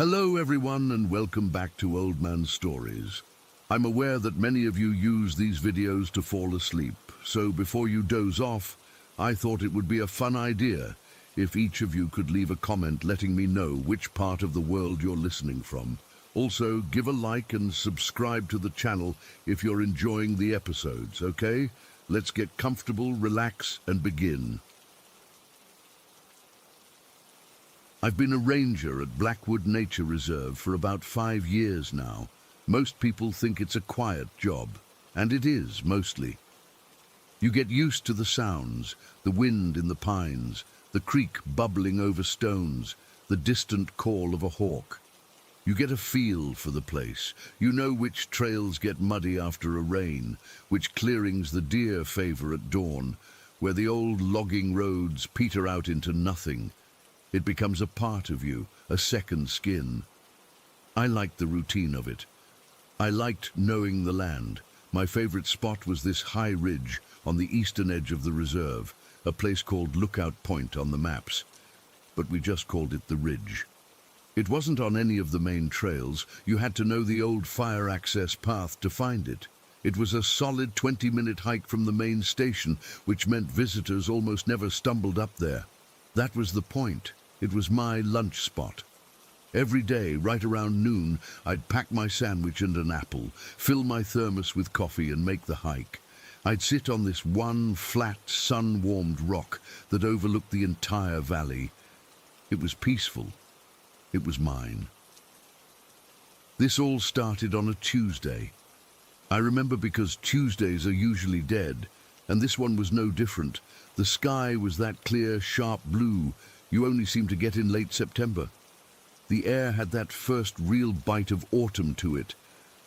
Hello everyone and welcome back to Old Man Stories. I'm aware that many of you use these videos to fall asleep, so before you doze off, I thought it would be a fun idea if each of you could leave a comment letting me know which part of the world you're listening from. Also, give a like and subscribe to the channel if you're enjoying the episodes, okay? Let's get comfortable, relax, and begin. I've been a ranger at Blackwood Nature Reserve for about 5 years now. Most people think it's a quiet job, and it is, mostly. You get used to the sounds, the wind in the pines, the creek bubbling over stones, the distant call of a hawk. You get a feel for the place. You know which trails get muddy after a rain, which clearings the deer favor at dawn, where the old logging roads peter out into nothing. It becomes a part of you, a second skin. I liked the routine of it. I liked knowing the land. My favorite spot was this high ridge on the eastern edge of the reserve, a place called Lookout Point on the maps, but we just called it the Ridge. It wasn't on any of the main trails. You had to know the old fire access path to find it. It was a solid 20-minute hike from the main station, which meant visitors almost never stumbled up there. That was the point. It was my lunch spot. Every day, right around noon, I'd pack my sandwich and an apple, fill my thermos with coffee and make the hike. I'd sit on this one flat, sun-warmed rock that overlooked the entire valley. It was peaceful. It was mine. This all started on a Tuesday. I remember because Tuesdays are usually dead, and this one was no different. The sky was that clear, sharp blue you only seem to get in late September. The air had that first real bite of autumn to it.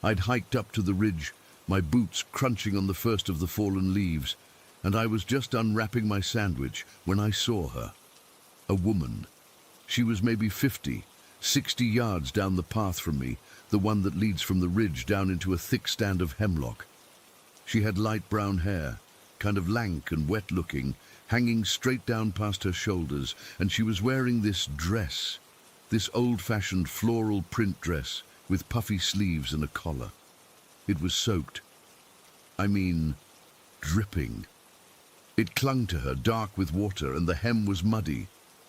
I'd hiked up to the ridge, my boots crunching on the first of the fallen leaves, and I was just unwrapping my sandwich when I saw her. A woman. She was maybe 50, 60 yards down the path from me, the one that leads from the ridge down into a thick stand of hemlock. She had light brown hair, kind of lank and wet-looking, hanging straight down past her shoulders, and she was wearing this dress, this old-fashioned floral print dress with puffy sleeves and a collar. It was soaked. I mean, dripping. It clung to her, dark with water, and the hem was muddy.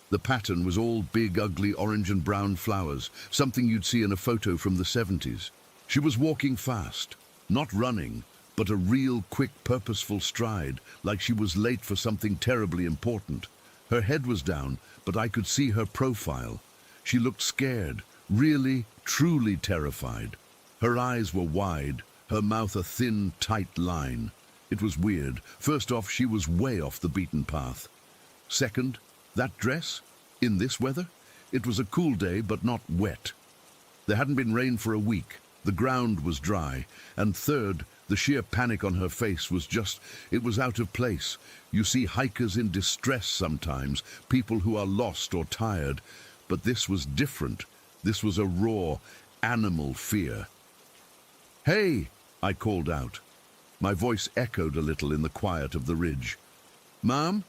The pattern was all big, ugly orange and brown flowers, something you'd see in a photo from the 70s. She was walking fast, not running, but a real quick, purposeful stride, like she was late for something terribly important. Her head was down, but I could see her profile. She looked scared, really, truly terrified. Her eyes were wide, her mouth a thin, tight line. It was weird. First off, she was way off the beaten path. Second, that dress? In this weather? It was a cool day, but not wet. There hadn't been rain for a week. The ground was dry. And third, the sheer panic on her face was just, it was out of place. You see hikers in distress sometimes, people who are lost or tired. But this was different. This was a raw, animal fear. "Hey!" I called out. My voice echoed a little in the quiet of the ridge. "Ma'am,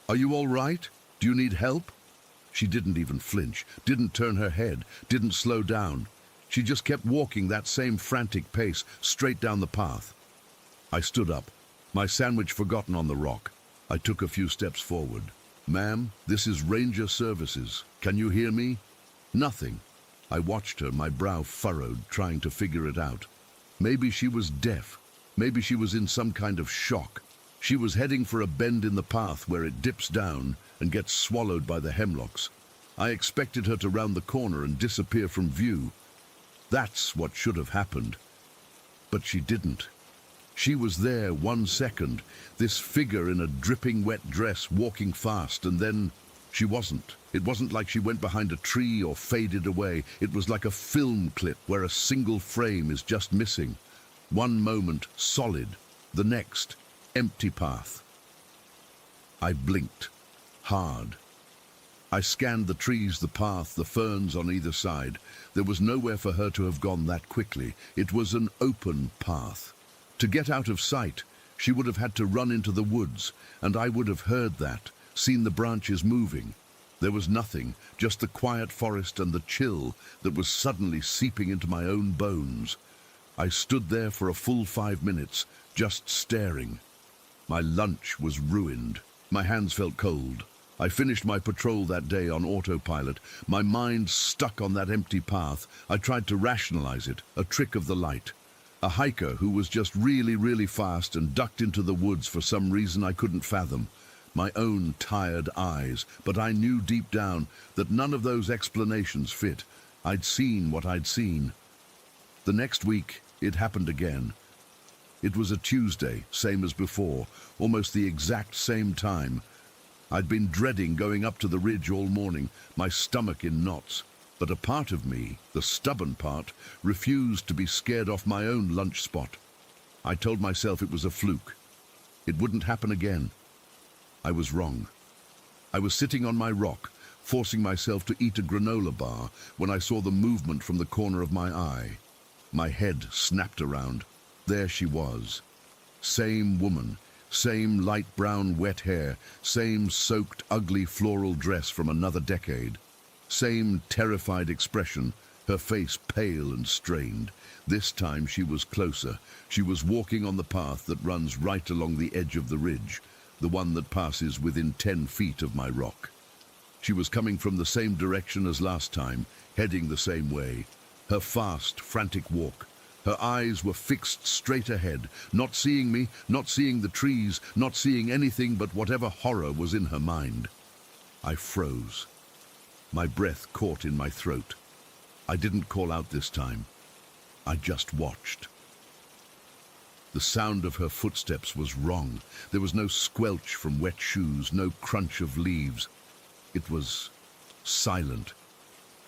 are you all right? Do you need help?" She didn't even flinch, didn't turn her head, didn't slow down. She just kept walking that same frantic pace, straight down the path. I stood up, my sandwich forgotten on the rock. I took a few steps forward. "Ma'am, this is Ranger Services. Can you hear me?" Nothing. I watched her, my brow furrowed, trying to figure it out. Maybe she was deaf. Maybe she was in some kind of shock. She was heading for a bend in the path where it dips down and gets swallowed by the hemlocks. I expected her to round the corner and disappear from view. That's what should have happened. But she didn't. She was there 1 second, this figure in a dripping wet dress walking fast, and then she wasn't. It wasn't like she went behind a tree or faded away. It was like a film clip where a single frame is just missing. One moment, solid. The next, empty path. I blinked. Hard. I scanned the trees, the path, the ferns on either side. There was nowhere for her to have gone that quickly. It was an open path. To get out of sight, she would have had to run into the woods, and I would have heard that, seen the branches moving. There was nothing, just the quiet forest and the chill that was suddenly seeping into my own bones. I stood there for a full 5 minutes, just staring. My lunch was ruined. My hands felt cold. I finished my patrol that day on autopilot, my mind stuck on that empty path. I tried to rationalize it, a trick of the light. A hiker who was just really fast and ducked into the woods for some reason I couldn't fathom. My own tired eyes, but I knew deep down that none of those explanations fit. I'd seen what I'd seen. The next week, it happened again. It was a Tuesday, same as before, almost the exact same time. I'd been dreading going up to the ridge all morning, my stomach in knots. But a part of me, the stubborn part, refused to be scared off my own lunch spot. I told myself it was a fluke. It wouldn't happen again. I was wrong. I was sitting on my rock, forcing myself to eat a granola bar when I saw the movement from the corner of my eye. My head snapped around. There she was. Same woman, same light brown wet hair, same soaked ugly floral dress from another decade. Same terrified expression, her face pale and strained. This time she was closer. She was walking on the path that runs right along the edge of the ridge, the one that passes within 10 feet of my rock. She was coming from the same direction as last time, heading the same way. Her fast, frantic walk. Her eyes were fixed straight ahead, not seeing me, not seeing the trees, not seeing anything but whatever horror was in her mind. I froze. My breath caught in my throat. I didn't call out this time. I just watched. The sound of her footsteps was wrong. There was no squelch from wet shoes, no crunch of leaves. It was silent.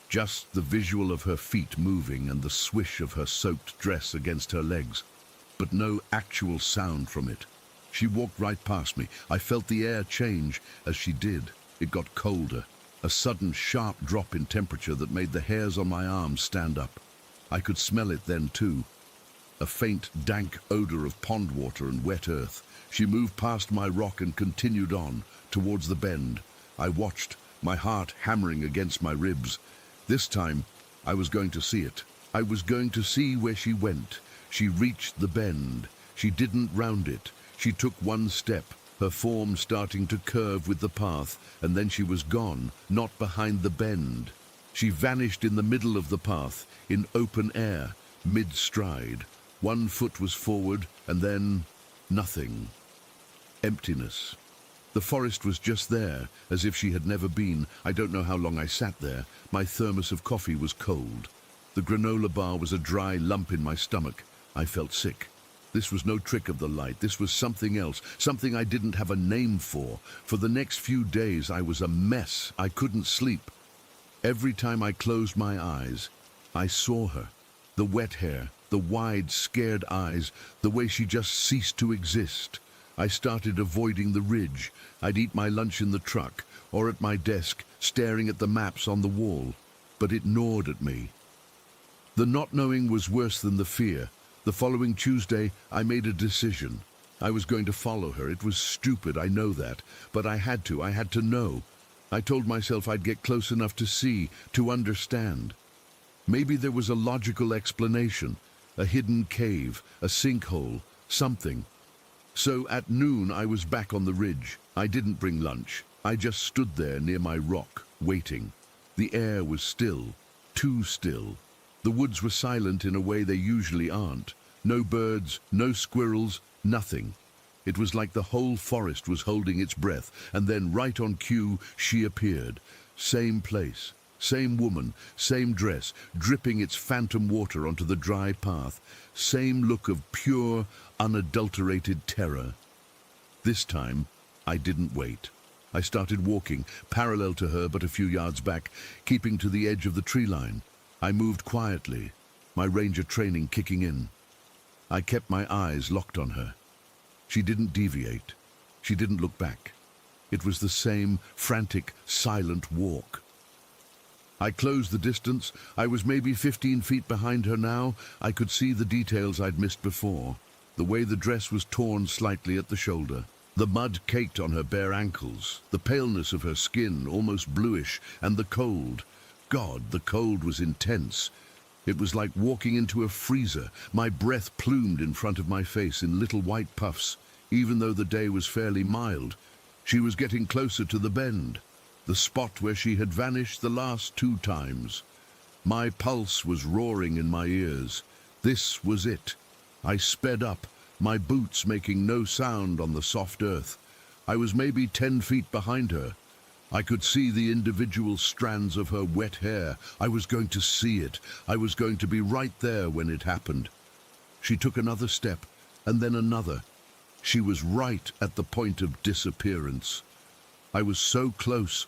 Just the visual of her feet moving and the swish of her soaked dress against her legs, but no actual sound from it. She walked right past me. I felt the air change as she did. It got colder, a sudden sharp drop in temperature that made the hairs on my arms stand up. I could smell it then too. A faint, dank odor of pond water and wet earth. She moved past my rock and continued on, towards the bend. I watched, my heart hammering against my ribs. This time, I was going to see it. I was going to see where she went. She reached the bend. She didn't round it. She took one step, her form starting to curve with the path, and then she was gone, not behind the bend. She vanished in the middle of the path, in open air, mid-stride. One foot was forward, and then nothing. Emptiness. The forest was just there, as if she had never been. I don't know how long I sat there. My thermos of coffee was cold. The granola bar was a dry lump in my stomach. I felt sick. This was no trick of the light. This was something else, something I didn't have a name for. For the next few days, I was a mess. I couldn't sleep. Every time I closed my eyes, I saw her. The wet hair, the wide, scared eyes, the way she just ceased to exist. I started avoiding the ridge. I'd eat my lunch in the truck or at my desk, staring at the maps on the wall. But it gnawed at me. The not knowing was worse than the fear. The following Tuesday, I made a decision. I was going to follow her. It was stupid, I know that. But I had to know. I told myself I'd get close enough to see, to understand. Maybe there was a logical explanation, a hidden cave, a sinkhole, something. So at noon, I was back on the ridge. I didn't bring lunch. I just stood there near my rock, waiting. The air was still, too still. The woods were silent in a way they usually aren't. No birds, no squirrels, nothing. It was like the whole forest was holding its breath, and then right on cue, she appeared. Same place, same woman, same dress, dripping its phantom water onto the dry path. Same look of pure, unadulterated terror. This time, I didn't wait. I started walking, parallel to her but a few yards back, keeping to the edge of the tree line. I moved quietly, my ranger training kicking in. I kept my eyes locked on her. She didn't deviate. She didn't look back. It was the same frantic, silent walk. I closed the distance. I was maybe 15 feet behind her now. I could see the details I'd missed before. The way the dress was torn slightly at the shoulder. The mud caked on her bare ankles, the paleness of her skin almost bluish, and the cold. God, the cold was intense. It was like walking into a freezer. My breath plumed in front of my face in little white puffs, even though the day was fairly mild. She was getting closer to the bend, the spot where she had vanished the last 2 times. My pulse was roaring in my ears. This was it. I sped up, my boots making no sound on the soft earth. I was maybe 10 feet behind her. I could see the individual strands of her wet hair. I was going to see it. I was going to be right there when it happened. She took another step, and then another. She was right at the point of disappearance. I was so close,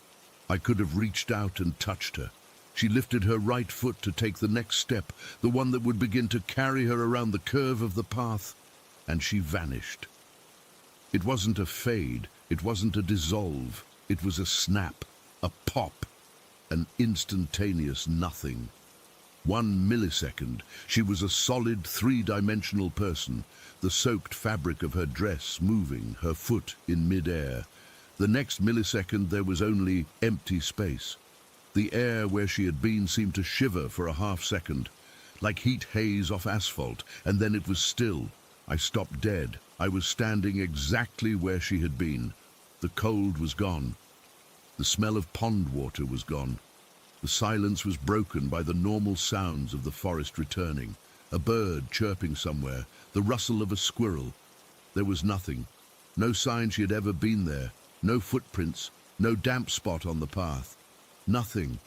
I could have reached out and touched her. She lifted her right foot to take the next step, the one that would begin to carry her around the curve of the path, and she vanished. It wasn't a fade, it wasn't a dissolve, it was a snap, a pop, an instantaneous nothing. 1 millisecond, she was a solid 3-dimensional person, the soaked fabric of her dress moving, her foot in mid-air. The next millisecond there was only empty space. The air where she had been seemed to shiver for a half-second, like heat haze off asphalt, and then it was still. I stopped dead. I was standing exactly where she had been. The cold was gone. The smell of pond water was gone. The silence was broken by the normal sounds of the forest returning. A bird chirping somewhere, the rustle of a squirrel. There was nothing. No sign she had ever been there. No footprints. No damp spot on the path. Nothing.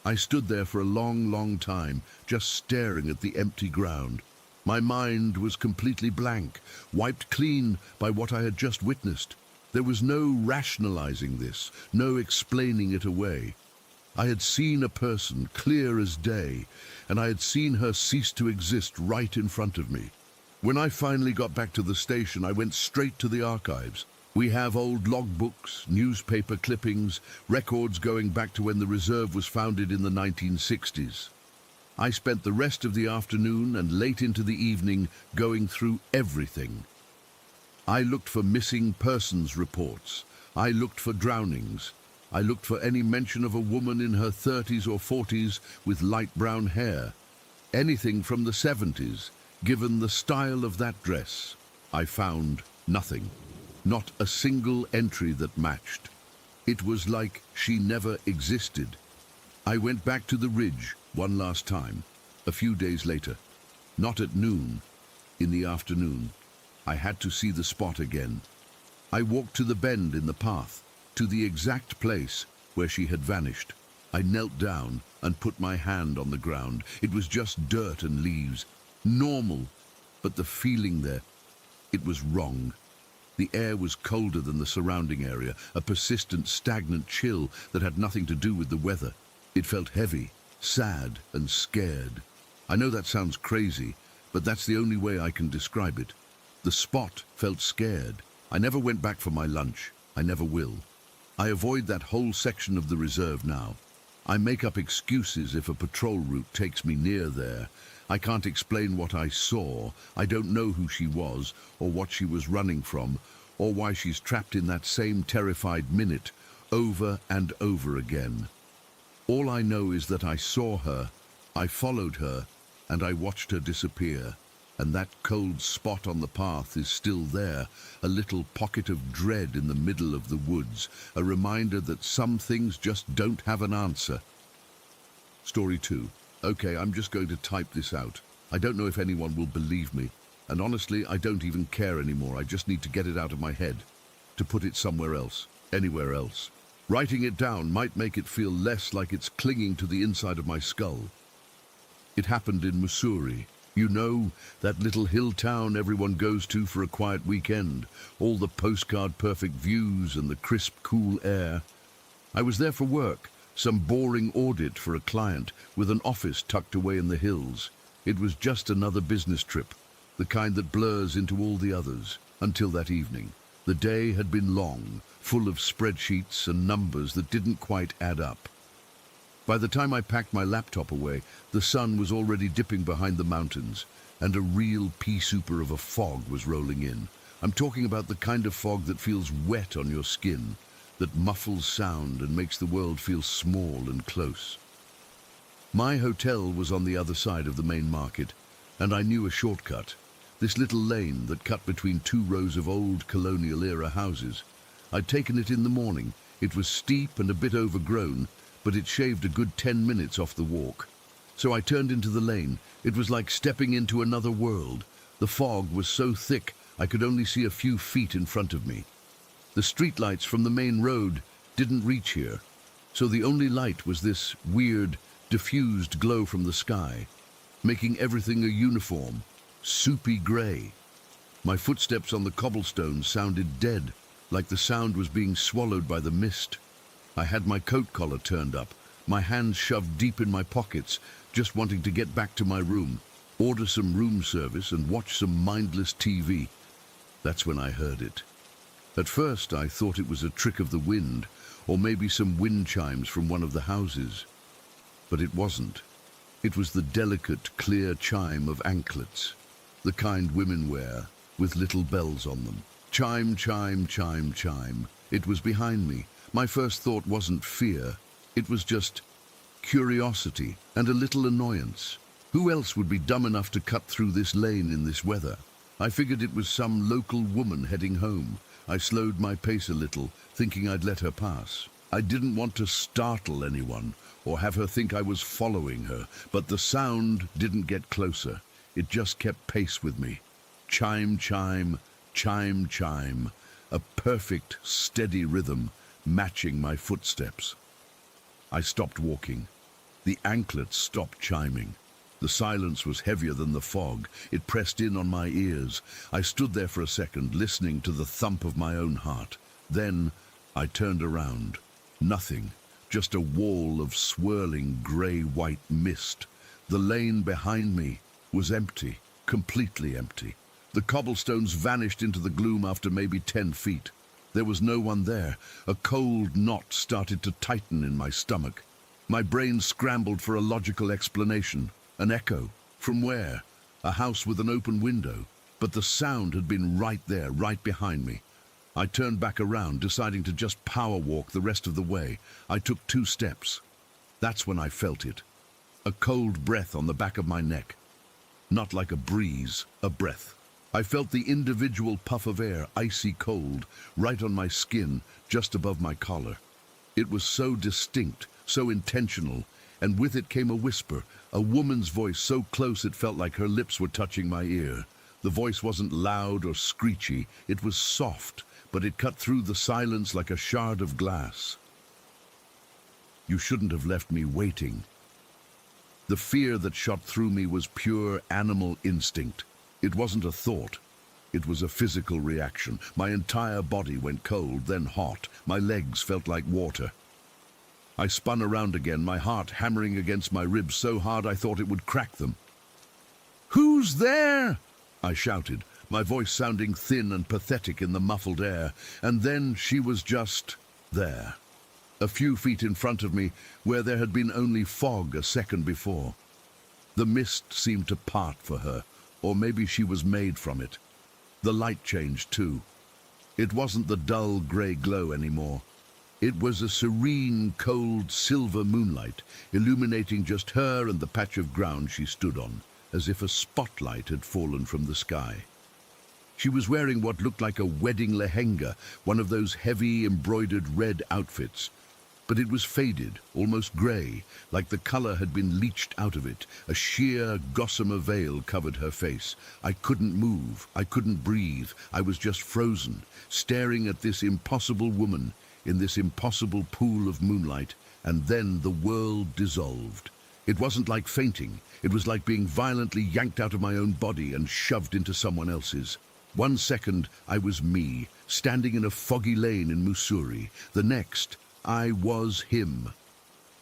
I stood there for a long, long time, just staring at the empty ground. My mind was completely blank, wiped clean by what I had just witnessed. There was no rationalizing this, no explaining it away. I had seen a person clear as day, and I had seen her cease to exist right in front of me. When I finally got back to the station, I went straight to the archives. We have old logbooks, newspaper clippings, records going back to when the reserve was founded in the 1960s. I spent the rest of the afternoon and late into the evening going through everything. I looked for missing persons reports. I looked for drownings. I looked for any mention of a woman in her 30s or 40s with light brown hair. Anything from the 70s, given the style of that dress. I found nothing. Not a single entry that matched. It was like she never existed. I went back to the ridge one last time, a few days later. Not at noon, in the afternoon. I had to see the spot again. I walked to the bend in the path, to the exact place where she had vanished. I knelt down and put my hand on the ground. It was just dirt and leaves. Normal, but the feeling there, it was wrong. The air was colder than the surrounding area, a persistent, stagnant chill that had nothing to do with the weather. It felt heavy, sad, and scared. I know that sounds crazy, but that's the only way I can describe it. The spot felt scared. I never went back for my lunch. I never will. I avoid that whole section of the reserve now. I make up excuses if a patrol route takes me near there. I can't explain what I saw. I don't know who she was, or what she was running from, or why she's trapped in that same terrified minute, over and over again. All I know is that I saw her, I followed her, and I watched her disappear. And that cold spot on the path is still there, a little pocket of dread in the middle of the woods, a reminder that some things just don't have an answer. Story 2. Okay, I'm just going to type this out. I don't know if anyone will believe me, and honestly, I don't even care anymore. I just need to get it out of my head, to put it somewhere else, anywhere else. Writing it down might make it feel less like it's clinging to the inside of my skull. It happened in Missouri. You know, that little hill town everyone goes to for a quiet weekend, all the postcard perfect views and the crisp, cool air. I was there for work, some boring audit for a client with an office tucked away in the hills. It was just another business trip, the kind that blurs into all the others, until that evening. The day had been long, full of spreadsheets and numbers that didn't quite add up. By the time I packed my laptop away, the sun was already dipping behind the mountains, and a real pea-souper of a fog was rolling in. I'm talking about the kind of fog that feels wet on your skin, that muffles sound and makes the world feel small and close. My hotel was on the other side of the main market, and I knew a shortcut, this little lane that cut between two rows of old colonial-era houses. I'd taken it in the morning. It was steep and a bit overgrown, but it shaved a good 10 minutes off the walk. So I turned into the lane. It was like stepping into another world. The fog was so thick I could only see a few feet in front of me. The streetlights from the main road didn't reach here, so the only light was this weird, diffused glow from the sky, making everything a uniform, soupy grey. My footsteps on the cobblestones sounded dead, like the sound was being swallowed by the mist. I had my coat collar turned up, my hands shoved deep in my pockets, just wanting to get back to my room, order some room service and watch some mindless TV. That's when I heard it. At first I thought it was a trick of the wind, or maybe some wind chimes from one of the houses. But it wasn't. It was the delicate, clear chime of anklets, the kind women wear, with little bells on them. Chime, chime, chime, chime. It was behind me. My first thought wasn't fear. It was just curiosity and a little annoyance. Who else would be dumb enough to cut through this lane in this weather? I figured it was some local woman heading home. I slowed my pace a little, thinking I'd let her pass. I didn't want to startle anyone or have her think I was following her, but the sound didn't get closer. It just kept pace with me. Chime, chime, chime, chime. A perfect, steady rhythm matching my footsteps. I stopped walking. The anklets stopped chiming. The silence was heavier than the fog. It pressed in on my ears. I stood there for a second, listening to the thump of my own heart. Then I turned around. Nothing. Just a wall of swirling grey-white mist. The lane behind me was empty, completely empty. The cobblestones vanished into the gloom after maybe 10 feet. There was no one there. A cold knot started to tighten in my stomach. My brain scrambled for a logical explanation. An echo. From where? A house with an open window. But the sound had been right there, right behind me. I turned back around, deciding to just power walk the rest of the way. I took 2 steps. That's when I felt it. A cold breath on the back of my neck. Not like a breeze, a breath. I felt the individual puff of air, icy cold, right on my skin, just above my collar. It was so distinct, so intentional, and with it came a whisper, a woman's voice so close it felt like her lips were touching my ear. The voice wasn't loud or screechy, it was soft, but it cut through the silence like a shard of glass. You shouldn't have left me waiting. The fear that shot through me was pure animal instinct. It wasn't a thought. It was a physical reaction. My entire body went cold, then hot. My legs felt like water. I spun around again, my heart hammering against my ribs so hard I thought it would crack them. "Who's there?" I shouted, my voice sounding thin and pathetic in the muffled air. And then she was just there. A few feet in front of me, where there had been only fog a second before. The mist seemed to part for her, or maybe she was made from it. The light changed too. It wasn't the dull grey glow anymore. It was a serene, cold, silver moonlight, illuminating just her and the patch of ground she stood on, as if a spotlight had fallen from the sky. She was wearing what looked like a wedding lehenga, one of those heavy, embroidered red outfits. But it was faded, almost grey, like the colour had been leached out of it. A sheer, gossamer veil covered her face. I couldn't move, I couldn't breathe. I was just frozen, staring at this impossible woman in this impossible pool of moonlight, and then the world dissolved. It wasn't like fainting. It was like being violently yanked out of my own body and shoved into someone else's. 1 second, I was me, standing in a foggy lane in Mussoorie. The next, I was him.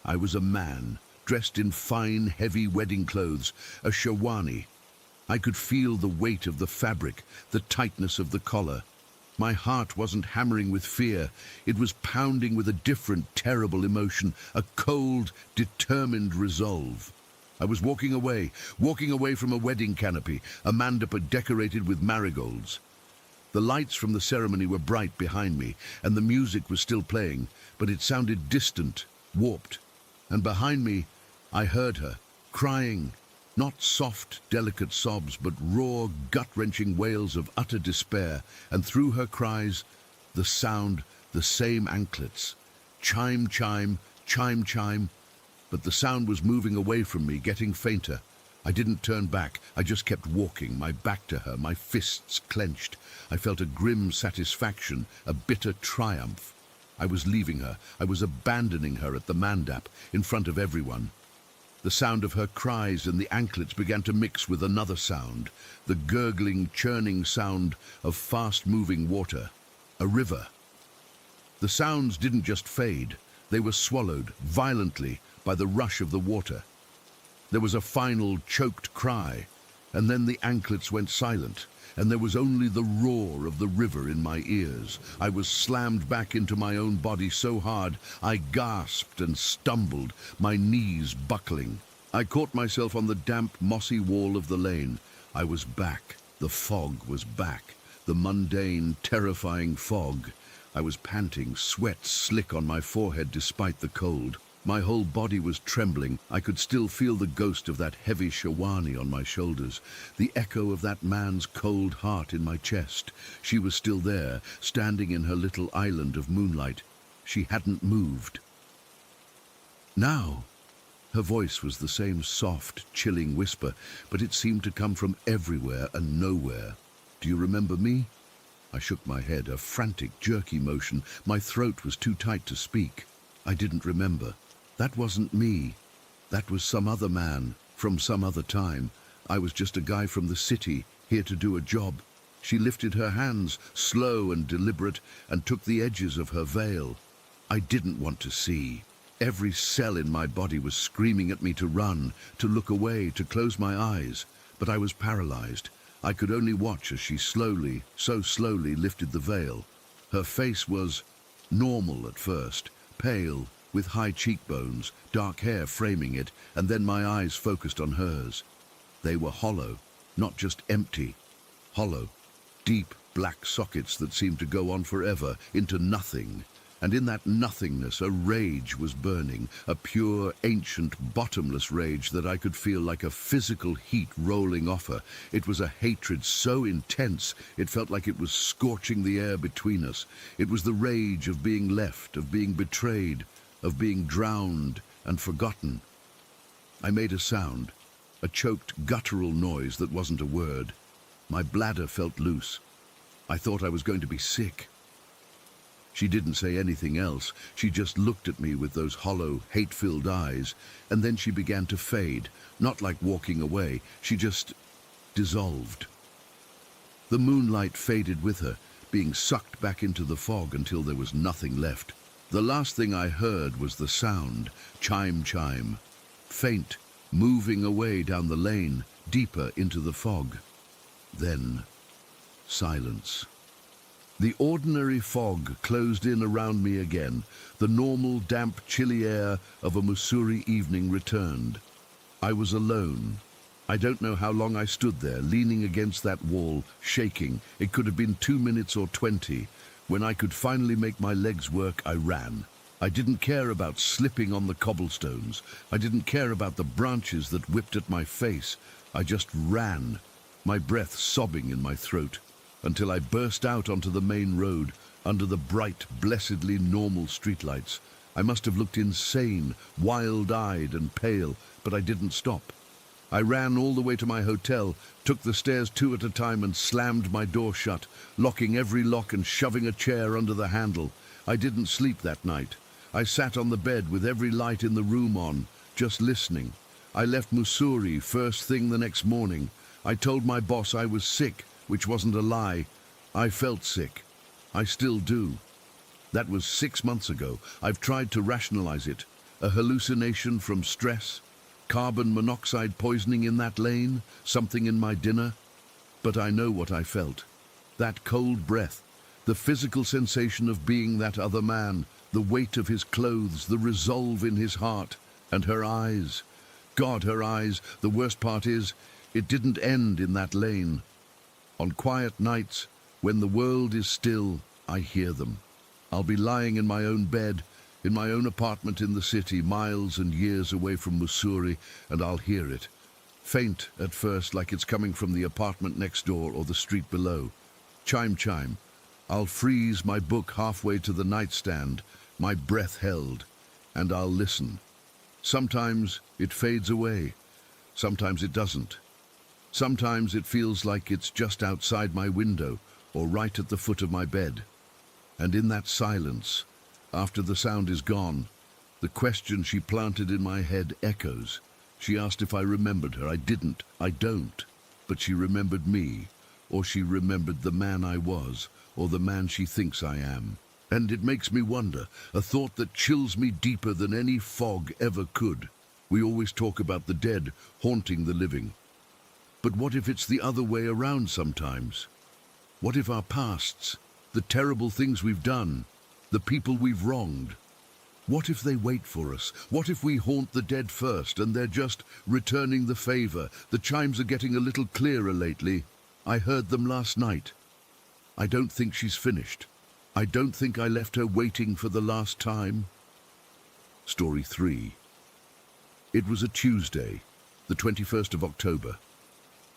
I was a man, dressed in fine, heavy wedding clothes, a sherwani. I could feel the weight of the fabric, the tightness of the collar. My heart wasn't hammering with fear. It was pounding with a different, terrible emotion, a cold, determined resolve. I was walking away from a wedding canopy, a mandapa decorated with marigolds. The lights from the ceremony were bright behind me, and the music was still playing, but it sounded distant, warped. And behind me, I heard her, crying, not soft, delicate sobs, but raw, gut-wrenching wails of utter despair, and through her cries, the sound, the same anklets. Chime, chime, chime, chime. But the sound was moving away from me, getting fainter. I didn't turn back. I just kept walking, my back to her, my fists clenched. I felt a grim satisfaction, a bitter triumph. I was leaving her. I was abandoning her at the mandap, in front of everyone. The sound of her cries and the anklets began to mix with another sound, the gurgling, churning sound of fast-moving water, a river. The sounds didn't just fade. They were swallowed violently by the rush of the water. There was a final choked cry, and then the anklets went silent, and there was only the roar of the river in my ears. I was slammed back into my own body so hard, I gasped and stumbled, my knees buckling. I caught myself on the damp, mossy wall of the lane. I was back. The fog was back. The mundane, terrifying fog. I was panting, sweat slick on my forehead despite the cold. My whole body was trembling. I could still feel the ghost of that heavy Shawani on my shoulders, the echo of that man's cold heart in my chest. She was still there, standing in her little island of moonlight. She hadn't moved. Now, her voice was the same soft, chilling whisper, but it seemed to come from everywhere and nowhere. "Do you remember me?" I shook my head, a frantic, jerky motion. My throat was too tight to speak. I didn't remember. That wasn't me. That was some other man, from some other time. I was just a guy from the city, here to do a job. She lifted her hands, slow and deliberate, and took the edges of her veil. I didn't want to see. Every cell in my body was screaming at me to run, to look away, to close my eyes. But I was paralyzed. I could only watch as she slowly, so slowly, lifted the veil. Her face was normal at first, pale, with high cheekbones, dark hair framing it, and then my eyes focused on hers. They were hollow, not just empty. Hollow, deep black sockets that seemed to go on forever, into nothing. And in that nothingness a rage was burning, a pure, ancient, bottomless rage that I could feel like a physical heat rolling off her. It was a hatred so intense, it felt like it was scorching the air between us. It was the rage of being left, of being betrayed, of being drowned and forgotten. I made a sound, a choked, guttural noise that wasn't a word. My bladder felt loose. I thought I was going to be sick. She didn't say anything else. She just looked at me with those hollow, hate-filled eyes, and then she began to fade, not like walking away. She just dissolved. The moonlight faded with her, being sucked back into the fog until there was nothing left. The last thing I heard was the sound, chime, chime, faint, moving away down the lane, deeper into the fog. Then, silence. The ordinary fog closed in around me again. The normal, damp, chilly air of a Mussoorie evening returned. I was alone. I don't know how long I stood there, leaning against that wall, shaking. It could have been 2 minutes or 20. When I could finally make my legs work, I ran. I didn't care about slipping on the cobblestones. I didn't care about the branches that whipped at my face. I just ran, my breath sobbing in my throat, until I burst out onto the main road, under the bright, blessedly normal streetlights. I must have looked insane, wild-eyed and pale, but I didn't stop. I ran all the way to my hotel, took the stairs 2 at a time and slammed my door shut, locking every lock and shoving a chair under the handle. I didn't sleep that night. I sat on the bed with every light in the room on, just listening. I left Mussoorie first thing the next morning. I told my boss I was sick, which wasn't a lie. I felt sick. I still do. That was 6 months ago. I've tried to rationalize it. A hallucination from stress, carbon monoxide poisoning in that lane, something in my dinner. But I know what I felt. That cold breath, the physical sensation of being that other man, the weight of his clothes, the resolve in his heart, and her eyes. God, her eyes. The worst part is, it didn't end in that lane. On quiet nights, When the world is still, I hear them. I'll be lying in my own bed, in my own apartment in the city, miles and years away from Mussoorie, and I'll hear it. Faint at first, like it's coming from the apartment next door or the street below. Chime, chime. I'll freeze my book halfway to the nightstand, my breath held, and I'll listen. Sometimes it fades away. Sometimes it doesn't. Sometimes it feels like it's just outside my window or right at the foot of my bed. And in that silence, after the sound is gone, the question she planted in my head echoes. She asked if I remembered her. I didn't. I don't. But she remembered me, or she remembered the man I was, or the man she thinks I am. And it makes me wonder, a thought that chills me deeper than any fog ever could. We always talk about the dead haunting the living. But what if it's the other way around sometimes? What if our pasts, the terrible things we've done, the people we've wronged, what if they wait for us? What if we haunt the dead first and they're just returning the favor? The chimes are getting a little clearer lately. I heard them last night. I don't think she's finished. I don't think I left her waiting for the last time. Story 3. It was a Tuesday, the 21st of October.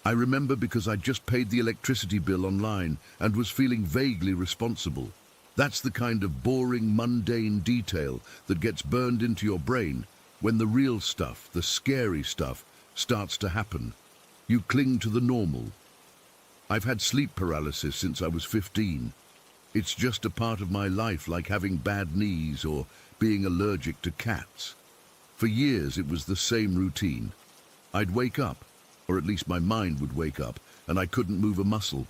I remember because I'd just paid the electricity bill online and was feeling vaguely responsible. That's the kind of boring, mundane detail that gets burned into your brain when the real stuff, the scary stuff, starts to happen. You cling to the normal. I've had sleep paralysis since I was 15. It's just a part of my life, like having bad knees or being allergic to cats. For years it was the same routine. I'd wake up, or at least my mind would wake up, and I couldn't move a muscle,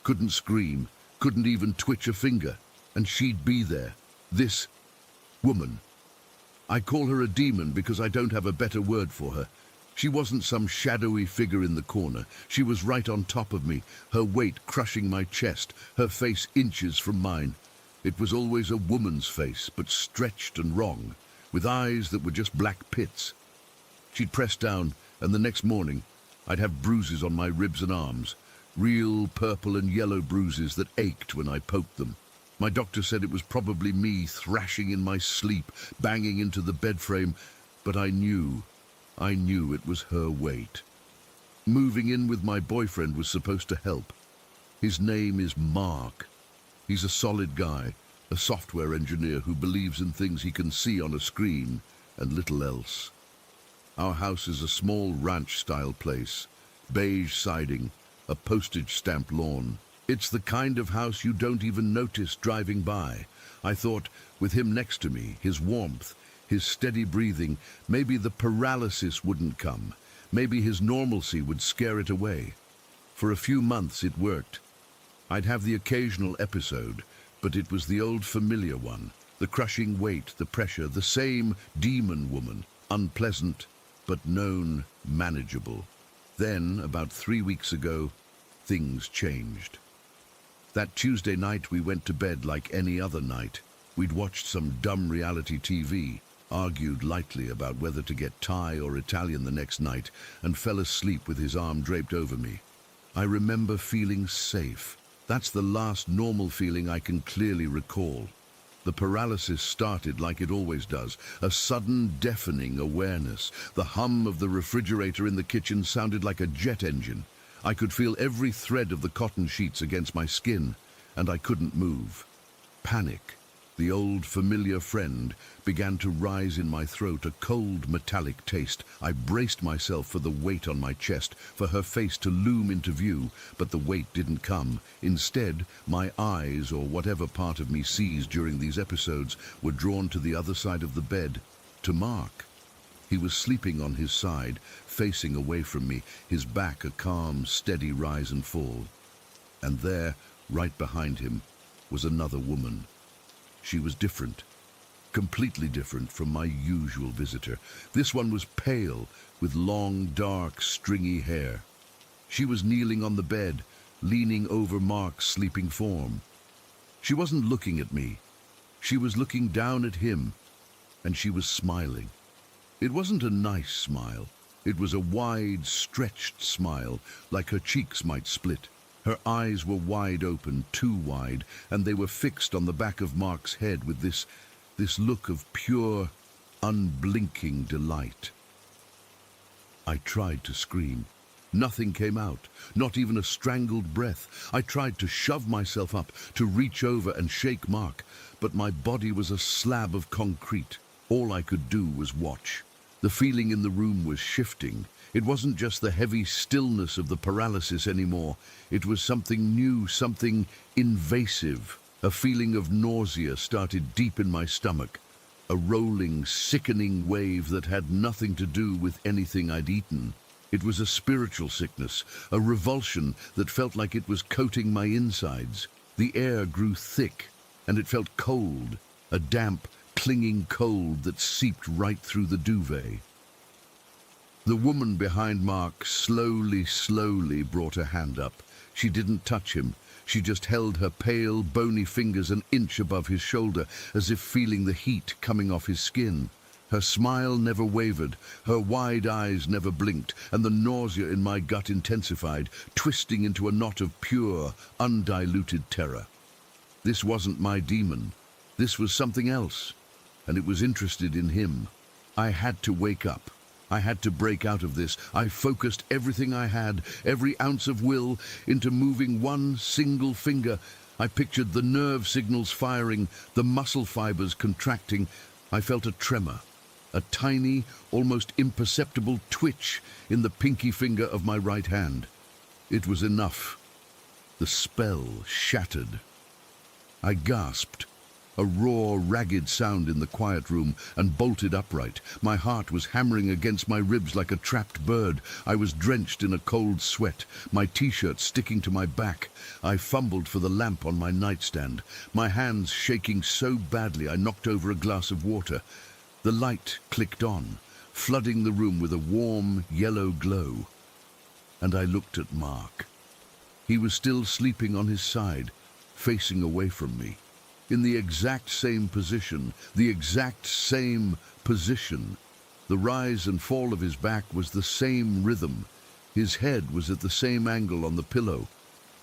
couldn't scream, couldn't even twitch a finger. And she'd be there, this woman. I call her a demon because I don't have a better word for her. She wasn't some shadowy figure in the corner. She was right on top of me, her weight crushing my chest, her face inches from mine. It was always a woman's face, but stretched and wrong, with eyes that were just black pits. She'd press down, and the next morning I'd have bruises on my ribs and arms, real purple and yellow bruises that ached when I poked them. My doctor said it was probably me thrashing in my sleep, banging into the bed frame, but I knew it was her weight. Moving in with my boyfriend was supposed to help. His name is Mark. He's a solid guy, a software engineer who believes in things he can see on a screen and little else. Our house is a small ranch-style place, beige siding, a postage stamp lawn. It's the kind of house you don't even notice driving by. I thought, with him next to me, his warmth, his steady breathing, maybe the paralysis wouldn't come. Maybe his normalcy would scare it away. For a few months it worked. I'd have the occasional episode, but it was the old familiar one. The crushing weight, the pressure, the same demon woman. Unpleasant, but known, manageable. Then, about 3 weeks ago, things changed. That Tuesday night we went to bed like any other night. We'd watched some dumb reality TV, argued lightly about whether to get Thai or Italian the next night, and fell asleep with his arm draped over me. I remember feeling safe. That's the last normal feeling I can clearly recall. The paralysis started like it always does, a sudden deafening awareness. The hum of the refrigerator in the kitchen sounded like a jet engine. I could feel every thread of the cotton sheets against my skin, and I couldn't move. Panic, the old familiar friend, began to rise in my throat, a cold metallic taste. I braced myself for the weight on my chest, for her face to loom into view, but the weight didn't come. Instead, my eyes, or whatever part of me sees during these episodes, were drawn to the other side of the bed, to Mark. He was sleeping on his side, facing away from me, his back a calm, steady rise and fall. And there, right behind him, was another woman. She was different, completely different from my usual visitor. This one was pale, with long, dark, stringy hair. She was kneeling on the bed, leaning over Mark's sleeping form. She wasn't looking at me. She was looking down at him, and she was smiling. It wasn't a nice smile. It was a wide, stretched smile, like her cheeks might split. Her eyes were wide open, too wide, and they were fixed on the back of Mark's head with this look of pure, unblinking delight. I tried to scream. Nothing came out, not even a strangled breath. I tried to shove myself up, to reach over and shake Mark, but my body was a slab of concrete. All I could do was watch. The feeling in the room was shifting. It wasn't just the heavy stillness of the paralysis anymore. It was something new, something invasive. A feeling of nausea started deep in my stomach. A rolling, sickening wave that had nothing to do with anything I'd eaten. It was a spiritual sickness, a revulsion that felt like it was coating my insides. The air grew thick, and it felt cold, a damp, clinging cold that seeped right through the duvet. The woman behind Mark slowly brought her hand up. She didn't touch him. She just held her pale, bony fingers an inch above his shoulder, as if feeling the heat coming off his skin. Her smile never wavered, her wide eyes never blinked, and the nausea in my gut intensified, twisting into a knot of pure, undiluted terror. This wasn't my demon. This was something else, and it was interested in him. I had to wake up. I had to break out of this. I focused everything I had, every ounce of will, into moving one single finger. I pictured the nerve signals firing, the muscle fibers contracting. I felt a tremor, a tiny, almost imperceptible twitch in the pinky finger of my right hand. It was enough. The spell shattered. I gasped. A raw, ragged sound in the quiet room, and bolted upright. My heart was hammering against my ribs like a trapped bird. I was drenched in a cold sweat, my t-shirt sticking to my back. I fumbled for the lamp on my nightstand, my hands shaking so badly I knocked over a glass of water. The light clicked on, flooding the room with a warm, yellow glow. And I looked at Mark. He was still sleeping on his side, facing away from me. In the exact same position, the exact same position. The rise and fall of his back was the same rhythm. His head was at the same angle on the pillow.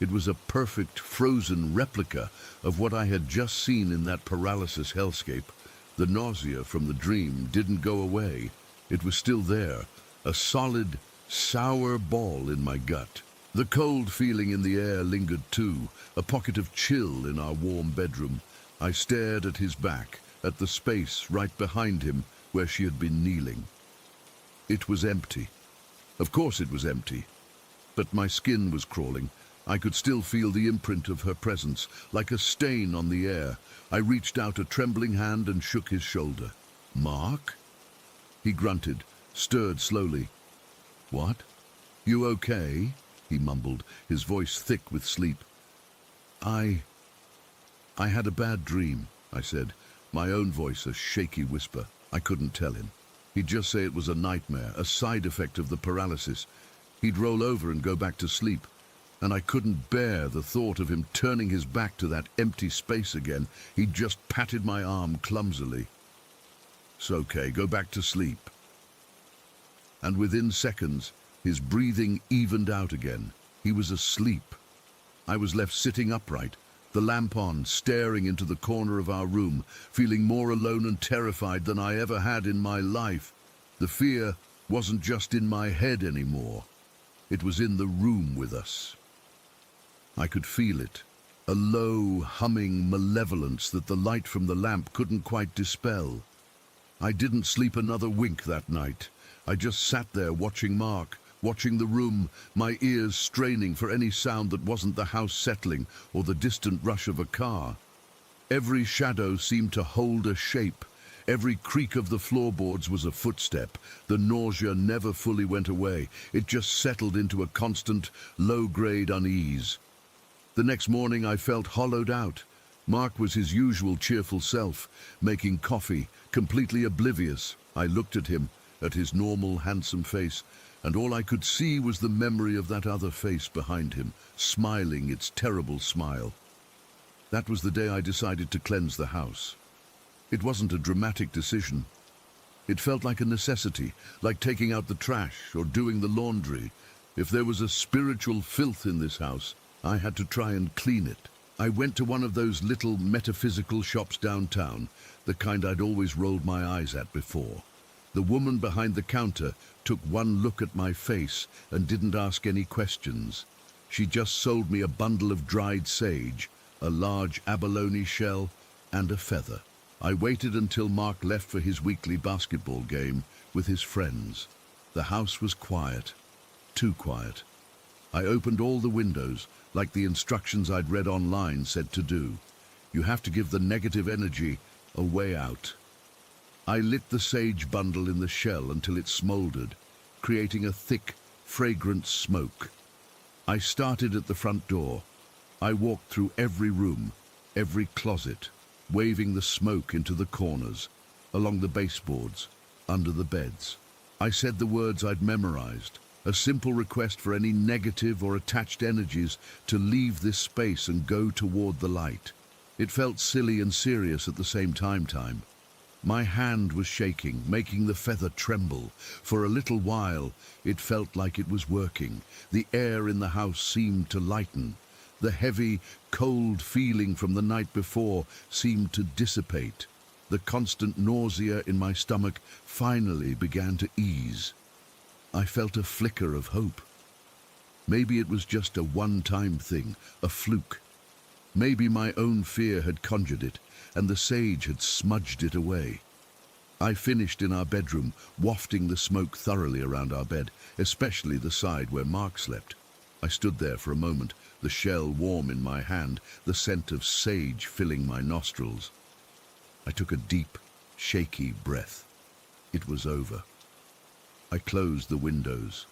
It was a perfect, frozen replica of what I had just seen in that paralysis hellscape. The nausea from the dream didn't go away. It was still there, a solid, sour ball in my gut. The cold feeling in the air lingered too, a pocket of chill in our warm bedroom. I stared at his back, at the space right behind him where she had been kneeling. It was empty. Of course it was empty. But my skin was crawling. I could still feel the imprint of her presence, like a stain on the air. I reached out a trembling hand and shook his shoulder. "Mark?" He grunted, stirred slowly. "What? You okay?" he mumbled, his voice thick with sleep. I had a bad dream," I said, my own voice a shaky whisper. I couldn't tell him. He'd just say it was a nightmare, a side effect of the paralysis. He'd roll over and go back to sleep, and I couldn't bear the thought of him turning his back to that empty space again. He'd just patted my arm clumsily. "It's okay, go back to sleep." And within seconds, his breathing evened out again. He was asleep. I was left sitting upright, the lamp on, staring into the corner of our room, feeling more alone and terrified than I ever had in my life. The fear wasn't just in my head anymore. It was in the room with us. I could feel it, a low, humming malevolence that the light from the lamp couldn't quite dispel. I didn't sleep another wink that night. I just sat there watching Mark, watching the room, my ears straining for any sound that wasn't the house settling or the distant rush of a car. Every shadow seemed to hold a shape. Every creak of the floorboards was a footstep. The nausea never fully went away. It just settled into a constant, low-grade unease. The next morning I felt hollowed out. Mark was his usual cheerful self, making coffee, completely oblivious. I looked at him, at his normal, handsome face, and all I could see was the memory of that other face behind him, smiling its terrible smile. That was the day I decided to cleanse the house. It wasn't a dramatic decision. It felt like a necessity, like taking out the trash or doing the laundry. If there was a spiritual filth in this house, I had to try and clean it. I went to one of those little metaphysical shops downtown, the kind I'd always rolled my eyes at before. The woman behind the counter took one look at my face and didn't ask any questions. She just sold me a bundle of dried sage, a large abalone shell, and a feather. I waited until Mark left for his weekly basketball game with his friends. The house was quiet, too quiet. I opened all the windows, like the instructions I'd read online said to do. You have to give the negative energy a way out. I lit the sage bundle in the shell until it smoldered, creating a thick, fragrant smoke. I started at the front door. I walked through every room, every closet, waving the smoke into the corners, along the baseboards, under the beds. I said the words I'd memorized, a simple request for any negative or attached energies to leave this space and go toward the light. It felt silly and serious at the same time. My hand was shaking, making the feather tremble. For a little while, it felt like it was working. The air in the house seemed to lighten. The heavy, cold feeling from the night before seemed to dissipate. The constant nausea in my stomach finally began to ease. I felt a flicker of hope. Maybe it was just a one-time thing, a fluke. Maybe my own fear had conjured it, and the sage had smudged it away. I finished in our bedroom, wafting the smoke thoroughly around our bed, especially the side where Mark slept. I stood there for a moment, the shell warm in my hand, the scent of sage filling my nostrils. I took a deep, shaky breath. It was over. I closed the windows,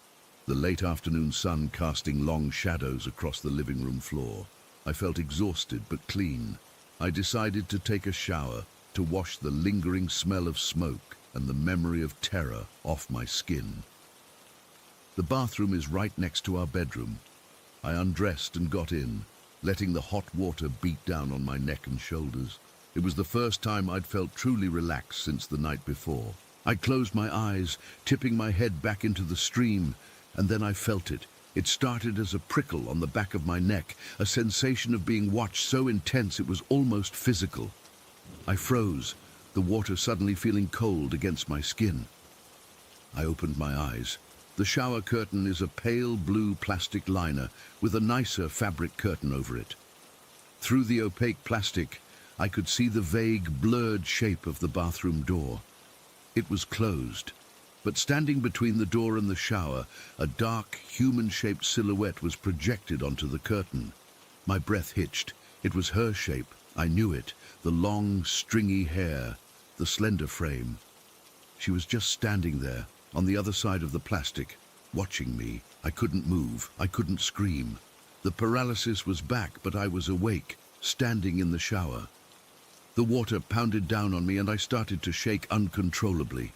the late afternoon sun casting long shadows across the living room floor. I felt exhausted but clean. I decided to take a shower to wash the lingering smell of smoke and the memory of terror off my skin. The bathroom is right next to our bedroom. I undressed and got in, letting the hot water beat down on my neck and shoulders. It was the first time I'd felt truly relaxed since the night before. I closed my eyes, tipping my head back into the stream, and then I felt it. It started as a prickle on the back of my neck, a sensation of being watched so intense it was almost physical. I froze, the water suddenly feeling cold against my skin. I opened my eyes. The shower curtain is a pale blue plastic liner with a nicer fabric curtain over it. Through the opaque plastic, I could see the vague, blurred shape of the bathroom door. It was closed, but standing between the door and the shower, a dark, human-shaped silhouette was projected onto the curtain. My breath hitched. It was her shape. I knew it. The long, stringy hair, the slender frame. She was just standing there, on the other side of the plastic, watching me. I couldn't move. I couldn't scream. The paralysis was back, but I was awake, standing in the shower. The water pounded down on me and I started to shake uncontrollably.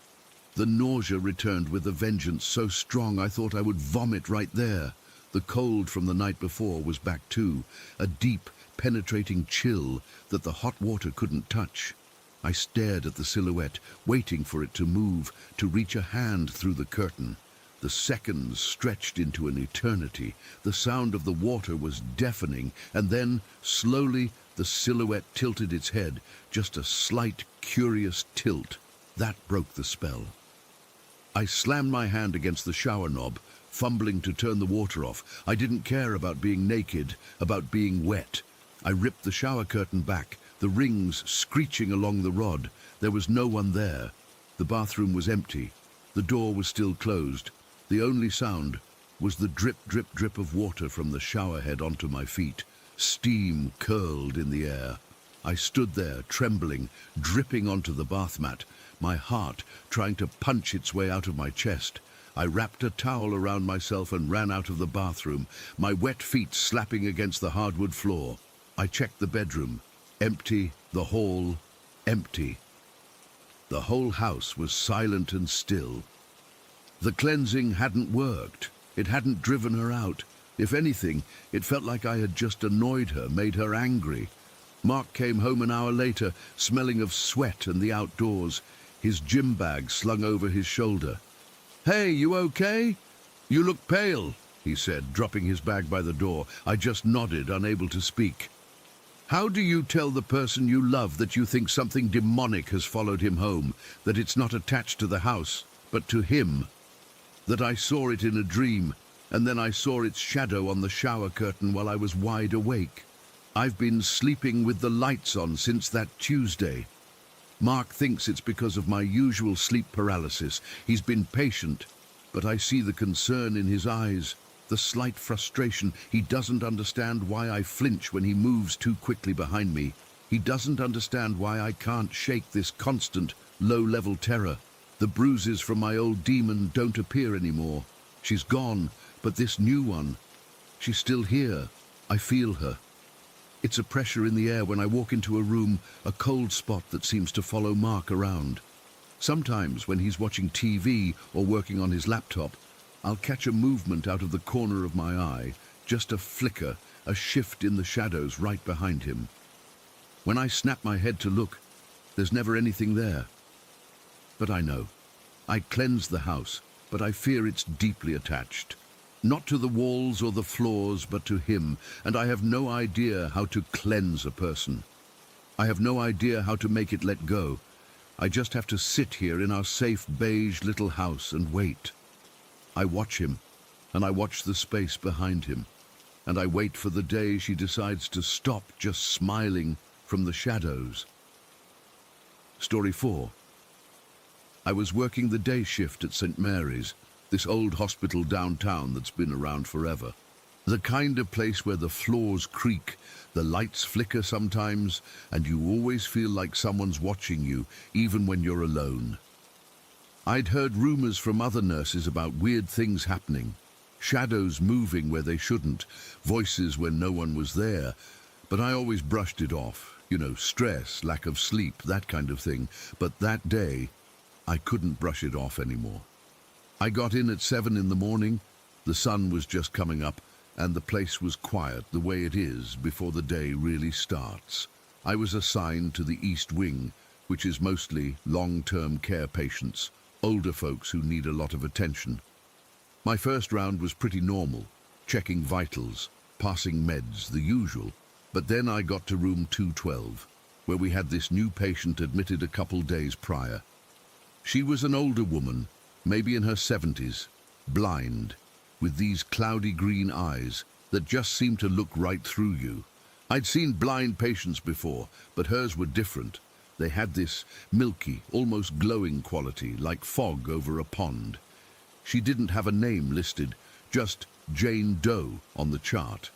The nausea returned with a vengeance so strong I thought I would vomit right there. The cold from the night before was back too, a deep, penetrating chill that the hot water couldn't touch. I stared at the silhouette, waiting for it to move, to reach a hand through the curtain. The seconds stretched into an eternity. The sound of the water was deafening, and then, slowly, the silhouette tilted its head, just a slight, curious tilt. That broke the spell. I slammed my hand against the shower knob, fumbling to turn the water off. I didn't care about being naked, about being wet. I ripped the shower curtain back, the rings screeching along the rod. There was no one there. The bathroom was empty. The door was still closed. The only sound was the drip, drip, drip of water from the shower head onto my feet. Steam curled in the air. I stood there, trembling, dripping onto the bath mat, my heart trying to punch its way out of my chest. I wrapped a towel around myself and ran out of the bathroom, my wet feet slapping against the hardwood floor. I checked the bedroom. Empty. The hall. Empty. The whole house was silent and still. The cleansing hadn't worked. It hadn't driven her out. If anything, it felt like I had just annoyed her, made her angry. Mark came home an hour later, smelling of sweat and the outdoors, his gym bag slung over his shoulder. "Hey, you okay? You look pale." he said, dropping his bag by the door. I just nodded, unable to speak. How do you tell the person you love that you think something demonic has followed him home, that it's not attached to the house, but to him? That I saw it in a dream, and then I saw its shadow on the shower curtain while I was wide awake. I've been sleeping with the lights on since that Tuesday. Mark thinks it's because of my usual sleep paralysis. He's been patient, but I see the concern in his eyes, the slight frustration. He doesn't understand why I flinch when he moves too quickly behind me. He doesn't understand why I can't shake this constant, low-level terror. The bruises from my old demon don't appear anymore. She's gone, but this new one, she's still here. I feel her. It's a pressure in the air when I walk into a room, a cold spot that seems to follow Mark around. Sometimes when he's watching TV or working on his laptop, I'll catch a movement out of the corner of my eye, just a flicker, a shift in the shadows right behind him. When I snap my head to look, there's never anything there. But I know. I cleanse the house, but I fear it's deeply attached. Not to the walls or the floors, but to him, and I have no idea how to cleanse a person. I have no idea how to make it let go. I just have to sit here in our safe beige little house and wait. I watch him, and I watch the space behind him, and I wait for the day she decides to stop just smiling from the shadows. Story 4. I was working the day shift at St. Mary's, this old hospital downtown that's been around forever. The kind of place where the floors creak, the lights flicker sometimes, and you always feel like someone's watching you, even when you're alone. I'd heard rumors from other nurses about weird things happening, shadows moving where they shouldn't, voices when no one was there, but I always brushed it off. Stress, lack of sleep, that kind of thing. But that day, I couldn't brush it off anymore. I got in at 7 in the morning, the sun was just coming up, and the place was quiet the way it is before the day really starts. I was assigned to the East Wing, which is mostly long-term care patients, older folks who need a lot of attention. My first round was pretty normal, checking vitals, passing meds, the usual, but then I got to room 212, where we had this new patient admitted a couple days prior. She was an older woman, maybe in her 70s, blind, with these cloudy green eyes that just seemed to look right through you. I'd seen blind patients before, but hers were different. They had this milky, almost glowing quality, like fog over a pond. She didn't have a name listed, just Jane Doe on the chart.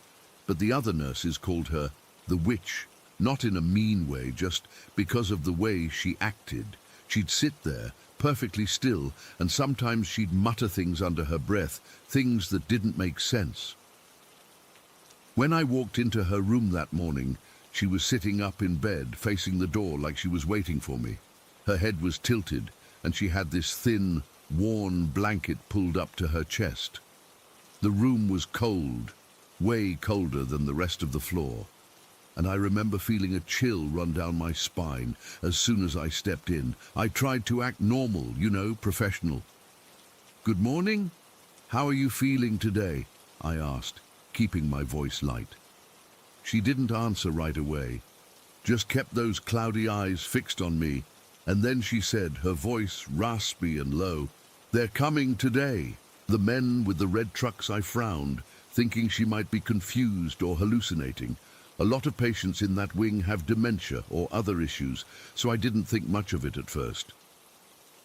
But the other nurses called her the witch, not in a mean way, just because of the way she acted. She'd sit there, perfectly still, and sometimes she'd mutter things under her breath, things that didn't make sense. When I walked into her room that morning, she was sitting up in bed, facing the door like she was waiting for me. Her head was tilted, and she had this thin, worn blanket pulled up to her chest. The room was cold, way colder than the rest of the floor, and I remember feeling a chill run down my spine as soon as I stepped in. I tried to act normal, professional. "Good morning. How are you feeling today?" I asked, keeping my voice light. She didn't answer right away, just kept those cloudy eyes fixed on me, and then she said, her voice raspy and low, "They're coming today." The men with the red trucks. I frowned, thinking she might be confused or hallucinating. A lot of patients in that wing have dementia or other issues, so I didn't think much of it at first.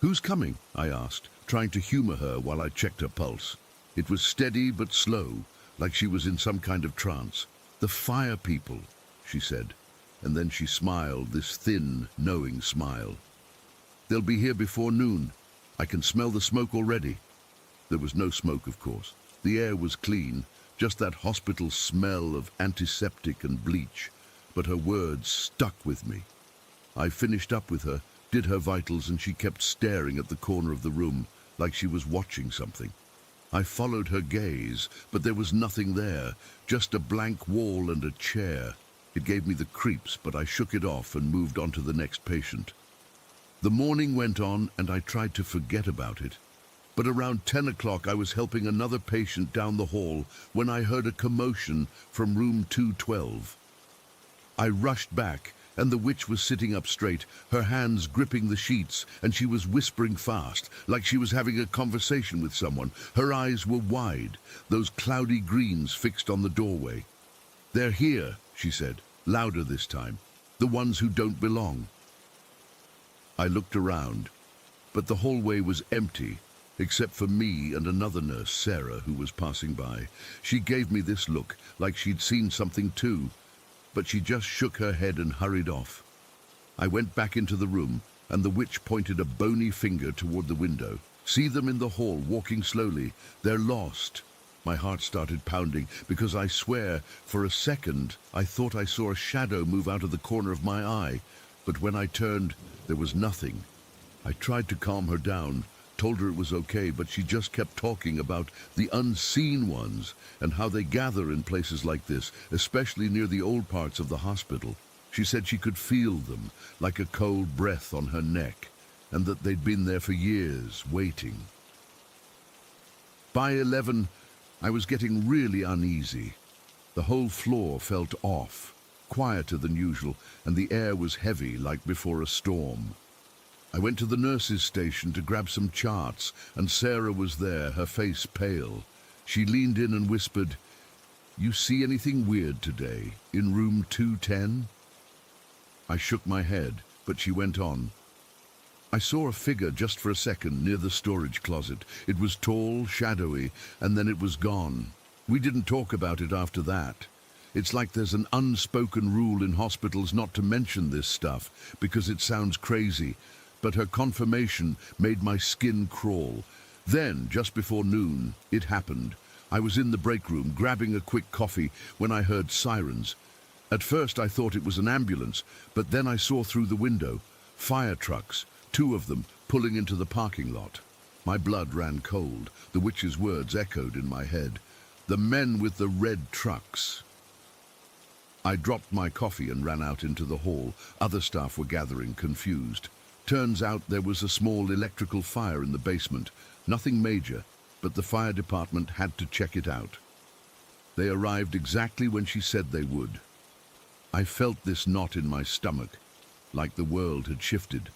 "Who's coming?" I asked, trying to humor her while I checked her pulse. It was steady but slow, like she was in some kind of trance. "The fire people," she said, and then she smiled, this thin, knowing smile. "They'll be here before noon. I can smell the smoke already." There was no smoke, of course. The air was clean, just that hospital smell of antiseptic and bleach, but her words stuck with me. I finished up with her, did her vitals, and she kept staring at the corner of the room, like she was watching something. I followed her gaze, but there was nothing there, just a blank wall and a chair. It gave me the creeps, but I shook it off and moved on to the next patient. The morning went on, and I tried to forget about it, But around 10 o'clock I was helping another patient down the hall when I heard a commotion from room 212. I rushed back, and the witch was sitting up straight, her hands gripping the sheets, and she was whispering fast, like she was having a conversation with someone. Her eyes were wide, those cloudy greens fixed on the doorway. "They're here," she said, louder this time. "The ones who don't belong." I looked around, but the hallway was empty, except for me and another nurse, Sarah, who was passing by. She gave me this look, like she'd seen something too, but she just shook her head and hurried off. I went back into the room, and the witch pointed a bony finger toward the window. "See them in the hall, walking slowly. They're lost." My heart started pounding, because I swear, for a second, I thought I saw a shadow move out of the corner of my eye, but when I turned, there was nothing. I tried to calm her down, told her it was okay, but she just kept talking about the unseen ones and how they gather in places like this, especially near the old parts of the hospital. She said she could feel them, like a cold breath on her neck, and that they'd been there for years, waiting. By 11, I was getting really uneasy. The whole floor felt off, quieter than usual, and the air was heavy like before a storm. I went to the nurse's station to grab some charts, and Sarah was there, her face pale. She leaned in and whispered, "You see anything weird today, in room 210? I shook my head, but she went on. "I saw a figure just for a second near the storage closet. It was tall, shadowy, and then it was gone. We didn't talk about it after that. It's like there's an unspoken rule in hospitals not to mention this stuff, because it sounds crazy. But her confirmation made my skin crawl. Then, just before noon, it happened. I was in the break room, grabbing a quick coffee, when I heard sirens. At first I thought it was an ambulance, but then I saw through the window fire trucks, 2 of them, pulling into the parking lot. My blood ran cold. The witch's words echoed in my head. "The men with the red trucks." I dropped my coffee and ran out into the hall. Other staff were gathering, confused. Turns out there was a small electrical fire in the basement. Nothing major, but the fire department had to check it out. They arrived exactly when she said they would. I felt this knot in my stomach, like the world had shifted.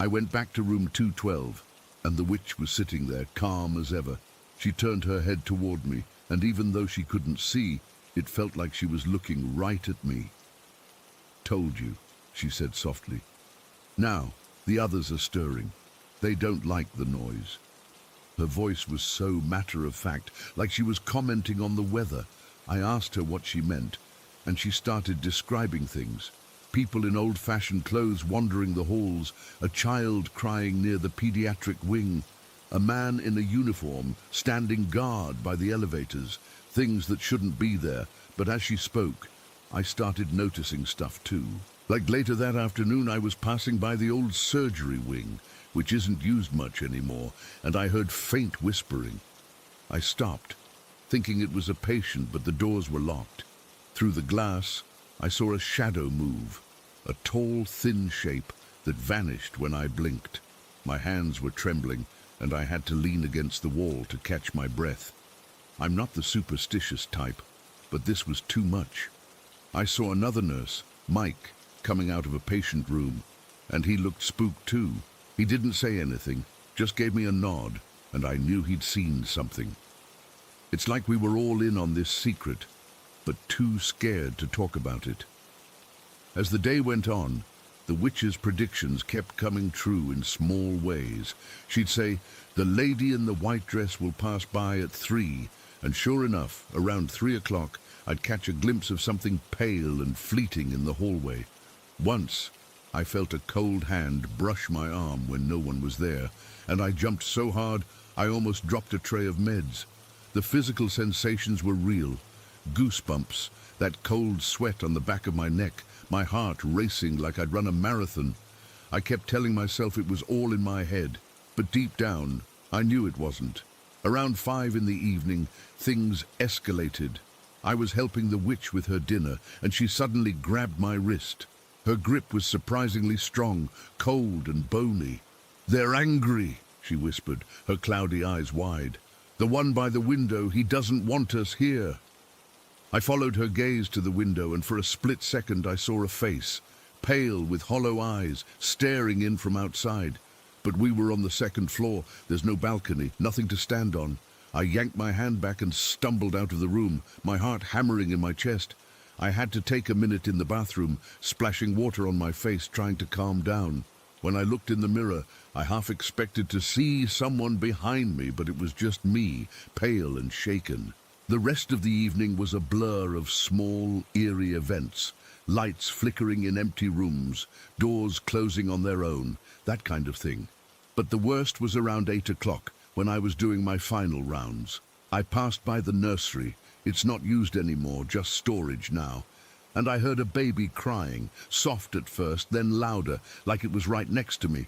I went back to room 212, and the witch was sitting there, calm as ever. She turned her head toward me, and even though she couldn't see, it felt like she was looking right at me. "Told you," she said softly. "Now, the others are stirring. They don't like the noise." Her voice was so matter-of-fact, like she was commenting on the weather. I asked her what she meant, and she started describing things. People in old-fashioned clothes wandering the halls, a child crying near the pediatric wing, a man in a uniform standing guard by the elevators, things that shouldn't be there. But as she spoke, I started noticing stuff too. Like later that afternoon, I was passing by the old surgery wing, which isn't used much anymore, and I heard faint whispering. I stopped, thinking it was a patient, but the doors were locked. Through the glass, I saw a shadow move, a tall, thin shape that vanished when I blinked. My hands were trembling, and I had to lean against the wall to catch my breath. I'm not the superstitious type, but this was too much. I saw another nurse, Mike, coming out of a patient room, and he looked spooked too. He didn't say anything, just gave me a nod, and I knew he'd seen something. It's like we were all in on this secret, but too scared to talk about it. As the day went on, the witch's predictions kept coming true in small ways. She'd say, "The lady in the white dress will pass by at 3, and sure enough, around 3 o'clock, I'd catch a glimpse of something pale and fleeting in the hallway. Once, I felt a cold hand brush my arm when no one was there, and I jumped so hard I almost dropped a tray of meds. The physical sensations were real. Goosebumps, that cold sweat on the back of my neck, my heart racing like I'd run a marathon. I kept telling myself it was all in my head, but deep down, I knew it wasn't. Around 5 in the evening, things escalated. I was helping the witch with her dinner, and she suddenly grabbed my wrist. Her grip was surprisingly strong, cold and bony. "They're angry," she whispered, her cloudy eyes wide. "The one by the window, he doesn't want us here." I followed her gaze to the window, and for a split second I saw a face, pale with hollow eyes, staring in from outside. But we were on the second floor. There's no balcony, nothing to stand on. I yanked my hand back and stumbled out of the room, my heart hammering in my chest. I had to take a minute in the bathroom, splashing water on my face, trying to calm down. When I looked in the mirror, I half expected to see someone behind me, but it was just me, pale and shaken. The rest of the evening was a blur of small, eerie events. Lights flickering in empty rooms, doors closing on their own, that kind of thing. But the worst was around 8 o'clock, when I was doing my final rounds. I passed by the nursery. It's not used anymore, just storage now. And I heard a baby crying, soft at first, then louder, like it was right next to me.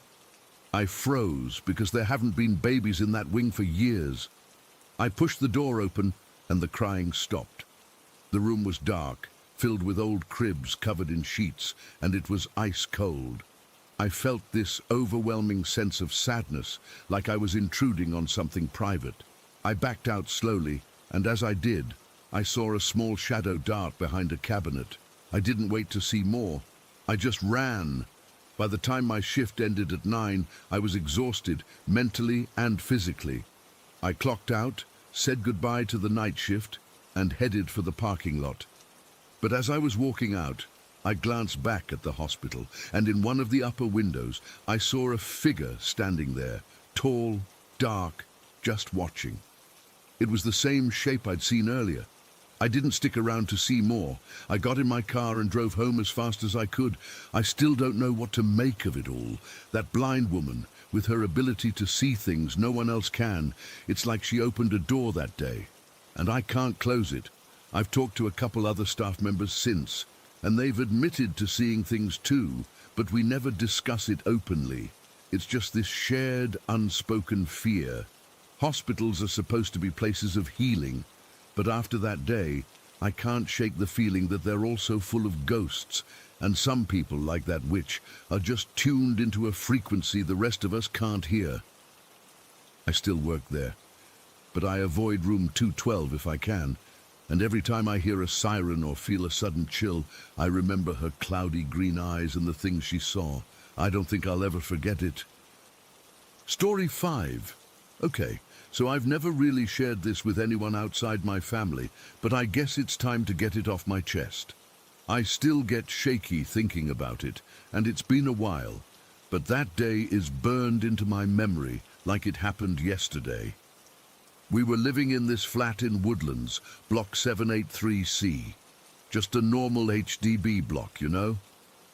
I froze, because there haven't been babies in that wing for years. I pushed the door open, and the crying stopped. The room was dark, filled with old cribs covered in sheets, and it was ice cold. I felt this overwhelming sense of sadness, like I was intruding on something private. I backed out slowly, and as I did, I saw a small shadow dart behind a cabinet. I didn't wait to see more. I just ran. By the time my shift ended at 9, I was exhausted, mentally and physically. I clocked out, said goodbye to the night shift, and headed for the parking lot. But as I was walking out, I glanced back at the hospital, and in one of the upper windows, I saw a figure standing there, tall, dark, just watching. It was the same shape I'd seen earlier. I didn't stick around to see more. I got in my car and drove home as fast as I could. I still don't know what to make of it all. That blind woman, with her ability to see things no one else can, it's like she opened a door that day. And I can't close it. I've talked to a couple other staff members since, and they've admitted to seeing things too, but we never discuss it openly. It's just this shared, unspoken fear. Hospitals are supposed to be places of healing, but after that day, I can't shake the feeling that they're also full of ghosts, and some people, like that witch, are just tuned into a frequency the rest of us can't hear. I still work there, but I avoid room 212 if I can, and every time I hear a siren or feel a sudden chill, I remember her cloudy green eyes and the things she saw. I don't think I'll ever forget it. Story 5. Okay, so I've never really shared this with anyone outside my family, but I guess it's time to get it off my chest. I still get shaky thinking about it, and it's been a while, but that day is burned into my memory like it happened yesterday. We were living in this flat in Woodlands, block 783C. Just a normal HDB block, you know?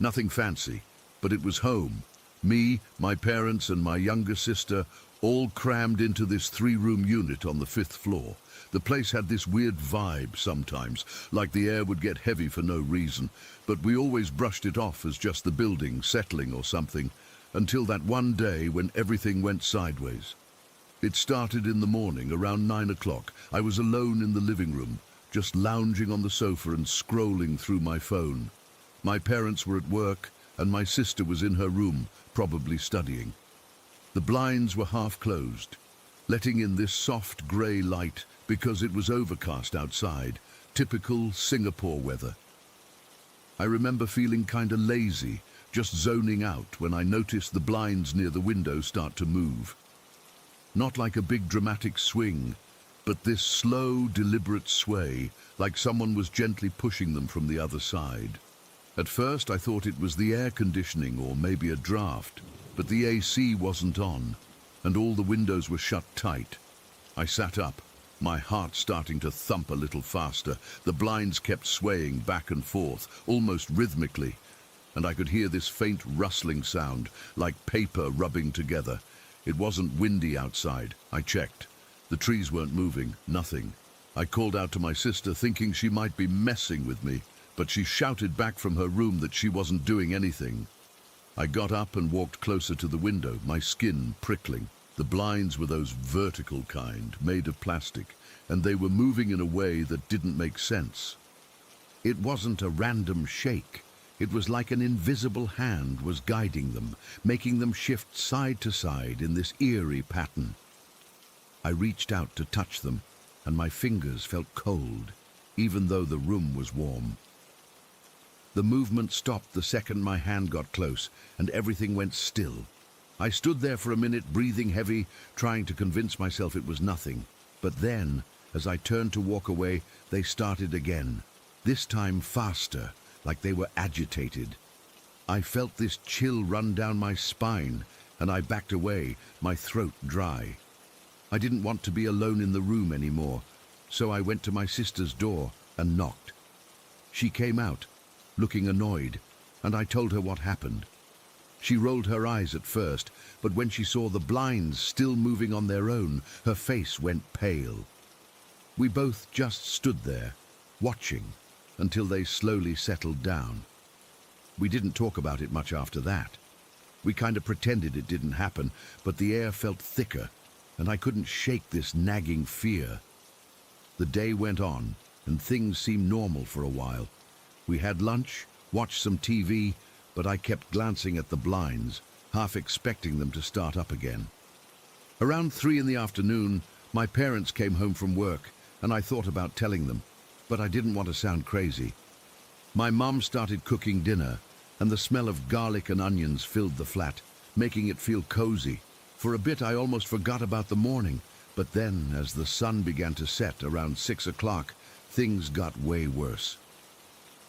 Nothing fancy, but it was home. Me, my parents, and my younger sister all crammed into this 3-room unit on the 5th floor. The place had this weird vibe sometimes, like the air would get heavy for no reason, but we always brushed it off as just the building settling or something, until that one day when everything went sideways. It started in the morning, around 9 o'clock. I was alone in the living room, just lounging on the sofa and scrolling through my phone. My parents were at work, and my sister was in her room, probably studying. The blinds were half closed, letting in this soft grey light because it was overcast outside, typical Singapore weather. I remember feeling kinda lazy, just zoning out when I noticed the blinds near the window start to move. Not like a big dramatic swing, but this slow, deliberate sway, like someone was gently pushing them from the other side. At first I thought it was the air conditioning or maybe a draft, but the AC wasn't on, and all the windows were shut tight. I sat up, my heart starting to thump a little faster. The blinds kept swaying back and forth, almost rhythmically, and I could hear this faint rustling sound, like paper rubbing together. It wasn't windy outside. I checked. The trees weren't moving, nothing. I called out to my sister, thinking she might be messing with me, but she shouted back from her room that she wasn't doing anything. I got up and walked closer to the window, my skin prickling. The blinds were those vertical kind, made of plastic, and they were moving in a way that didn't make sense. It wasn't a random shake. It was like an invisible hand was guiding them, making them shift side to side in this eerie pattern. I reached out to touch them, and my fingers felt cold, even though the room was warm. The movement stopped the second my hand got close, and everything went still. I stood there for a minute, breathing heavy, trying to convince myself it was nothing. But then, as I turned to walk away, they started again, this time faster, like they were agitated. I felt this chill run down my spine, and I backed away, my throat dry. I didn't want to be alone in the room anymore, so I went to my sister's door and knocked. She came out, looking annoyed, and I told her what happened. She rolled her eyes at first, but when she saw the blinds still moving on their own, her face went pale. We both just stood there, watching, until they slowly settled down. We didn't talk about it much after that. We kind of pretended it didn't happen, but the air felt thicker, and I couldn't shake this nagging fear. The day went on, and things seemed normal for a while. We had lunch, watched some TV, but I kept glancing at the blinds, half expecting them to start up again. Around 3 in the afternoon, my parents came home from work, and I thought about telling them, but I didn't want to sound crazy. My mum started cooking dinner, and the smell of garlic and onions filled the flat, making it feel cozy. For a bit I almost forgot about the morning, but then, as the sun began to set around 6 o'clock, things got way worse.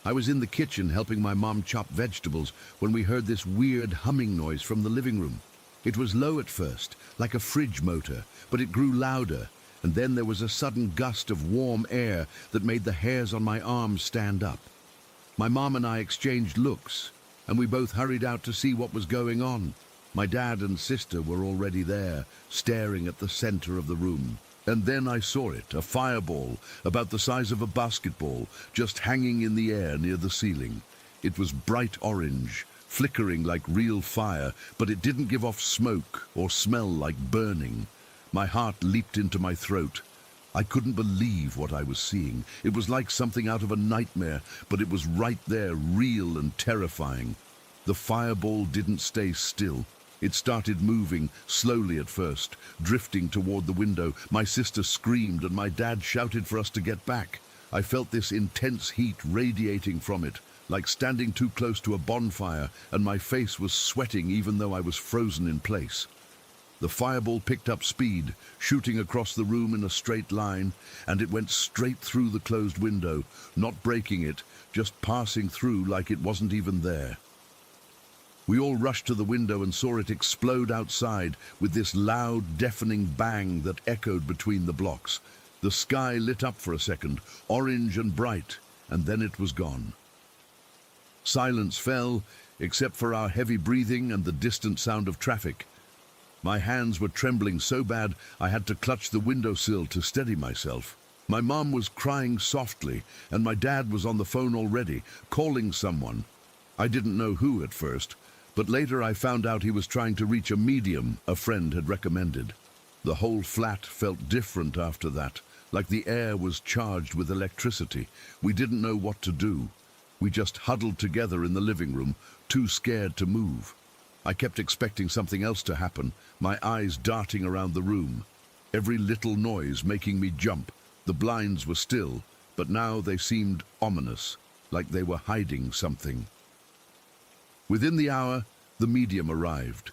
I was in the kitchen helping my mom chop vegetables when we heard this weird humming noise from the living room. It was low at first, like a fridge motor, but it grew louder, and then there was a sudden gust of warm air that made the hairs on my arms stand up. My mom and I exchanged looks, and we both hurried out to see what was going on. My dad and sister were already there, staring at the center of the room. And then I saw it, a fireball, about the size of a basketball, just hanging in the air near the ceiling. It was bright orange, flickering like real fire, but it didn't give off smoke or smell like burning. My heart leaped into my throat. I couldn't believe what I was seeing. It was like something out of a nightmare, but it was right there, real and terrifying. The fireball didn't stay still. It started moving, slowly at first, drifting toward the window. My sister screamed and my dad shouted for us to get back. I felt this intense heat radiating from it, like standing too close to a bonfire, and my face was sweating even though I was frozen in place. The fireball picked up speed, shooting across the room in a straight line, and it went straight through the closed window, not breaking it, just passing through like it wasn't even there. We all rushed to the window and saw it explode outside with this loud, deafening bang that echoed between the blocks. The sky lit up for a second, orange and bright, and then it was gone. Silence fell, except for our heavy breathing and the distant sound of traffic. My hands were trembling so bad I had to clutch the windowsill to steady myself. My mom was crying softly, and my dad was on the phone already, calling someone. I didn't know who at first, but later I found out he was trying to reach a medium a friend had recommended. The whole flat felt different after that, like the air was charged with electricity. We didn't know what to do. We just huddled together in the living room, too scared to move. I kept expecting something else to happen, my eyes darting around the room, every little noise making me jump. The blinds were still, but now they seemed ominous, like they were hiding something. Within the hour, the medium arrived.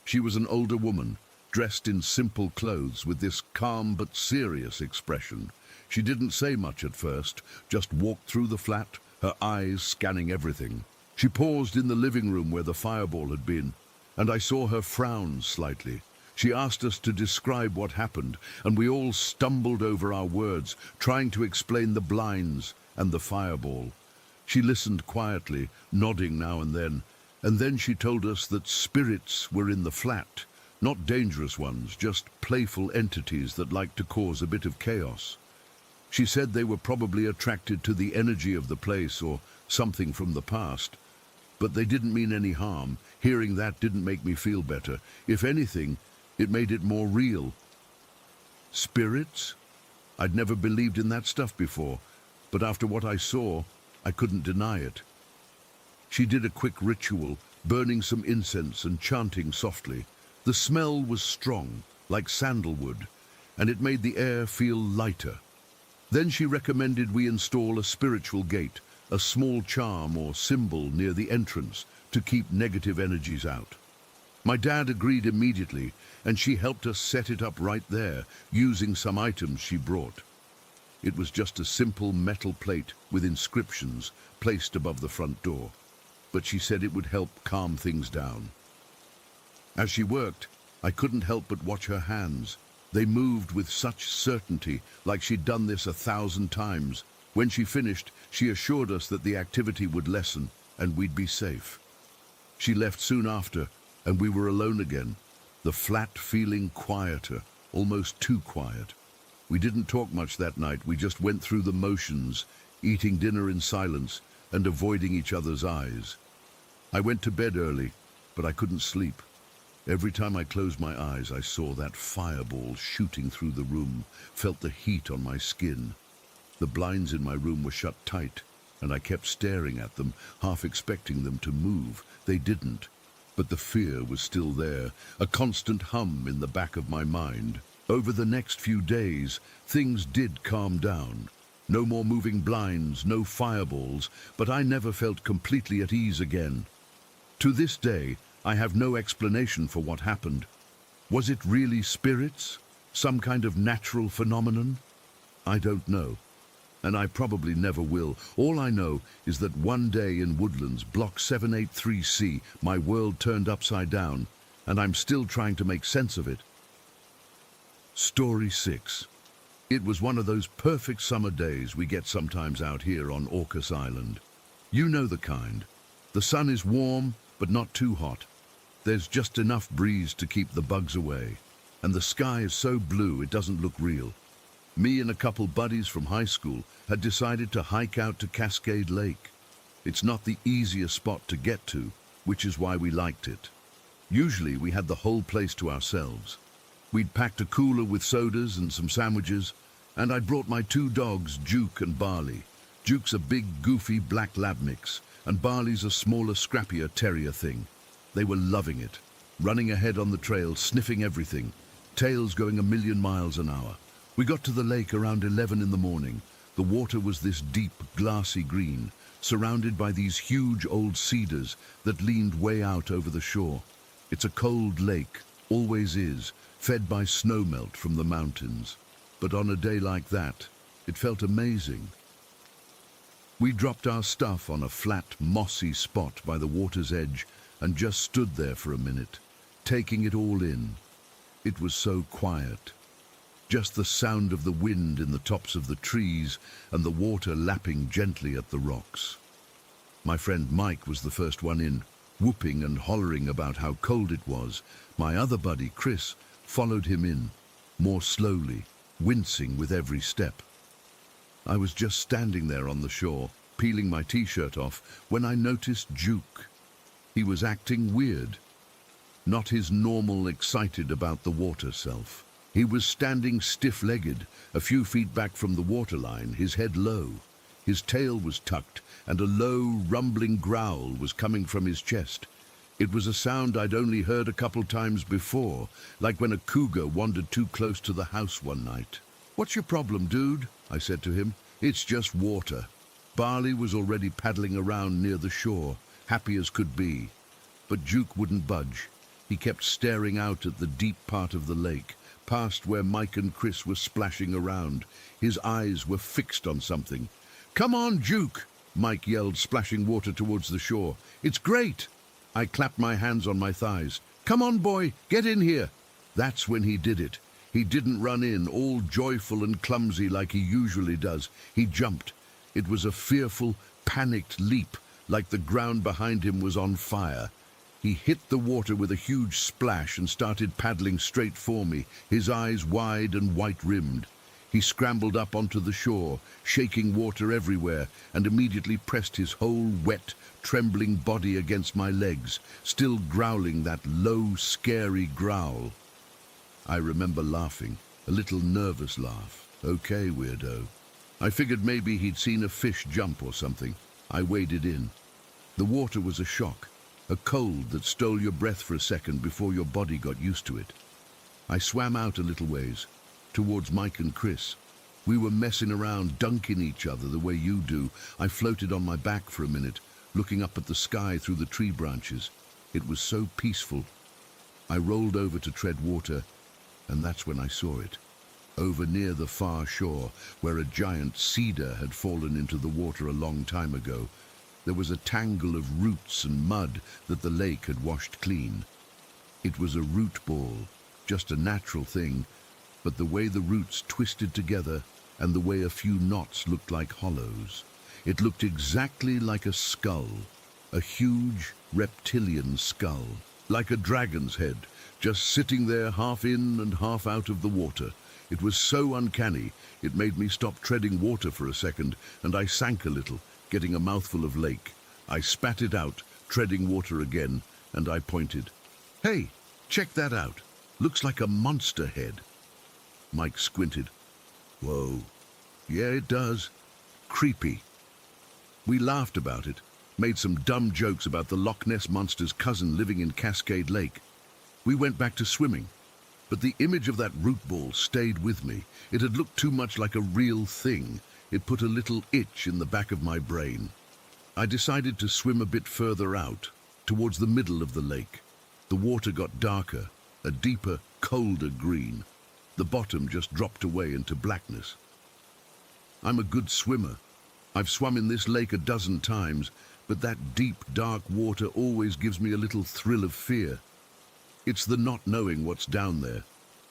She was an older woman, dressed in simple clothes with this calm but serious expression. She didn't say much at first, just walked through the flat, her eyes scanning everything. She paused in the living room where the fireball had been, and I saw her frown slightly. She asked us to describe what happened, and we all stumbled over our words, trying to explain the blinds and the fireball. She listened quietly, nodding now and then she told us that spirits were in the flat, not dangerous ones, just playful entities that liked to cause a bit of chaos. She said they were probably attracted to the energy of the place or something from the past, but they didn't mean any harm. Hearing that didn't make me feel better. If anything, it made it more real. Spirits? I'd never believed in that stuff before, but after what I saw, I couldn't deny it. She did a quick ritual, burning some incense and chanting softly. The smell was strong, like sandalwood, and it made the air feel lighter. Then she recommended we install a spiritual gate, a small charm or symbol near the entrance to keep negative energies out. My dad agreed immediately, and she helped us set it up right there, using some items she brought. It was just a simple metal plate with inscriptions placed above the front door, but she said it would help calm things down. As she worked, I couldn't help but watch her hands. They moved with such certainty, like she'd done this 1,000 times. When she finished, she assured us that the activity would lessen and we'd be safe. She left soon after, and we were alone again, the flat feeling quieter, almost too quiet. We didn't talk much that night. We just went through the motions, eating dinner in silence and avoiding each other's eyes. I went to bed early, but I couldn't sleep. Every time I closed my eyes, I saw that fireball shooting through the room, felt the heat on my skin. The blinds in my room were shut tight, and I kept staring at them, half expecting them to move. They didn't. But the fear was still there, a constant hum in the back of my mind. Over the next few days, things did calm down. No more moving blinds, no fireballs, but I never felt completely at ease again. To this day, I have no explanation for what happened. Was it really spirits? Some kind of natural phenomenon? I don't know, and I probably never will. All I know is that one day in Woodlands, Block 783C, my world turned upside down, and I'm still trying to make sense of it. Story 6. It was one of those perfect summer days we get sometimes out here on Orcas Island. You know the kind. The sun is warm, but not too hot. There's just enough breeze to keep the bugs away, and the sky is so blue it doesn't look real. Me and a couple buddies from high school had decided to hike out to Cascade Lake. It's not the easiest spot to get to, which is why we liked it. Usually we had the whole place to ourselves. We'd packed a cooler with sodas and some sandwiches, and I'd brought my 2 dogs, Duke and Barley. Duke's a big, goofy black lab mix, and Barley's a smaller, scrappier terrier thing. They were loving it, running ahead on the trail, sniffing everything, tails going 1,000,000 miles an hour. We got to the lake around 11 in the morning. The water was this deep, glassy green, surrounded by these huge old cedars that leaned way out over the shore. It's a cold lake, always is, fed by snowmelt from the mountains. But on a day like that, it felt amazing. We dropped our stuff on a flat, mossy spot by the water's edge and just stood there for a minute, taking it all in. It was so quiet. Just the sound of the wind in the tops of the trees and the water lapping gently at the rocks. My friend Mike was the first one in, whooping and hollering about how cold it was. My other buddy, Chris, followed him in, more slowly, wincing with every step. I was just standing there on the shore, peeling my t-shirt off, when I noticed Duke. He was acting weird, not his normal excited about the water self. He was standing stiff-legged, a few feet back from the waterline, his head low. His tail was tucked, and a low, rumbling growl was coming from his chest. It was a sound I'd only heard a couple times before, like when a cougar wandered too close to the house one night. "What's your problem, dude?" I said to him. "It's just water." Barley was already paddling around near the shore, happy as could be. But Duke wouldn't budge. He kept staring out at the deep part of the lake, past where Mike and Chris were splashing around. His eyes were fixed on something. "Come on, Duke!" Mike yelled, splashing water towards the shore. "It's great!" I clapped my hands on my thighs. "Come on, boy, get in here!" That's when he did it. He didn't run in, all joyful and clumsy like he usually does. He jumped. It was a fearful, panicked leap, like the ground behind him was on fire. He hit the water with a huge splash and started paddling straight for me, his eyes wide and white-rimmed. He scrambled up onto the shore, shaking water everywhere, and immediately pressed his whole wet, trembling body against my legs, still growling that low, scary growl. I remember laughing, a little nervous laugh. "Okay, weirdo." I figured maybe he'd seen a fish jump or something. I waded in. The water was a shock, a cold that stole your breath for a second before your body got used to it. I swam out a little ways, towards Mike and Chris. We were messing around, dunking each other the way you do. I floated on my back for a minute, looking up at the sky through the tree branches. It was so peaceful. I rolled over to tread water, and that's when I saw it. Over near the far shore, where a giant cedar had fallen into the water a long time ago, there was a tangle of roots and mud that the lake had washed clean. It was a root ball, just a natural thing, but the way the roots twisted together and the way a few knots looked like hollows. It looked exactly like a skull, a huge reptilian skull, like a dragon's head, just sitting there half in and half out of the water. It was so uncanny, it made me stop treading water for a second, and I sank a little, getting a mouthful of lake. I spat it out, treading water again, and I pointed. "Hey, check that out. Looks like a monster head." Mike squinted. "Whoa. Yeah, it does. Creepy." We laughed about it, made some dumb jokes about the Loch Ness Monster's cousin living in Cascade Lake. We went back to swimming, but the image of that root ball stayed with me. It had looked too much like a real thing. It put a little itch in the back of my brain. I decided to swim a bit further out, towards the middle of the lake. The water got darker, a deeper, colder green. The bottom just dropped away into blackness. I'm a good swimmer. I've swum in this lake a dozen times, but that deep, dark water always gives me a little thrill of fear. It's the not knowing what's down there.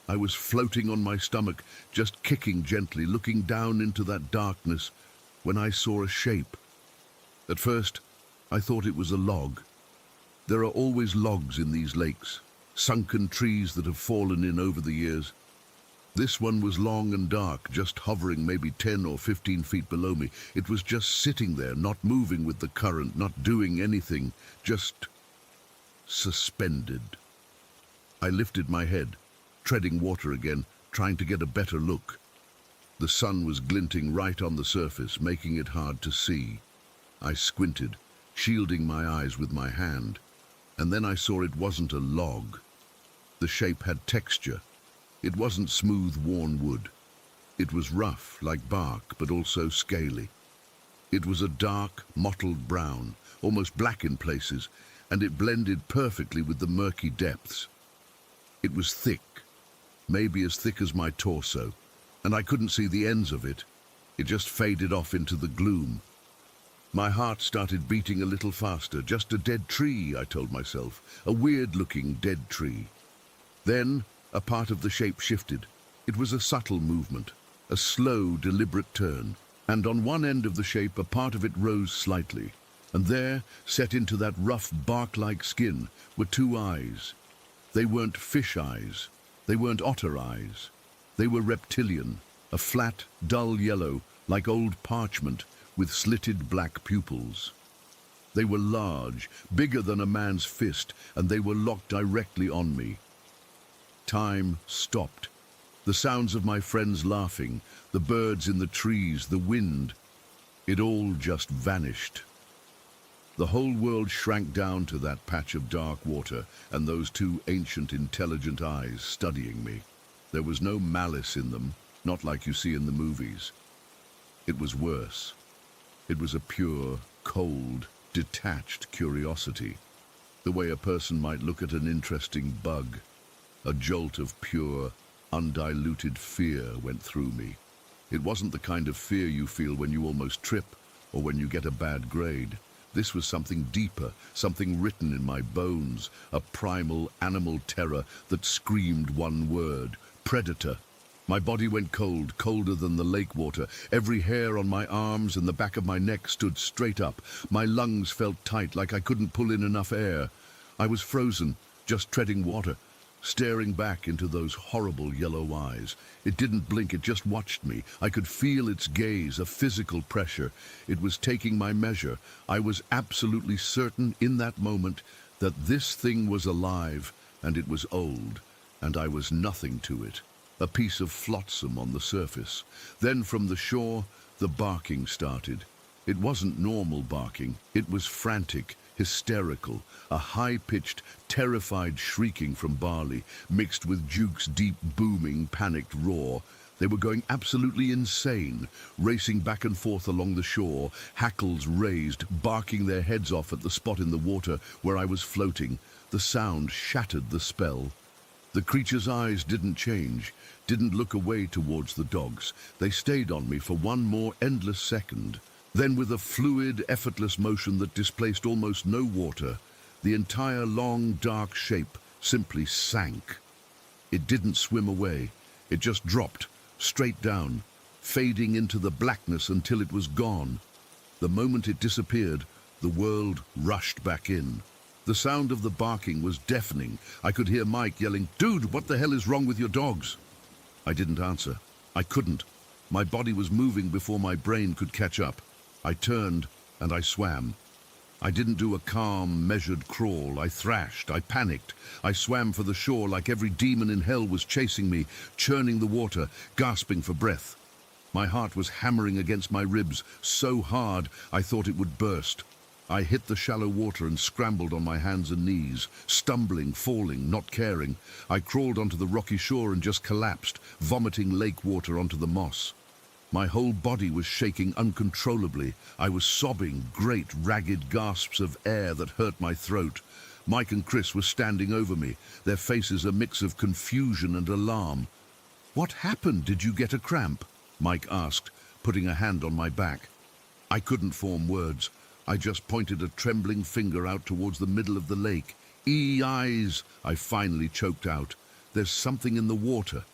I was floating on my stomach, just kicking gently, looking down into that darkness, when I saw a shape. At first, I thought it was a log. There are always logs in these lakes, sunken trees that have fallen in over the years. This one was long and dark, just hovering maybe 10 or 15 feet below me. It was just sitting there, not moving with the current, not doing anything, just suspended. I lifted my head, treading water again, trying to get a better look. The sun was glinting right on the surface, making it hard to see. I squinted, shielding my eyes with my hand, and then I saw it wasn't a log. The shape had texture. It wasn't smooth, worn wood. It was rough, like bark, but also scaly. It was a dark, mottled brown, almost black in places, and it blended perfectly with the murky depths. It was thick, maybe as thick as my torso, and I couldn't see the ends of it. It just faded off into the gloom. My heart started beating a little faster. Just a dead tree, I told myself, a weird-looking dead tree. Then a part of the shape shifted. It was a subtle movement, a slow, deliberate turn, and on one end of the shape a part of it rose slightly, and there, set into that rough bark-like skin, were two eyes. They weren't fish eyes. They weren't otter eyes. They were reptilian, a flat, dull yellow, like old parchment, with slitted black pupils. They were large, bigger than a man's fist, and they were locked directly on me. Time stopped. The sounds of my friends laughing, the birds in the trees, the wind, it all just vanished. The whole world shrank down to that patch of dark water and those two ancient, intelligent eyes studying me. There was no malice in them, not like you see in the movies. It was worse. It was a pure, cold, detached curiosity, the way a person might look at an interesting bug. A jolt of pure, undiluted fear went through me. It wasn't the kind of fear you feel when you almost trip or when you get a bad grade. This was something deeper, something written in my bones, a primal animal terror that screamed one word: predator. My body went cold, colder than the lake water. Every hair on my arms and the back of my neck stood straight up. My lungs felt tight, like I couldn't pull in enough air. I was frozen, just treading water, staring back into those horrible yellow eyes. It didn't blink, it just watched me. I could feel its gaze, a physical pressure. It was taking my measure. I was absolutely certain in that moment that this thing was alive, and it was old, and I was nothing to it. A piece of flotsam on the surface. Then from the shore, the barking started. It wasn't normal barking. It was frantic, hysterical, a high-pitched, terrified shrieking from Barley, mixed with Duke's deep, booming, panicked roar. They were going absolutely insane, racing back and forth along the shore, hackles raised, barking their heads off at the spot in the water where I was floating. The sound shattered the spell. The creature's eyes didn't change, didn't look away towards the dogs. They stayed on me for one more endless second. Then, with a fluid, effortless motion that displaced almost no water, the entire long, dark shape simply sank. It didn't swim away. It just dropped, straight down, fading into the blackness until it was gone. The moment it disappeared, the world rushed back in. The sound of the barking was deafening. I could hear Mike yelling, "Dude, what the hell is wrong with your dogs?" I didn't answer. I couldn't. My body was moving before my brain could catch up. I turned and I swam. I didn't do a calm, measured crawl. I thrashed. I panicked. I swam for the shore like every demon in hell was chasing me, churning the water, gasping for breath. My heart was hammering against my ribs so hard I thought it would burst. I hit the shallow water and scrambled on my hands and knees, stumbling, falling, not caring. I crawled onto the rocky shore and just collapsed, vomiting lake water onto the moss. My whole body was shaking uncontrollably. I was sobbing, great ragged gasps of air that hurt my throat. Mike and Chris were standing over me, their faces a mix of confusion and alarm. "What happened? Did you get a cramp?" Mike asked, putting a hand on my back. I couldn't form words. I just pointed a trembling finger out towards the middle of the lake. "Eyes," I finally choked out. "There's something in the water."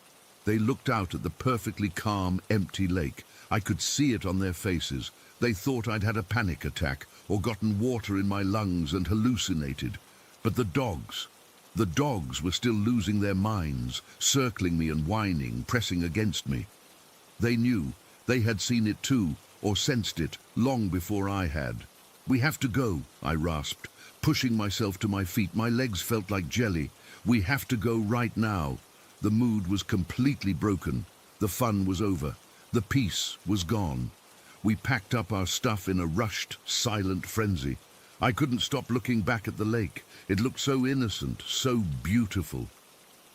They looked out at the perfectly calm, empty lake. I could see it on their faces. They thought I'd had a panic attack or gotten water in my lungs and hallucinated. But the dogs were still losing their minds, circling me and whining, pressing against me. They knew. They had seen it too, or sensed it, long before I had. "We have to go," I rasped, pushing myself to my feet. My legs felt like jelly. "We have to go right now." The mood was completely broken. The fun was over. The peace was gone. We packed up our stuff in a rushed, silent frenzy. I couldn't stop looking back at the lake. It looked so innocent, so beautiful.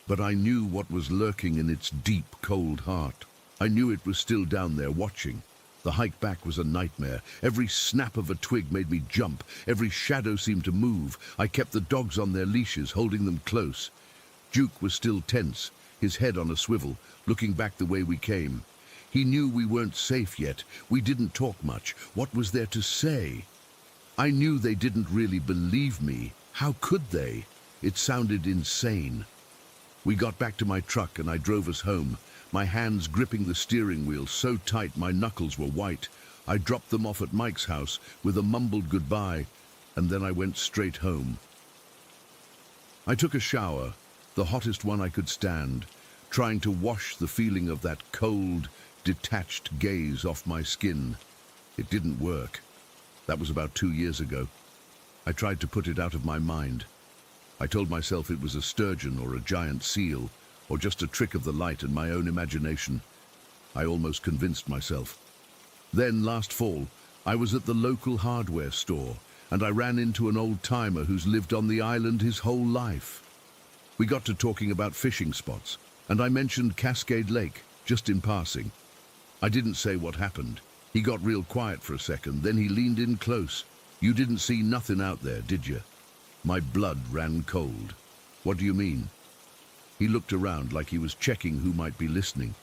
But I knew what was lurking in its deep, cold heart. I knew it was still down there watching. The hike back was a nightmare. Every snap of a twig made me jump. Every shadow seemed to move. I kept the dogs on their leashes, holding them close. Duke was still tense, his head on a swivel, looking back the way we came. He knew we weren't safe yet. We didn't talk much. What was there to say? I knew they didn't really believe me. How could they? It sounded insane. We got back to my truck and I drove us home, my hands gripping the steering wheel so tight my knuckles were white. I dropped them off at Mike's house with a mumbled goodbye, and then I went straight home. I took a shower, the hottest one I could stand, trying to wash the feeling of that cold, detached gaze off my skin. It didn't work. That was about 2 years ago. I tried to put it out of my mind. I told myself it was a sturgeon or a giant seal, or just a trick of the light and my own imagination. I almost convinced myself. Then, last fall, I was at the local hardware store, and I ran into an old-timer who's lived on the island his whole life. We got to talking about fishing spots, and I mentioned Cascade Lake, just in passing. I didn't say what happened. He got real quiet for a second, then he leaned in close. "You didn't see nothing out there, did you?" My blood ran cold. "What do you mean?" He looked around like he was checking who might be listening.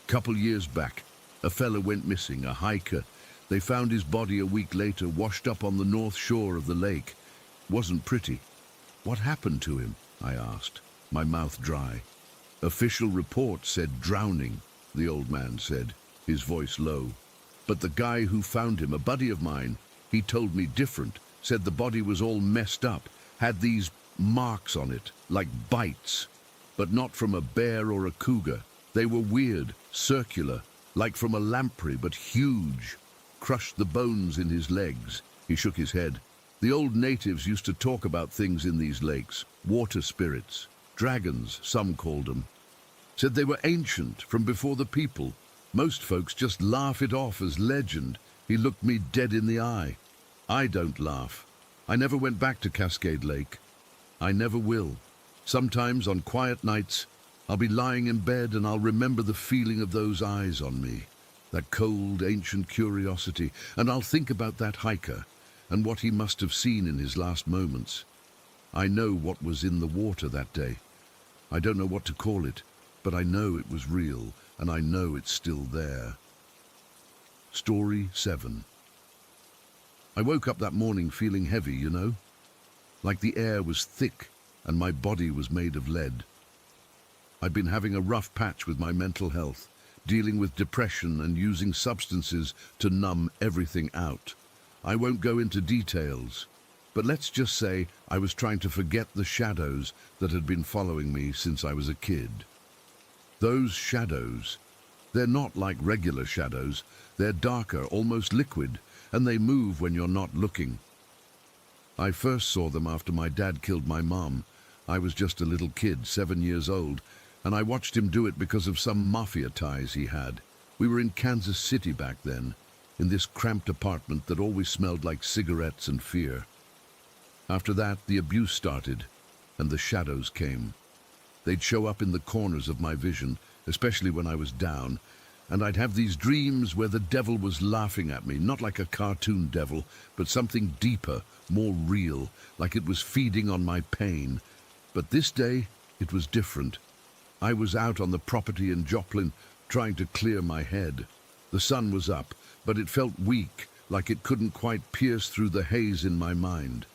"Couple years back, a fella went missing, a hiker. They found his body a week later, washed up on the north shore of the lake. Wasn't pretty." "What happened to him?" I asked, my mouth dry. "Official report said drowning," the old man said, his voice low. "But the guy who found him, a buddy of mine, he told me different, said the body was all messed up, had these marks on it, like bites, but not from a bear or a cougar. They were weird, circular, like from a lamprey, but huge. Crushed the bones in his legs." He shook his head. "The old natives used to talk about things in these lakes, water spirits, dragons, some called them. Said they were ancient, from before the people. Most folks just laugh it off as legend." He looked me dead in the eye. I don't laugh. I never went back to Cascade Lake. I never will. Sometimes on quiet nights, I'll be lying in bed and I'll remember the feeling of those eyes on me, that cold, ancient curiosity, and I'll think about that hiker and what he must have seen in his last moments. I know what was in the water that day. I don't know what to call it, but I know it was real, and I know it's still there. Story 7. I woke up that morning feeling heavy, you know? Like the air was thick and my body was made of lead. I'd been having a rough patch with my mental health, dealing with depression and using substances to numb everything out. I won't go into details, but let's just say I was trying to forget the shadows that had been following me since I was a kid. Those shadows, they're not like regular shadows. They're darker, almost liquid, and they move when you're not looking. I first saw them after my dad killed my mom. I was just a little kid, 7 years old, and I watched him do it because of some mafia ties he had. We were in Kansas City back then, in this cramped apartment that always smelled like cigarettes and fear. After that, the abuse started, and the shadows came. They'd show up in the corners of my vision, especially when I was down, and I'd have these dreams where the devil was laughing at me, not like a cartoon devil, but something deeper, more real, like it was feeding on my pain. But this day, it was different. I was out on the property in Joplin, trying to clear my head. The sun was up, but it felt weak, like it couldn't quite pierce through the haze in my mind.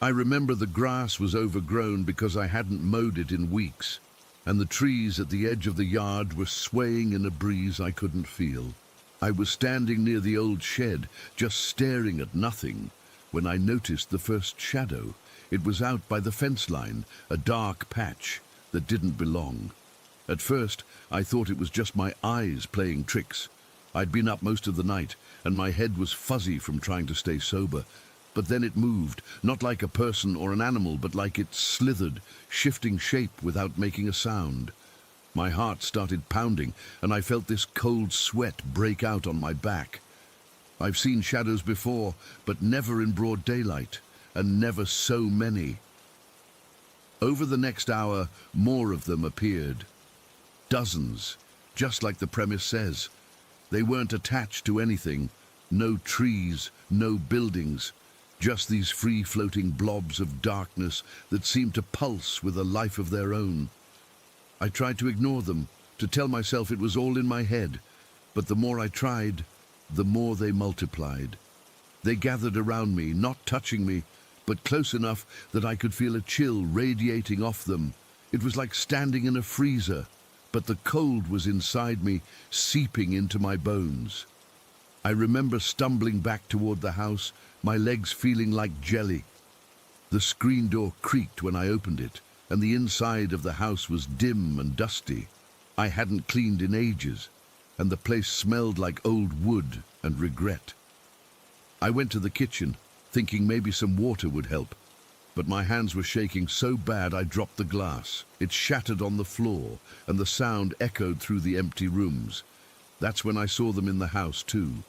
I remember the grass was overgrown because I hadn't mowed it in weeks, and the trees at the edge of the yard were swaying in a breeze I couldn't feel. I was standing near the old shed, just staring at nothing, when I noticed the first shadow. It was out by the fence line, a dark patch that didn't belong. At first, I thought it was just my eyes playing tricks. I'd been up most of the night, and my head was fuzzy from trying to stay sober. But then it moved, not like a person or an animal, but like it slithered, shifting shape without making a sound. My heart started pounding, and I felt this cold sweat break out on my back. I've seen shadows before, but never in broad daylight, and never so many. Over the next hour, more of them appeared. Dozens, just like the premise says. They weren't attached to anything. No trees, no buildings. Just these free-floating blobs of darkness that seemed to pulse with a life of their own. I tried to ignore them, to tell myself it was all in my head, but the more I tried, the more they multiplied. They gathered around me, not touching me, but close enough that I could feel a chill radiating off them. It was like standing in a freezer, but the cold was inside me, seeping into my bones. I remember stumbling back toward the house, my legs feeling like jelly. The screen door creaked when I opened it, and the inside of the house was dim and dusty. I hadn't cleaned in ages, and the place smelled like old wood and regret. I went to the kitchen, thinking maybe some water would help, but my hands were shaking so bad I dropped the glass. It shattered on the floor, and the sound echoed through the empty rooms. That's when I saw them in the house, too.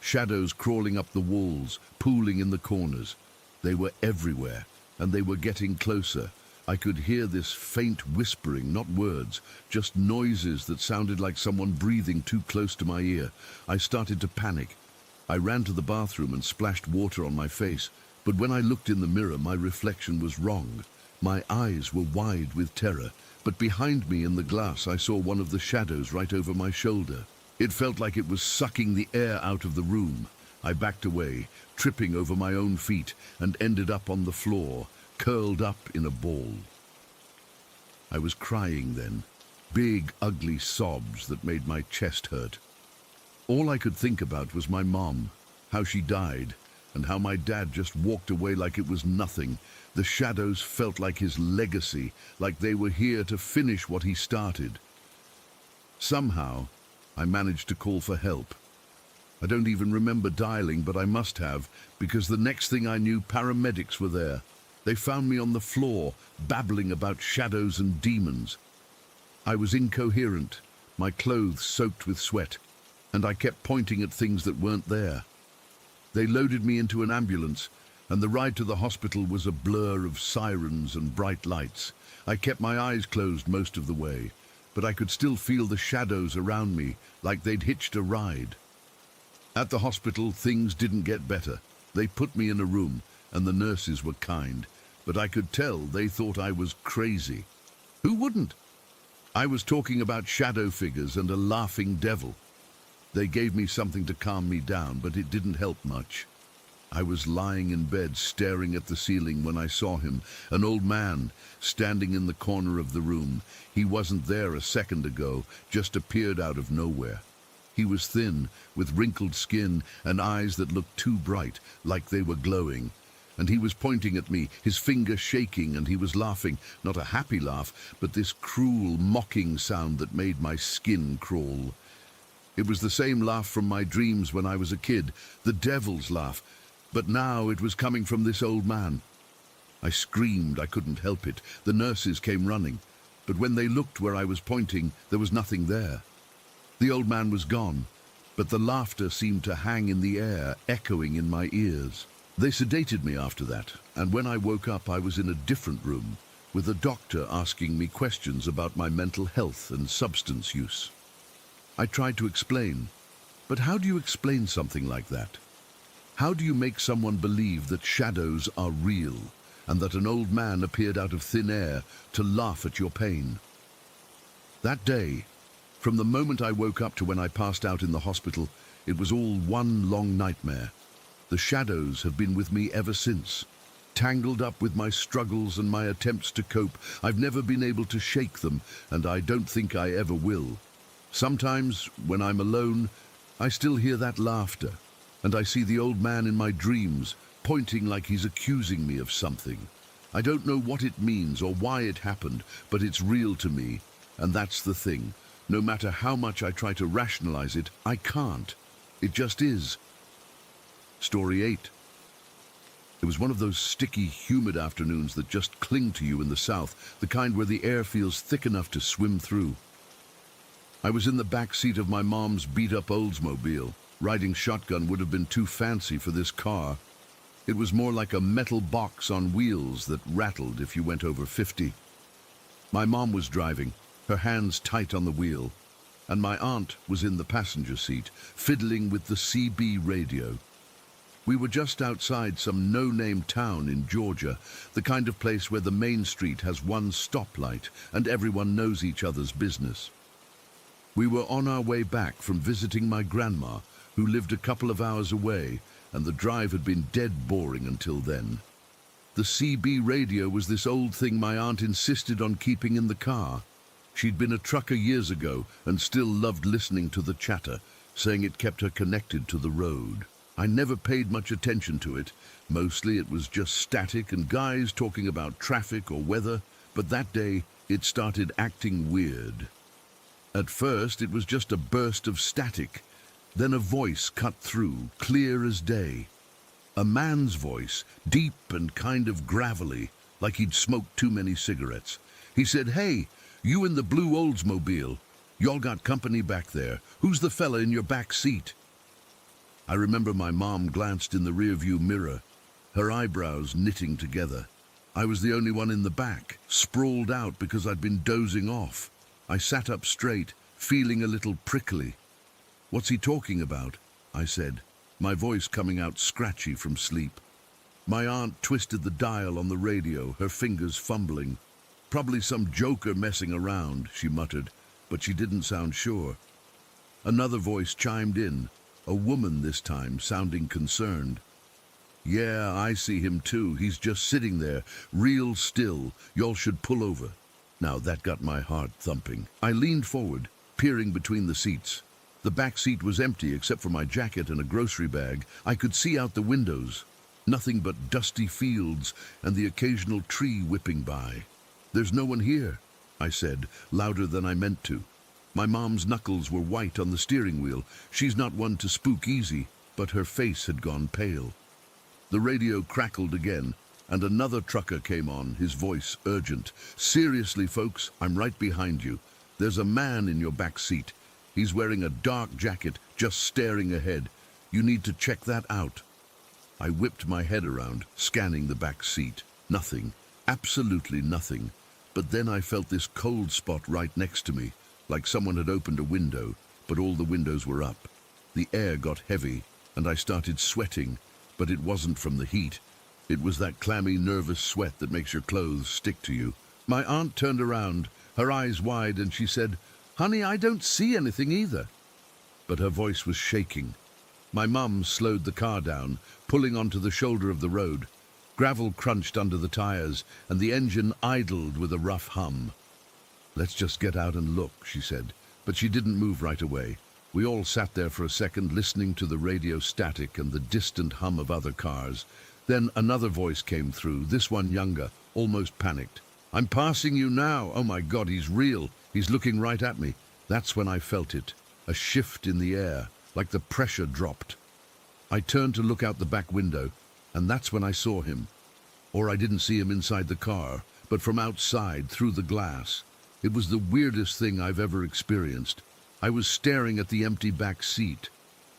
Shadows crawling up the walls, pooling in the corners. They were everywhere, and they were getting closer. I could hear this faint whispering, not words, just noises that sounded like someone breathing too close to my ear. I started to panic. I ran to the bathroom and splashed water on my face, but when I looked in the mirror, my reflection was wrong. My eyes were wide with terror, but behind me in the glass I saw one of the shadows right over my shoulder. It felt like it was sucking the air out of the room. I backed away, tripping over my own feet, and ended up on the floor, curled up in a ball. I was crying then, big, ugly sobs that made my chest hurt. All I could think about was my mom, how she died, and how my dad just walked away like it was nothing. The shadows felt like his legacy, like they were here to finish what he started. Somehow, I managed to call for help. I don't even remember dialing, but I must have, because the next thing I knew, paramedics were there. They found me on the floor, babbling about shadows and demons. I was incoherent, my clothes soaked with sweat, and I kept pointing at things that weren't there. They loaded me into an ambulance, and the ride to the hospital was a blur of sirens and bright lights. I kept my eyes closed most of the way, but I could still feel the shadows around me, like they'd hitched a ride. At the hospital, things didn't get better. They put me in a room, and the nurses were kind, but I could tell they thought I was crazy. Who wouldn't? I was talking about shadow figures and a laughing devil. They gave me something to calm me down, but it didn't help much. I was lying in bed staring at the ceiling when I saw him, an old man, standing in the corner of the room. He wasn't there a second ago, just appeared out of nowhere. He was thin, with wrinkled skin and eyes that looked too bright, like they were glowing. And he was pointing at me, his finger shaking, and he was laughing, not a happy laugh, but this cruel, mocking sound that made my skin crawl. It was the same laugh from my dreams when I was a kid, the devil's laugh, but now it was coming from this old man. I screamed, I couldn't help it. The nurses came running, but when they looked where I was pointing, there was nothing there. The old man was gone, but the laughter seemed to hang in the air, echoing in my ears. They sedated me after that, and when I woke up I was in a different room, with a doctor asking me questions about my mental health and substance use. I tried to explain, but how do you explain something like that? How do you make someone believe that shadows are real, and that an old man appeared out of thin air to laugh at your pain? That day, from the moment I woke up to when I passed out in the hospital, it was all one long nightmare. The shadows have been with me ever since. Tangled up with my struggles and my attempts to cope, I've never been able to shake them, and I don't think I ever will. Sometimes, when I'm alone, I still hear that laughter, and I see the old man in my dreams, pointing like he's accusing me of something. I don't know what it means or why it happened, but it's real to me, and that's the thing. No matter how much I try to rationalize it, I can't. It just is. Story 8. It was one of those sticky, humid afternoons that just cling to you in the south, the kind where the air feels thick enough to swim through. I was in the back seat of my mom's beat-up Oldsmobile. Riding shotgun would have been too fancy for this car. It was more like a metal box on wheels that rattled if you went over 50. My mom was driving, her hands tight on the wheel, and my aunt was in the passenger seat, fiddling with the CB radio. We were just outside some no-name town in Georgia, the kind of place where the main street has one stoplight and everyone knows each other's business. We were on our way back from visiting my grandma, who lived a couple of hours away, and the drive had been dead boring until then. The CB radio was this old thing my aunt insisted on keeping in the car. She'd been a trucker years ago and still loved listening to the chatter, saying it kept her connected to the road. I never paid much attention to it. Mostly it was just static and guys talking about traffic or weather, but that day it started acting weird. At first it was just a burst of static, then a voice cut through, clear as day. A man's voice, deep and kind of gravelly, like he'd smoked too many cigarettes. He said, "Hey, you in the blue Oldsmobile. Y'all got company back there. Who's the fella in your back seat?" I remember my mom glanced in the rearview mirror, her eyebrows knitting together. I was the only one in the back, sprawled out because I'd been dozing off. I sat up straight, feeling a little prickly. "What's he talking about?" I said, my voice coming out scratchy from sleep. My aunt twisted the dial on the radio, her fingers fumbling. "Probably some joker messing around," she muttered, but she didn't sound sure. Another voice chimed in, a woman this time, sounding concerned. "Yeah, I see him too. He's just sitting there, real still. Y'all should pull over." Now that got my heart thumping. I leaned forward, peering between the seats. The back seat was empty except for my jacket and a grocery bag. I could see out the windows. Nothing but dusty fields and the occasional tree whipping by. "There's no one here," I said, louder than I meant to. My mom's knuckles were white on the steering wheel. She's not one to spook easy, but her face had gone pale. The radio crackled again, and another trucker came on, his voice urgent. "Seriously, folks, I'm right behind you. There's a man in your back seat. He's wearing a dark jacket, just staring ahead. You need to check that out." I whipped my head around, scanning the back seat. Nothing. Absolutely nothing. But then I felt this cold spot right next to me, like someone had opened a window, but all the windows were up. The air got heavy, and I started sweating, but it wasn't from the heat. It was that clammy, nervous sweat that makes your clothes stick to you. My aunt turned around, her eyes wide, and she said, "Honey, I don't see anything either." But her voice was shaking. My mum slowed the car down, pulling onto the shoulder of the road. Gravel crunched under the tires, and the engine idled with a rough hum. "Let's just get out and look," she said, but she didn't move right away. We all sat there for a second, listening to the radio static and the distant hum of other cars. Then another voice came through, this one younger, almost panicked. "I'm passing you now. Oh my God, he's real. He's looking right at me." That's when I felt it, a shift in the air, like the pressure dropped. I turned to look out the back window, and that's when I saw him. Or I didn't see him inside the car, but from outside, through the glass. It was the weirdest thing I've ever experienced. I was staring at the empty back seat,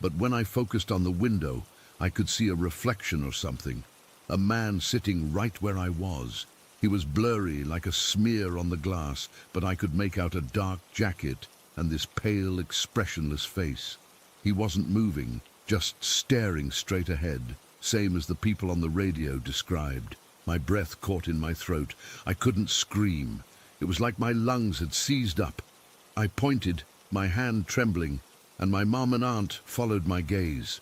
but when I focused on the window, I could see a reflection or something. A man sitting right where I was. He was blurry, like a smear on the glass, but I could make out a dark jacket and this pale, expressionless face. He wasn't moving, just staring straight ahead, same as the people on the radio described. My breath caught in my throat. I couldn't scream. It was like my lungs had seized up. I pointed, my hand trembling, and my mom and aunt followed my gaze.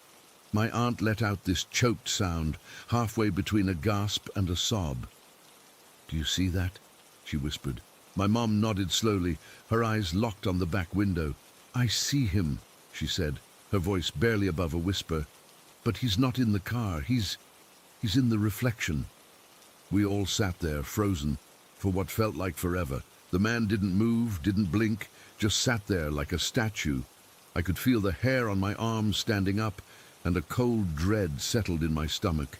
My aunt let out this choked sound, halfway between a gasp and a sob. "Do you see that?" she whispered. My mom nodded slowly, her eyes locked on the back window. "I see him," she said, her voice barely above a whisper. "But he's not in the car. He's in the reflection." We all sat there, frozen, for what felt like forever. The man didn't move, didn't blink, just sat there like a statue. I could feel the hair on my arms standing up, and a cold dread settled in my stomach.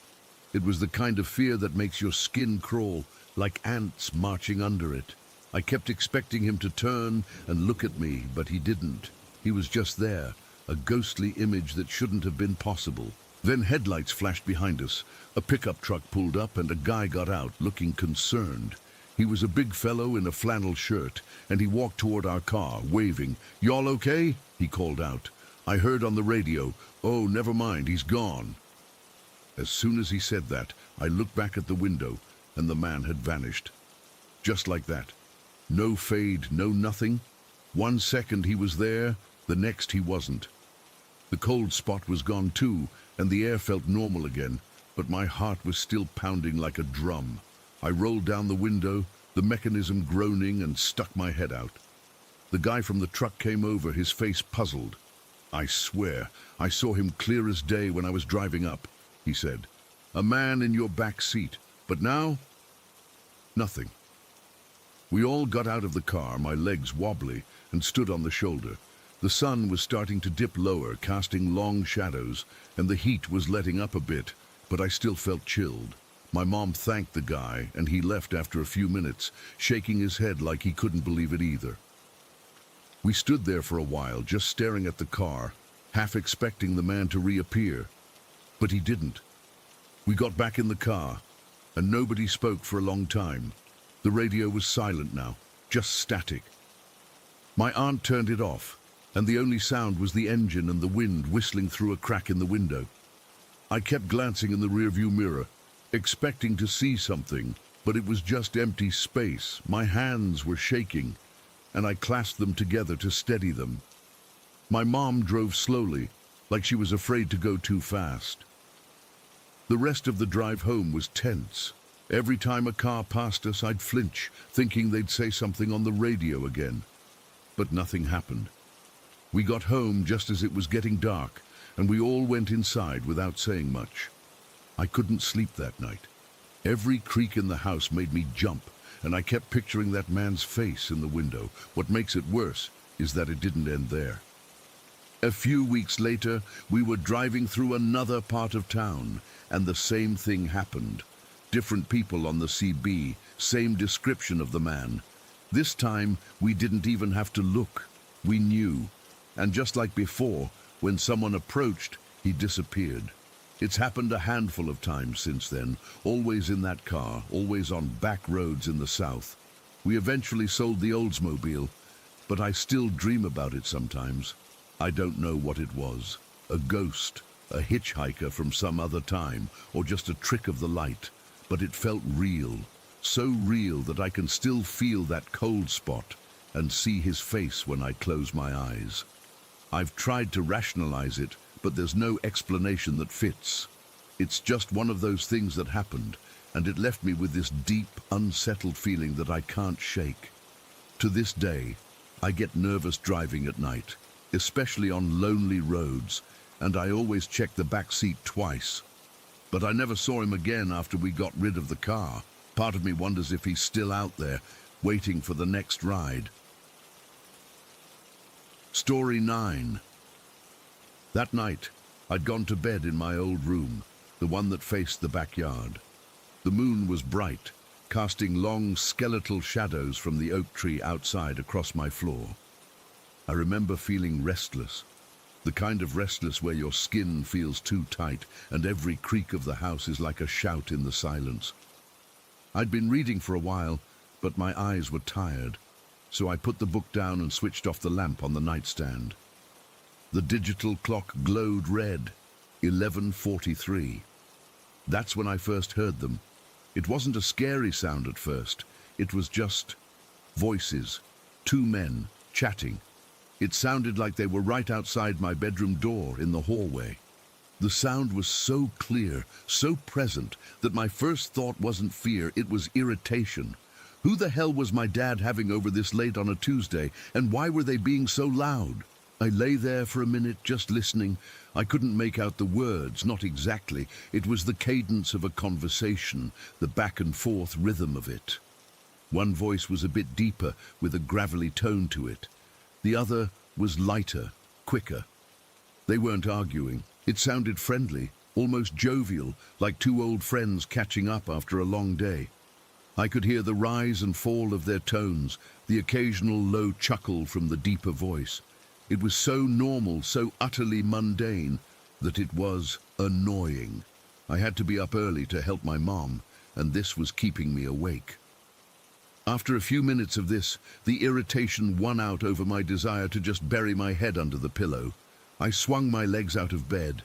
It was the kind of fear that makes your skin crawl, like ants marching under it. I kept expecting him to turn and look at me, but he didn't. He was just there, a ghostly image that shouldn't have been possible. Then headlights flashed behind us. A pickup truck pulled up and a guy got out, looking concerned. He was a big fellow in a flannel shirt, and he walked toward our car, waving. "Y'all okay?" he called out. I heard on the radio, "Oh, never mind, he's gone." As soon as he said that, I looked back at the window, and the man had vanished. Just like that. No fade, no nothing. 1 second he was there, the next he wasn't. The cold spot was gone too, and the air felt normal again, but my heart was still pounding like a drum. I rolled down the window, the mechanism groaning, and stuck my head out. The guy from the truck came over, his face puzzled. "I swear, I saw him clear as day when I was driving up," he said. "A man in your back seat. But now, nothing." We all got out of the car, my legs wobbly, and stood on the shoulder. The sun was starting to dip lower, casting long shadows, and the heat was letting up a bit, but I still felt chilled. My mom thanked the guy, and he left after a few minutes, shaking his head like he couldn't believe it either. We stood there for a while, just staring at the car, half expecting the man to reappear. But he didn't. We got back in the car, and nobody spoke for a long time. The radio was silent now, just static. My aunt turned it off, and the only sound was the engine and the wind whistling through a crack in the window. I kept glancing in the rearview mirror, expecting to see something, but it was just empty space. My hands were shaking, and I clasped them together to steady them. My mom drove slowly, like she was afraid to go too fast. The rest of the drive home was tense. Every time a car passed us, I'd flinch, thinking they'd say something on the radio again. But nothing happened. We got home just as it was getting dark, and we all went inside without saying much. I couldn't sleep that night. Every creak in the house made me jump, and I kept picturing that man's face in the window. What makes it worse is that it didn't end there. A few weeks later, we were driving through another part of town, and the same thing happened. Different people on the CB, same description of the man. This time, we didn't even have to look. We knew. And just like before, when someone approached, he disappeared. It's happened a handful of times since then, always in that car, always on back roads in the south. We eventually sold the Oldsmobile, but I still dream about it sometimes. I don't know what it was. A ghost, a hitchhiker from some other time, or just a trick of the light. But it felt real, so real that I can still feel that cold spot and see his face when I close my eyes. I've tried to rationalize it, but there's no explanation that fits. It's just one of those things that happened, and it left me with this deep, unsettled feeling that I can't shake. To this day, I get nervous driving at night, especially on lonely roads, and I always check the back seat twice. But I never saw him again after we got rid of the car. Part of me wonders if he's still out there, waiting for the next ride. Story 9. That night, I'd gone to bed in my old room, the one that faced the backyard. The moon was bright, casting long skeletal shadows from the oak tree outside across my floor. I remember feeling restless, the kind of restless where your skin feels too tight and every creak of the house is like a shout in the silence. I'd been reading for a while, but my eyes were tired, so I put the book down and switched off the lamp on the nightstand. The digital clock glowed red, 11:43. That's when I first heard them. It wasn't a scary sound at first. It was just voices, two men chatting. It sounded like they were right outside my bedroom door in the hallway. The sound was so clear, so present, that my first thought wasn't fear, it was irritation. Who the hell was my dad having over this late on a Tuesday, and why were they being so loud? I lay there for a minute, just listening. I couldn't make out the words, not exactly. It was the cadence of a conversation, the back and forth rhythm of it. One voice was a bit deeper, with a gravelly tone to it. The other was lighter, quicker. They weren't arguing. It sounded friendly, almost jovial, like two old friends catching up after a long day. I could hear the rise and fall of their tones, the occasional low chuckle from the deeper voice. It was so normal, so utterly mundane, that it was annoying. I had to be up early to help my mom, and this was keeping me awake. After a few minutes of this, the irritation won out over my desire to just bury my head under the pillow. I swung my legs out of bed.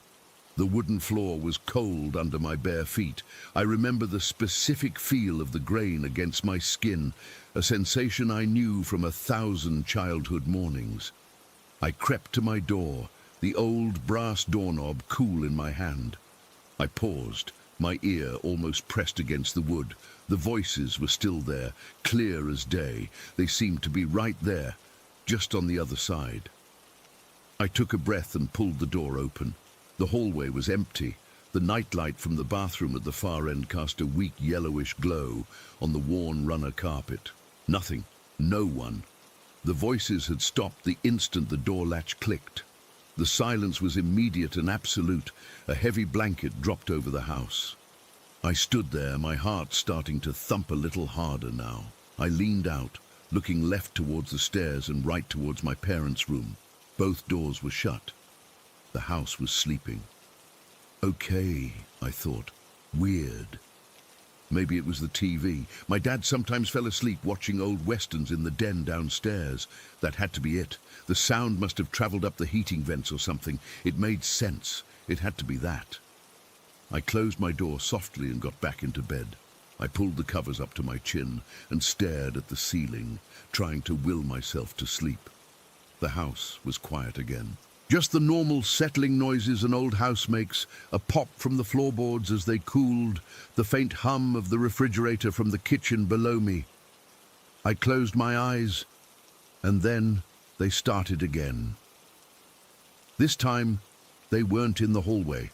The wooden floor was cold under my bare feet. I remember the specific feel of the grain against my skin, a sensation I knew from 1,000 childhood mornings. I crept to my door, the old brass doorknob cool in my hand. I paused, my ear almost pressed against the wood. The voices were still there, clear as day. They seemed to be right there, just on the other side. I took a breath and pulled the door open. The hallway was empty. The nightlight from the bathroom at the far end cast a weak yellowish glow on the worn runner carpet. Nothing, no one. The voices had stopped the instant the door latch clicked. The silence was immediate and absolute. A heavy blanket dropped over the house. I stood there, my heart starting to thump a little harder now. I leaned out, looking left towards the stairs and right towards my parents' room. Both doors were shut. The house was sleeping. Okay, I thought. Weird. Maybe it was the TV. My dad sometimes fell asleep watching old westerns in the den downstairs. That had to be it. The sound must have traveled up the heating vents or something. It made sense. It had to be that. I closed my door softly and got back into bed. I pulled the covers up to my chin and stared at the ceiling, trying to will myself to sleep. The house was quiet again. Just the normal settling noises an old house makes, a pop from the floorboards as they cooled, the faint hum of the refrigerator from the kitchen below me. I closed my eyes, and then they started again. This time, they weren't in the hallway.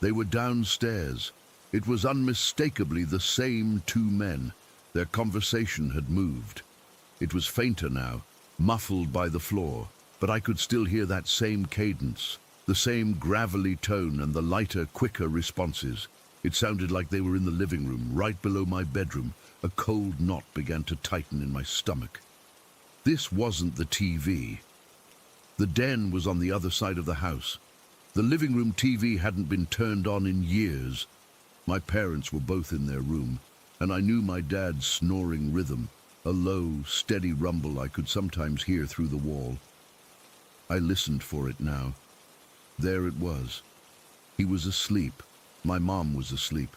They were downstairs. It was unmistakably the same two men. Their conversation had moved. It was fainter now, muffled by the floor. But I could still hear that same cadence, the same gravelly tone and the lighter, quicker responses. It sounded like they were in the living room, right below my bedroom. A cold knot began to tighten in my stomach. This wasn't the TV. The den was on the other side of the house. The living room TV hadn't been turned on in years. My parents were both in their room, and I knew my dad's snoring rhythm, a low, steady rumble I could sometimes hear through the wall. I listened for it now. There it was. He was asleep. My mom was asleep.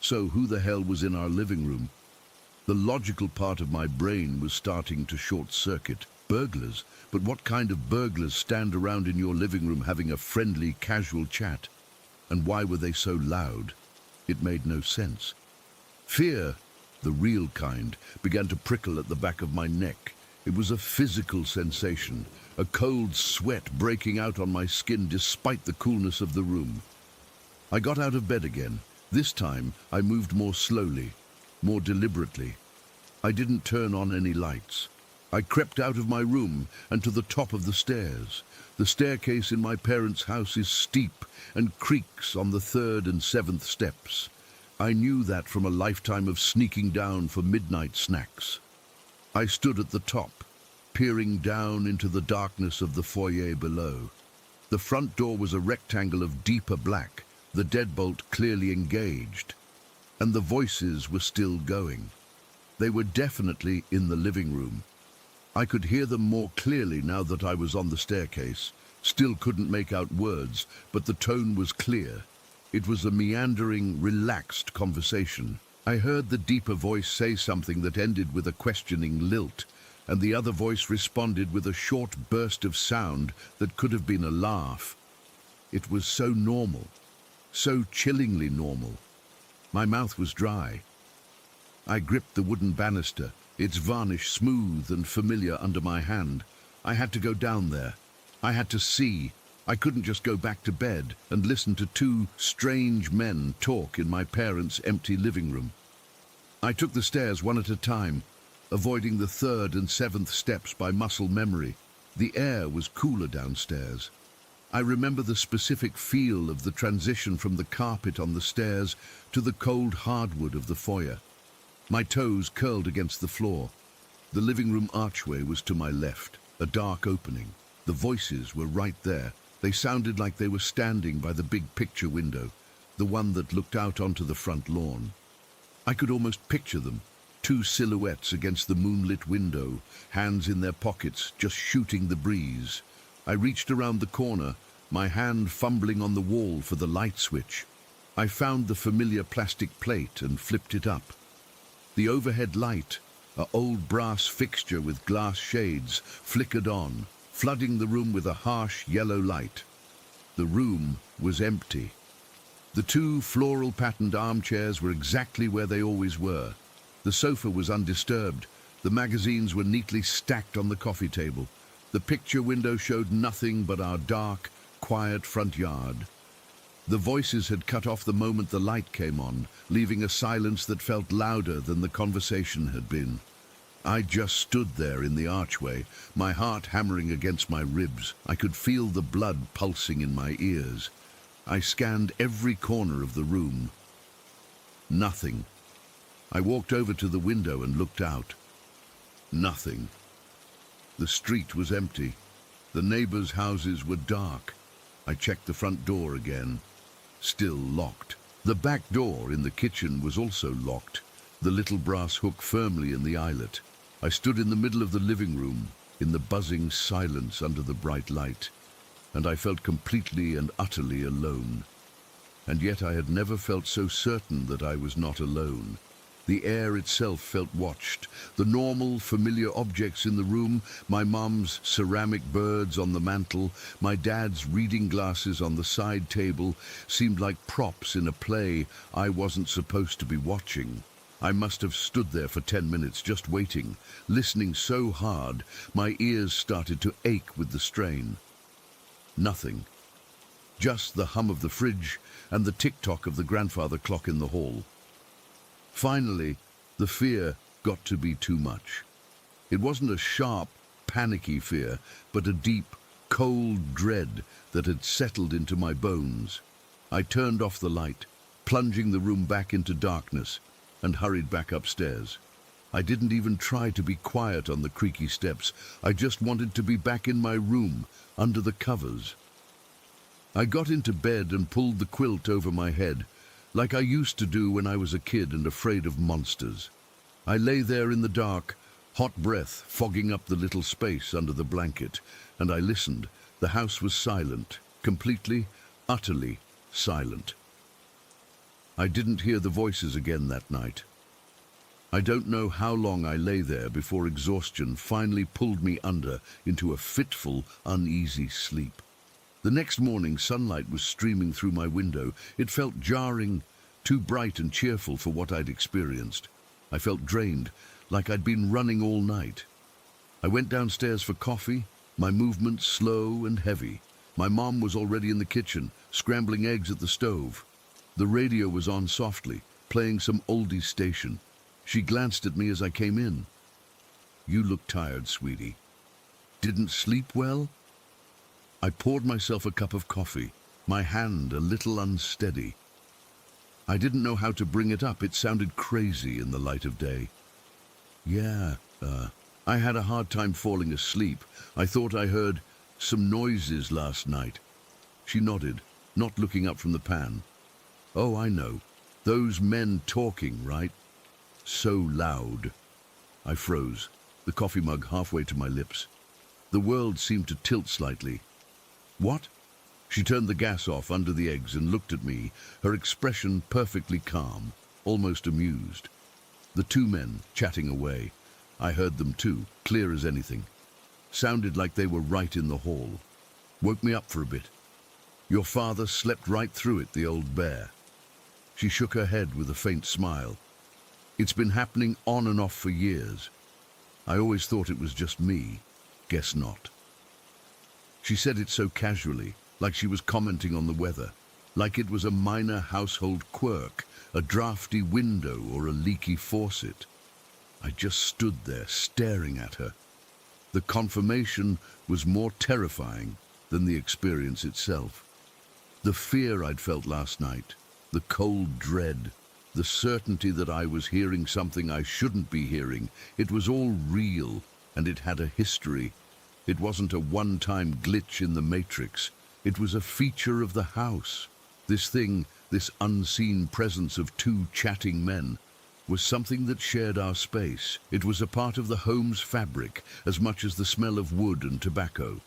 So who the hell was in our living room? The logical part of my brain was starting to short-circuit. Burglars? But what kind of burglars stand around in your living room having a friendly, casual chat? And why were they so loud? It made no sense. Fear, the real kind, began to prickle at the back of my neck. It was a physical sensation, a cold sweat breaking out on my skin despite the coolness of the room. I got out of bed again. This time, I moved more slowly, more deliberately. I didn't turn on any lights. I crept out of my room and to the top of the stairs. The staircase in my parents' house is steep and creaks on the 3rd and 7th steps. I knew that from a lifetime of sneaking down for midnight snacks. I stood at the top, peering down into the darkness of the foyer below. The front door was a rectangle of deeper black, the deadbolt clearly engaged, and the voices were still going. They were definitely in the living room. I could hear them more clearly now that I was on the staircase. Still couldn't make out words, but the tone was clear. It was a meandering, relaxed conversation. I heard the deeper voice say something that ended with a questioning lilt, and the other voice responded with a short burst of sound that could have been a laugh. It was so normal, so chillingly normal. My mouth was dry. I gripped the wooden banister, its varnish smooth and familiar under my hand. I had to go down there. I had to see. I couldn't just go back to bed and listen to two strange men talk in my parents' empty living room. I took the stairs one at a time, avoiding the 3rd and 7th steps by muscle memory. The air was cooler downstairs. I remember the specific feel of the transition from the carpet on the stairs to the cold hardwood of the foyer. My toes curled against the floor. The living room archway was to my left, a dark opening. The voices were right there. They sounded like they were standing by the big picture window, the one that looked out onto the front lawn. I could almost picture them, two silhouettes against the moonlit window, hands in their pockets, just shooting the breeze. I reached around the corner, my hand fumbling on the wall for the light switch. I found the familiar plastic plate and flipped it up. The overhead light, an old brass fixture with glass shades, flickered on, flooding the room with a harsh yellow light. The room was empty. The two floral-patterned armchairs were exactly where they always were. The sofa was undisturbed. The magazines were neatly stacked on the coffee table. The picture window showed nothing but our dark, quiet front yard. The voices had cut off the moment the light came on, leaving a silence that felt louder than the conversation had been. I just stood there in the archway, my heart hammering against my ribs. I could feel the blood pulsing in my ears. I scanned every corner of the room. Nothing. I walked over to the window and looked out. Nothing. The street was empty. The neighbors' houses were dark. I checked the front door again. Still locked. The back door in the kitchen was also locked, the little brass hook firmly in the eyelet. I stood in the middle of the living room, in the buzzing silence under the bright light, and I felt completely and utterly alone. And yet I had never felt so certain that I was not alone. The air itself felt watched. The normal, familiar objects in the room, my mom's ceramic birds on the mantel, my dad's reading glasses on the side table, seemed like props in a play I wasn't supposed to be watching. I must have stood there for 10 minutes just waiting, listening so hard, my ears started to ache with the strain. Nothing. Just the hum of the fridge and the tick-tock of the grandfather clock in the hall. Finally, the fear got to be too much. It wasn't a sharp, panicky fear, but a deep, cold dread that had settled into my bones. I turned off the light, plunging the room back into darkness, and hurried back upstairs. I didn't even try to be quiet on the creaky steps. I just wanted to be back in my room, under the covers. I got into bed and pulled the quilt over my head, like I used to do when I was a kid and afraid of monsters. I lay there in the dark, hot breath fogging up the little space under the blanket, and I listened. The house was silent, completely, utterly silent. I didn't hear the voices again that night. I don't know how long I lay there before exhaustion finally pulled me under into a fitful, uneasy sleep. The next morning, sunlight was streaming through my window. It felt jarring, too bright and cheerful for what I'd experienced. I felt drained, like I'd been running all night. I went downstairs for coffee, my movements slow and heavy. My mom was already in the kitchen, scrambling eggs at the stove. The radio was on softly, playing some oldies station. She glanced at me as I came in. "You look tired, sweetie. Didn't sleep well?" I poured myself a cup of coffee, my hand a little unsteady. I didn't know how to bring it up. It sounded crazy in the light of day. "Yeah, I had a hard time falling asleep. I thought I heard some noises last night." She nodded, not looking up from the pan. "Oh, I know. Those men talking, right? So loud." I froze, the coffee mug halfway to my lips. The world seemed to tilt slightly. "What?" She turned the gas off under the eggs and looked at me, her expression perfectly calm, almost amused. The two men chatting away. I heard them too, clear as anything. Sounded like they were right in the hall. Woke me up for a bit. "Your father slept right through it, the old bear." She shook her head with a faint smile. "It's been happening on and off for years. I always thought it was just me. Guess not." She said it so casually, like she was commenting on the weather, like it was a minor household quirk, a drafty window or a leaky faucet. I just stood there, staring at her. The confirmation was more terrifying than the experience itself. The fear I'd felt last night, the cold dread, the certainty that I was hearing something I shouldn't be hearing, it was all real, and it had a history. It wasn't a one-time glitch in the matrix. It was a feature of the house. This thing, this unseen presence of two chatting men, was something that shared our space. It was a part of the home's fabric, as much as the smell of wood and tobacco.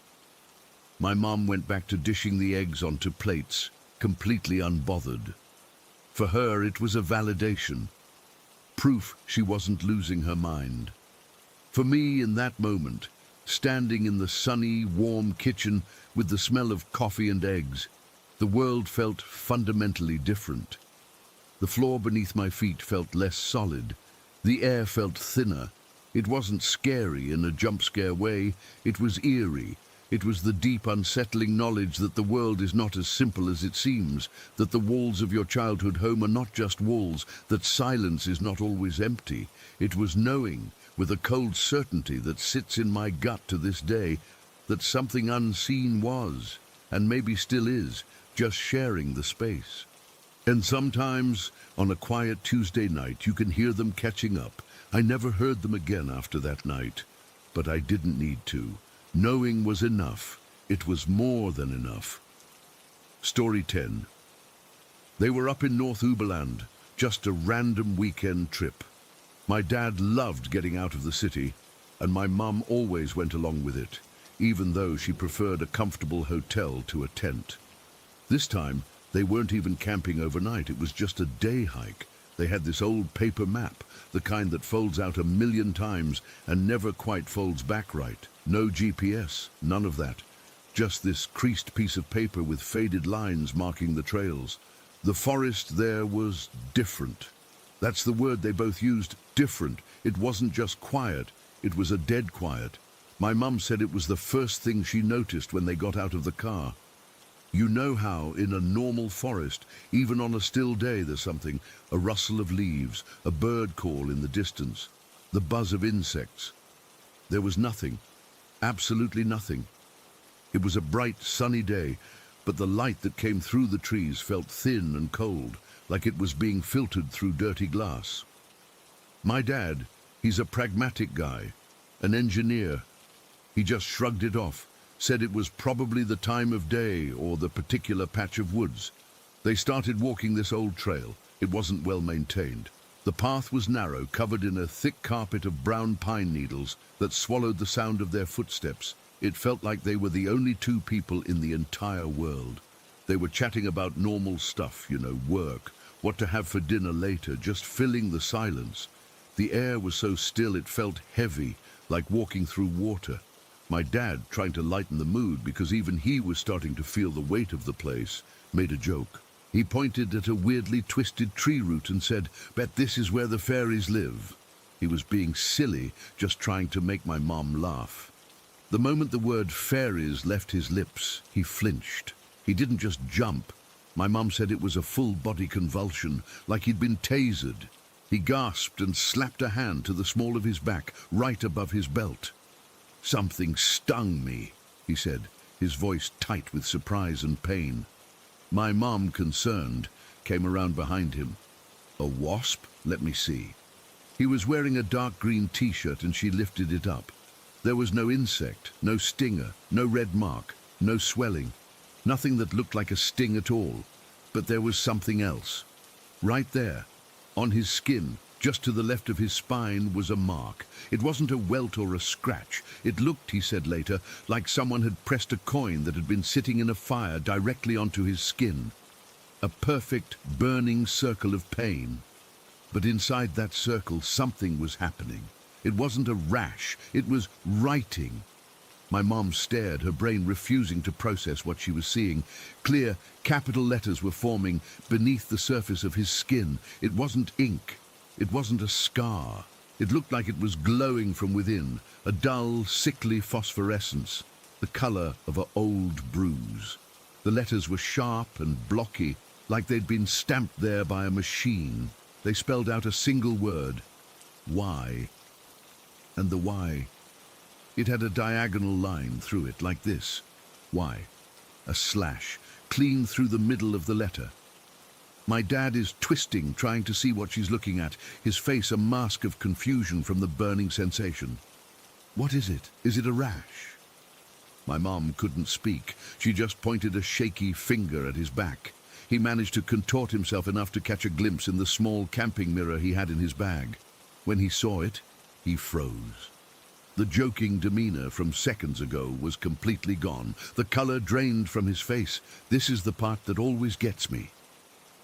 My mom went back to dishing the eggs onto plates, completely unbothered. For her, it was a validation, proof she wasn't losing her mind. For me, in that moment, standing in the sunny, warm kitchen with the smell of coffee and eggs, the world felt fundamentally different. The floor beneath my feet felt less solid. The air felt thinner. It wasn't scary in a jump-scare way. It was eerie. It was the deep, unsettling knowledge that the world is not as simple as it seems, that the walls of your childhood home are not just walls, that silence is not always empty. It was knowing, with a cold certainty that sits in my gut to this day, that something unseen was, and maybe still is, just sharing the space. And sometimes, on a quiet Tuesday night, you can hear them catching up. I never heard them again after that night, but I didn't need to. Knowing was enough. It was more than enough. Story 10. They were up in North Uberland, just a random weekend trip. My dad loved getting out of the city, and my mum always went along with it, even though she preferred a comfortable hotel to a tent. This time, they weren't even camping overnight. It was just a day hike. They had this old paper map, the kind that folds out 1,000,000 times and never quite folds back right. No GPS, none of that. Just this creased piece of paper with faded lines marking the trails. The forest there was different. That's the word they both used, different. It wasn't just quiet, it was a dead quiet. My mum said it was the first thing she noticed when they got out of the car. You know how, in a normal forest, even on a still day, there's something, a rustle of leaves, a bird call in the distance, the buzz of insects. There was nothing, absolutely nothing. It was a bright, sunny day, but the light that came through the trees felt thin and cold, like it was being filtered through dirty glass. My dad, he's a pragmatic guy, an engineer. He just shrugged it off. said it was probably the time of day or the particular patch of woods. They started walking this old trail. It wasn't well maintained. The path was narrow, covered in a thick carpet of brown pine needles that swallowed the sound of their footsteps. It felt like they were the only two people in the entire world. They were chatting about normal stuff, work, what to have for dinner later, just filling the silence. The air was so still it felt heavy, like walking through water. My dad, trying to lighten the mood because even he was starting to feel the weight of the place, made a joke. He pointed at a weirdly twisted tree root and said, "Bet this is where the fairies live." He was being silly, just trying to make my mom laugh. The moment the word fairies left his lips, he flinched. He didn't just jump. My mom said it was a full-body convulsion, like he'd been tasered. He gasped and slapped a hand to the small of his back, right above his belt. "Something stung me," he said, his voice tight with surprise and pain. My mom, concerned, came around behind him. "A wasp? Let me see." He was wearing a dark green t-shirt and she lifted it up. There was no insect, no stinger, no red mark, no swelling, nothing that looked like a sting at all. But there was something else. Right there, on his skin, just to the left of his spine, was a mark. It wasn't a welt or a scratch. It looked, he said later, like someone had pressed a coin that had been sitting in a fire directly onto his skin. A perfect, burning circle of pain. But inside that circle, something was happening. It wasn't a rash, it was writing. My mom stared, her brain refusing to process what she was seeing. Clear, capital letters were forming beneath the surface of his skin. It wasn't ink. It wasn't a scar. It looked like it was glowing from within, a dull, sickly phosphorescence, the color of an old bruise. The letters were sharp and blocky, like they'd been stamped there by a machine. They spelled out a single word, "Y." And the Y, it had a diagonal line through it, like this. Y, a slash, clean through the middle of the letter. My dad is twisting, trying to see what she's looking at, his face a mask of confusion from the burning sensation. "What is it? Is it a rash?" My mom couldn't speak. She just pointed a shaky finger at his back. He managed to contort himself enough to catch a glimpse in the small camping mirror he had in his bag. When he saw it, he froze. The joking demeanor from seconds ago was completely gone. The color drained from his face. This is the part that always gets me.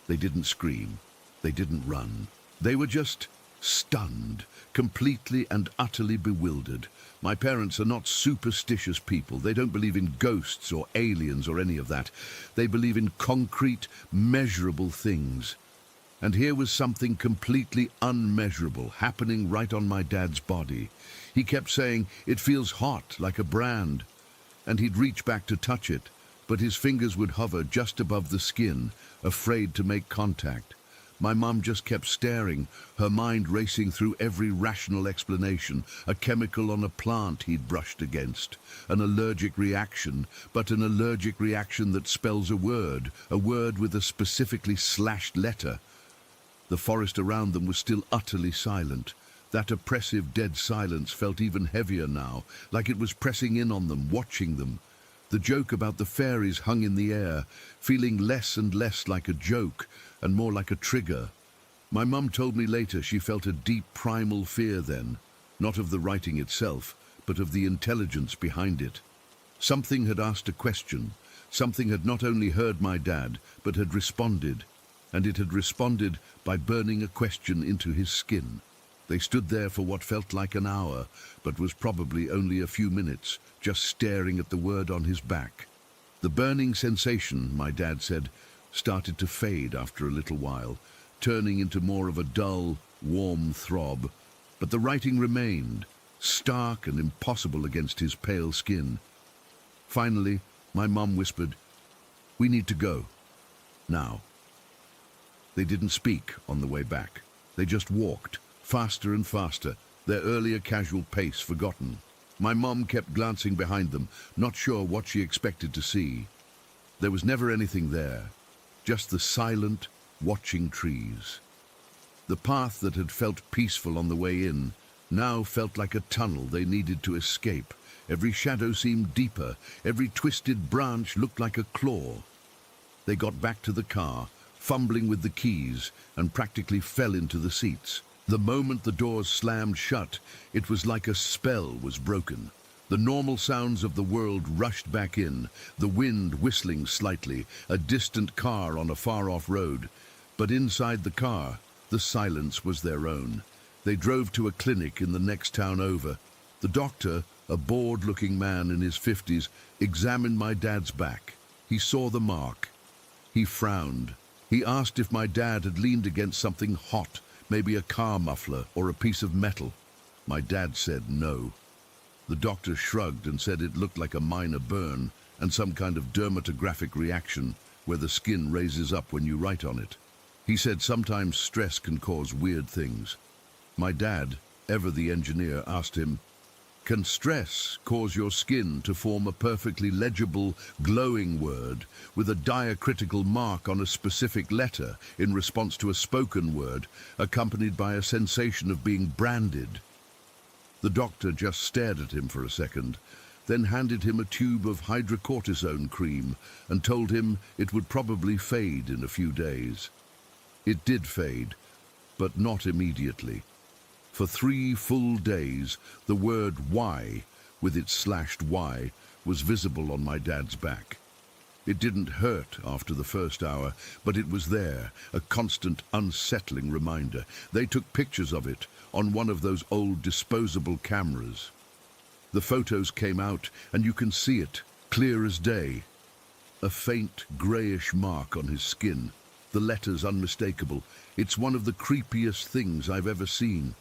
They didn't scream. They didn't run. They were just stunned, completely and utterly bewildered. My parents are not superstitious people. They don't believe in ghosts or aliens or any of that. They believe in concrete, measurable things. And here was something completely unmeasurable happening right on my dad's body. He kept saying, "It feels hot, like a brand." And he'd reach back to touch it, but his fingers would hover just above the skin, afraid to make contact. My mom just kept staring, her mind racing through every rational explanation. A chemical on a plant he'd brushed against. An allergic reaction, but an allergic reaction that spells a word with a specifically slashed letter. The forest around them was still utterly silent. That oppressive dead silence felt even heavier now, like it was pressing in on them, watching them. The joke about the fairies hung in the air, feeling less and less like a joke and more like a trigger. My mum told me later she felt a deep primal fear then, not of the writing itself, but of the intelligence behind it. Something had asked a question. Something had not only heard my dad, but had responded. And it had responded by burning a question into his skin. They stood there for what felt like an hour, but was probably only a few minutes, just staring at the word on his back. The burning sensation, my dad said, started to fade after a little while, turning into more of a dull, warm throb. But the writing remained, stark and impossible against his pale skin. Finally, my mum whispered, "We need to go. Now." They didn't speak on the way back. They just walked, faster and faster, their earlier casual pace forgotten. My mom kept glancing behind them, not sure what she expected to see. There was never anything there, just the silent, watching trees. The path that had felt peaceful on the way in now felt like a tunnel they needed to escape. Every shadow seemed deeper, every twisted branch looked like a claw. They got back to the car, fumbling with the keys, and practically fell into the seats. The moment the doors slammed shut, it was like a spell was broken. The normal sounds of the world rushed back in, the wind whistling slightly, a distant car on a far-off road. But inside the car, the silence was their own. They drove to a clinic in the next town over. The doctor, a bored-looking man in his 50s, examined my dad's back. He saw the mark. He frowned. He asked if my dad had leaned against something hot, maybe a car muffler or a piece of metal. My dad said no. The doctor shrugged and said it looked like a minor burn and some kind of dermatographic reaction where the skin raises up when you write on it. He said sometimes stress can cause weird things. My dad, ever the engineer, asked him, "Can stress cause your skin to form a perfectly legible, glowing word with a diacritical mark on a specific letter in response to a spoken word, accompanied by a sensation of being branded?" The doctor just stared at him for a second, then handed him a tube of hydrocortisone cream and told him it would probably fade in a few days. It did fade, but not immediately. For 3 full days, the word Y, with its slashed Y, was visible on my dad's back. It didn't hurt after the first hour, but it was there, a constant, unsettling reminder. They took pictures of it on one of those old disposable cameras. The photos came out, and you can see it, clear as day. A faint, greyish mark on his skin, the letters unmistakable. It's one of the creepiest things I've ever seen.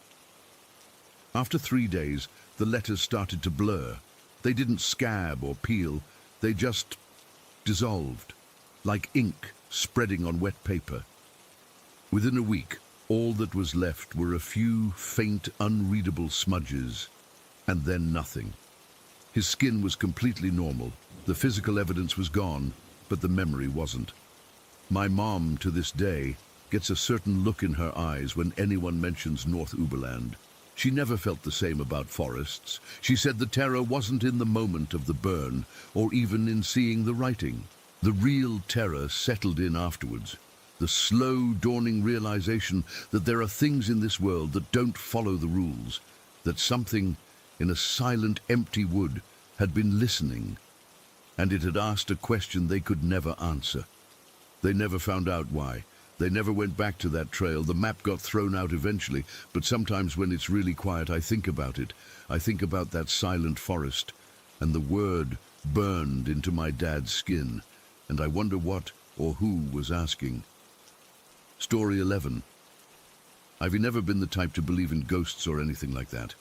After 3 days, the letters started to blur. They didn't scab or peel, they just dissolved, like ink spreading on wet paper. Within a week, all that was left were a few faint, unreadable smudges, and then nothing. His skin was completely normal, the physical evidence was gone, but the memory wasn't. My mom, to this day, gets a certain look in her eyes when anyone mentions North Uberland. She never felt the same about forests. She said the terror wasn't in the moment of the burn, or even in seeing the writing. The real terror settled in afterwards. The slow, dawning realization that there are things in this world that don't follow the rules, that something in a silent, empty wood had been listening, and it had asked a question they could never answer. They never found out why. They never went back to that trail. The map got thrown out eventually, but sometimes when it's really quiet, I think about it. I think about that silent forest, and the word burned into my dad's skin, and I wonder what or who was asking. Story 11. I've never been the type to believe in ghosts or anything like that.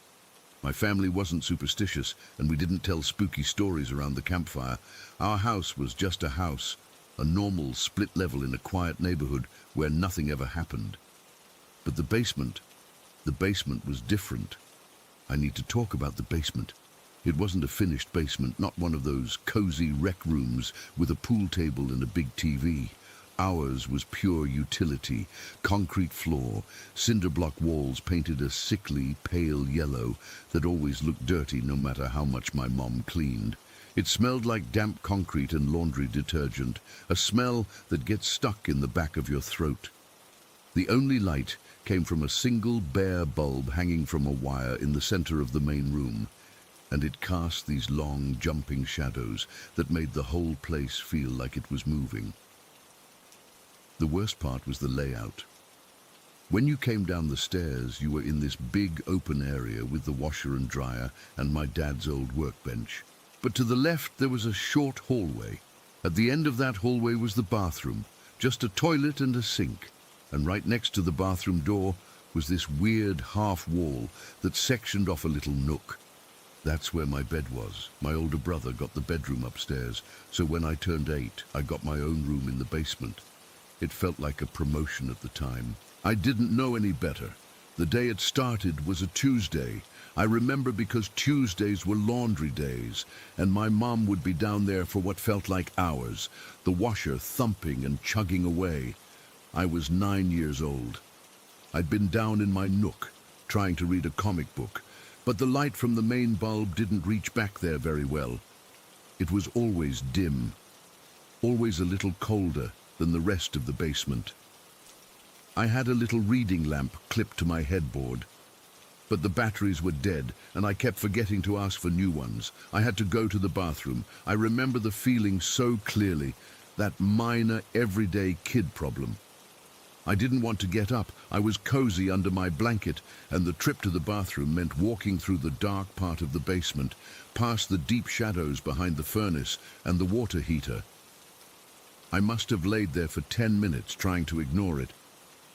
My family wasn't superstitious, and we didn't tell spooky stories around the campfire. Our house was just a house, a normal split level in a quiet neighborhood where nothing ever happened. But the basement was different. I need to talk about the basement. It wasn't a finished basement, not one of those cozy rec rooms with a pool table and a big TV. Ours was pure utility, concrete floor, cinder block walls painted a sickly, pale yellow that always looked dirty no matter how much my mom cleaned. It smelled like damp concrete and laundry detergent, a smell that gets stuck in the back of your throat. The only light came from a single bare bulb hanging from a wire in the center of the main room, and it cast these long, jumping shadows that made the whole place feel like it was moving. The worst part was the layout. When you came down the stairs, you were in this big open area with the washer and dryer and my dad's old workbench. But to the left there was a short hallway. At the end of that hallway was the bathroom, just a toilet and a sink. And right next to the bathroom door was this weird half wall that sectioned off a little nook. That's where my bed was. My older brother got the bedroom upstairs, so when I turned 8, I got my own room in the basement. It felt like a promotion at the time. I didn't know any better. The day it started was a Tuesday. I remember because Tuesdays were laundry days, and my mom would be down there for what felt like hours, the washer thumping and chugging away. I was 9 years old. I'd been down in my nook, trying to read a comic book, but the light from the main bulb didn't reach back there very well. It was always dim, always a little colder than the rest of the basement. I had a little reading lamp clipped to my headboard, but the batteries were dead, and I kept forgetting to ask for new ones. I had to go to the bathroom. I remember the feeling so clearly, that minor, everyday kid problem. I didn't want to get up. I was cozy under my blanket, and the trip to the bathroom meant walking through the dark part of the basement, past the deep shadows behind the furnace and the water heater. I must have laid there for 10 minutes trying to ignore it,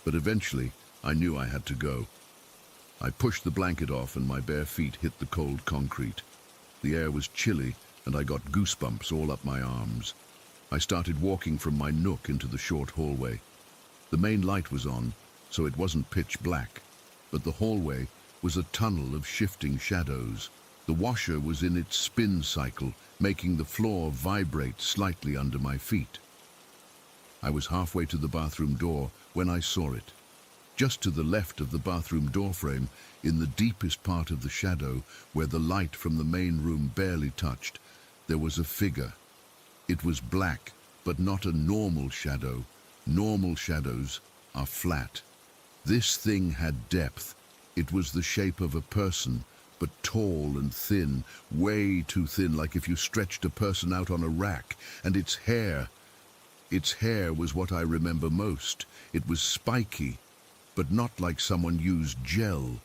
but eventually I knew I had to go. I pushed the blanket off and my bare feet hit the cold concrete. The air was chilly and I got goosebumps all up my arms. I started walking from my nook into the short hallway. The main light was on, so it wasn't pitch black, but the hallway was a tunnel of shifting shadows. The washer was in its spin cycle, making the floor vibrate slightly under my feet. I was halfway to the bathroom door when I saw it. Just to the left of the bathroom doorframe, in the deepest part of the shadow, where the light from the main room barely touched, there was a figure. It was black, but not a normal shadow. Normal shadows are flat. This thing had depth. It was the shape of a person, but tall and thin, way too thin, like if you stretched a person out on a rack. And its hair was what I remember most. It was spiky, but not like someone used gel.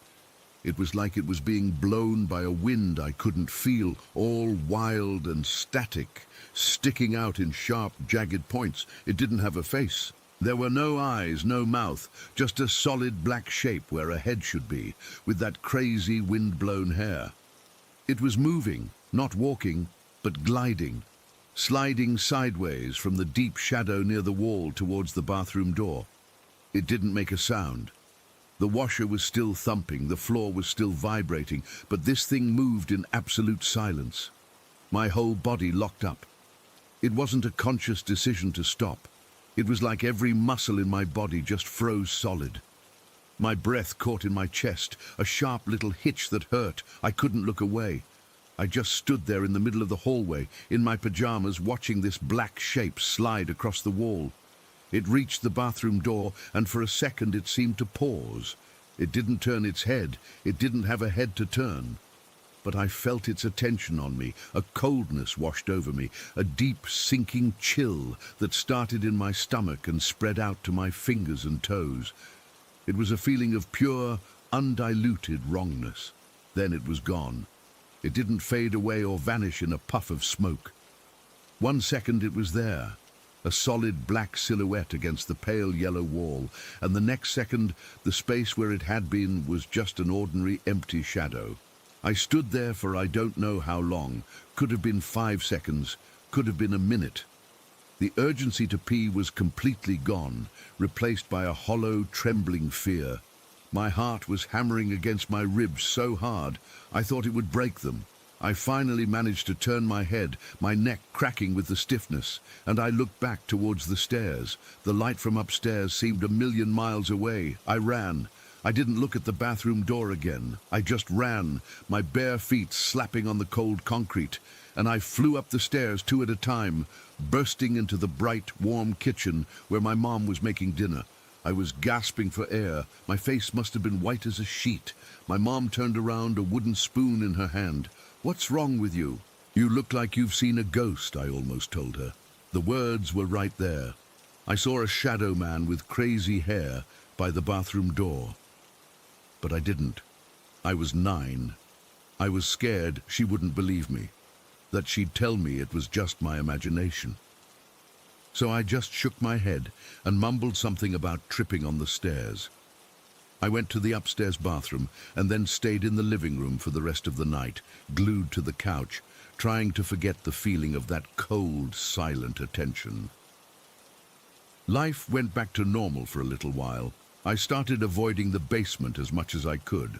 It was like it was being blown by a wind I couldn't feel, all wild and static, sticking out in sharp, jagged points. It didn't have a face. There were no eyes, no mouth, just a solid black shape where a head should be, with that crazy wind-blown hair. It was moving, not walking, but gliding, sliding sideways from the deep shadow near the wall towards the bathroom door. It didn't make a sound. The washer was still thumping, the floor was still vibrating, but this thing moved in absolute silence. My whole body locked up. It wasn't a conscious decision to stop. It was like every muscle in my body just froze solid. My breath caught in my chest, a sharp little hitch that hurt. I couldn't look away. I just stood there in the middle of the hallway, in my pajamas, watching this black shape slide across the wall. It reached the bathroom door, and for a second it seemed to pause. It didn't turn its head. It didn't have a head to turn. But I felt its attention on me. A coldness washed over me, a deep, sinking chill that started in my stomach and spread out to my fingers and toes. It was a feeling of pure, undiluted wrongness. Then it was gone. It didn't fade away or vanish in a puff of smoke. 1 second it was there, a solid black silhouette against the pale yellow wall, and the next second the space where it had been was just an ordinary empty shadow. I stood there for I don't know how long. Could have been 5 seconds, could have been a minute. The urgency to pee was completely gone, replaced by a hollow, trembling fear. My heart was hammering against my ribs so hard, I thought it would break them. I finally managed to turn my head, my neck cracking with the stiffness, and I looked back towards the stairs. The light from upstairs seemed a million miles away. I ran. I didn't look at the bathroom door again. I just ran, my bare feet slapping on the cold concrete, and I flew up the stairs 2 at a time, bursting into the bright, warm kitchen where my mom was making dinner. I was gasping for air. My face must have been white as a sheet. My mom turned around, a wooden spoon in her hand. "What's wrong with you?" "You look like you've seen a ghost," I almost told her. The words were right there. I saw a shadow man with crazy hair by the bathroom door. But I didn't. I was 9. I was scared she wouldn't believe me, that she'd tell me it was just my imagination. So I just shook my head and mumbled something about tripping on the stairs. I went to the upstairs bathroom and then stayed in the living room for the rest of the night, glued to the couch, trying to forget the feeling of that cold, silent attention. Life went back to normal for a little while. I started avoiding the basement as much as I could.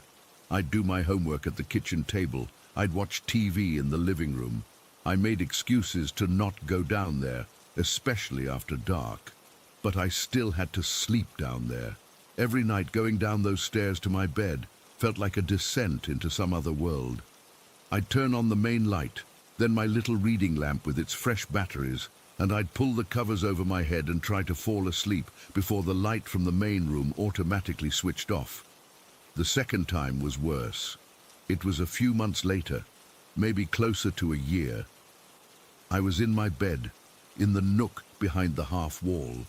I'd do my homework at the kitchen table. I'd watch TV in the living room. I made excuses to not go down there, especially after dark. But I still had to sleep down there. Every night going down those stairs to my bed felt like a descent into some other world. I'd turn on the main light, then my little reading lamp with its fresh batteries, and I'd pull the covers over my head and try to fall asleep before the light from the main room automatically switched off. The second time was worse. It was a few months later, maybe closer to a year. I was in my bed, in the nook behind the half wall.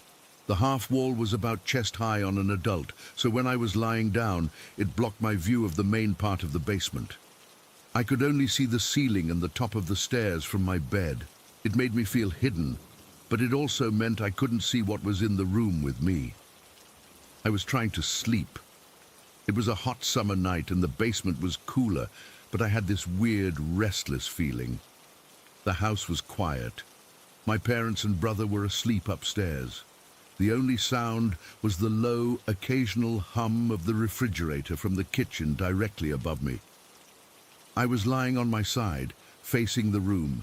The half wall was about chest high on an adult, so when I was lying down, it blocked my view of the main part of the basement. I could only see the ceiling and the top of the stairs from my bed. It made me feel hidden, but it also meant I couldn't see what was in the room with me. I was trying to sleep. It was a hot summer night and the basement was cooler, but I had this weird, restless feeling. The house was quiet. My parents and brother were asleep upstairs. The only sound was the low, occasional hum of the refrigerator from the kitchen directly above me. I was lying on my side, facing the room,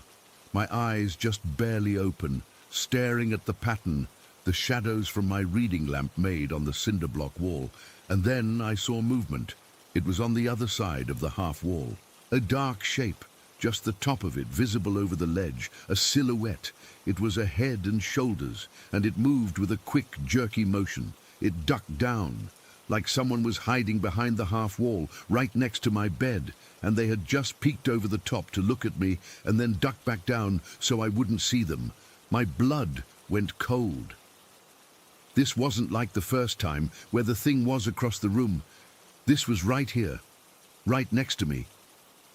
my eyes just barely open, staring at the pattern the shadows from my reading lamp made on the cinder block wall, and then I saw movement. It was on the other side of the half wall. A dark shape, just the top of it visible over the ledge, a silhouette. It was a head and shoulders, and it moved with a quick, jerky motion. It ducked down, like someone was hiding behind the half wall, right next to my bed, and they had just peeked over the top to look at me and then ducked back down so I wouldn't see them. My blood went cold. This wasn't like the first time, where the thing was across the room. This was right here, right next to me.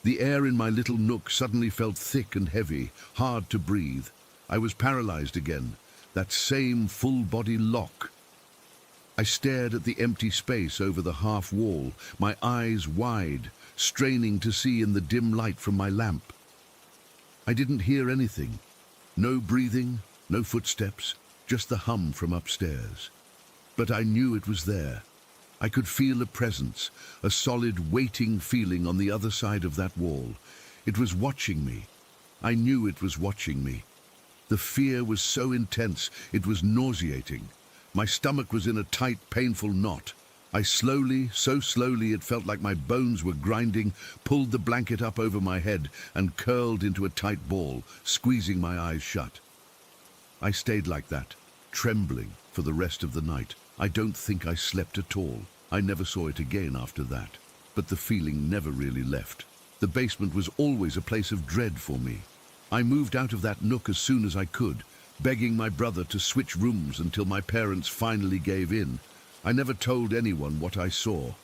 The air in my little nook suddenly felt thick and heavy, hard to breathe. I was paralyzed again, that same full-body lock. I stared at the empty space over the half wall, my eyes wide, straining to see in the dim light from my lamp. I didn't hear anything. No breathing, no footsteps, just the hum from upstairs. But I knew it was there. I could feel a presence, a solid, waiting feeling on the other side of that wall. It was watching me. I knew it was watching me. The fear was so intense, it was nauseating. My stomach was in a tight, painful knot. I slowly, so slowly it felt like my bones were grinding, pulled the blanket up over my head and curled into a tight ball, squeezing my eyes shut. I stayed like that, trembling, for the rest of the night. I don't think I slept at all. I never saw it again after that. But the feeling never really left. The basement was always a place of dread for me. I moved out of that nook as soon as I could, begging my brother to switch rooms until my parents finally gave in. I never told anyone what I saw.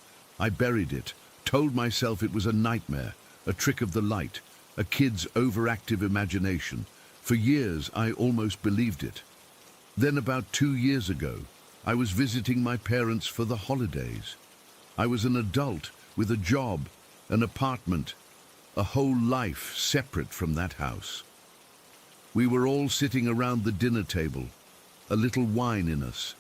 I buried it, told myself it was a nightmare, a trick of the light, a kid's overactive imagination. For years, I almost believed it. Then about 2 years ago, I was visiting my parents for the holidays. I was an adult with a job, an apartment, a whole life separate from that house. We were all sitting around the dinner table, a little wine in us,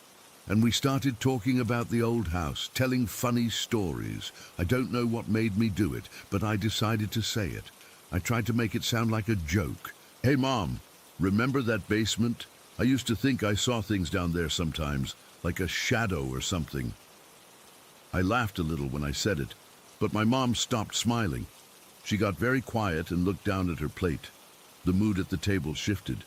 and we started talking about the old house, telling funny stories. I don't know what made me do it, but I decided to say it. I tried to make it sound like a joke. "Hey, Mom, remember that basement? I used to think I saw things down there sometimes, like a shadow or something." I laughed a little when I said it, but my mom stopped smiling. She got very quiet and looked down at her plate. The mood at the table shifted.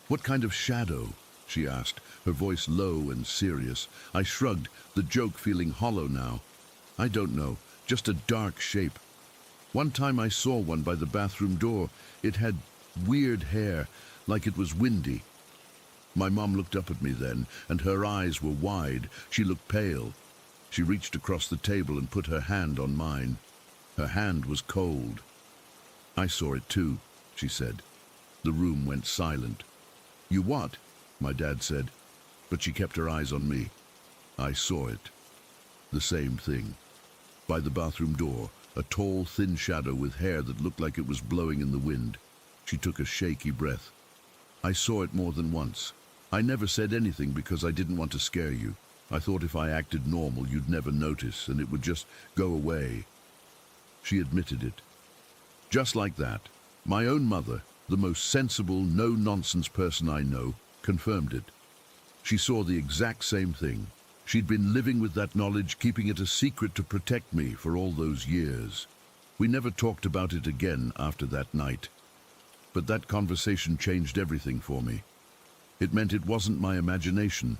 "What kind of shadow?" she asked, her voice low and serious. I shrugged, the joke feeling hollow now. "I don't know, just a dark shape. One time I saw one by the bathroom door. It had weird hair, like it was windy." My mom looked up at me then, and her eyes were wide. She looked pale. She reached across the table and put her hand on mine. Her hand was cold. "I saw it too," she said. The room went silent. "You what?" my dad said, but she kept her eyes on me. "I saw it. The same thing. By the bathroom door, a tall, thin shadow with hair that looked like it was blowing in the wind." She took a shaky breath. "I saw it more than once. I never said anything because I didn't want to scare you. I thought if I acted normal, you'd never notice and it would just go away." She admitted it. Just like that, my own mother, the most sensible, no-nonsense person I know, confirmed it. She saw the exact same thing. She'd been living with that knowledge, keeping it a secret to protect me for all those years. We never talked about it again after that night. But that conversation changed everything for me. It meant it wasn't my imagination.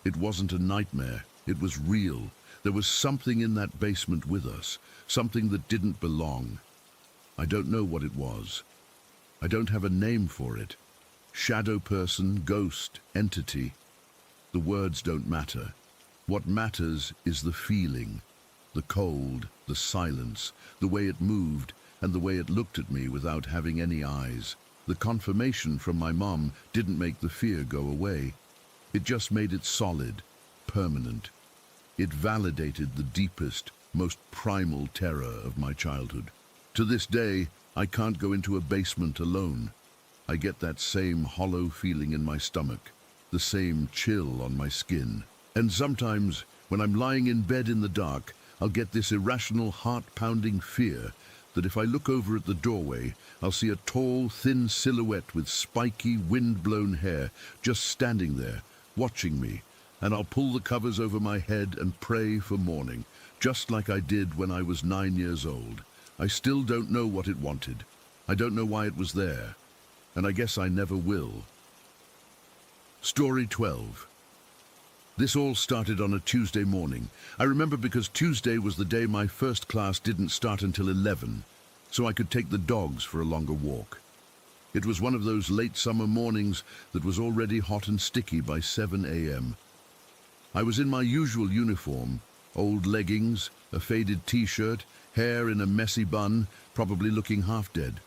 It wasn't a nightmare. It was real. There was something in that basement with us, something that didn't belong. I don't know what it was. I don't have a name for it. Shadow person, ghost, entity. The words don't matter. What matters is the feeling, the cold, the silence, the way it moved, and the way it looked at me without having any eyes. The confirmation from my mom didn't make the fear go away. It just made it solid, permanent. It validated the deepest, most primal terror of my childhood. To this day, I can't go into a basement alone. I get that same hollow feeling in my stomach, the same chill on my skin. And sometimes, when I'm lying in bed in the dark, I'll get this irrational, heart-pounding fear that if I look over at the doorway, I'll see a tall, thin silhouette with spiky, wind-blown hair just standing there, watching me, and I'll pull the covers over my head and pray for morning, just like I did when I was 9 years old. I still don't know what it wanted. I don't know why it was there, and I guess I never will. Story 12. This all started on a Tuesday morning. I remember because Tuesday was the day my first class didn't start until 11, so I could take the dogs for a longer walk. It was one of those late summer mornings that was already hot and sticky by 7 a.m. I was in my usual uniform, old leggings, a faded t-shirt, hair in a messy bun, probably looking half dead.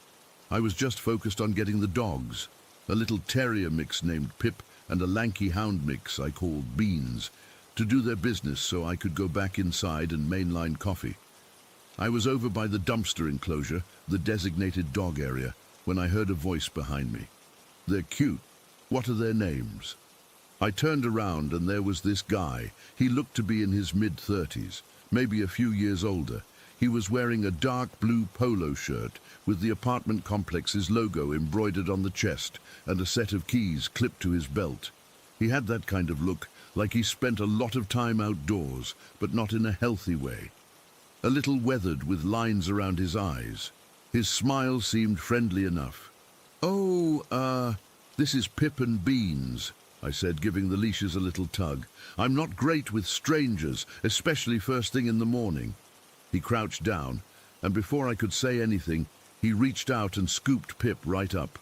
I was just focused on getting the dogs, a little terrier mix named Pip and a lanky hound mix I called Beans, to do their business so I could go back inside and mainline coffee. I was over by the dumpster enclosure, the designated dog area, when I heard a voice behind me. They're cute. What are their names? I turned around and there was this guy. He looked to be in his mid-30s, maybe a few years older. He was wearing a dark blue polo shirt with the apartment complex's logo embroidered on the chest and a set of keys clipped to his belt. He had that kind of look, like he spent a lot of time outdoors, but not in a healthy way. A little weathered with lines around his eyes. His smile seemed friendly enough. "Oh, this is Pip and Beans," I said, giving the leashes a little tug. "I'm not great with strangers, especially first thing in the morning." He crouched down, and before I could say anything, he reached out and scooped Pip right up.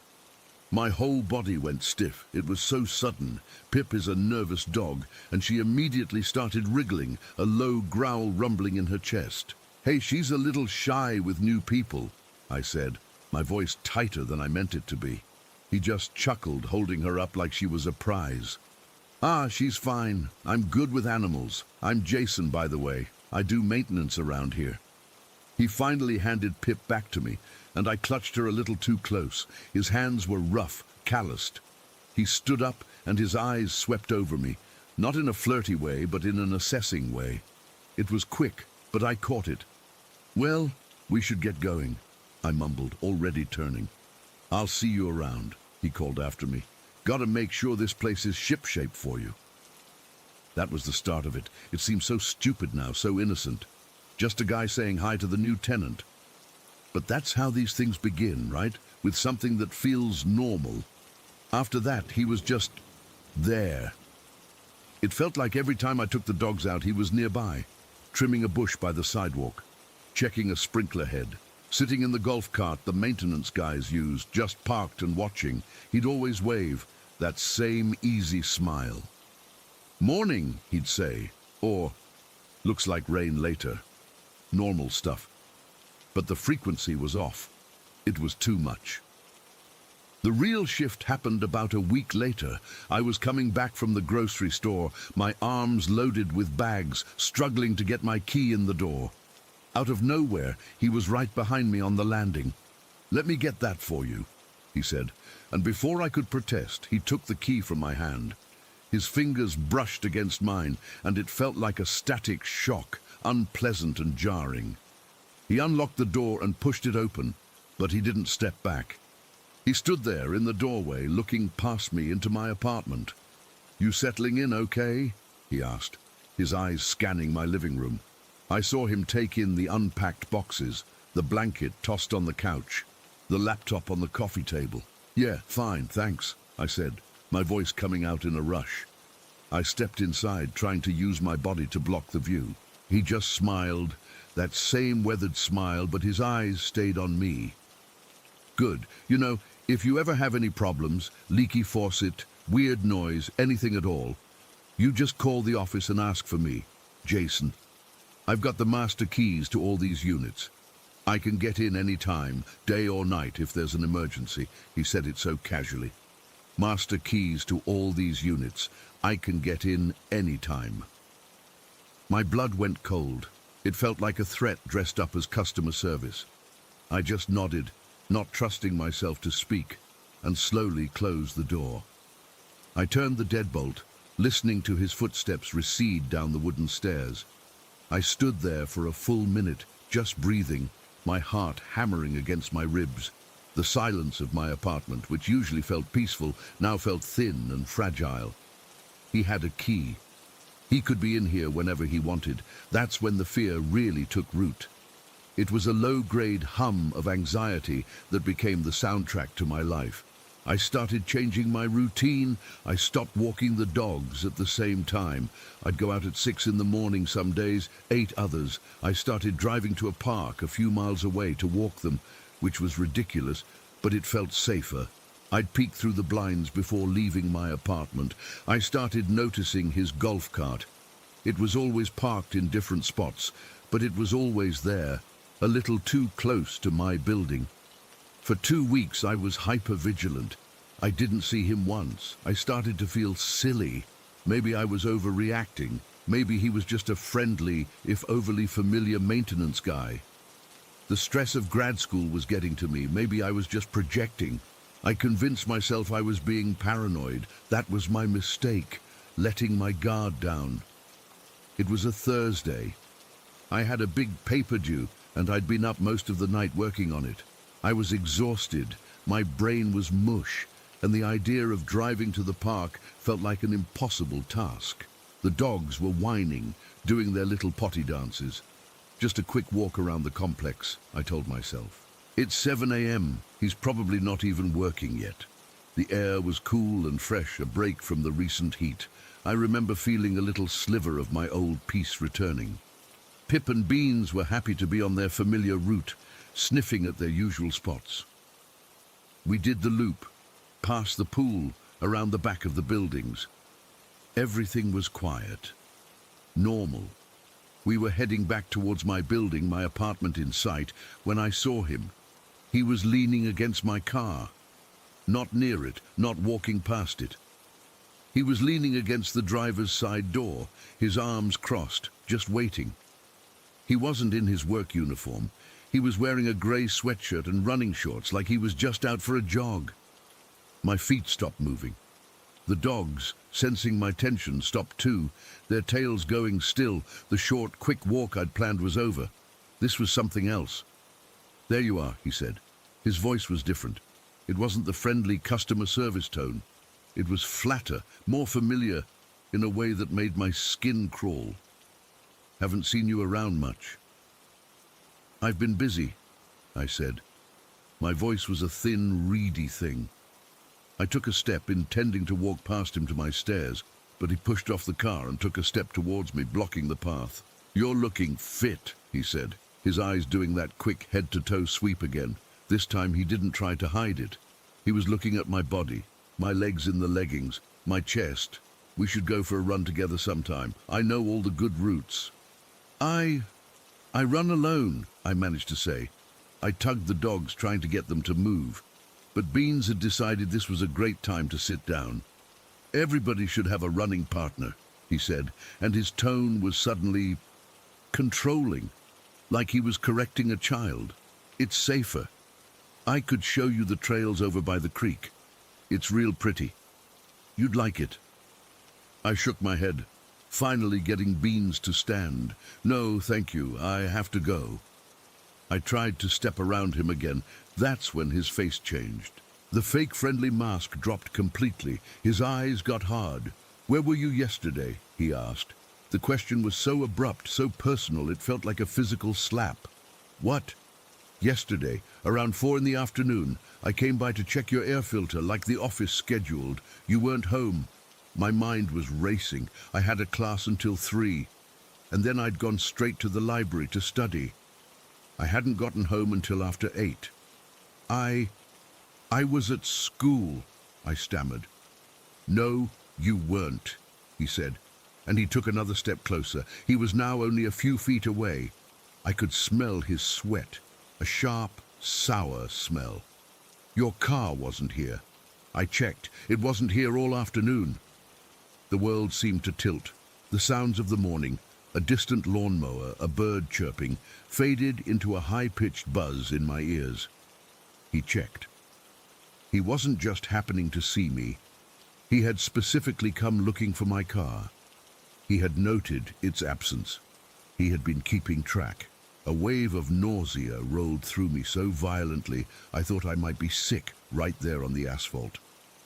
My whole body went stiff. It was so sudden. Pip is a nervous dog, and she immediately started wriggling, a low growl rumbling in her chest. "Hey, she's a little shy with new people," I said, my voice tighter than I meant it to be. He just chuckled, holding her up like she was a prize. "Ah, she's fine. I'm good with animals. I'm Jason, by the way. I do maintenance around here." He finally handed Pip back to me, and I clutched her a little too close. His hands were rough, calloused. He stood up, and his eyes swept over me, not in a flirty way, but in an assessing way. It was quick, but I caught it. "Well, we should get going," I mumbled, already turning. "I'll see you around," he called after me. "Gotta make sure this place is shipshape for you." That was the start of it. It seemed so stupid now, so innocent. Just a guy saying hi to the new tenant. But that's how these things begin, right? With something that feels normal. After that, he was just there. It felt like every time I took the dogs out, he was nearby, trimming a bush by the sidewalk, checking a sprinkler head, sitting in the golf cart the maintenance guys used, just parked and watching. He'd always wave, that same easy smile. "Morning," he'd say, or, "Looks like rain later." Normal stuff. But the frequency was off. It was too much. The real shift happened about a week later. I was coming back from the grocery store, my arms loaded with bags, struggling to get my key in the door. Out of nowhere, he was right behind me on the landing. "Let me get that for you," he said, and before I could protest, he took the key from my hand. His fingers brushed against mine, and it felt like a static shock, unpleasant and jarring. He unlocked the door and pushed it open, but he didn't step back. He stood there in the doorway, looking past me into my apartment. "You settling in okay?" he asked. his eyes scanning my living room. I saw him take in the unpacked boxes, the blanket tossed on the couch, the laptop on the coffee table. "Yeah, fine, thanks," I said, my voice coming out in a rush. I stepped inside, trying to use my body to block the view. He just smiled, that same weathered smile, but his eyes stayed on me. "Good. You know, if you ever have any problems, leaky faucet, weird noise, anything at all, you just call the office and ask for me, Jason. I've got the master keys to all these units. I can get in any time, day or night, if there's an emergency." He said it so casually. "Master keys to all these units. I can get in any time." My blood went cold. It felt like a threat dressed up as customer service. I just nodded, not trusting myself to speak, and slowly closed the door. I turned the deadbolt, listening to his footsteps recede down the wooden stairs. I stood there for a full minute, just breathing, my heart hammering against my ribs. The silence of my apartment, which usually felt peaceful, now felt thin and fragile. He had a key. He could be in here whenever he wanted. That's when the fear really took root. It was a low-grade hum of anxiety that became the soundtrack to my life. I started changing my routine. I stopped walking the dogs at the same time. I'd go out at 6 in the morning some days, 8 others. I started driving to a park a few miles away to walk them, which was ridiculous, but it felt safer. I'd peek through the blinds before leaving my apartment. I started noticing his golf cart. It was always parked in different spots, but it was always there, a little too close to my building. For 2 weeks I was hyper-vigilant. I didn't see him once. I started to feel silly. Maybe I was overreacting. Maybe he was just a friendly, if overly familiar maintenance guy. The stress of grad school was getting to me. Maybe I was just projecting. I convinced myself I was being paranoid. That was my mistake, letting my guard down. It was a Thursday. I had a big paper due, and I'd been up most of the night working on it. I was exhausted, my brain was mush, and the idea of driving to the park felt like an impossible task. The dogs were whining, doing their little potty dances. Just a quick walk around the complex, I told myself. It's 7 a.m. He's probably not even working yet. The air was cool and fresh, a break from the recent heat. I remember feeling a little sliver of my old peace returning. Pip and Beans were happy to be on their familiar route, sniffing at their usual spots. We did the loop, past the pool, around the back of the buildings. Everything was quiet, normal. We were heading back towards my building, my apartment in sight, when I saw him. He was leaning against my car. Not near it, not walking past it. He was leaning against the driver's side door, his arms crossed, just waiting. He wasn't in his work uniform. He was wearing a grey sweatshirt and running shorts, like he was just out for a jog. My feet stopped moving. The dogs, sensing my tension, stopped too, their tails going still. The short, quick walk I'd planned was over. This was something else. "There you are," he said. His voice was different. It wasn't the friendly customer service tone. It was flatter, more familiar, in a way that made my skin crawl. "Haven't seen you around much." "I've been busy," I said. My voice was a thin, reedy thing. I took a step, intending to walk past him to my stairs, but he pushed off the car and took a step towards me, blocking the path. "You're looking fit," he said, his eyes doing that quick head-to-toe sweep again. This time he didn't try to hide it. He was looking at my body, my legs in the leggings, my chest. "We should go for a run together sometime. I know all the good routes." I run alone," I managed to say. I tugged the dogs, trying to get them to move. But Beans had decided this was a great time to sit down. "Everybody should have a running partner," he said, and his tone was suddenly controlling, like he was correcting a child. "It's safer. I could show you the trails over by the creek. It's real pretty. You'd like it." I shook my head, finally getting Beans to stand. "No, thank you. I have to go." I tried to step around him again. That's when his face changed. The fake friendly mask dropped completely. His eyes got hard. "Where were you yesterday?" he asked. The question was so abrupt, so personal, it felt like a physical slap. What? Yesterday, around 4 in the afternoon, I came by to check your air filter like the office scheduled. You weren't home. My mind was racing. I had a class until 3, and then I'd gone straight to the library to study. I hadn't gotten home until after 8. I was at school, I stammered. No, you weren't, he said, and he took another step closer. He was now only a few feet away. I could smell his sweat, a sharp, sour smell. Your car wasn't here. I checked. It wasn't here all afternoon. The world seemed to tilt. The sounds of the morning, a distant lawnmower, a bird chirping, faded into a high-pitched buzz in my ears. He checked. He wasn't just happening to see me. He had specifically come looking for my car. He had noted its absence. He had been keeping track. A wave of nausea rolled through me so violently I thought I might be sick right there on the asphalt.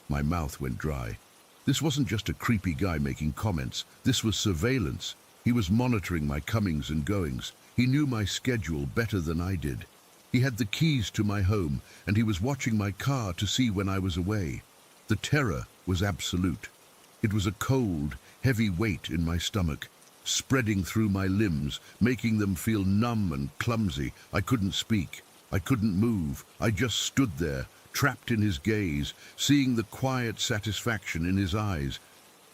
My mouth went dry. This wasn't just a creepy guy making comments. This was surveillance. He was monitoring my comings and goings. He knew my schedule better than I did. He had the keys to my home, and he was watching my car to see when I was away. The terror was absolute. It was a cold, heavy weight in my stomach, spreading through my limbs, making them feel numb and clumsy. I couldn't speak. I couldn't move. I just stood there, trapped in his gaze, seeing the quiet satisfaction in his eyes.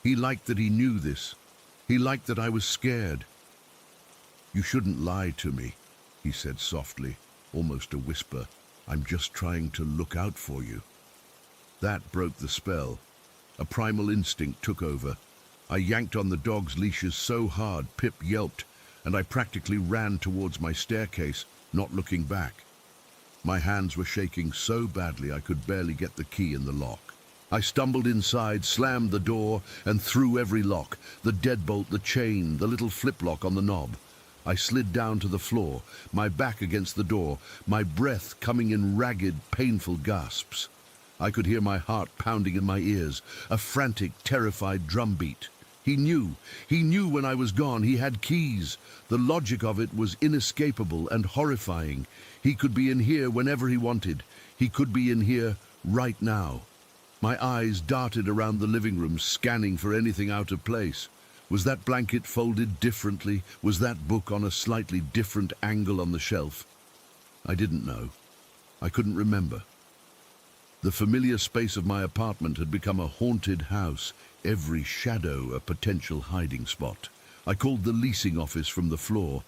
He liked that he knew this. He liked that I was scared. You shouldn't lie to me, he said softly, almost a whisper. I'm just trying to look out for you. That broke the spell. A primal instinct took over. I yanked on the dog's leashes so hard Pip yelped, and I practically ran towards my staircase, not looking back. My hands were shaking so badly I could barely get the key in the lock. I stumbled inside, slammed the door, and threw every lock, the deadbolt, the chain, the little flip lock on the knob. I slid down to the floor, my back against the door, my breath coming in ragged, painful gasps. I could hear my heart pounding in my ears, a frantic, terrified drumbeat. He knew when I was gone. He had keys. The logic of it was inescapable and horrifying. He could be in here whenever he wanted. He could be in here right now. My eyes darted around the living room, scanning for anything out of place. Was that blanket folded differently? Was that book on a slightly different angle on the shelf? I didn't know. I couldn't remember. The familiar space of my apartment had become a haunted house, every shadow a potential hiding spot. I called the leasing office from the floor,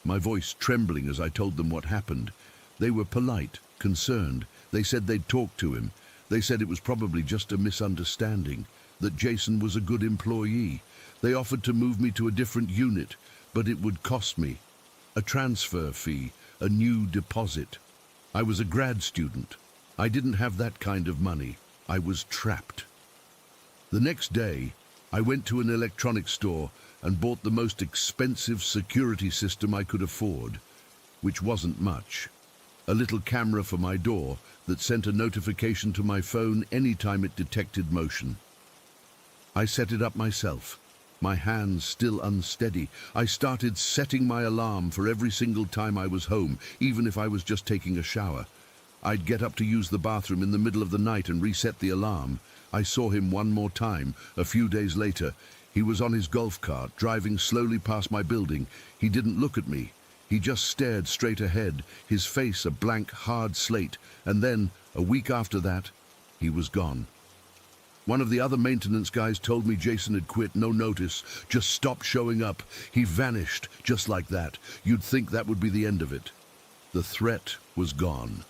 my voice trembling as I told them what happened. They were polite, concerned. They said they'd talk to him. They said it was probably just a misunderstanding, that Jason was a good employee. They offered to move me to a different unit, but it would cost me a transfer fee, a new deposit. I was a grad student. I didn't have that kind of money. I was trapped. The next day, I went to an electronics store and bought the most expensive security system I could afford, which wasn't much. A little camera for my door that sent a notification to my phone anytime it detected motion. I set it up myself, my hands still unsteady. I started setting my alarm for every single time I was home, even if I was just taking a shower. I'd get up to use the bathroom in the middle of the night and reset the alarm. I saw him one more time, a few days later. He was on his golf cart, driving slowly past my building. He didn't look at me. He just stared straight ahead, his face a blank, hard slate. And then, a week after that, he was gone. One of the other maintenance guys told me Jason had quit, no notice, just stopped showing up. He vanished, just like that. You'd think that would be the end of it. The threat was gone.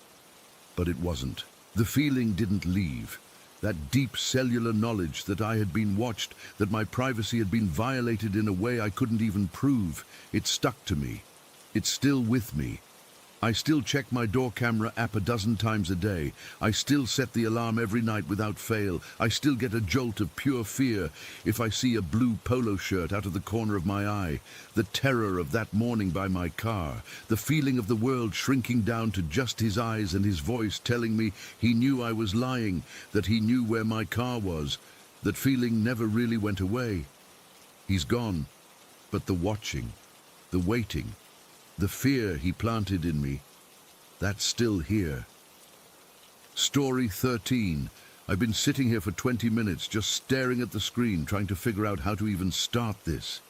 But it wasn't. The feeling didn't leave. That deep cellular knowledge that I had been watched, that my privacy had been violated in a way I couldn't even prove, it stuck to me. It's still with me. I still check my door camera app a dozen times a day. I still set the alarm every night without fail. I still get a jolt of pure fear if I see a blue polo shirt out of the corner of my eye. The terror of that morning by my car. The feeling of the world shrinking down to just his eyes and his voice telling me he knew I was lying, that he knew where my car was. That feeling never really went away. He's gone. But the watching, the waiting, the fear he planted in me, that's still here. Story 13. I've been sitting here for 20 minutes just staring at the screen, trying to figure out how to even start this.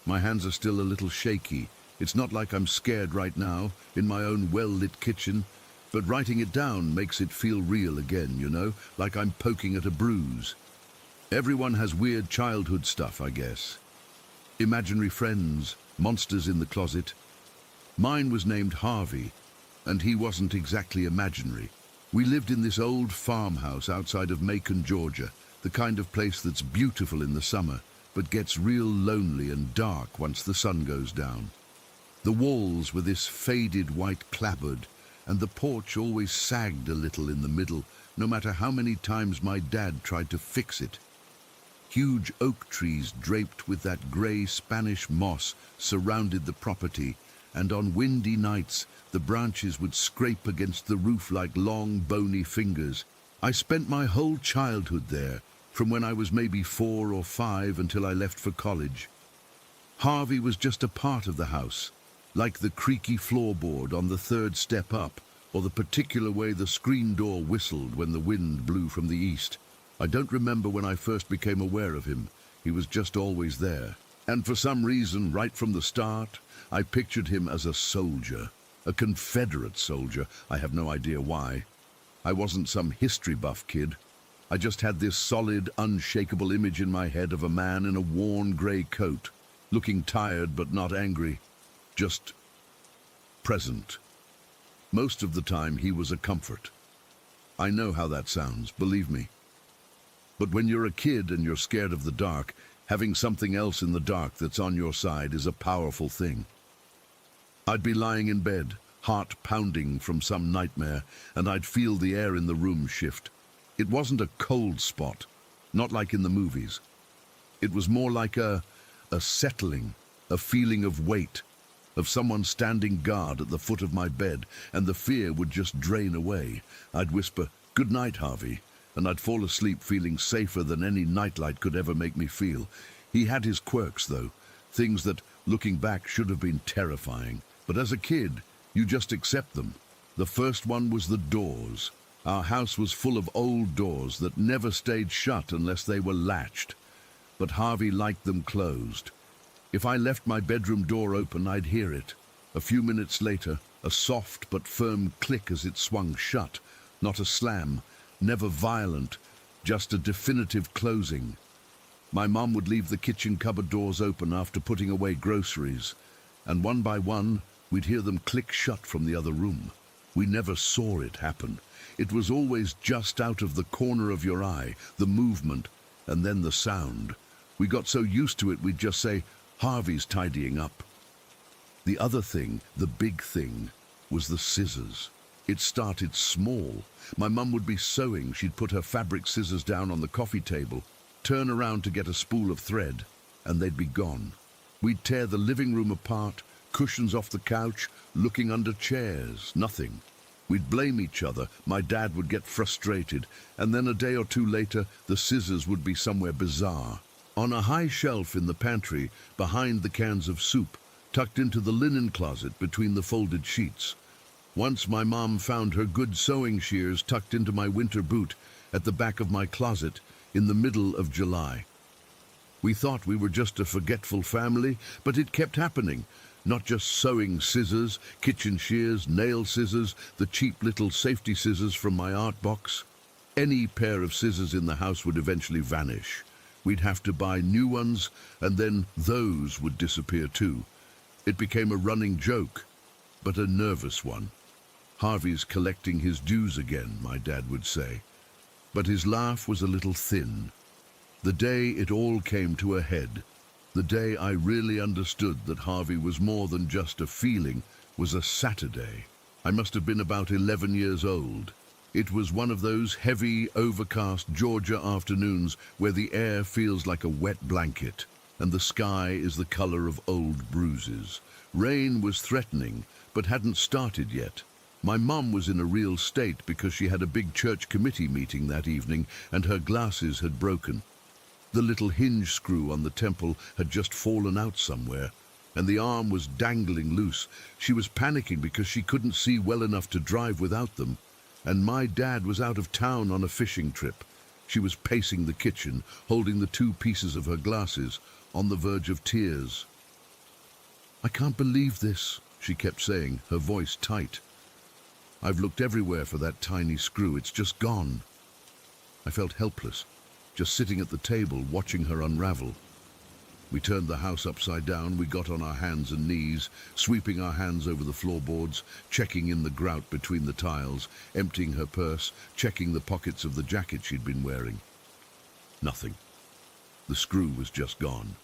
My hands are still a little shaky. It's not like I'm scared right now, in my own well-lit kitchen, but writing it down makes it feel real again, you know, like I'm poking at a bruise. Everyone has weird childhood stuff, I guess. Imaginary friends, monsters in the closet. Mine was named Harvey, and he wasn't exactly imaginary. We lived in this old farmhouse outside of Macon, Georgia, the kind of place that's beautiful in the summer, but gets real lonely and dark once the sun goes down. The walls were this faded white clapboard, and the porch always sagged a little in the middle, no matter how many times my dad tried to fix it. Huge oak trees draped with that grey Spanish moss surrounded the property, and on windy nights the branches would scrape against the roof like long, bony fingers. I spent my whole childhood there, from when I was maybe 4 or 5 until I left for college. Harvey was just a part of the house, like the creaky floorboard on the third step up, or the particular way the screen door whistled when the wind blew from the east. I don't remember when I first became aware of him. He was just always there. And for some reason, right from the start, I pictured him as a soldier, a Confederate soldier. I have no idea why. I wasn't some history buff kid. I just had this solid, unshakable image in my head of a man in a worn grey coat, looking tired but not angry, just present. Most of the time he was a comfort. I know how that sounds, believe me. But when you're a kid and you're scared of the dark, having something else in the dark that's on your side is a powerful thing. I'd be lying in bed, heart pounding from some nightmare, and I'd feel the air in the room shift. It wasn't a cold spot, not like in the movies. It was more like a settling, a feeling of weight, of someone standing guard at the foot of my bed, and the fear would just drain away. I'd whisper, "Good night, Harvey," and I'd fall asleep feeling safer than any nightlight could ever make me feel. He had his quirks, though, things that, looking back, should have been terrifying. But as a kid, you just accept them. The first one was the doors. Our house was full of old doors that never stayed shut unless they were latched. But Harvey liked them closed. If I left my bedroom door open, I'd hear it. A few minutes later, a soft but firm click as it swung shut. Not a slam, never violent, just a definitive closing. My mom would leave the kitchen cupboard doors open after putting away groceries, and one by one, we'd hear them click shut from the other room. We never saw it happen. It was always just out of the corner of your eye, the movement, and then the sound. We got so used to it, we'd just say, "Harvey's tidying up." The other thing, the big thing, was the scissors. It started small. My mum would be sewing. She'd put her fabric scissors down on the coffee table, turn around to get a spool of thread, and they'd be gone. We'd tear the living room apart, cushions off the couch, looking under chairs, nothing. We'd blame each other. My dad would get frustrated, and then a day or two later, the scissors would be somewhere bizarre. On a high shelf in the pantry, behind the cans of soup, tucked into the linen closet between the folded sheets. Once my mom found her good sewing shears tucked into my winter boot at the back of my closet in the middle of July. We thought we were just a forgetful family, but it kept happening. Not just sewing scissors, kitchen shears, nail scissors, the cheap little safety scissors from my art box. Any pair of scissors in the house would eventually vanish. We'd have to buy new ones, and then those would disappear too. It became a running joke, but a nervous one. "Harvey's collecting his dues again," my dad would say. But his laugh was a little thin. The day it all came to a head, the day I really understood that Harvey was more than just a feeling, was a Saturday. I must have been about 11 years old. It was one of those heavy, overcast Georgia afternoons where the air feels like a wet blanket, and the sky is the color of old bruises. Rain was threatening, but hadn't started yet. My mum was in a real state because she had a big church committee meeting that evening, and her glasses had broken. The little hinge screw on the temple had just fallen out somewhere, and the arm was dangling loose. She was panicking because she couldn't see well enough to drive without them, and my dad was out of town on a fishing trip. She was pacing the kitchen, holding the 2 pieces of her glasses, on the verge of tears. "I can't believe this," she kept saying, her voice tight. "I've looked everywhere for that tiny screw. It's just gone." I felt helpless, just sitting at the table, watching her unravel. We turned the house upside down. We got on our hands and knees, sweeping our hands over the floorboards, checking in the grout between the tiles, emptying her purse, checking the pockets of the jacket she'd been wearing. Nothing. The screw was just gone.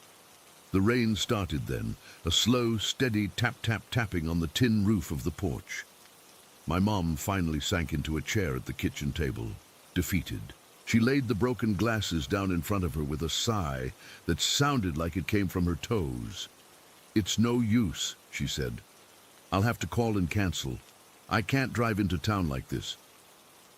The rain started then, a slow, steady tap-tap-tapping on the tin roof of the porch. My mom finally sank into a chair at the kitchen table, defeated. She laid the broken glasses down in front of her with a sigh that sounded like it came from her toes. "It's no use," she said. "I'll have to call and cancel. I can't drive into town like this."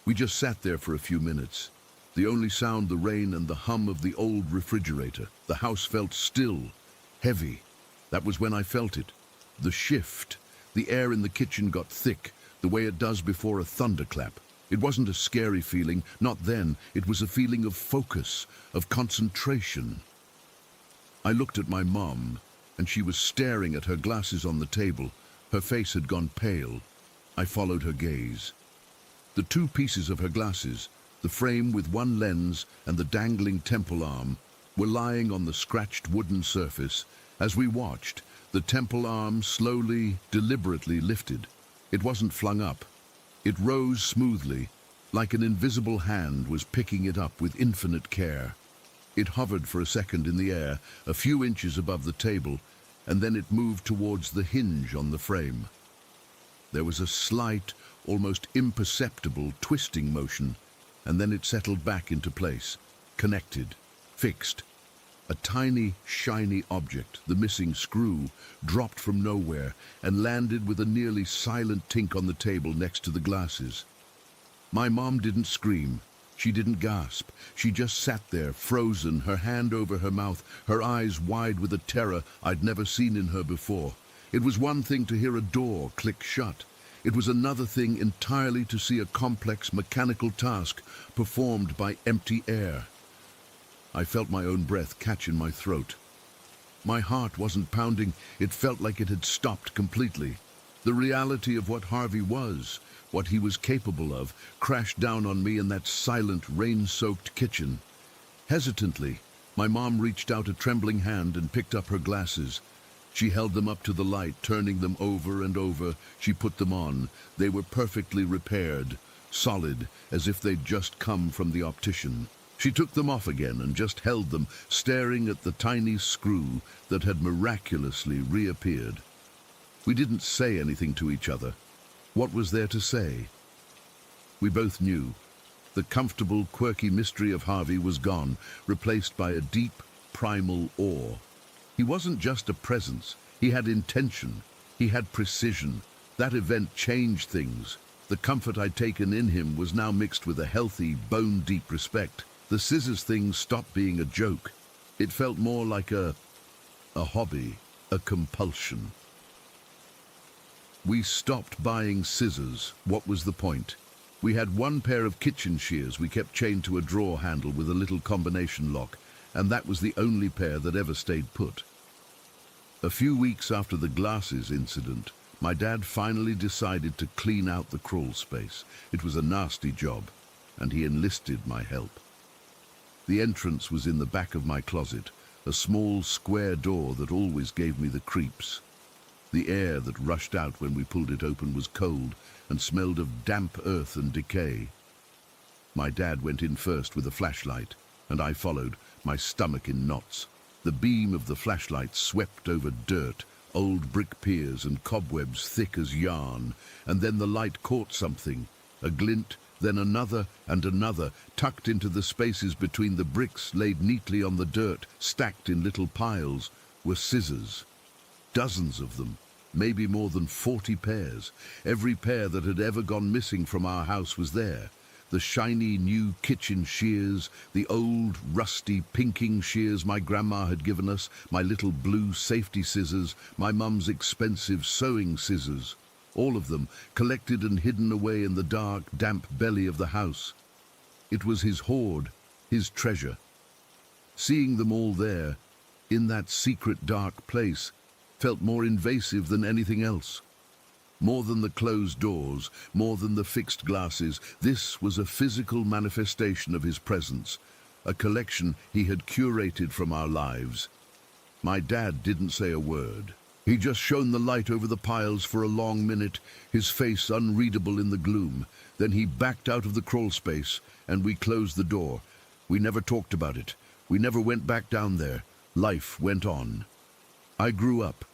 We just sat there for a few minutes. The only sound, the rain and the hum of the old refrigerator. The house felt still, heavy. That was when I felt it. The shift. The air in the kitchen got thick, the way it does before a thunderclap. It wasn't a scary feeling, not then. It was a feeling of focus, of concentration. I looked at my mom, and she was staring at her glasses on the table. Her face had gone pale. I followed her gaze. The 2 pieces of her glasses, the frame with 1 lens and the dangling temple arm, were lying on the scratched wooden surface. As we watched, the temple arm slowly, deliberately lifted. It wasn't flung up. It rose smoothly, like an invisible hand was picking it up with infinite care. It hovered for a second in the air, a few inches above the table, and then it moved towards the hinge on the frame. There was a slight, almost imperceptible twisting motion, and then it settled back into place, connected, fixed. A tiny, shiny object, the missing screw, dropped from nowhere and landed with a nearly silent tink on the table next to the glasses. My mom didn't scream. She didn't gasp. She just sat there, frozen, her hand over her mouth, her eyes wide with a terror I'd never seen in her before. It was one thing to hear a door click shut. It was another thing entirely to see a complex mechanical task performed by empty air. I felt my own breath catch in my throat. My heart wasn't pounding. It felt like it had stopped completely. The reality of what Harvey was, what he was capable of, crashed down on me in that silent, rain-soaked kitchen. Hesitantly, my mom reached out a trembling hand and picked up her glasses. She held them up to the light, turning them over and over. She put them on. They were perfectly repaired, solid, as if they'd just come from the optician. She took them off again and just held them, staring at the tiny screw that had miraculously reappeared. We didn't say anything to each other. What was there to say? We both knew. The comfortable, quirky mystery of Harvey was gone, replaced by a deep, primal awe. He wasn't just a presence. He had intention. He had precision. That event changed things. The comfort I'd taken in him was now mixed with a healthy, bone-deep respect. The scissors thing stopped being a joke. It felt more like a hobby, a compulsion. We stopped buying scissors. What was the point? We had 1 pair of kitchen shears we kept chained to a drawer handle with a little combination lock, and that was the only pair that ever stayed put. A few weeks after the glasses incident, my dad finally decided to clean out the crawl space. It was a nasty job, and he enlisted my help. The entrance was in the back of my closet, a small square door that always gave me the creeps. The air that rushed out when we pulled it open was cold and smelled of damp earth and decay. My dad went in first with a flashlight, and I followed, my stomach in knots. The beam of the flashlight swept over dirt, old brick piers and cobwebs thick as yarn, and then the light caught something, a glint, then another and another, tucked into the spaces between the bricks laid neatly on the dirt, stacked in little piles, were scissors. Dozens of them, maybe more than 40 pairs. Every pair that had ever gone missing from our house was there. the shiny new kitchen shears, the old rusty pinking shears my grandma had given us, my little blue safety scissors, my mum's expensive sewing scissors, all of them collected and hidden away in the dark, damp belly of the house. It was his hoard, his treasure. Seeing them all there, in that secret dark place, felt more invasive than anything else. More than the closed doors, more than the fixed glasses, this was a physical manifestation of his presence, a collection he had curated from our lives. My dad didn't say a word. He just shone the light over the piles for a long minute, his face unreadable in the gloom. Then he backed out of the crawl space, and we closed the door. We never talked about it. We never went back down there. Life went on. I grew up.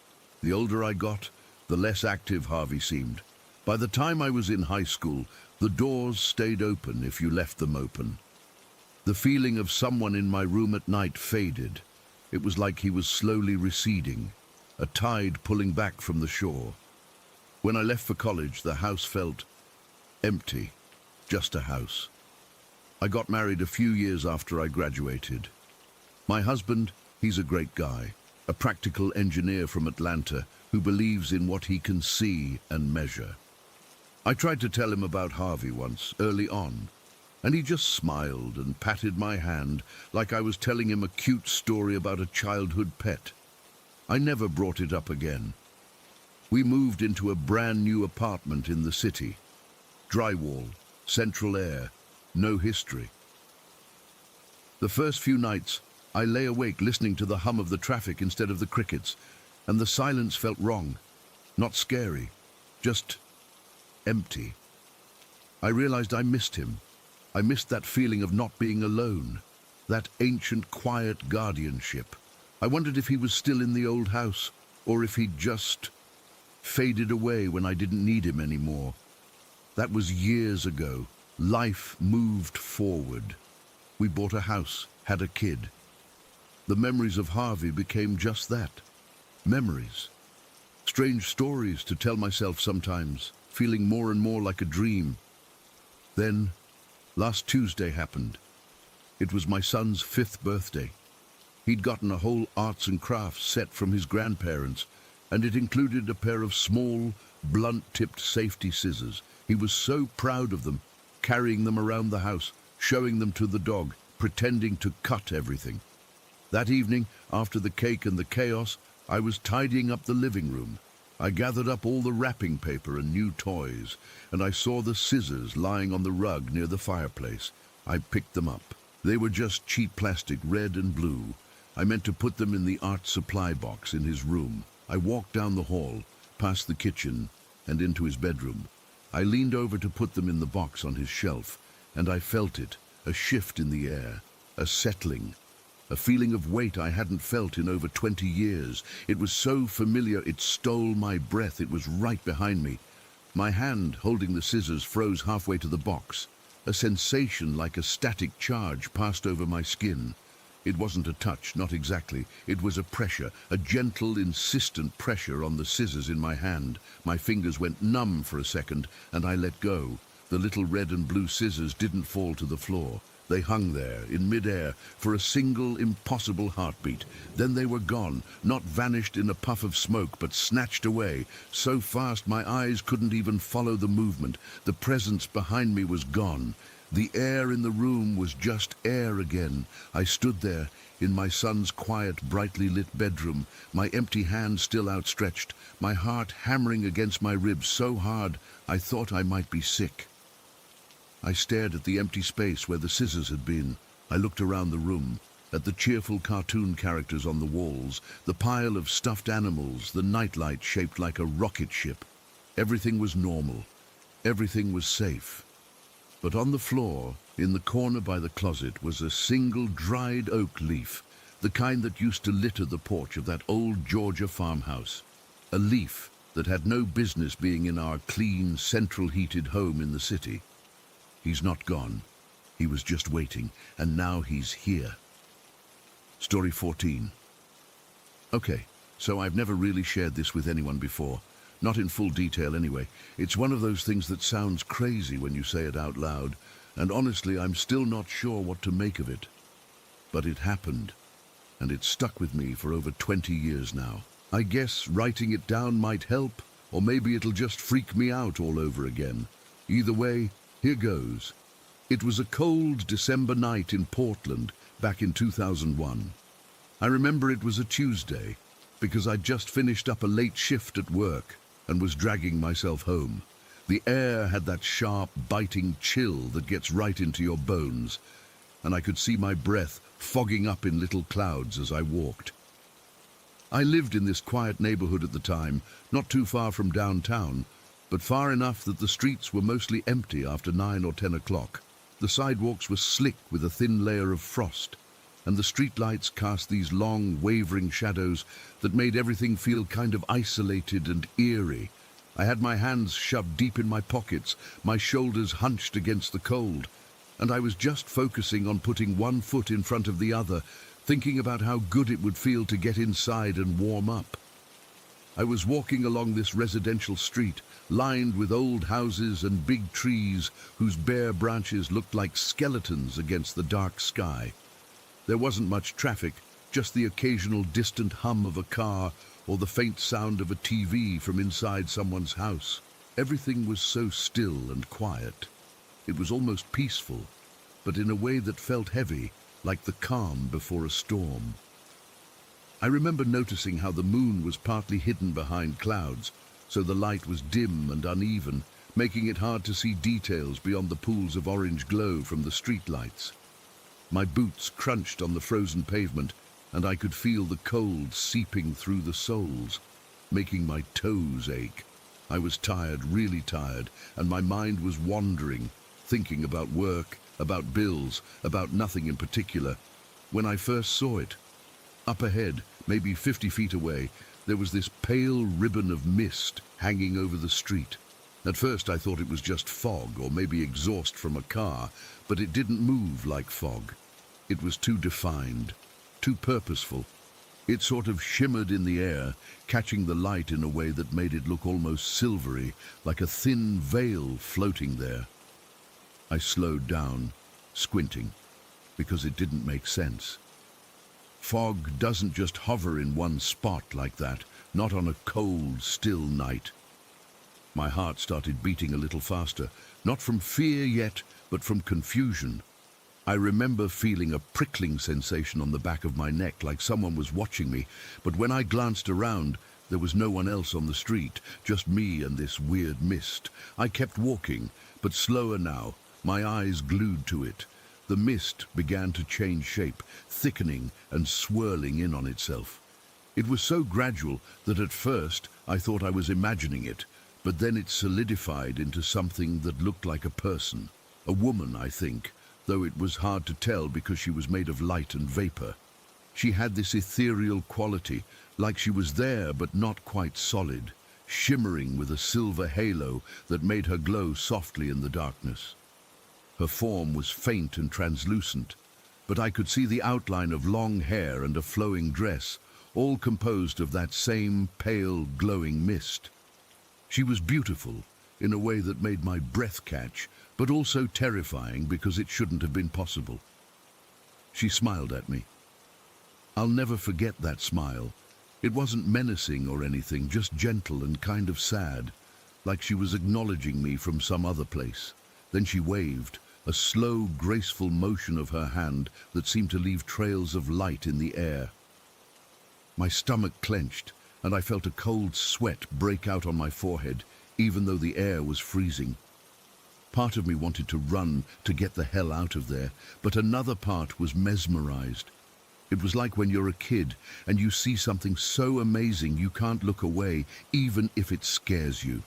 The older I got, the less active Harvey seemed. By the time I was in high school, the doors stayed open if you left them open. The feeling of someone in my room at night faded. It was like he was slowly receding, a tide pulling back from the shore. When I left for college, the house felt empty, just a house. I got married a few years after I graduated. My husband, he's a great guy, a practical engineer from Atlanta who believes in what he can see and measure. I tried to tell him about Harvey once, early on, and he just smiled and patted my hand like I was telling him a cute story about a childhood pet. I never brought it up again. We moved into a brand new apartment in the city. Drywall, central air, no history. The first few nights, I lay awake listening to the hum of the traffic instead of the crickets, and the silence felt wrong. Not scary, just empty. I realized I missed him. I missed that feeling of not being alone, that ancient quiet guardianship. I wondered if he was still in the old house, or if he'd just faded away when I didn't need him anymore. That was years ago. Life moved forward. We bought a house, had a kid. The memories of Harvey became just that. Memories. Strange stories to tell myself sometimes, feeling more and more like a dream. Then, last Tuesday happened. It was my son's 5th birthday. He'd gotten a whole arts and crafts set from his grandparents, and it included a pair of small, blunt-tipped safety scissors. He was so proud of them, carrying them around the house, showing them to the dog, pretending to cut everything. That evening, after the cake and the chaos, I was tidying up the living room. I gathered up all the wrapping paper and new toys, and I saw the scissors lying on the rug near the fireplace. I picked them up. They were just cheap plastic, red and blue. I meant to put them in the art supply box in his room. I walked down the hall, past the kitchen, and into his bedroom. I leaned over to put them in the box on his shelf, and I felt it, a shift in the air, a settling. A feeling of weight I hadn't felt in over 20 years. It was so familiar it stole my breath. It was right behind me. My hand holding the scissors froze halfway to the box. A sensation like a static charge passed over my skin. It wasn't a touch, not exactly. It was a pressure, a gentle, insistent pressure on the scissors in my hand. My fingers went numb for a second, and I let go. The little red and blue scissors didn't fall to the floor. They hung there, in midair, for a single, impossible heartbeat. Then they were gone, not vanished in a puff of smoke, but snatched away, so fast my eyes couldn't even follow the movement. The presence behind me was gone. The air in the room was just air again. I stood there, in my son's quiet, brightly lit bedroom, my empty hand still outstretched, my heart hammering against my ribs so hard I thought I might be sick. I stared at the empty space where the scissors had been. I looked around the room, at the cheerful cartoon characters on the walls, the pile of stuffed animals, the nightlight shaped like a rocket ship. Everything was normal. Everything was safe. But on the floor, in the corner by the closet, was a single dried oak leaf, the kind that used to litter the porch of that old Georgia farmhouse. A leaf that had no business being in our clean, central-heated home in the city. He's not gone. He was just waiting, and now he's here. Story 14. Okay, so I've never really shared this with anyone before. Not in full detail anyway. It's one of those things that sounds crazy when you say it out loud. and honestly, I'm still not sure what to make of it. But it happened, and it's stuck with me for over 20 years now. I guess writing it down might help, or maybe it'll just freak me out all over again. Either way, here goes. It was a cold December night in Portland back in 2001. I remember it was a Tuesday because I'd just finished up a late shift at work and was dragging myself home. The air had that sharp, biting chill that gets right into your bones, and I could see my breath fogging up in little clouds as I walked. I lived in this quiet neighborhood at the time, not too far from downtown, but far enough that the streets were mostly empty after 9 or 10 o'clock. The sidewalks were slick with a thin layer of frost, and the streetlights cast these long, wavering shadows that made everything feel kind of isolated and eerie. I had my hands shoved deep in my pockets, my shoulders hunched against the cold, and I was just focusing on putting one foot in front of the other, thinking about how good it would feel to get inside and warm up. I was walking along this residential street, lined with old houses and big trees whose bare branches looked like skeletons against the dark sky. There wasn't much traffic, just the occasional distant hum of a car or the faint sound of a TV from inside someone's house. Everything was so still and quiet. It was almost peaceful, but in a way that felt heavy, like the calm before a storm. I remember noticing how the moon was partly hidden behind clouds, so the light was dim and uneven, making it hard to see details beyond the pools of orange glow from the streetlights. My boots crunched on the frozen pavement, and I could feel the cold seeping through the soles, making my toes ache. I was tired, really tired, and my mind was wandering, thinking about work, about bills, about nothing in particular, when I first saw it. Up ahead, maybe 50 feet away, there was this pale ribbon of mist hanging over the street. At first I thought it was just fog or maybe exhaust from a car, but it didn't move like fog. It was too defined, too purposeful. It sort of shimmered in the air, catching the light in a way that made it look almost silvery, like a thin veil floating there. I slowed down, squinting, because it didn't make sense. Fog doesn't just hover in one spot like that, not on a cold, still night. My heart started beating a little faster, not from fear yet, but from confusion. I remember feeling a prickling sensation on the back of my neck, like someone was watching me, but when I glanced around, there was no one else on the street, just me and this weird mist. I kept walking, but slower now, my eyes glued to it. The mist began to change shape, thickening and swirling in on itself. It was so gradual that at first I thought I was imagining it, but then it solidified into something that looked like a person. A woman, I think, though it was hard to tell because she was made of light and vapor. She had this ethereal quality, like she was there but not quite solid, shimmering with a silver halo that made her glow softly in the darkness. Her form was faint and translucent, but I could see the outline of long hair and a flowing dress, all composed of that same pale, glowing mist. She was beautiful, in a way that made my breath catch, but also terrifying because it shouldn't have been possible. She smiled at me. I'll never forget that smile. It wasn't menacing or anything, just gentle and kind of sad, like she was acknowledging me from some other place. Then she waved, a slow, graceful motion of her hand that seemed to leave trails of light in the air. My stomach clenched, and I felt a cold sweat break out on my forehead, even though the air was freezing. Part of me wanted to run to get the hell out of there, but another part was mesmerized. It was like when you're a kid and you see something so amazing you can't look away, even if it scares you.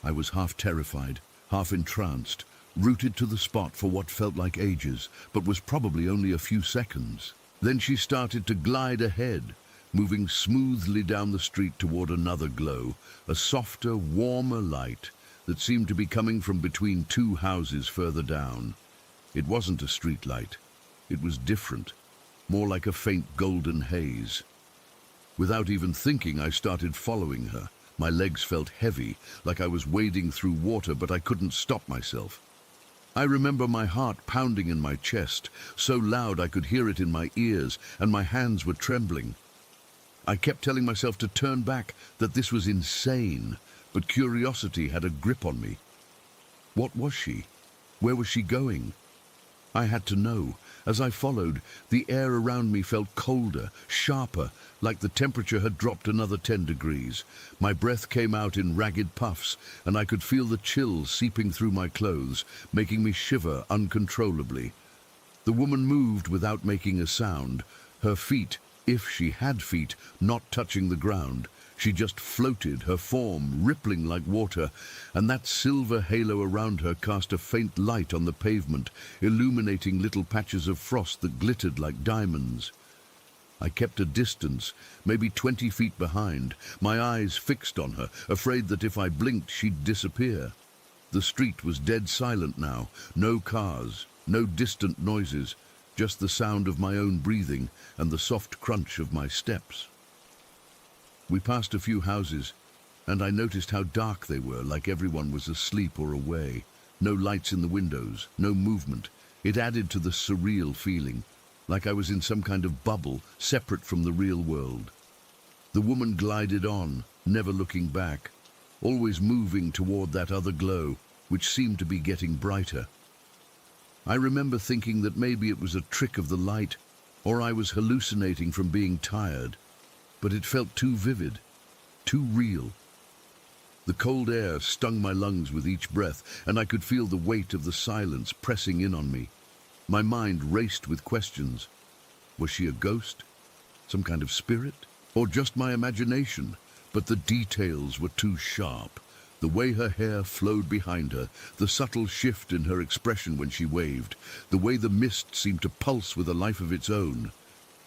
I was half terrified, half entranced, rooted to the spot for what felt like ages, but was probably only a few seconds. Then she started to glide ahead, moving smoothly down the street toward another glow, a softer, warmer light that seemed to be coming from between two houses further down. It wasn't a street light. It was different, more like a faint golden haze. Without even thinking, I started following her. My legs felt heavy, like I was wading through water, but I couldn't stop myself. I remember my heart pounding in my chest, so loud I could hear it in my ears, and my hands were trembling. I kept telling myself to turn back, that this was insane, but curiosity had a grip on me. What was she? Where was she going? I had to know. As I followed, the air around me felt colder, sharper, like the temperature had dropped another 10 degrees. My breath came out in ragged puffs, and I could feel the chill seeping through my clothes, making me shiver uncontrollably. The woman moved without making a sound, her feet, if she had feet, not touching the ground. She just floated, her form rippling like water, and that silver halo around her cast a faint light on the pavement, illuminating little patches of frost that glittered like diamonds. I kept a distance, maybe 20 feet behind, my eyes fixed on her, afraid that if I blinked she'd disappear. The street was dead silent now, no cars, no distant noises, just the sound of my own breathing and the soft crunch of my steps. We passed a few houses, and I noticed how dark they were, like everyone was asleep or away. No lights in the windows, no movement. It added to the surreal feeling, like I was in some kind of bubble, separate from the real world. The woman glided on, never looking back, always moving toward that other glow, which seemed to be getting brighter. I remember thinking that maybe it was a trick of the light, or I was hallucinating from being tired. But it felt too vivid, too real. The cold air stung my lungs with each breath, and I could feel the weight of the silence pressing in on me. My mind raced with questions. Was she a ghost? Some kind of spirit? Or just my imagination? But the details were too sharp. The way her hair flowed behind her, the subtle shift in her expression when she waved, the way the mist seemed to pulse with a life of its own.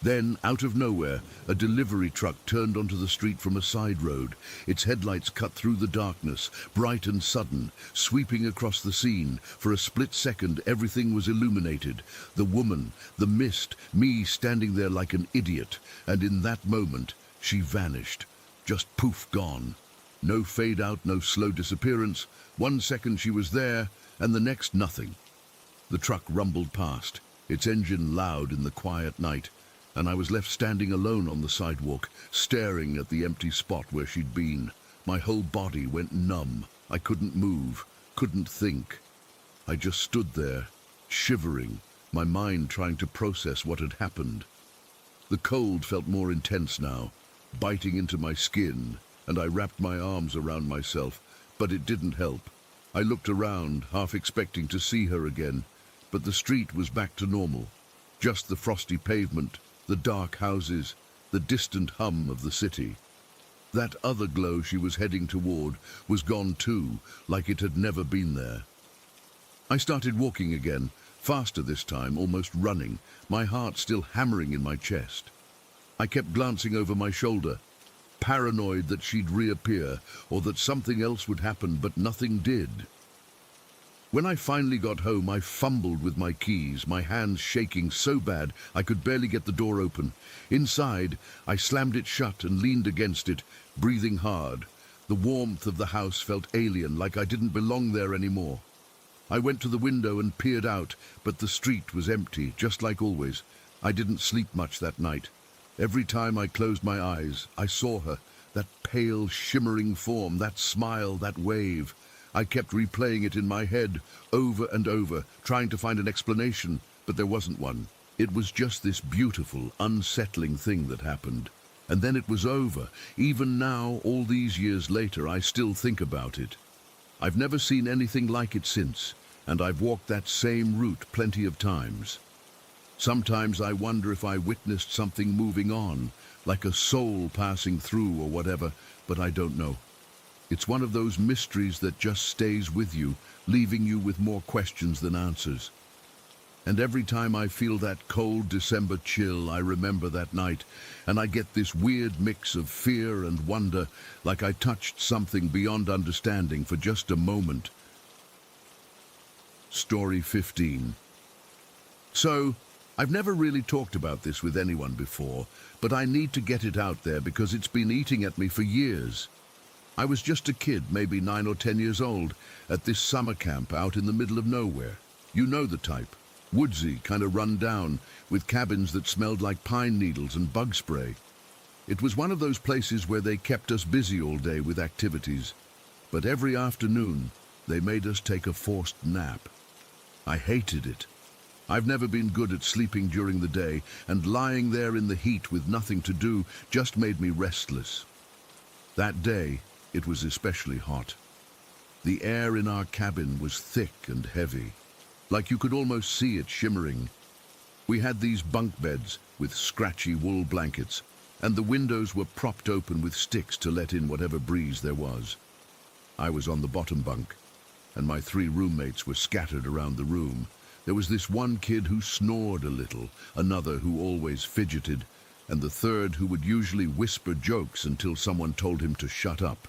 Then, out of nowhere, a delivery truck turned onto the street from a side road. Its headlights cut through the darkness, bright and sudden, sweeping across the scene. For a split second, everything was illuminated. The woman, the mist, me standing there like an idiot. And in that moment, she vanished. Just poof, gone. No fade out, no slow disappearance. 1 second she was there, and the next nothing. The truck rumbled past, its engine loud in the quiet night, and I was left standing alone on the sidewalk, staring at the empty spot where she'd been. My whole body went numb. I couldn't move, couldn't think. I just stood there, shivering, my mind trying to process what had happened. The cold felt more intense now, biting into my skin, and I wrapped my arms around myself, but it didn't help. I looked around, half expecting to see her again, but the street was back to normal. Just the frosty pavement, the dark houses, the distant hum of the city. That other glow she was heading toward was gone too, like it had never been there. I started walking again, faster this time, almost running, my heart still hammering in my chest. I kept glancing over my shoulder, paranoid that she'd reappear or that something else would happen, but nothing did. When I finally got home, I fumbled with my keys, my hands shaking so bad I could barely get the door open. Inside, I slammed it shut and leaned against it, breathing hard. The warmth of the house felt alien, like I didn't belong there anymore. I went to the window and peered out, but the street was empty, just like always. I didn't sleep much that night. Every time I closed my eyes, I saw her, that pale, shimmering form, that smile, that wave. I kept replaying it in my head, over and over, trying to find an explanation, but there wasn't one. It was just this beautiful, unsettling thing that happened. And then it was over. Even now, all these years later, I still think about it. I've never seen anything like it since, and I've walked that same route plenty of times. Sometimes I wonder if I witnessed something moving on, like a soul passing through or whatever, but I don't know. It's one of those mysteries that just stays with you, leaving you with more questions than answers. And every time I feel that cold December chill, I remember that night, and I get this weird mix of fear and wonder, like I touched something beyond understanding for just a moment. Story 15. So, I've never really talked about this with anyone before, but I need to get it out there because it's been eating at me for years. I was just a kid, maybe 9 or 10 years old, at this summer camp out in the middle of nowhere. You know the type. Woodsy, kind of run down, with cabins that smelled like pine needles and bug spray. It was one of those places where they kept us busy all day with activities. But every afternoon, they made us take a forced nap. I hated it. I've never been good at sleeping during the day, and lying there in the heat with nothing to do just made me restless. That day, it was especially hot. The air in our cabin was thick and heavy, like you could almost see it shimmering. We had these bunk beds with scratchy wool blankets, and the windows were propped open with sticks to let in whatever breeze there was. I was on the bottom bunk, and my 3 roommates were scattered around the room. There was this one kid who snored a little, another who always fidgeted, and the third who would usually whisper jokes until someone told him to shut up.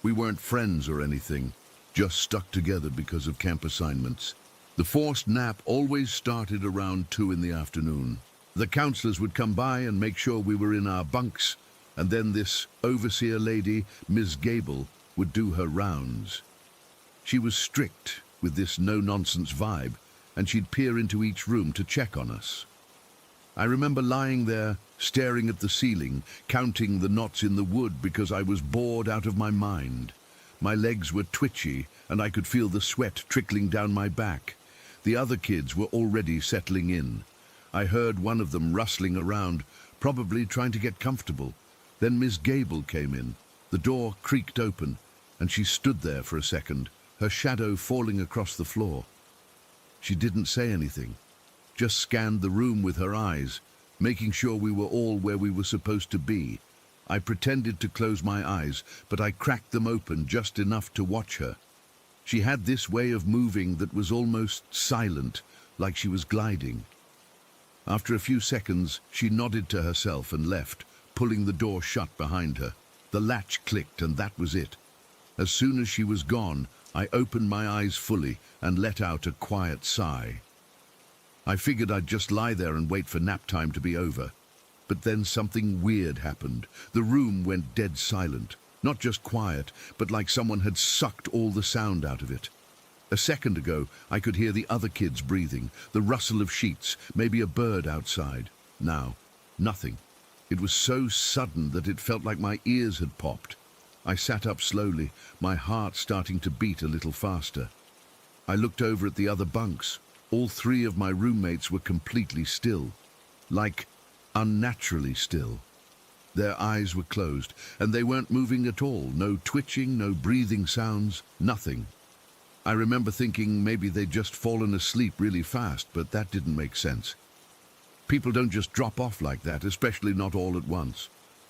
We weren't friends or anything, just stuck together because of camp assignments. The forced nap always started around 2 in the afternoon. The counselors would come by and make sure we were in our bunks, and then this overseer lady, Ms. Gable, would do her rounds. She was strict with this no-nonsense vibe, and she'd peer into each room to check on us. I remember lying there, staring at the ceiling, counting the knots in the wood because I was bored out of my mind. My legs were twitchy, and I could feel the sweat trickling down my back. The other kids were already settling in. I heard one of them rustling around, probably trying to get comfortable. Then Miss Gable came in. The door creaked open, and she stood there for a second, her shadow falling across the floor. She didn't say anything, just scanned the room with her eyes, making sure we were all where we were supposed to be. I pretended to close my eyes, but I cracked them open just enough to watch her. She had this way of moving that was almost silent, like she was gliding. After a few seconds, she nodded to herself and left, pulling the door shut behind her. The latch clicked, and that was it. As soon as she was gone, I opened my eyes fully and let out a quiet sigh. I figured I'd just lie there and wait for nap time to be over. But then something weird happened. The room went dead silent. Not just quiet, but like someone had sucked all the sound out of it. A second ago, I could hear the other kids breathing, the rustle of sheets, maybe a bird outside. Now, nothing. It was so sudden that it felt like my ears had popped. I sat up slowly, my heart starting to beat a little faster. I looked over at the other bunks. All 3 of my roommates were completely still, like unnaturally still. Their eyes were closed, and they weren't moving at all. No twitching, no breathing sounds, nothing. I remember thinking maybe they'd just fallen asleep really fast, but that didn't make sense. People don't just drop off like that, especially not all at once.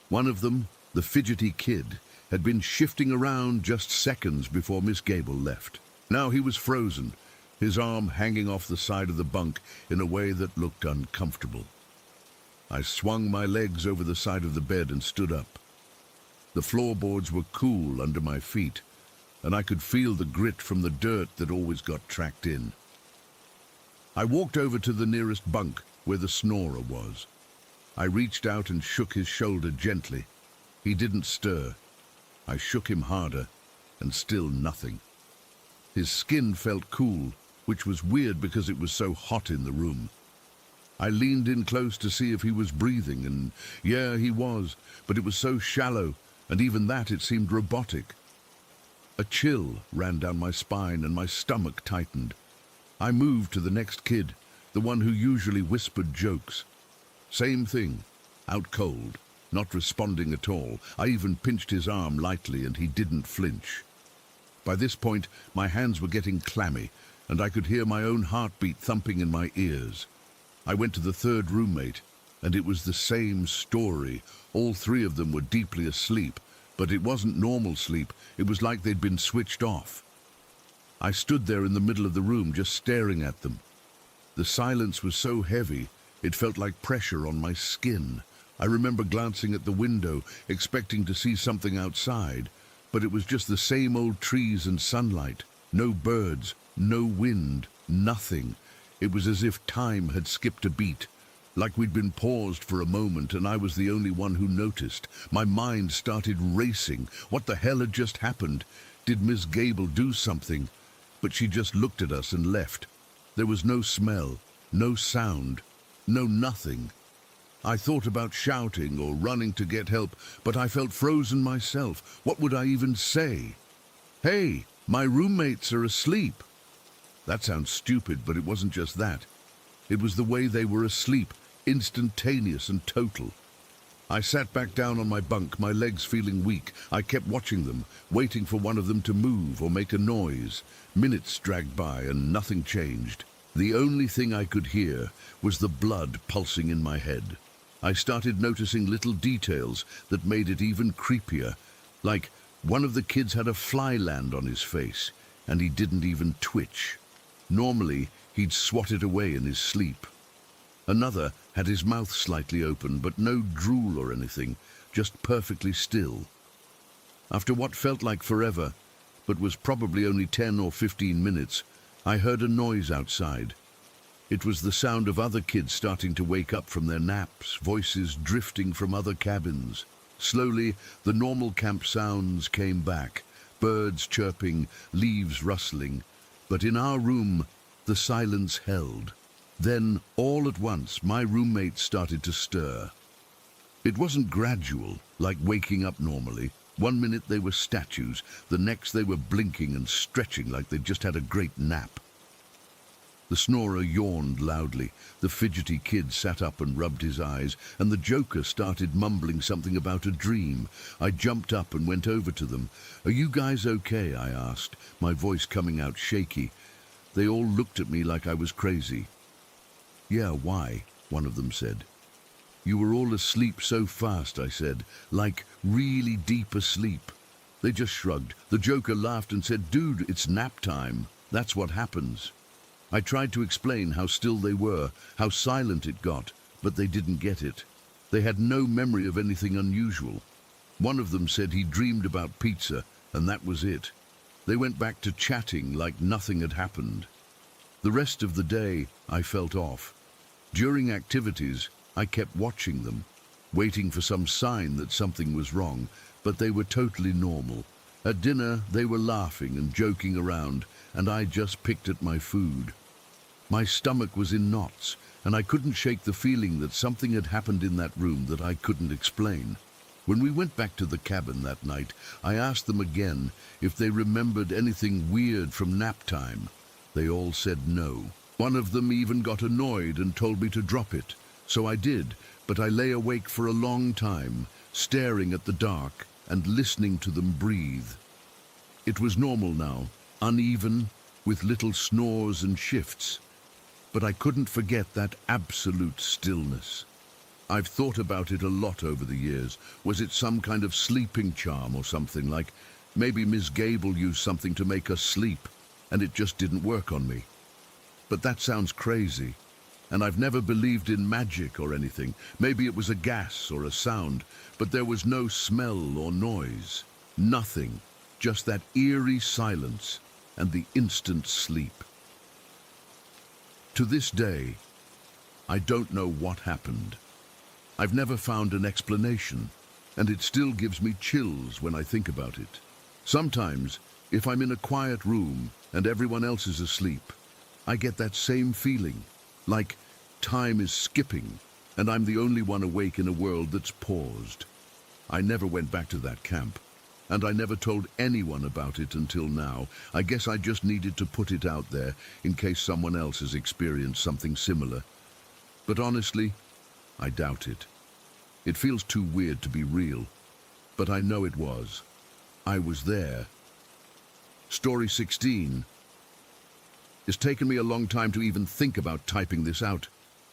One of them, the fidgety kid, had been shifting around just seconds before Miss Gable left. Now he was frozen, his arm hanging off the side of the bunk in a way that looked uncomfortable. I swung my legs over the side of the bed and stood up. The floorboards were cool under my feet, and I could feel the grit from the dirt that always got tracked in. I walked over to the nearest bunk where the snorer was. I reached out and shook his shoulder gently. He didn't stir. I shook him harder, and still nothing. His skin felt cool, which was weird because it was so hot in the room. I leaned in close to see if he was breathing, and yeah, he was, but it was so shallow, and even that it seemed robotic. A chill ran down my spine and my stomach tightened. I moved to the next kid, the one who usually whispered jokes. Same thing, out cold. Not responding at all. I even pinched his arm lightly and he didn't flinch. By this point, my hands were getting clammy and I could hear my own heartbeat thumping in my ears. I went to the 3rd roommate and it was the same story. All 3 of them were deeply asleep, but it wasn't normal sleep. It was like they'd been switched off. I stood there in the middle of the room just staring at them. The silence was so heavy, it felt like pressure on my skin. I remember glancing at the window, expecting to see something outside, but it was just the same old trees and sunlight. No birds, no wind, nothing. It was as if time had skipped a beat, like we'd been paused for a moment and I was the only one who noticed. My mind started racing. What the hell had just happened? Did Miss Gable do something? But she just looked at us and left. There was no smell, no sound, no nothing. I thought about shouting or running to get help, but I felt frozen myself. What would I even say? Hey, my roommates are asleep. That sounds stupid, but it wasn't just that. It was the way they were asleep, instantaneous and total. I sat back down on my bunk, my legs feeling weak. I kept watching them, waiting for one of them to move or make a noise. Minutes dragged by and nothing changed. The only thing I could hear was the blood pulsing in my head. I started noticing little details that made it even creepier, like one of the kids had a fly land on his face, and he didn't even twitch. Normally, he'd swat it away in his sleep. Another had his mouth slightly open, but no drool or anything, just perfectly still. After what felt like forever, but was probably only 10 or 15 minutes, I heard a noise outside. It was the sound of other kids starting to wake up from their naps, voices drifting from other cabins. Slowly, the normal camp sounds came back, birds chirping, leaves rustling. But in our room, the silence held. Then, all at once, my roommates started to stir. It wasn't gradual, like waking up normally. One minute they were statues, the next they were blinking and stretching like they'd just had a great nap. The snorer yawned loudly, the fidgety kid sat up and rubbed his eyes, and the joker started mumbling something about a dream. I jumped up and went over to them. "Are you guys okay?" I asked, my voice coming out shaky. They all looked at me like I was crazy. "Yeah, why?" one of them said. "You were all asleep so fast," I said, "like really deep asleep." They just shrugged. The joker laughed and said, "Dude, it's nap time. That's what happens." I tried to explain how still they were, how silent it got, but they didn't get it. They had no memory of anything unusual. One of them said he dreamed about pizza, and that was it. They went back to chatting like nothing had happened. The rest of the day, I felt off. During activities, I kept watching them, waiting for some sign that something was wrong, but they were totally normal. At dinner, they were laughing and joking around, and I just picked at my food. My stomach was in knots, and I couldn't shake the feeling that something had happened in that room that I couldn't explain. When we went back to the cabin that night, I asked them again if they remembered anything weird from nap time. They all said no. One of them even got annoyed and told me to drop it. So I did, but I lay awake for a long time, staring at the dark and listening to them breathe. It was normal now, uneven, with little snores and shifts. But I couldn't forget that absolute stillness. I've thought about it a lot over the years. Was it some kind of sleeping charm or something, like maybe Miss Gable used something to make us sleep, and it just didn't work on me? But that sounds crazy, and I've never believed in magic or anything. Maybe it was a gas or a sound, but there was no smell or noise. Nothing, just that eerie silence and the instant sleep. To this day, I don't know what happened. I've never found an explanation, and it still gives me chills when I think about it. Sometimes, if I'm in a quiet room and everyone else is asleep, I get that same feeling, like time is skipping and I'm the only one awake in a world that's paused. I never went back to that camp, and I never told anyone about it until now. I guess I just needed to put it out there in case someone else has experienced something similar. But honestly, I doubt it. It feels too weird to be real, but I know it was. I was there. Story 16. It's taken me a long time to even think about typing this out.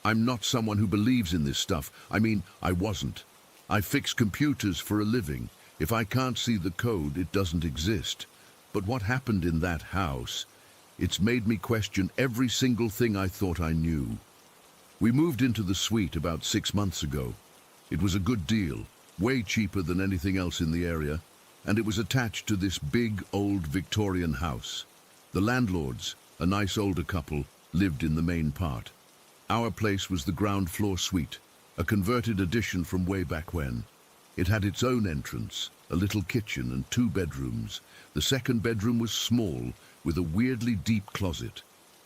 I'm not someone who believes in this stuff. I mean, I wasn't. I fix computers for a living. If I can't see the code, it doesn't exist. But what happened in that house, it's made me question every single thing I thought I knew. We moved into the suite about 6 months ago. It was a good deal, way cheaper than anything else in the area, and it was attached to this big, old Victorian house. The landlords, a nice older couple, lived in the main part. Our place was the ground floor suite, a converted addition from way back when. It had its own entrance, a little kitchen and 2 bedrooms. The second bedroom was small, with a weirdly deep closet.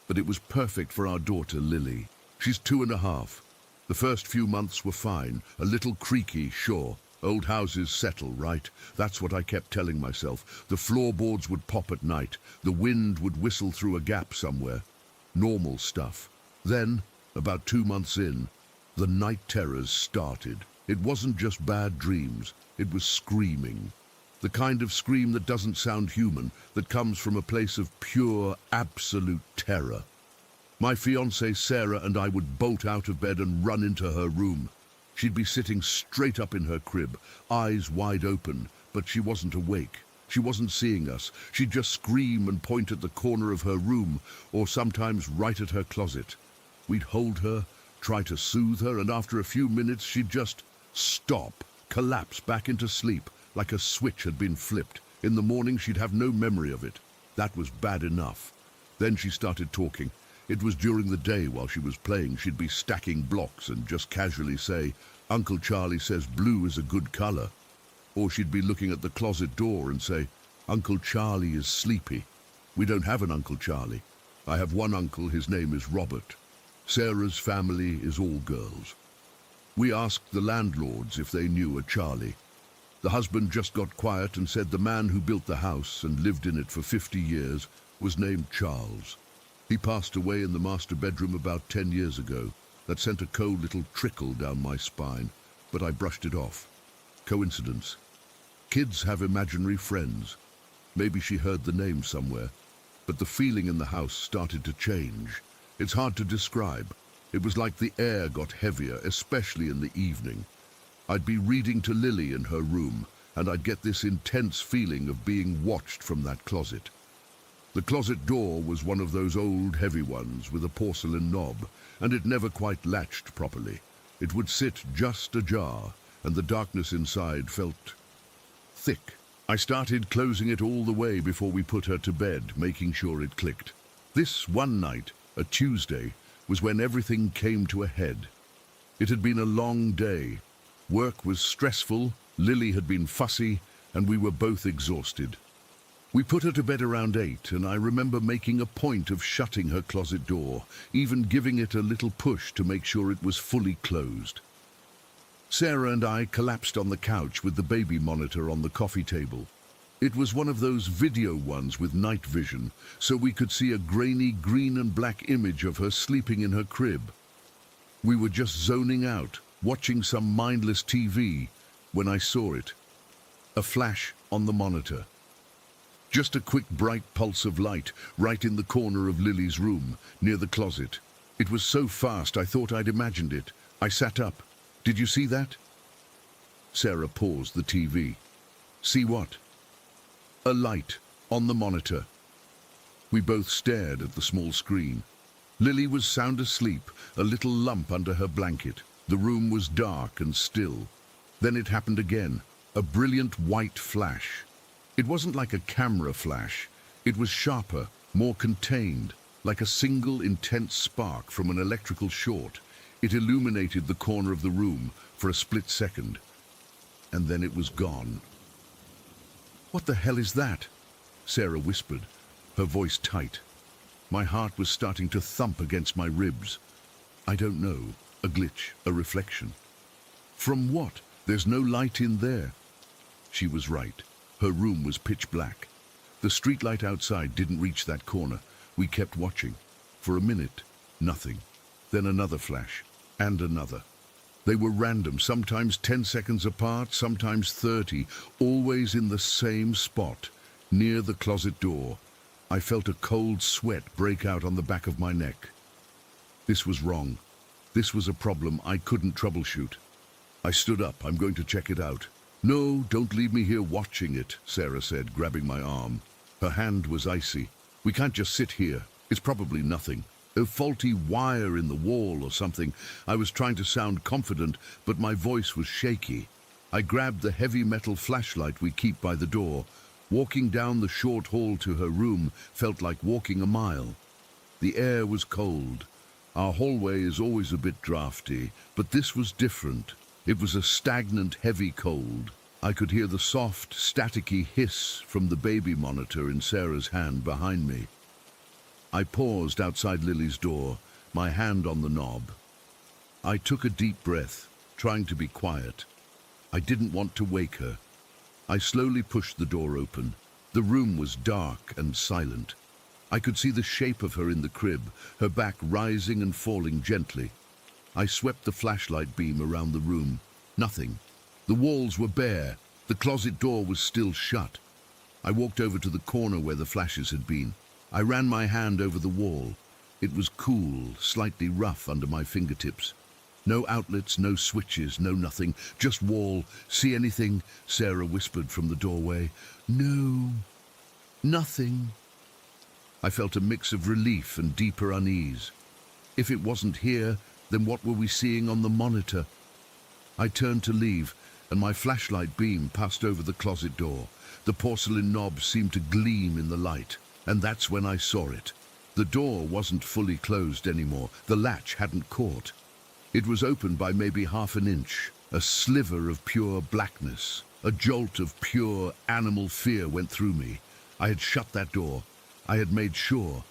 but it was perfect for our daughter Lily. She's 2.5. The first few months were fine, a little creaky, sure. Old houses settle, right? That's what I kept telling myself. The floorboards would pop at night. The wind would whistle through a gap somewhere. Normal stuff. Then, about 2 months in, the night terrors started. It wasn't just bad dreams. It was screaming. The kind of scream that doesn't sound human, that comes from a place of pure, absolute terror. My fiancée Sarah and I would bolt out of bed and run into her room. She'd be sitting straight up in her crib, eyes wide open, but she wasn't awake. She wasn't seeing us. She'd just scream and point at the corner of her room, or sometimes right at her closet. We'd hold her, try to soothe her, and after a few minutes she'd just stop, collapse back into sleep, like a switch had been flipped. In the morning she'd have no memory of it. That was bad enough. Then she started talking. It was during the day while she was playing. She'd be stacking blocks and just casually say, "Uncle Charlie says blue is a good color." Or she'd be looking at the closet door and say, "Uncle Charlie is sleepy." We don't have an Uncle Charlie. I have one uncle, his name is Robert. Sarah's family is all girls. We asked the landlords if they knew a Charlie. The husband just got quiet and said the man who built the house and lived in it for 50 years was named Charles. He passed away in the master bedroom about 10 years ago. That sent a cold little trickle down my spine, but I brushed it off. Coincidence. Kids have imaginary friends. Maybe she heard the name somewhere, but the feeling in the house started to change. It's hard to describe. It was like the air got heavier, especially in the evening. I'd be reading to Lily in her room, and I'd get this intense feeling of being watched from that closet. The closet door was one of those old heavy ones with a porcelain knob, and it never quite latched properly. It would sit just ajar, and the darkness inside felt thick. I started closing it all the way before we put her to bed, making sure it clicked. This one night, a Tuesday, was when everything came to a head. It had been a long day. Work was stressful, Lily had been fussy, and we were both exhausted. We put her to bed around 8, and I remember making a point of shutting her closet door, even giving it a little push to make sure it was fully closed. Sarah and I collapsed on the couch with the baby monitor on the coffee table. It was one of those video ones with night vision, so we could see a grainy green and black image of her sleeping in her crib. We were just zoning out, watching some mindless TV, when I saw it. A flash on the monitor. Just a quick bright pulse of light right in the corner of Lily's room, near the closet. It was so fast I thought I'd imagined it. I sat up. "Did you see that?" Sarah paused the TV. "See what?" "A light on the monitor." We both stared at the small screen. Lily was sound asleep, a little lump under her blanket. The room was dark and still. Then it happened again, a brilliant white flash. It wasn't like a camera flash. It was sharper, more contained, like a single intense spark from an electrical short. It illuminated the corner of the room for a split second, and then it was gone. "What the hell is that?" Sarah whispered, her voice tight. My heart was starting to thump against my ribs. "I don't know. A glitch, a reflection." "From what? There's no light in there." She was right. Her room was pitch black. The streetlight outside didn't reach that corner. We kept watching. For a minute, nothing. Then another flash, and another. They were random, sometimes 10 seconds apart, sometimes 30, always in the same spot, near the closet door. I felt a cold sweat break out on the back of my neck. This was wrong. This was a problem I couldn't troubleshoot. I stood up. "I'm going to check it out." "No, don't leave me here watching it," Sarah said, grabbing my arm. Her hand was icy. "We can't just sit here. It's probably nothing. A faulty wire in the wall or something." I was trying to sound confident, but my voice was shaky. I grabbed the heavy metal flashlight we keep by the door. Walking down the short hall to her room felt like walking a mile. The air was cold. Our hallway is always a bit drafty, but this was different. It was a stagnant, heavy cold. I could hear the soft, staticky hiss from the baby monitor in Sarah's hand behind me. I paused outside Lily's door, my hand on the knob. I took a deep breath, trying to be quiet. I didn't want to wake her. I slowly pushed the door open. The room was dark and silent. I could see the shape of her in the crib, her back rising and falling gently. I swept the flashlight beam around the room. Nothing. The walls were bare. The closet door was still shut. I walked over to the corner where the flashes had been. I ran my hand over the wall. It was cool, slightly rough under my fingertips. No outlets, no switches, no nothing, just wall. See anything? Sarah whispered from the doorway. No, nothing. I felt a mix of relief and deeper unease. If it wasn't here, then what were we seeing on the monitor? I turned to leave, and my flashlight beam passed over the closet door. The porcelain knob seemed to gleam in the light, and that's when I saw it. The door wasn't fully closed anymore. The latch hadn't caught. It was open by maybe half an inch, a sliver of pure blackness. A jolt of pure animal fear went through me. I had shut that door. I had made sure.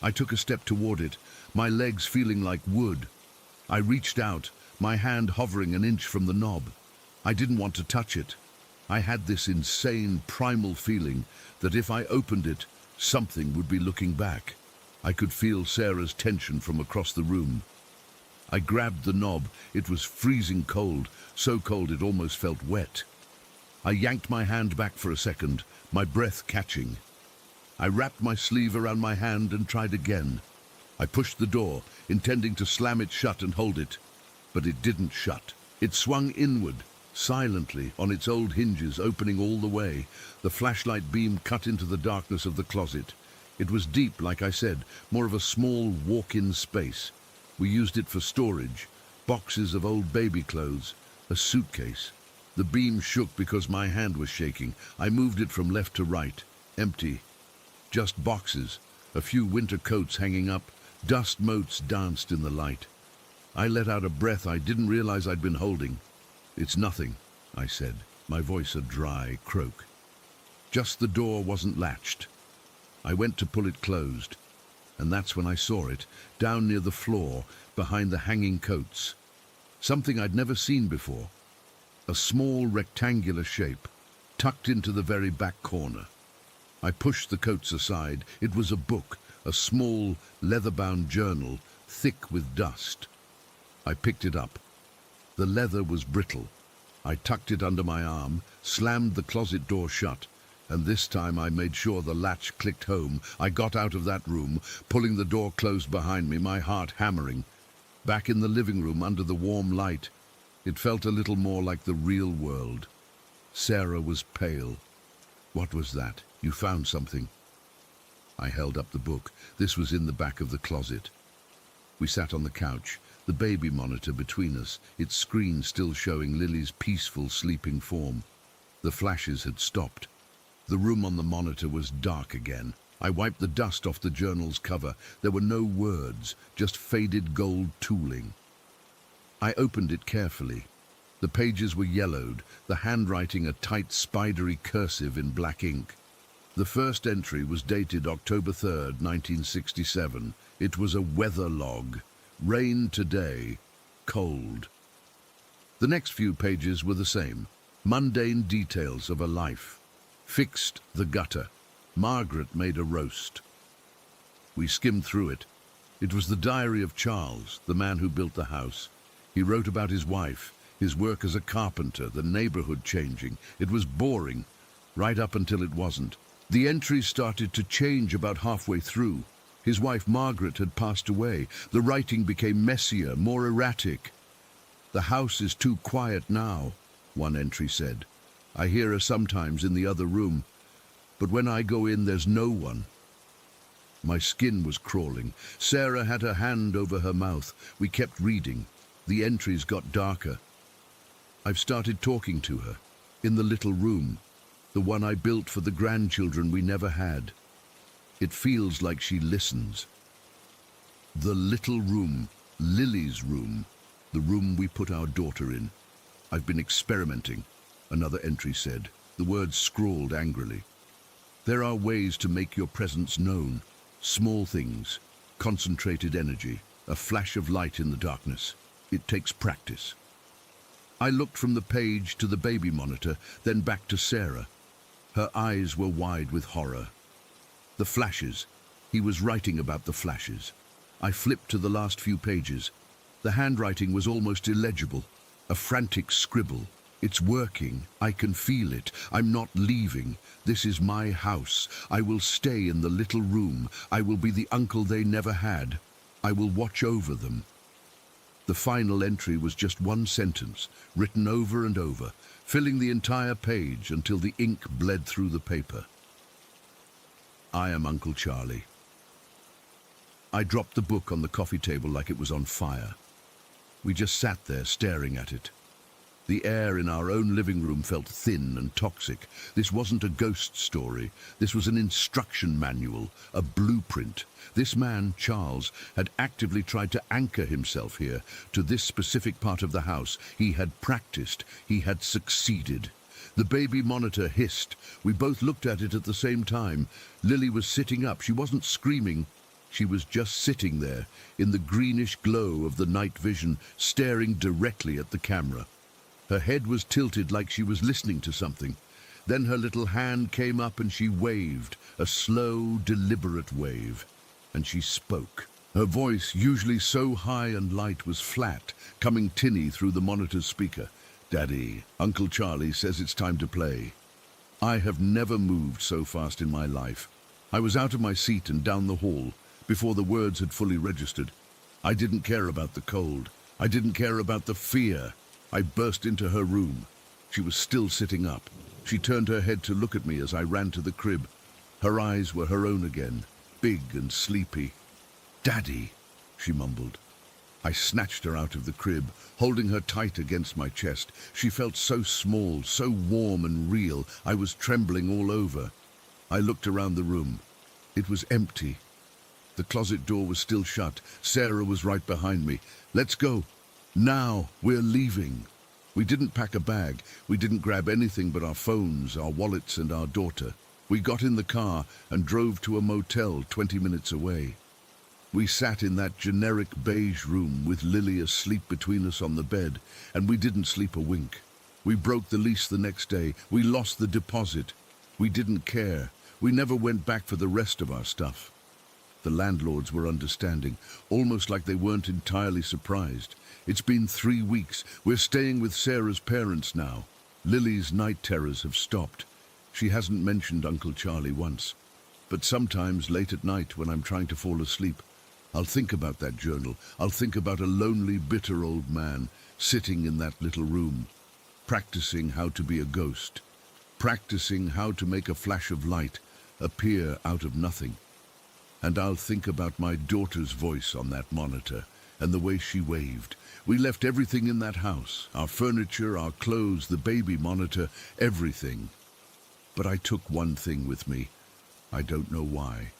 I took a step toward it, my legs feeling like wood. I reached out, my hand hovering an inch from the knob. I didn't want to touch it. I had this insane primal feeling that if I opened it, something would be looking back. I could feel Sarah's tension from across the room. I grabbed the knob. It was freezing cold, so cold it almost felt wet. I yanked my hand back for a second, my breath catching. I wrapped my sleeve around my hand and tried again. I pushed the door, intending to slam it shut and hold it, but it didn't shut. It swung inward, silently, on its old hinges, opening all the way. The flashlight beam cut into the darkness of the closet. It was deep, like I said, more of a small walk-in space. We used it for storage, boxes of old baby clothes, a suitcase. The beam shook because my hand was shaking. I moved it from left to right, empty. Just boxes, a few winter coats hanging up, dust motes danced in the light. I let out a breath I didn't realize I'd been holding. It's nothing, I said, my voice a dry croak. Just the door wasn't latched. I went to pull it closed, and that's when I saw it, down near the floor, behind the hanging coats. Something I'd never seen before. A small rectangular shape, tucked into the very back corner. I pushed the coats aside. It was a book, a small, leather-bound journal, thick with dust. I picked it up. The leather was brittle. I tucked it under my arm, slammed the closet door shut, and this time I made sure the latch clicked home. I got out of that room, pulling the door closed behind me, my heart hammering. Back in the living room under the warm light, it felt a little more like the real world. Sarah was pale. What was that? You found something? I held up the book. This was in the back of the closet. We sat on the couch, the baby monitor between us, its screen still showing Lily's peaceful, sleeping form. The flashes had stopped. The room on the monitor was dark again. I wiped the dust off the journal's cover. There were no words, just faded gold tooling. I opened it carefully. The pages were yellowed, the handwriting a tight, spidery cursive in black ink. The first entry was dated October 3rd, 1967. It was a weather log. Rain today, cold. The next few pages were the same. Mundane details of a life. Fixed the gutter. Margaret made a roast. We skimmed through it. It was the diary of Charles, the man who built the house. He wrote about his wife, his work as a carpenter, the neighborhood changing. It was boring, right up until it wasn't. The entries started to change about halfway through. His wife Margaret had passed away. The writing became messier, more erratic. "The house is too quiet now," one entry said. "I hear her sometimes in the other room, but when I go in there's no one." My skin was crawling. Sarah had her hand over her mouth. We kept reading. The entries got darker. I've started talking to her, in the little room, the one I built for the grandchildren we never had. It feels like she listens. The little room, Lily's room, the room we put our daughter in. "I've been experimenting," another entry said, the words scrawled angrily. "There are ways to make your presence known. Small things, concentrated energy, a flash of light in the darkness. It takes practice. I looked from the page to the baby monitor, then back to Sarah. Her eyes were wide with horror. The flashes. He was writing about the flashes. I flipped to the last few pages. The handwriting was almost illegible, a frantic scribble. It's working. I can feel it. I'm not leaving. This is my house. I will stay in the little room. I will be the uncle they never had. I will watch over them. The final entry was just one sentence, written over and over, filling the entire page until the ink bled through the paper. I am Uncle Charlie. I dropped the book on the coffee table like it was on fire. We just sat there staring at it. The air in our own living room felt thin and toxic. This wasn't a ghost story. This was an instruction manual, a blueprint. This man, Charles, had actively tried to anchor himself here, to this specific part of the house. He had practiced. He had succeeded. The baby monitor hissed. We both looked at it at the same time. Lily was sitting up. She wasn't screaming. She was just sitting there, in the greenish glow of the night vision, staring directly at the camera. Her head was tilted like she was listening to something. Then her little hand came up and she waved, a slow, deliberate wave. And she spoke. Her voice, usually so high and light, was flat, coming tinny through the monitor's speaker. "Daddy, Uncle Charlie says it's time to play." I have never moved so fast in my life. I was out of my seat and down the hall before the words had fully registered. I didn't care about the cold. I didn't care about the fear. I burst into her room. She was still sitting up. She turned her head to look at me as I ran to the crib. Her eyes were her own again, big and sleepy. "Daddy," she mumbled. I snatched her out of the crib, holding her tight against my chest. She felt so small, so warm and real. I was trembling all over. I looked around the room. It was empty. The closet door was still shut. Sarah was right behind me. "Let's go. Now, we're leaving." We didn't pack a bag. We didn't grab anything but our phones, our wallets, and our daughter. We got in the car and drove to a motel 20 minutes away. We sat in that generic beige room with Lily asleep between us on the bed, and we didn't sleep a wink. We broke the lease the next day. We lost the deposit. We didn't care. We never went back for the rest of our stuff. The landlords were understanding, almost like they weren't entirely surprised. It's been 3 weeks. We're staying with Sarah's parents now. Lily's night terrors have stopped. She hasn't mentioned Uncle Charlie once. But sometimes late at night when I'm trying to fall asleep, I'll think about that journal. I'll think about a lonely, bitter old man sitting in that little room, practicing how to be a ghost, practicing how to make a flash of light appear out of nothing. And I'll think about my daughter's voice on that monitor and the way she waved. We left everything in that house, our furniture, our clothes, the baby monitor, everything. But I took one thing with me. I don't know why.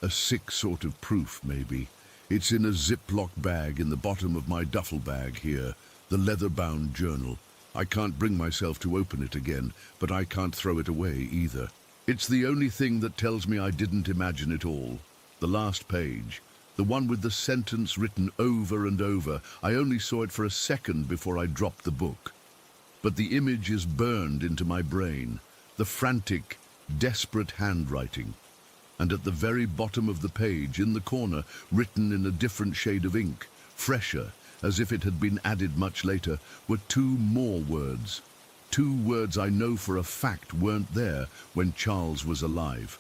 A sick sort of proof, maybe. It's in a Ziploc bag in the bottom of my duffel bag here, the leather-bound journal. I can't bring myself to open it again, but I can't throw it away either. It's the only thing that tells me I didn't imagine it all. The last page, the one with the sentence written over and over. I only saw it for a second before I dropped the book. But the image is burned into my brain, the frantic, desperate handwriting. And at the very bottom of the page, in the corner, written in a different shade of ink, fresher, as if it had been added much later, were 2 more words. 2 words I know for a fact weren't there when Charles was alive.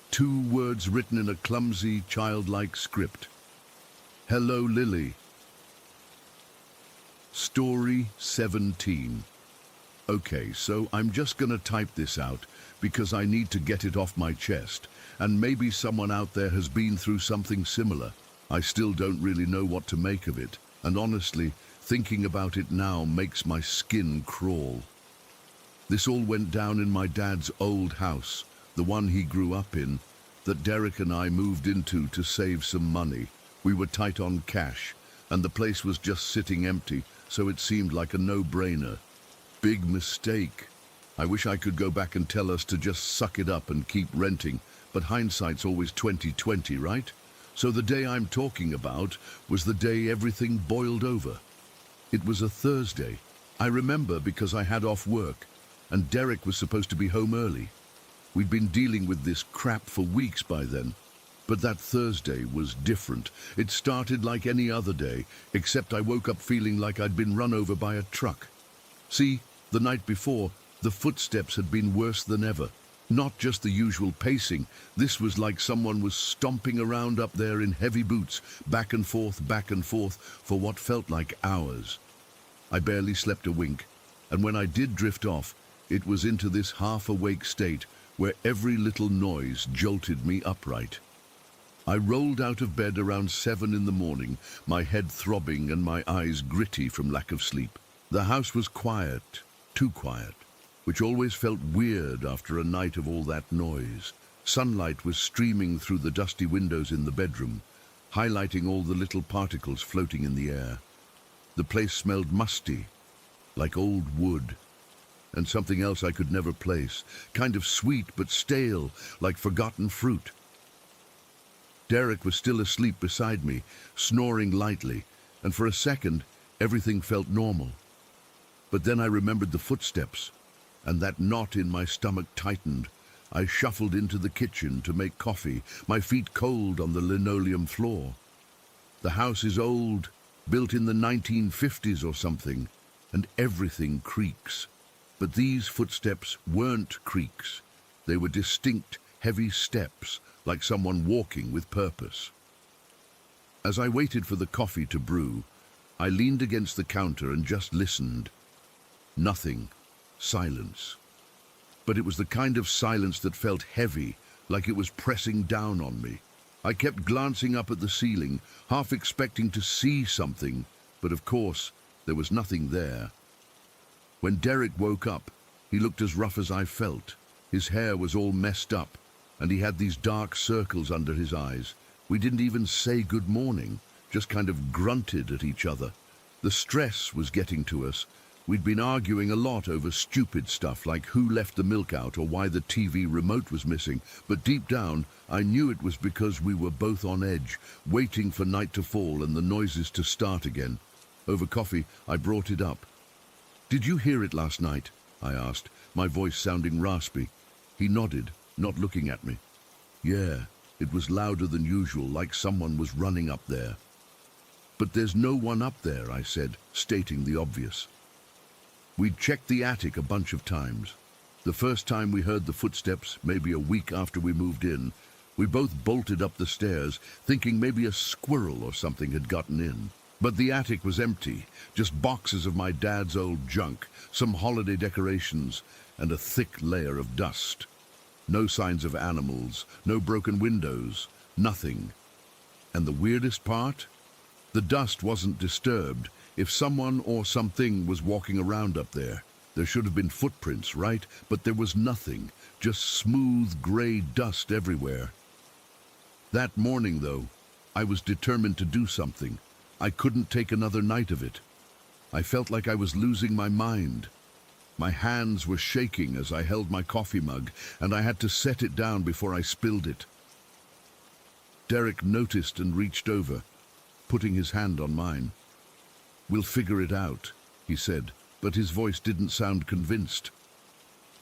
2 words written in a clumsy, childlike script. "Hello, Lily. Story 17. Okay, so I'm just gonna type this out because I need to get it off my chest, and maybe someone out there has been through something similar. I still don't really know what to make of it, and honestly, thinking about it now makes my skin crawl. This all went down in my dad's old house, the one he grew up in, that Derek and I moved into to save some money. We were tight on cash, and the place was just sitting empty, so it seemed like a no-brainer. Big mistake. I wish I could go back and tell us to just suck it up and keep renting, but hindsight's always 20/20, right? So the day I'm talking about was the day everything boiled over. It was a Thursday. I remember because I had off work, and Derek was supposed to be home early. We'd been dealing with this crap for weeks by then. But that Thursday was different. It started like any other day, except I woke up feeling like I'd been run over by a truck. See, the night before, the footsteps had been worse than ever. Not just the usual pacing. This was like someone was stomping around up there in heavy boots, back and forth, for what felt like hours. I barely slept a wink, and when I did drift off, it was into this half-awake state where every little noise jolted me upright. I rolled out of bed around 7 in the morning, my head throbbing and my eyes gritty from lack of sleep. The house was quiet, too quiet, which always felt weird after a night of all that noise. Sunlight was streaming through the dusty windows in the bedroom, highlighting all the little particles floating in the air. The place smelled musty, like old wood, and something else I could never place, kind of sweet but stale, like forgotten fruit. Derek was still asleep beside me, snoring lightly, and for a second, everything felt normal. But then I remembered the footsteps, and that knot in my stomach tightened. I shuffled into the kitchen to make coffee, my feet cold on the linoleum floor. The house is old, built in the 1950s or something, and everything creaks. But these footsteps weren't creaks. They were distinct, heavy steps, like someone walking with purpose. As I waited for the coffee to brew, I leaned against the counter and just listened. Nothing. Silence. But it was the kind of silence that felt heavy, like it was pressing down on me. I kept glancing up at the ceiling, half expecting to see something, but of course, there was nothing there. When Derek woke up, he looked as rough as I felt. His hair was all messed up, and he had these dark circles under his eyes. We didn't even say good morning, just kind of grunted at each other. The stress was getting to us. We'd been arguing a lot over stupid stuff like who left the milk out or why the TV remote was missing, but deep down, I knew it was because we were both on edge, waiting for night to fall and the noises to start again. Over coffee, I brought it up. "Did you hear it last night?" I asked, my voice sounding raspy. He nodded, not looking at me. "Yeah, it was louder than usual, like someone was running up there." "But there's no one up there," I said, stating the obvious. We'd checked the attic a bunch of times. The first time we heard the footsteps, maybe a week after we moved in, we both bolted up the stairs, thinking maybe a squirrel or something had gotten in. But the attic was empty, just boxes of my dad's old junk, some holiday decorations, and a thick layer of dust. No signs of animals, no broken windows, nothing. And the weirdest part? The dust wasn't disturbed. If someone or something was walking around up there, there should have been footprints, right? But there was nothing, just smooth gray dust everywhere. That morning, though, I was determined to do something. I couldn't take another night of it. I felt like I was losing my mind. My hands were shaking as I held my coffee mug, and I had to set it down before I spilled it. Derek noticed and reached over, putting his hand on mine. "We'll figure it out," he said, but his voice didn't sound convinced.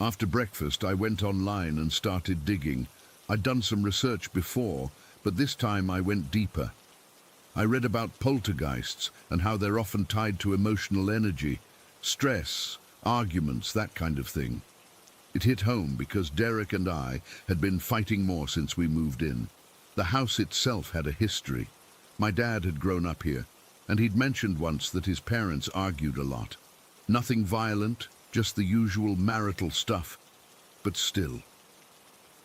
After breakfast, I went online and started digging. I'd done some research before, but this time I went deeper. I read about poltergeists and how they're often tied to emotional energy, stress, arguments, that kind of thing. It hit home because Derek and I had been fighting more since we moved in. The house itself had a history. My dad had grown up here, and he'd mentioned once that his parents argued a lot. Nothing violent, just the usual marital stuff, but still.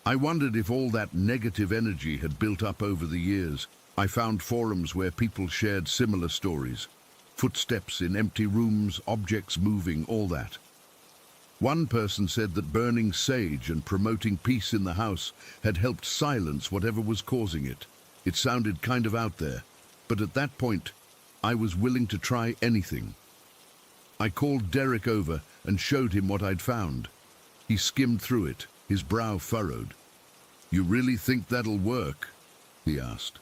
I wondered if all that negative energy had built up over the years. I found forums where people shared similar stories. Footsteps in empty rooms, objects moving, all that. One person said that burning sage and promoting peace in the house had helped silence whatever was causing it. It sounded kind of out there, but at that point, I was willing to try anything. I called Derek over and showed him what I'd found. He skimmed through it, his brow furrowed. You really think that'll work? He asked.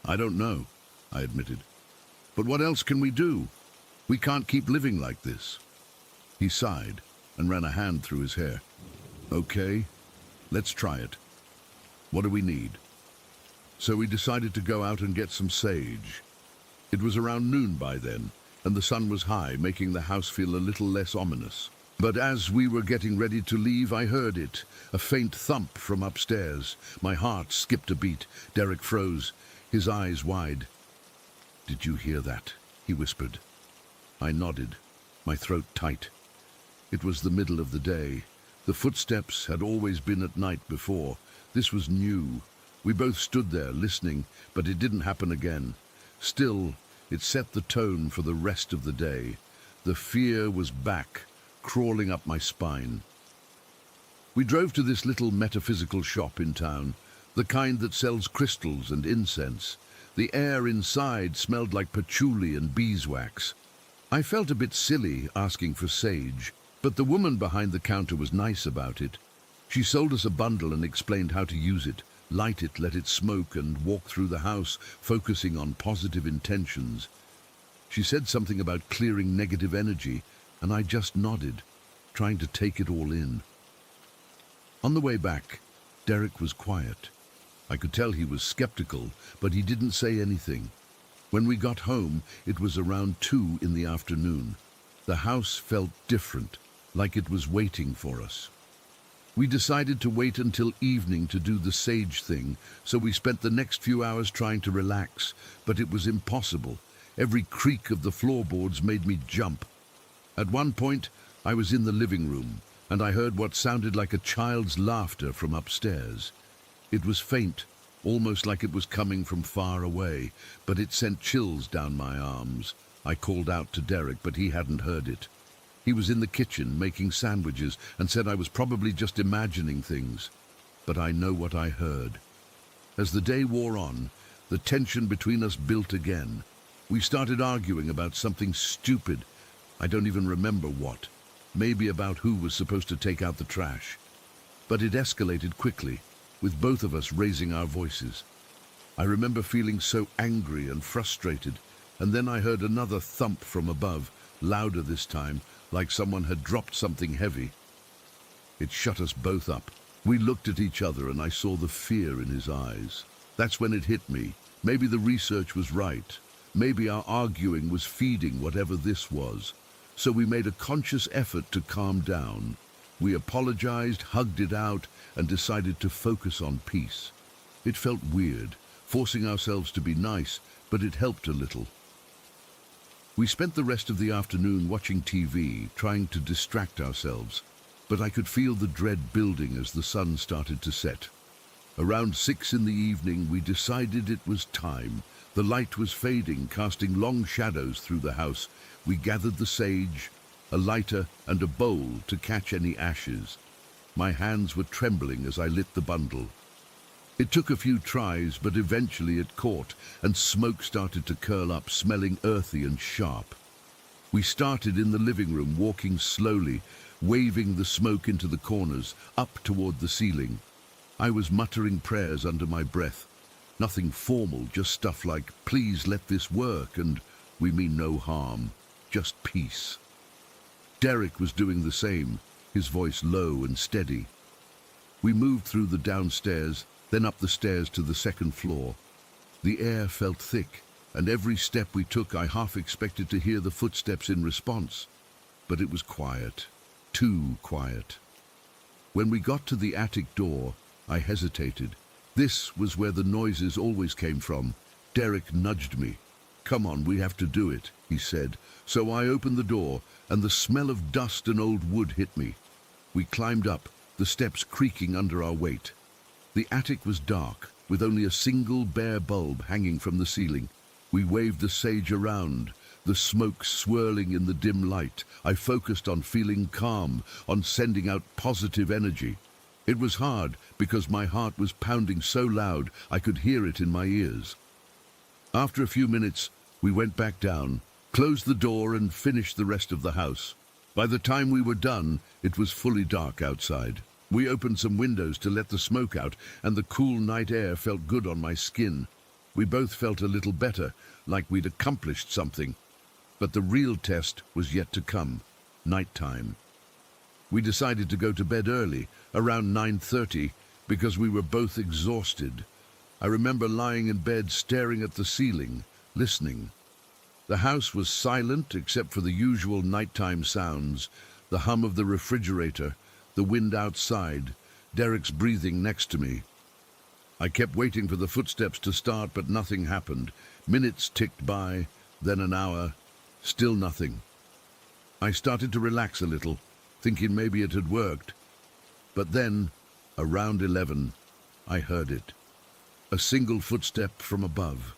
I don't know, I admitted. But what else can we do? We can't keep living like this. He sighed and ran a hand through his hair. Okay, let's try it. What do we need? So we decided to go out and get some sage. It was around noon by then, and the sun was high, making the house feel a little less ominous. But as we were getting ready to leave, I heard it, a faint thump from upstairs. My heart skipped a beat. Derek froze, his eyes wide. Did you hear that? He whispered. I nodded, my throat tight. It was the middle of the day. The footsteps had always been at night before. This was new. We both stood there listening, but it didn't happen again. Still, it set the tone for the rest of the day. The fear was back, crawling up my spine. We drove to this little metaphysical shop in town, the kind that sells crystals and incense. The air inside smelled like patchouli and beeswax. I felt a bit silly asking for sage, but the woman behind the counter was nice about it. She sold us a bundle and explained how to use it, light it, let it smoke, and walk through the house, focusing on positive intentions. She said something about clearing negative energy, and I just nodded, trying to take it all in. On the way back, Derek was quiet. I could tell he was skeptical, but he didn't say anything. When we got home, it was around 2 in the afternoon. The house felt different, like it was waiting for us. We decided to wait until evening to do the sage thing, so we spent the next few hours trying to relax, but it was impossible. Every creak of the floorboards made me jump. At one point, I was in the living room, and I heard what sounded like a child's laughter from upstairs. It was faint, almost like it was coming from far away, but it sent chills down my arms. I called out to Derek, but he hadn't heard it. He was in the kitchen making sandwiches and said I was probably just imagining things. But I know what I heard. As the day wore on, the tension between us built again. We started arguing about something stupid. I don't even remember what. Maybe about who was supposed to take out the trash. But it escalated quickly, with both of us raising our voices. I remember feeling so angry and frustrated, and then I heard another thump from above, louder this time, like someone had dropped something heavy. It shut us both up. We looked at each other and I saw the fear in his eyes. That's when it hit me. Maybe the research was right. Maybe our arguing was feeding whatever this was. So we made a conscious effort to calm down. We apologized, hugged it out, and decided to focus on peace. It felt weird, forcing ourselves to be nice, but it helped a little. We spent the rest of the afternoon watching TV, trying to distract ourselves, but I could feel the dread building as the sun started to set. Around 6 in the evening, we decided it was time. The light was fading, casting long shadows through the house. We gathered the sage, a lighter, and a bowl to catch any ashes. My hands were trembling as I lit the bundle. It took a few tries, but eventually it caught, and smoke started to curl up, smelling earthy and sharp. We started in the living room, walking slowly, waving the smoke into the corners, up toward the ceiling. I was muttering prayers under my breath. Nothing formal, just stuff like, please let this work, and we mean no harm, just peace. Derek was doing the same, his voice low and steady. We moved through the downstairs, then up the stairs to the second floor. The air felt thick, and every step we took I half expected to hear the footsteps in response. But it was quiet, too quiet. When we got to the attic door, I hesitated. This was where the noises always came from. Derek nudged me. Come on, we have to do it, he said. So I opened the door, and the smell of dust and old wood hit me. We climbed up, the steps creaking under our weight. The attic was dark, with only a single bare bulb hanging from the ceiling. We waved the sage around, the smoke swirling in the dim light. I focused on feeling calm, on sending out positive energy. It was hard because my heart was pounding so loud I could hear it in my ears. After a few minutes, we went back down, closed the door, and finished the rest of the house. By the time we were done, it was fully dark outside. We opened some windows to let the smoke out, and the cool night air felt good on my skin. We both felt a little better, like we'd accomplished something. But the real test was yet to come, nighttime. We decided to go to bed early, around 9:30, because we were both exhausted. I remember lying in bed staring at the ceiling, listening. The house was silent except for the usual nighttime sounds, the hum of the refrigerator, the wind outside, Derek's breathing next to me. I kept waiting for the footsteps to start, but nothing happened. Minutes ticked by, then an hour, still nothing. I started to relax a little, thinking maybe it had worked. But then, around 11, I heard it. A single footstep from above,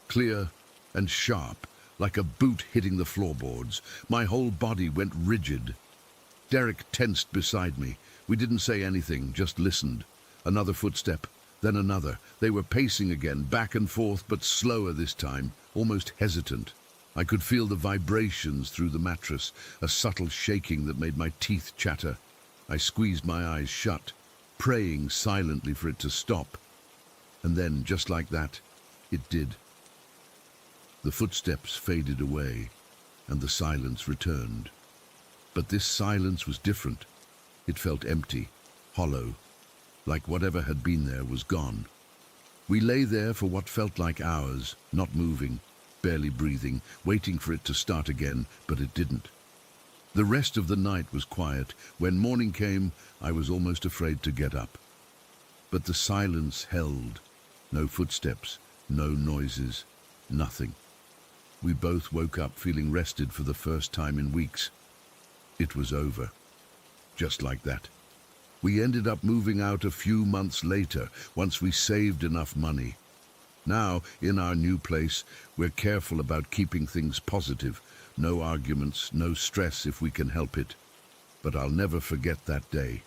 clear and sharp, like a boot hitting the floorboards. My whole body went rigid. Derek tensed beside me. We didn't say anything, just listened. Another footstep, then another. They were pacing again, back and forth, but slower this time, almost hesitant. I could feel the vibrations through the mattress, a subtle shaking that made my teeth chatter. I squeezed my eyes shut, praying silently for it to stop. And then, just like that, it did. The footsteps faded away, and the silence returned. But this silence was different. It felt empty, hollow, like whatever had been there was gone. We lay there for what felt like hours, not moving, barely breathing, waiting for it to start again, but it didn't. The rest of the night was quiet. When morning came, I was almost afraid to get up. But the silence held. No footsteps, no noises, nothing. We both woke up feeling rested for the first time in weeks. It was over. Just like that. We ended up moving out a few months later, once we saved enough money. Now, in our new place, we're careful about keeping things positive. No arguments, no stress if we can help it. But I'll never forget that day.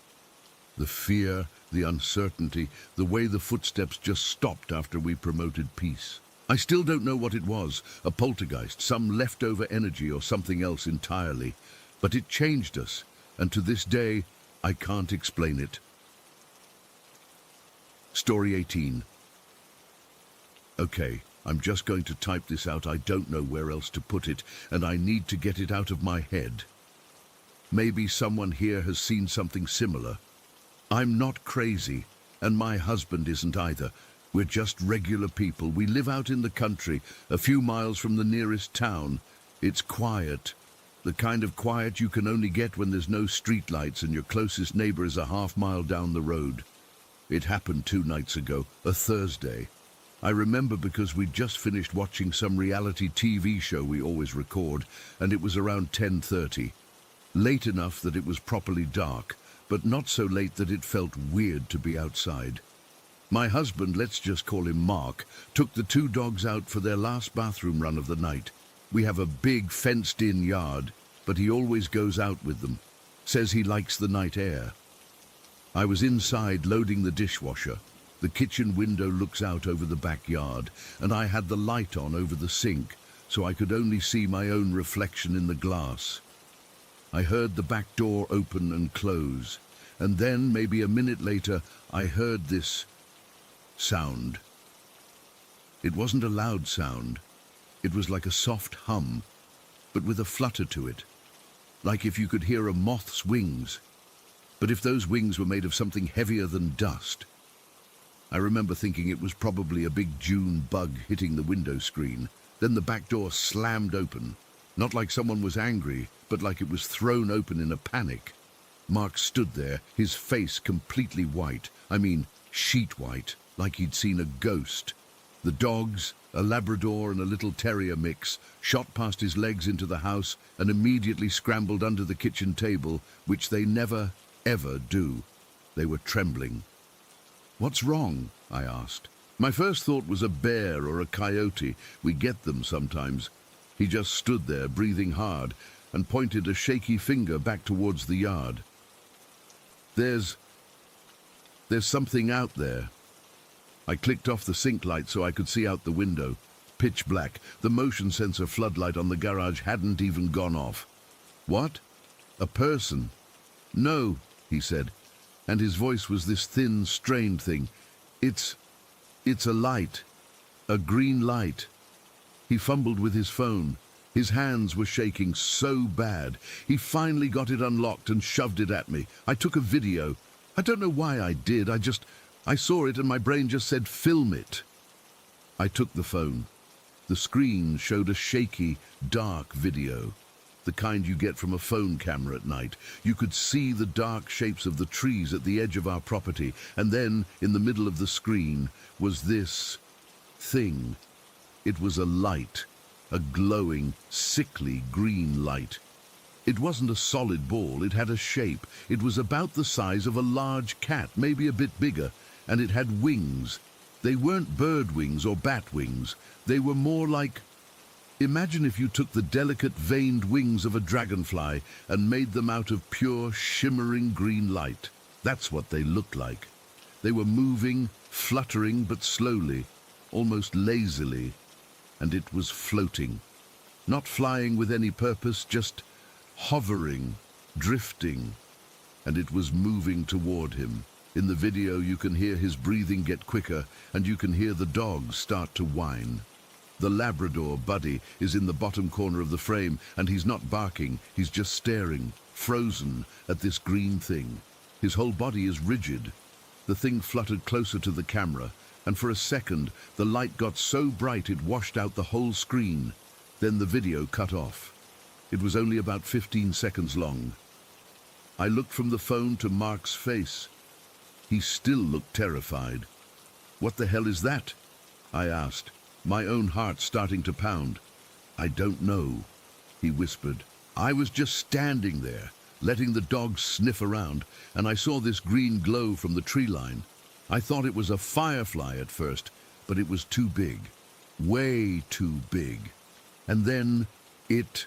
The fear, the uncertainty, the way the footsteps just stopped after we promoted peace. I still don't know what it was, a poltergeist, some leftover energy or something else entirely. But it changed us, and to this day, I can't explain it. Story 18. Okay, I'm just going to type this out. I don't know where else to put it, and I need to get it out of my head. Maybe someone here has seen something similar. I'm not crazy, and my husband isn't either. We're just regular people. We live out in the country, a few miles from the nearest town. It's quiet. The kind of quiet you can only get when there's no streetlights and your closest neighbor is a half-mile down the road. It happened 2 nights ago, a Thursday. I remember because we'd just finished watching some reality TV show we always record, and it was around 10:30. Late enough that it was properly dark, but not so late that it felt weird to be outside. My husband, let's just call him Mark, took the 2 dogs out for their last bathroom run of the night. We have a big fenced-in yard, but he always goes out with them. Says he likes the night air. I was inside loading the dishwasher. The kitchen window looks out over the backyard, and I had the light on over the sink, so I could only see my own reflection in the glass. I heard the back door open and close, and then, maybe a minute later, I heard this sound. It wasn't a loud sound. It was like a soft hum, but with a flutter to it, like if you could hear a moth's wings, but if those wings were made of something heavier than dust. I remember thinking it was probably a big June bug hitting the window screen. Then the back door slammed open, not like someone was angry, but like it was thrown open in a panic. Mark stood there, his face completely white, I mean sheet white, like he'd seen a ghost. The dogs, a Labrador and a little terrier mix, shot past his legs into the house and immediately scrambled under the kitchen table, which they never, ever do. They were trembling. "What's wrong?" I asked. My first thought was a bear or a coyote. We get them sometimes. He just stood there, breathing hard, and pointed a shaky finger back towards the yard. There's something out there." I clicked off the sink light so I could see out the window. Pitch black. The motion sensor floodlight on the garage hadn't even gone off. "What? A person?" "No," he said. And his voice was this thin, strained thing. It's a light. A green light. He fumbled with his phone. His hands were shaking so bad. He finally got it unlocked and shoved it at me. I took a video. I don't know why I did. I saw it and my brain just said, film it. I took the phone. The screen showed a shaky, dark video. The kind you get from a phone camera at night. You could see the dark shapes of the trees at the edge of our property, and then, in the middle of the screen, was this thing. It was a light, a glowing, sickly green light. It wasn't a solid ball, it had a shape. It was about the size of a large cat, maybe a bit bigger, and it had wings. They weren't bird wings or bat wings. They were more like... Imagine if you took the delicate veined wings of a dragonfly and made them out of pure, shimmering green light. That's what they looked like. They were moving, fluttering, but slowly, almost lazily, and it was floating. Not flying with any purpose, just hovering, drifting, and it was moving toward him. In the video, you can hear his breathing get quicker, and you can hear the dogs start to whine. The Labrador, Buddy, is in the bottom corner of the frame, and he's not barking, he's just staring, frozen, at this green thing. His whole body is rigid. The thing fluttered closer to the camera, and for a second, the light got so bright it washed out the whole screen. Then the video cut off. It was only about 15 seconds long. I looked from the phone to Mark's face. He still looked terrified. "What the hell is that?" I asked, my own heart starting to pound. "I don't know," he whispered. "I was just standing there, letting the dogs sniff around, and I saw this green glow from the tree line. I thought it was a firefly at first, but it was too big, way too big. And then it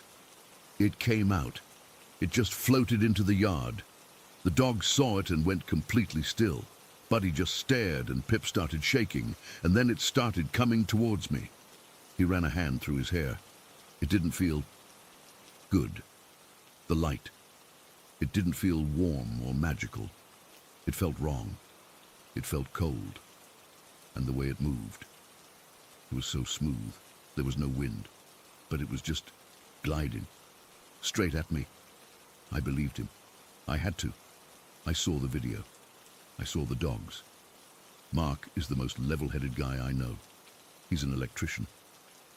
came out. It just floated into the yard. The dogs saw it and went completely still. Buddy just stared and Pip started shaking, and then it started coming towards me." He ran a hand through his hair. "It didn't feel good. The light. It didn't feel warm or magical. It felt wrong. It felt cold. And the way it moved. It was so smooth. There was no wind. But it was just gliding. Straight at me." I believed him. I had to. I saw the video. I saw the dogs. Mark is the most level-headed guy I know. He's an electrician.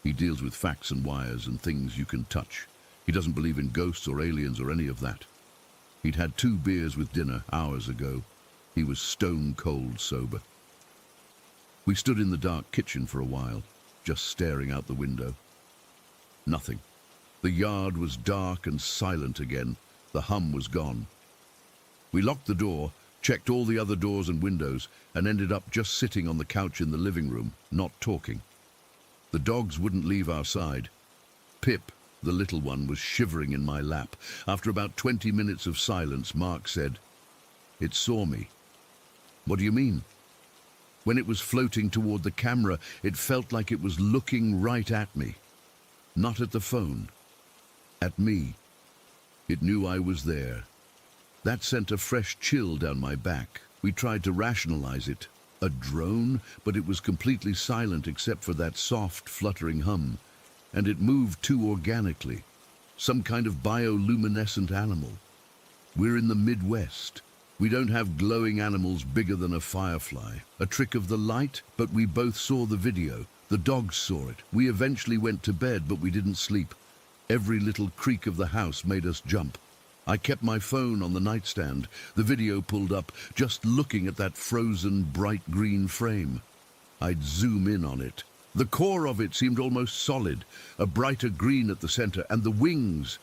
He deals with facts and wires and things you can touch. He doesn't believe in ghosts or aliens or any of that. He'd had 2 beers with dinner hours ago. He was stone cold sober. We stood in the dark kitchen for a while, just staring out the window. Nothing. The yard was dark and silent again. The hum was gone. We locked the door, checked all the other doors and windows, and ended up just sitting on the couch in the living room, not talking. The dogs wouldn't leave our side. Pip, the little one, was shivering in my lap. After about 20 minutes of silence, Mark said, "It saw me." "What do you mean?" "When it was floating toward the camera, it felt like it was looking right at me. Not at the phone. At me. It knew I was there. That sent a fresh chill down my back. We tried to rationalize it. A drone, but it was completely silent except for that soft, fluttering hum. And it moved too organically. Some kind of bioluminescent animal. We're in the Midwest. We don't have glowing animals bigger than a firefly. A trick of the light, but we both saw the video. The dogs saw it. We eventually went to bed, but we didn't sleep. Every little creak of the house made us jump. I kept my phone on the nightstand, the video pulled up, just looking at that frozen, bright green frame. I'd zoom in on it. The core of it seemed almost solid, a brighter green at the center, and the wings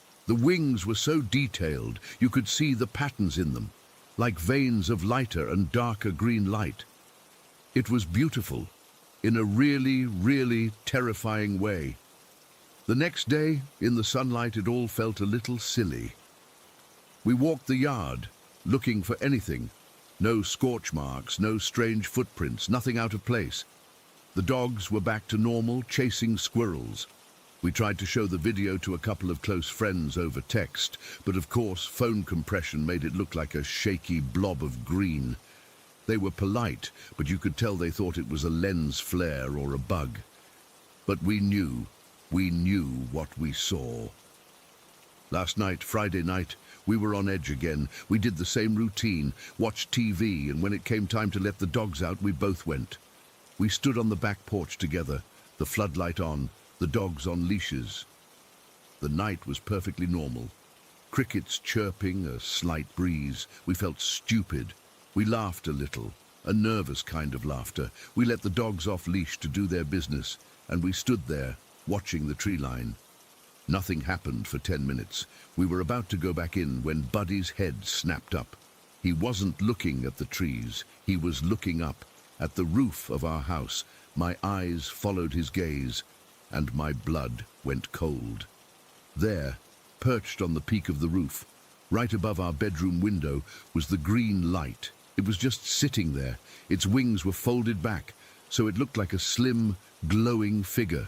were so detailed, you could see the patterns in them, like veins of lighter and darker green light. It was beautiful, in a really, really terrifying way. The next day, in the sunlight, it all felt a little silly. We walked the yard, looking for anything. No scorch marks, no strange footprints, nothing out of place. The dogs were back to normal, chasing squirrels. We tried to show the video to a couple of close friends over text, but of course phone compression made it look like a shaky blob of green. They were polite, but you could tell they thought it was a lens flare or a bug. But we knew what we saw. Last night, Friday night, we were on edge again. We did the same routine, watched TV, and when it came time to let the dogs out, we both went. We stood on the back porch together, the floodlight on, the dogs on leashes. The night was perfectly normal. Crickets chirping, a slight breeze. We felt stupid. We laughed a little, a nervous kind of laughter. We let the dogs off leash to do their business, and we stood there, watching the tree line. Nothing happened for 10 minutes. We were about to go back in when Buddy's head snapped up. He wasn't looking at the trees. He was looking up at the roof of our house. My eyes followed his gaze, and my blood went cold. There, perched on the peak of the roof, right above our bedroom window, was the green light. It was just sitting there. Its wings were folded back, so it looked like a slim, glowing figure.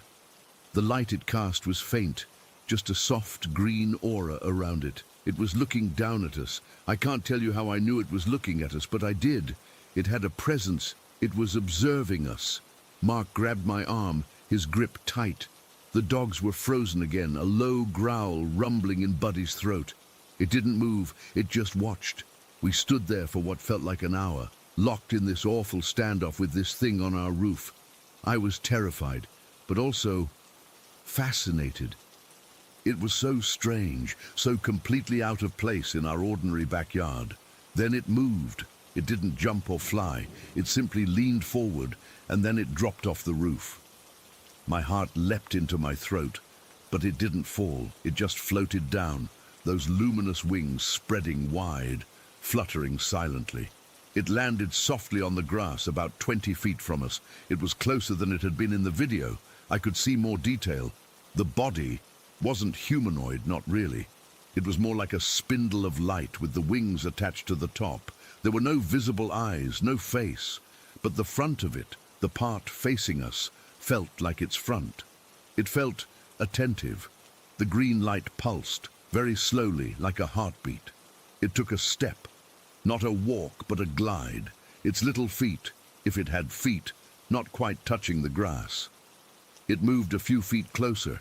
The light it cast was faint, just a soft green aura around it. It was looking down at us. I can't tell you how I knew it was looking at us, but I did. It had a presence. It was observing us. Mark grabbed my arm, his grip tight. The dogs were frozen again, a low growl rumbling in Buddy's throat. It didn't move, it just watched. We stood there for what felt like an hour, locked in this awful standoff with this thing on our roof. I was terrified, but also fascinated. It was so strange, so completely out of place in our ordinary backyard. Then it moved. It didn't jump or fly. It simply leaned forward, and then it dropped off the roof. My heart leapt into my throat, but it didn't fall. It just floated down, those luminous wings spreading wide, fluttering silently. It landed softly on the grass about 20 feet from us. It was closer than it had been in the video. I could see more detail. The body wasn't humanoid, not really. It was more like a spindle of light with the wings attached to the top. There were no visible eyes, no face, but the front of it, the part facing us, felt like its front. It felt attentive. The green light pulsed, very slowly, like a heartbeat. It took a step, not a walk, but a glide. Its little feet, if it had feet, not quite touching the grass. It moved a few feet closer.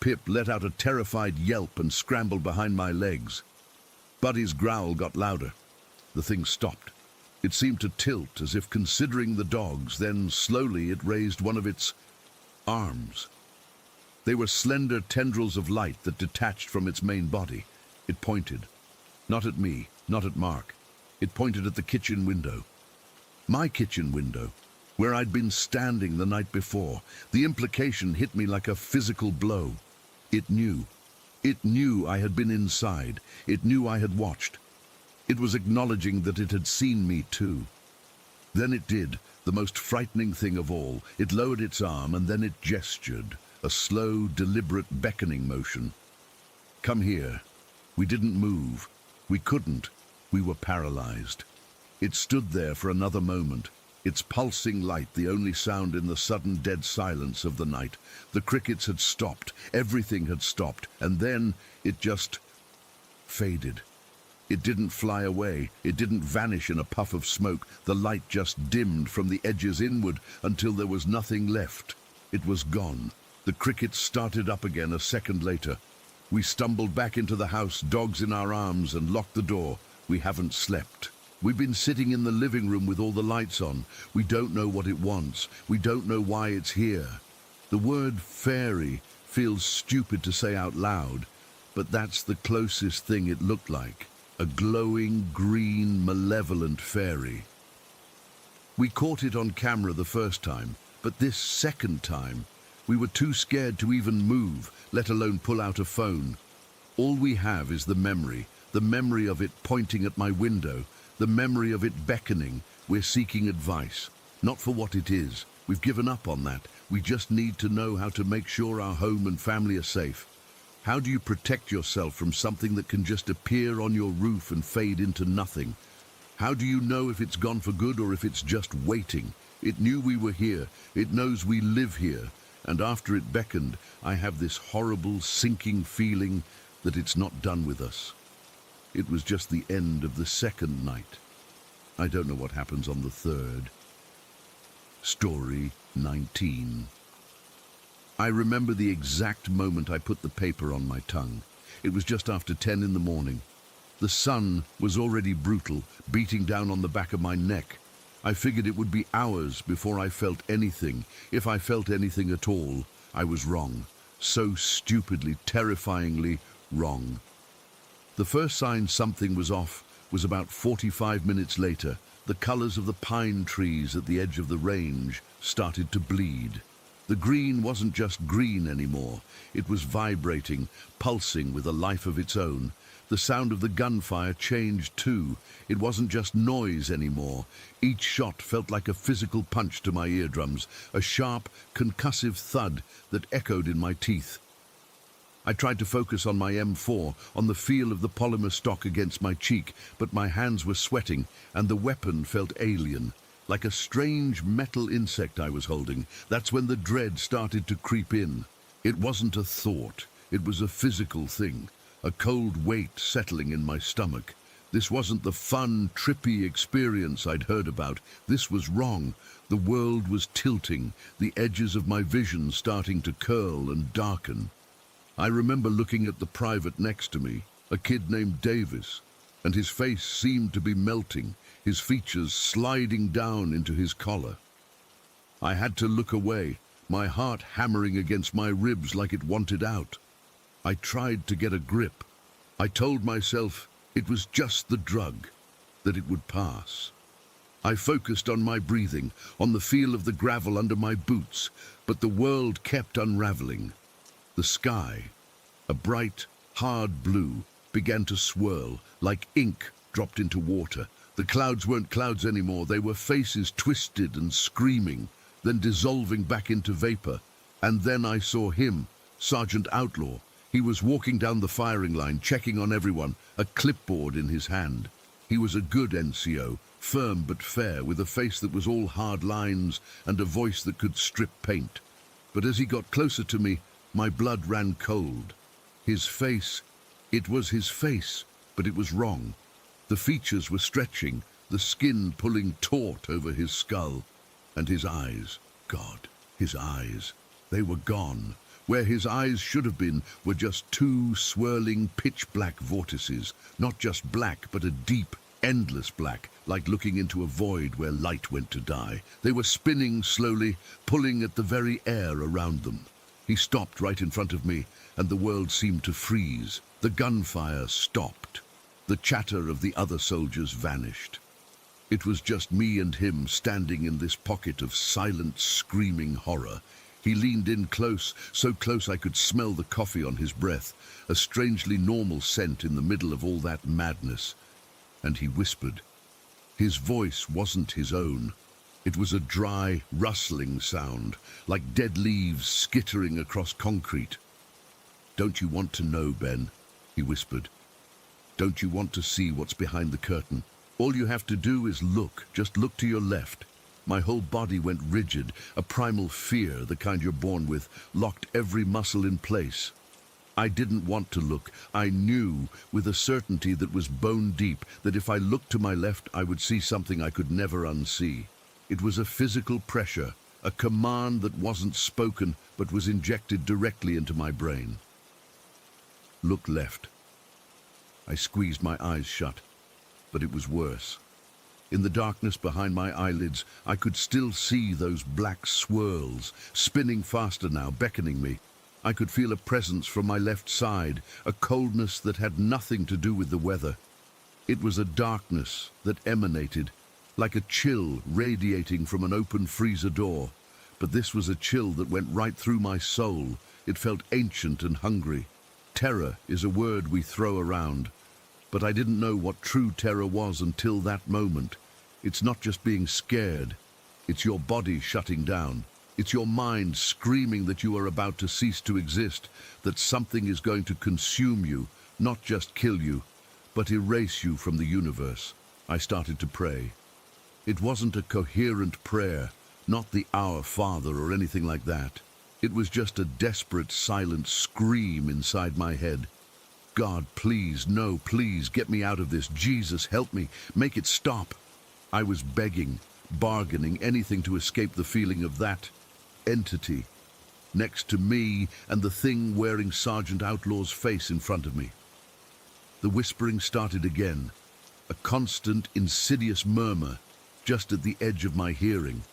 Pip let out a terrified yelp and scrambled behind my legs. Buddy's growl got louder. The thing stopped. It seemed to tilt as if considering the dogs, then slowly it raised one of its arms. They were slender tendrils of light that detached from its main body. It pointed. Not at me, not at Mark. It pointed at the kitchen window. My kitchen window, where I'd been standing the night before. The implication hit me like a physical blow. It knew. It knew I had been inside. It knew I had watched. It was acknowledging that it had seen me too. Then it did, the most frightening thing of all. It lowered its arm and then it gestured, a slow, deliberate beckoning motion. Come here. We didn't move. We couldn't. We were paralyzed. It stood there for another moment, its pulsing light the only sound in the sudden dead silence of the night. The crickets had stopped, everything had stopped, and then it just faded. It didn't fly away, it didn't vanish in a puff of smoke. The light just dimmed from the edges inward until there was nothing left. It was gone. The crickets started up again a second later. We stumbled back into the house, dogs in our arms, and locked the door. We haven't slept. We've been sitting in the living room with all the lights on. We don't know what it wants. We don't know why it's here. The word fairy feels stupid to say out loud, but that's the closest thing it looked like. A glowing, green, malevolent fairy. We caught it on camera the first time, but this second time, we were too scared to even move, let alone pull out a phone. All we have is the memory of it pointing at my window, the memory of it beckoning. We're seeking advice, not for what it is. We've given up on that. We just need to know how to make sure our home and family are safe. How do you protect yourself from something that can just appear on your roof and fade into nothing? How do you know if it's gone for good or if it's just waiting? It knew we were here. It knows we live here. And after it beckoned, I have this horrible, sinking feeling that it's not done with us. It was just the end of the second night. I don't know what happens on the third. Story 19. I remember the exact moment I put the paper on my tongue. It was just after 10 in the morning. The sun was already brutal, beating down on the back of my neck. I figured it would be hours before I felt anything. If I felt anything at all, I was wrong. So stupidly, terrifyingly wrong. The first sign something was off was about 45 minutes later. The colors of the pine trees at the edge of the range started to bleed. The green wasn't just green anymore. It was vibrating, pulsing with a life of its own. The sound of the gunfire changed too. It wasn't just noise anymore. Each shot felt like a physical punch to my eardrums, a sharp, concussive thud that echoed in my teeth. I tried to focus on my M4, on the feel of the polymer stock against my cheek, but my hands were sweating, and the weapon felt alien, like a strange metal insect I was holding. That's when the dread started to creep in. It wasn't a thought, it was a physical thing, a cold weight settling in my stomach. This wasn't the fun, trippy experience I'd heard about. This was wrong. The world was tilting, the edges of my vision starting to curl and darken. I remember looking at the private next to me, a kid named Davis, and his face seemed to be melting, his features sliding down into his collar. I had to look away, my heart hammering against my ribs like it wanted out. I tried to get a grip. I told myself it was just the drug, that it would pass. I focused on my breathing, on the feel of the gravel under my boots, but the world kept unraveling. The sky, a bright, hard blue, began to swirl, like ink dropped into water. The clouds weren't clouds anymore, they were faces twisted and screaming, then dissolving back into vapor. And then I saw him, Sergeant Outlaw. He was walking down the firing line, checking on everyone, a clipboard in his hand. He was a good NCO, firm but fair, with a face that was all hard lines and a voice that could strip paint. But as he got closer to me, my blood ran cold. His face, it was his face, but it was wrong. The features were stretching, the skin pulling taut over his skull. And his eyes, God, his eyes, they were gone. Where his eyes should have been were just two swirling pitch-black vortices, not just black, but a deep, endless black, like looking into a void where light went to die. They were spinning slowly, pulling at the very air around them. He stopped right in front of me, and the world seemed to freeze. The gunfire stopped. The chatter of the other soldiers vanished. It was just me and him standing in this pocket of silent, screaming horror. He leaned in close, so close I could smell the coffee on his breath, a strangely normal scent in the middle of all that madness. And he whispered. His voice wasn't his own. It was a dry, rustling sound, like dead leaves skittering across concrete. "Don't you want to know, Ben?" he whispered. "Don't you want to see what's behind the curtain? All you have to do is look, just look to your left." My whole body went rigid. A primal fear, the kind you're born with, locked every muscle in place. I didn't want to look. I knew, with a certainty that was bone deep, that if I looked to my left, I would see something I could never unsee. It was a physical pressure, a command that wasn't spoken, but was injected directly into my brain. Look left. I squeezed my eyes shut, but it was worse. In the darkness behind my eyelids, I could still see those black swirls, spinning faster now, beckoning me. I could feel a presence from my left side, a coldness that had nothing to do with the weather. It was a darkness that emanated, like a chill radiating from an open freezer door. But this was a chill that went right through my soul. It felt ancient and hungry. Terror is a word we throw around, but I didn't know what true terror was until that moment. It's not just being scared. It's your body shutting down. It's your mind screaming that you are about to cease to exist, that something is going to consume you, not just kill you, but erase you from the universe. I started to pray. It wasn't a coherent prayer, not the Our Father or anything like that. It was just a desperate, silent scream inside my head. God, please, no, please, get me out of this. Jesus, help me. Make it stop. I was begging, bargaining, anything to escape the feeling of that entity next to me and the thing wearing Sergeant Outlaw's face in front of me. The whispering started again, a constant, insidious murmur just at the edge of my hearing,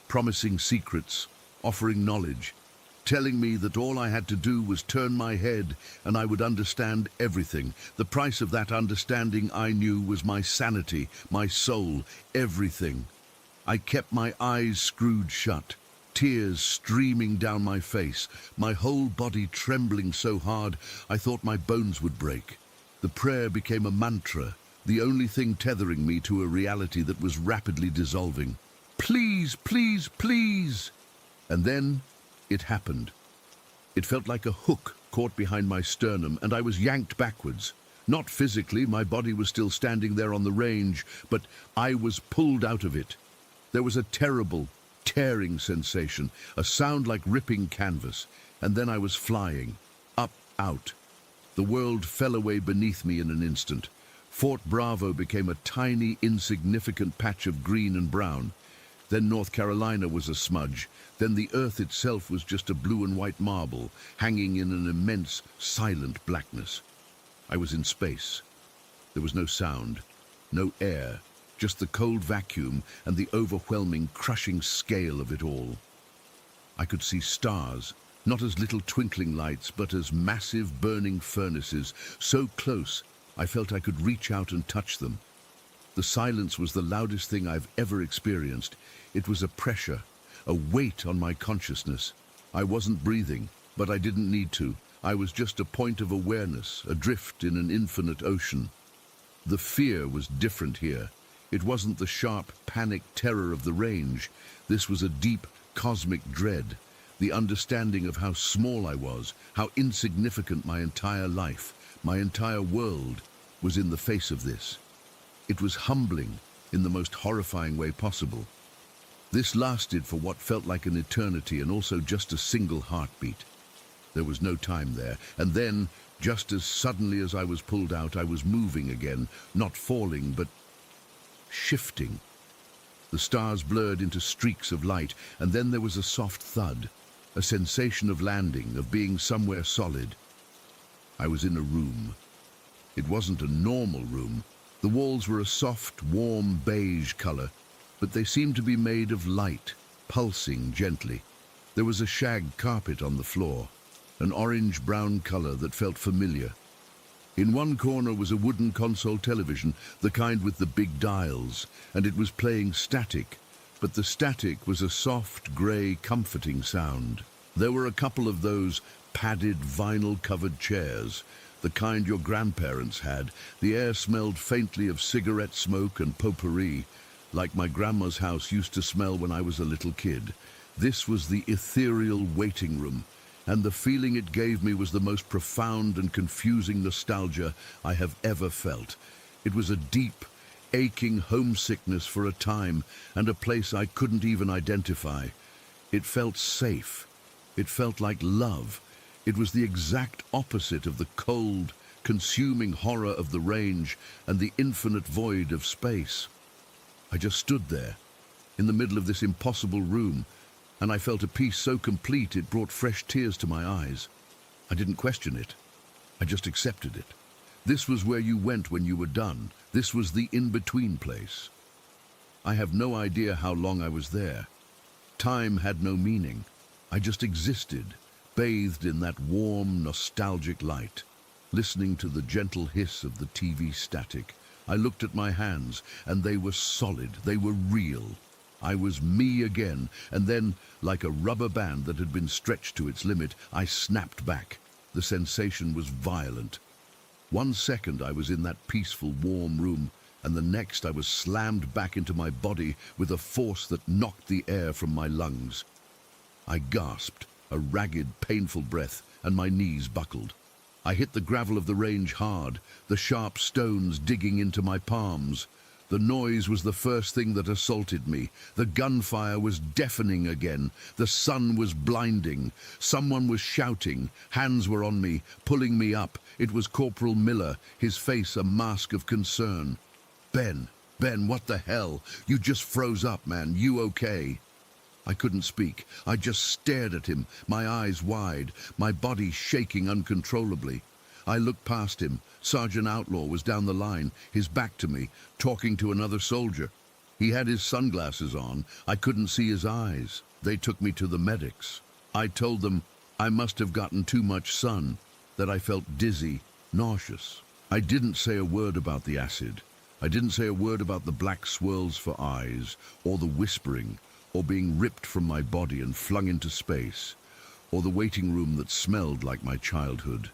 promising secrets, offering knowledge, telling me that all I had to do was turn my head and I would understand everything. The price of that understanding, I knew, was my sanity, my soul, everything. I kept my eyes screwed shut, tears streaming down my face, my whole body trembling so hard I thought my bones would break. The prayer became a mantra, the only thing tethering me to a reality that was rapidly dissolving. Please, please, please! And then it happened. It felt like a hook caught behind my sternum, and I was yanked backwards. Not physically, my body was still standing there on the range, but I was pulled out of it. There was a terrible, tearing sensation, a sound like ripping canvas, and then I was flying, up, out. The world fell away beneath me in an instant. Fort Bravo became a tiny, insignificant patch of green and brown. Then North Carolina was a smudge. Then the earth itself was just a blue and white marble, hanging in an immense, silent blackness. I was in space. There was no sound, no air, just the cold vacuum and the overwhelming, crushing scale of it all. I could see stars, not as little twinkling lights, but as massive burning furnaces, so close I felt I could reach out and touch them. The silence was the loudest thing I've ever experienced. It was a pressure, a weight on my consciousness. I wasn't breathing, but I didn't need to. I was just a point of awareness, adrift in an infinite ocean. The fear was different here. It wasn't the sharp, panicked terror of the range. This was a deep, cosmic dread, the understanding of how small I was, how insignificant my entire life, my entire world was in the face of this. It was humbling in the most horrifying way possible. This lasted for what felt like an eternity and also just a single heartbeat. There was no time there. And then, just as suddenly as I was pulled out, I was moving again, not falling, but shifting. The stars blurred into streaks of light, and then there was a soft thud, a sensation of landing, of being somewhere solid. I was in a room. It wasn't a normal room. The walls were a soft, warm beige color, but they seemed to be made of light, pulsing gently. There was a shag carpet on the floor, an orange-brown color that felt familiar. In one corner was a wooden console television, the kind with the big dials, and it was playing static, but the static was a soft, gray, comforting sound. There were a couple of those padded, vinyl-covered chairs, the kind your grandparents had. The air smelled faintly of cigarette smoke and potpourri, like my grandma's house used to smell when I was a little kid. This was the ethereal waiting room, and the feeling it gave me was the most profound and confusing nostalgia I have ever felt. It was a deep, aching homesickness for a time and a place I couldn't even identify. It felt safe. It felt like love. It was the exact opposite of the cold, consuming horror of the range and the infinite void of space. I just stood there, in the middle of this impossible room, and I felt a peace so complete it brought fresh tears to my eyes. I didn't question it. I just accepted it. This was where you went when you were done. This was the in-between place. I have no idea how long I was there. Time had no meaning. I just existed, bathed in that warm, nostalgic light, listening to the gentle hiss of the TV static. I looked at my hands, and they were solid, they were real. I was me again, and then, like a rubber band that had been stretched to its limit, I snapped back. The sensation was violent. 1 second I was in that peaceful, warm room, and the next I was slammed back into my body with a force that knocked the air from my lungs. I gasped, a ragged, painful breath, and my knees buckled. I hit the gravel of the range hard, the sharp stones digging into my palms. The noise was the first thing that assaulted me. The gunfire was deafening again. The sun was blinding. Someone was shouting. Hands were on me, pulling me up. It was Corporal Miller, his face a mask of concern. Ben, what the hell? You just froze up, man. You okay?" I couldn't speak. I just stared at him, my eyes wide, my body shaking uncontrollably. I looked past him. Sergeant Outlaw was down the line, his back to me, talking to another soldier. He had his sunglasses on. I couldn't see his eyes. They took me to the medics. I told them I must have gotten too much sun, that I felt dizzy, nauseous. I didn't say a word about the acid. I didn't say a word about the black swirls for eyes, or the whispering, or being ripped from my body and flung into space, or the waiting room that smelled like my childhood.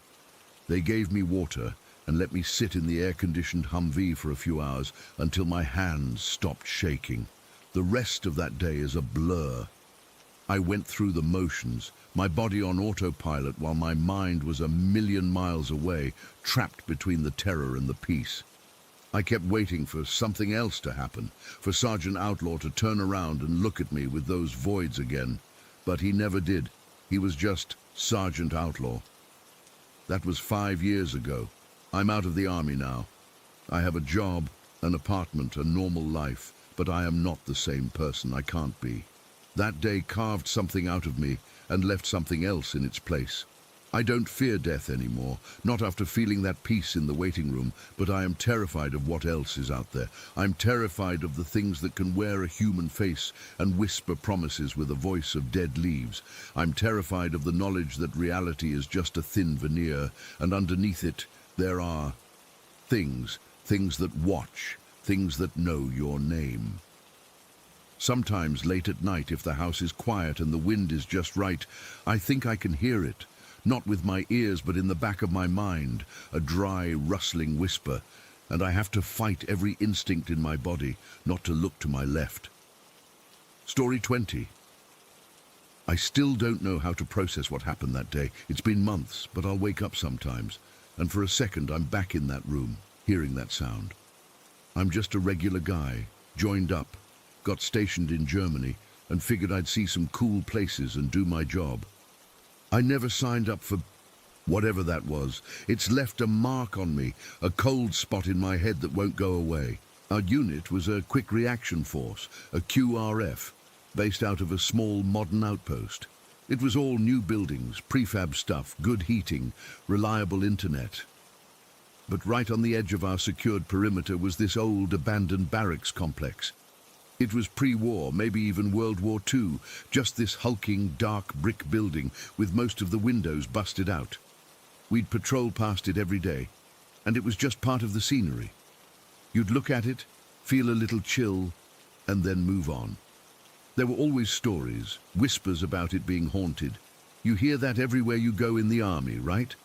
They gave me water and let me sit in the air-conditioned Humvee for a few hours until my hands stopped shaking. The rest of that day is a blur. I went through the motions, my body on autopilot while my mind was a million miles away, trapped between the terror and the peace. I kept waiting for something else to happen, for Sergeant Outlaw to turn around and look at me with those voids again. But he never did. He was just Sergeant Outlaw. That was 5 years ago. I'm out of the army now. I have a job, an apartment, a normal life, but I am not the same person. I can't be. That day carved something out of me and left something else in its place. I don't fear death anymore, not after feeling that peace in the waiting room, but I am terrified of what else is out there. I'm terrified of the things that can wear a human face and whisper promises with a voice of dead leaves. I'm terrified of the knowledge that reality is just a thin veneer, and underneath it there are things that watch, things that know your name. Sometimes late at night, if the house is quiet and the wind is just right, I think I can hear it. Not with my ears, but in the back of my mind, a dry, rustling whisper, and I have to fight every instinct in my body not to look to my left. Story 20. I still don't know how to process what happened that day. It's been months, but I'll wake up sometimes, and for a second I'm back in that room, hearing that sound. I'm just a regular guy, joined up, got stationed in Germany, and figured I'd see some cool places and do my job. I never signed up for whatever that was. It's left a mark on me, a cold spot in my head that won't go away. Our unit was a quick reaction force, a QRF, based out of a small modern outpost. It was all new buildings, prefab stuff, good heating, reliable internet. But right on the edge of our secured perimeter was this old abandoned barracks complex. It was pre-war, maybe even World War II, just this hulking, dark brick building with most of the windows busted out. We'd patrol past it every day, and it was just part of the scenery. You'd look at it, feel a little chill, and then move on. There were always stories, whispers about it being haunted. You hear that everywhere you go in the army, right?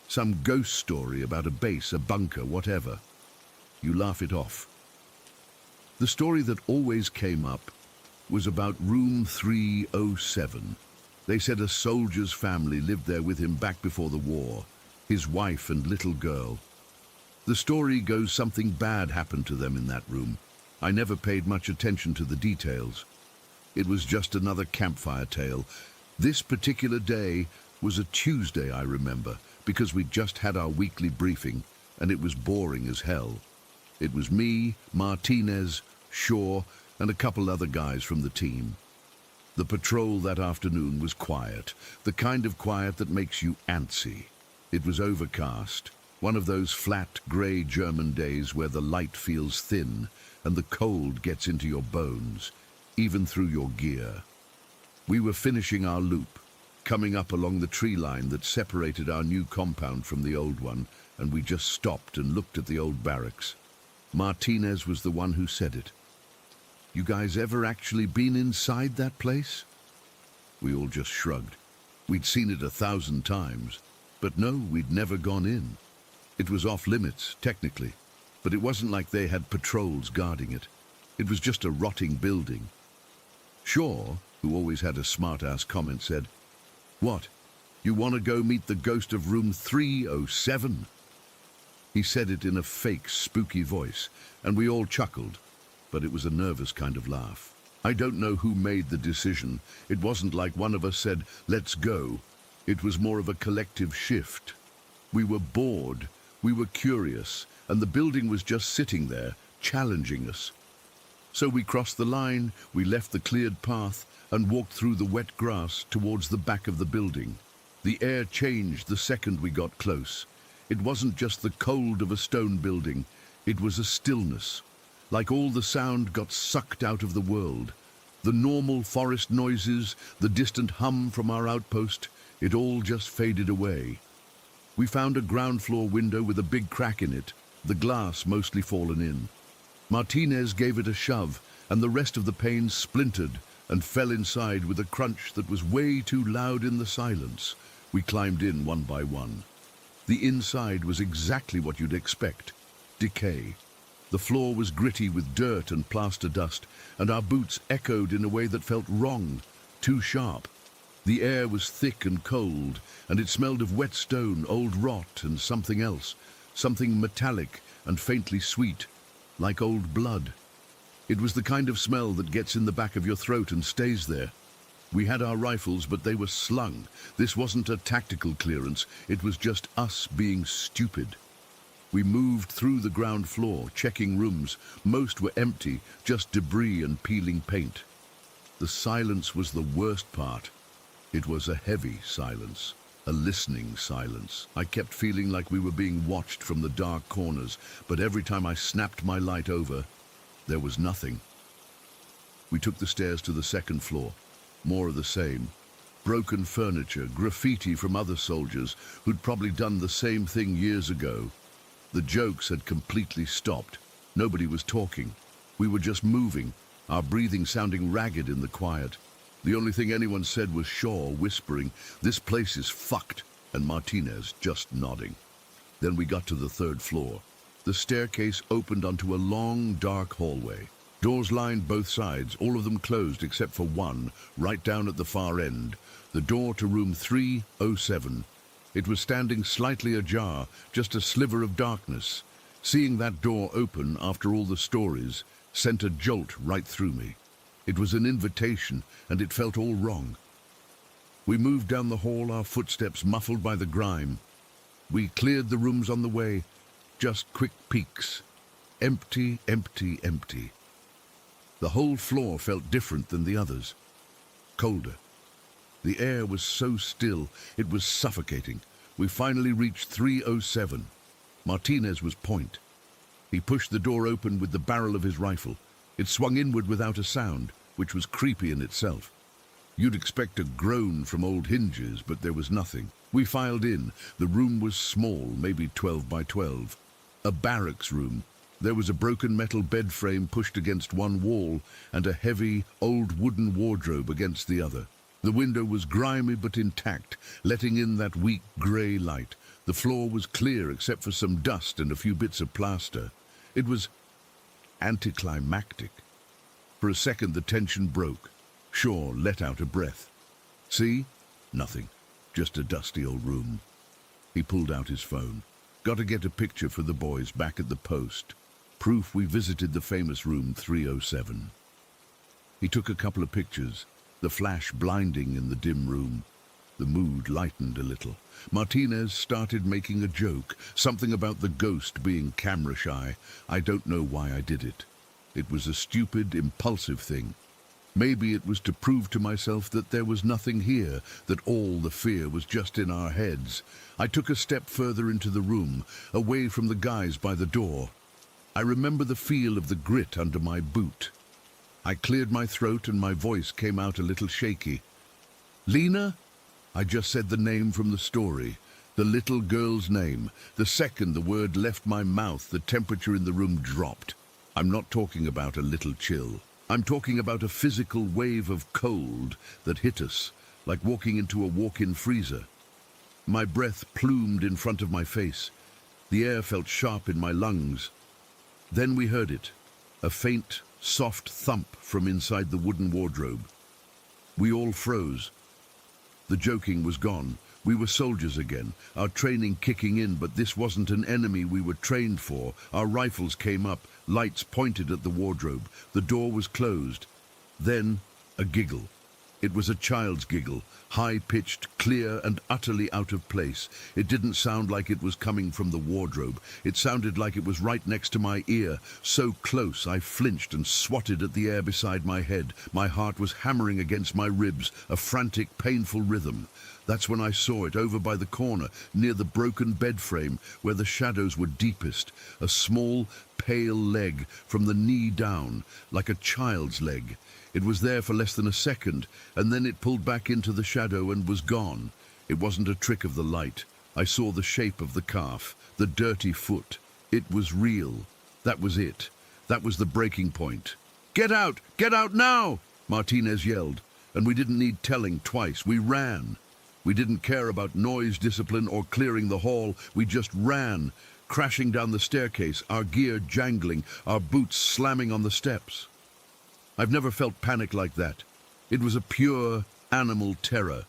Some ghost story about a base, a bunker, whatever. You laugh it off. The story that always came up was about room 307. They said a soldier's family lived there with him back before the war, his wife and little girl. The story goes something bad happened to them in that room. I never paid much attention to the details. It was just another campfire tale. This particular day was a Tuesday, I remember, because we'd just had our weekly briefing, and it was boring as hell. It was me, Martinez, Shaw, and a couple other guys from the team. The patrol that afternoon was quiet, the kind of quiet that makes you antsy. It was overcast, one of those flat, grey German days where the light feels thin and the cold gets into your bones, even through your gear. We were finishing our loop, coming up along the tree line that separated our new compound from the old one, and we just stopped and looked at the old barracks. Martinez was the one who said it. "You guys ever actually been inside that place?" We all just shrugged. We'd seen it 1,000 times, but no, we'd never gone in. It was off limits, technically, but it wasn't like they had patrols guarding it. It was just a rotting building. Shaw, who always had a smart-ass comment, said, "What, you want to go meet the ghost of room 307? He said it in a fake, spooky voice, and we all chuckled, but it was a nervous kind of laugh. I don't know who made the decision. It wasn't like one of us said, "Let's go." It was more of a collective shift. We were bored, we were curious, and the building was just sitting there, challenging us. So we crossed the line, we left the cleared path, and walked through the wet grass towards the back of the building. The air changed the second we got close. It wasn't just the cold of a stone building, it was a stillness. Like all the sound got sucked out of the world. The normal forest noises, the distant hum from our outpost, it all just faded away. We found a ground floor window with a big crack in it, the glass mostly fallen in. Martinez gave it a shove, and the rest of the pane splintered and fell inside with a crunch that was way too loud in the silence. We climbed in one by one. The inside was exactly what you'd expect: decay. The floor was gritty with dirt and plaster dust, and our boots echoed in a way that felt wrong, too sharp. The air was thick and cold, and it smelled of wet stone, old rot, and something else, something metallic and faintly sweet, like old blood. It was the kind of smell that gets in the back of your throat and stays there. We had our rifles, but they were slung. This wasn't a tactical clearance, it was just us being stupid. We moved through the ground floor, checking rooms. Most were empty, just debris and peeling paint. The silence was the worst part. It was a heavy silence, a listening silence. I kept feeling like we were being watched from the dark corners, but every time I snapped my light over, there was nothing. We took the stairs to the second floor. More of the same. Broken furniture, graffiti from other soldiers who'd probably done the same thing years ago. The jokes had completely stopped. Nobody was talking. We were just moving, our breathing sounding ragged in the quiet. The only thing anyone said was Shaw whispering, "This place is fucked," and Martinez just nodding. Then we got to the third floor. The staircase opened onto a long, dark hallway. Doors lined both sides, all of them closed except for one, right down at the far end, the door to room 307. It was standing slightly ajar, just a sliver of darkness. Seeing that door open after all the stories sent a jolt right through me. It was an invitation, and it felt all wrong. We moved down the hall, our footsteps muffled by the grime. We cleared the rooms on the way, just quick peeks. Empty, empty, empty. The whole floor felt different than the others. Colder. The air was so still, it was suffocating. We finally reached 307. Martinez was point. He pushed the door open with the barrel of his rifle. It swung inward without a sound, which was creepy in itself. You'd expect a groan from old hinges, but there was nothing. We filed in. The room was small, maybe 12 by 12. A barracks room. There was a broken metal bed frame pushed against one wall and a heavy, old wooden wardrobe against the other. The window was grimy but intact, letting in that weak grey light. The floor was clear except for some dust and a few bits of plaster. It was anticlimactic. For a second the tension broke. Shaw let out a breath. "See? Nothing. Just a dusty old room." He pulled out his phone. "Got to get a picture for the boys back at the post. Proof we visited the famous room 307. He took a couple of pictures, the flash blinding in the dim room. The mood lightened a little. Martinez started making a joke, something about the ghost being camera shy. I don't know why I did it. It was a stupid, impulsive thing. Maybe it was to prove to myself that there was nothing here, that all the fear was just in our heads. I took a step further into the room, away from the guys by the door. I remember the feel of the grit under my boot. I cleared my throat and my voice came out a little shaky. "Lena?" I just said the name from the story, the little girl's name. The second the word left my mouth, the temperature in the room dropped. I'm not talking about a little chill. I'm talking about a physical wave of cold that hit us, like walking into a walk-in freezer. My breath plumed in front of my face. The air felt sharp in my lungs. Then we heard it, a faint, soft thump from inside the wooden wardrobe. We all froze. The joking was gone. We were soldiers again, our training kicking in, but this wasn't an enemy we were trained for. Our rifles came up, lights pointed at the wardrobe. The door was closed. Then, a giggle. It was a child's giggle, high-pitched, clear, and utterly out of place. It didn't sound like it was coming from the wardrobe. It sounded like it was right next to my ear, so close I flinched and swatted at the air beside my head. My heart was hammering against my ribs, a frantic, painful rhythm. That's when I saw it, over by the corner, near the broken bed frame, where the shadows were deepest. A small, pale leg, from the knee down, like a child's leg. It was there for less than a second, and then it pulled back into the shadow and was gone. It wasn't a trick of the light. I saw the shape of the calf, the dirty foot. It was real. That was it. That was the breaking point. "Get out! Get out now!" Martinez yelled, and we didn't need telling twice. We ran. We didn't care about noise discipline or clearing the hall. We just ran, crashing down the staircase, our gear jangling, our boots slamming on the steps. I've never felt panic like that. It was a pure animal terror.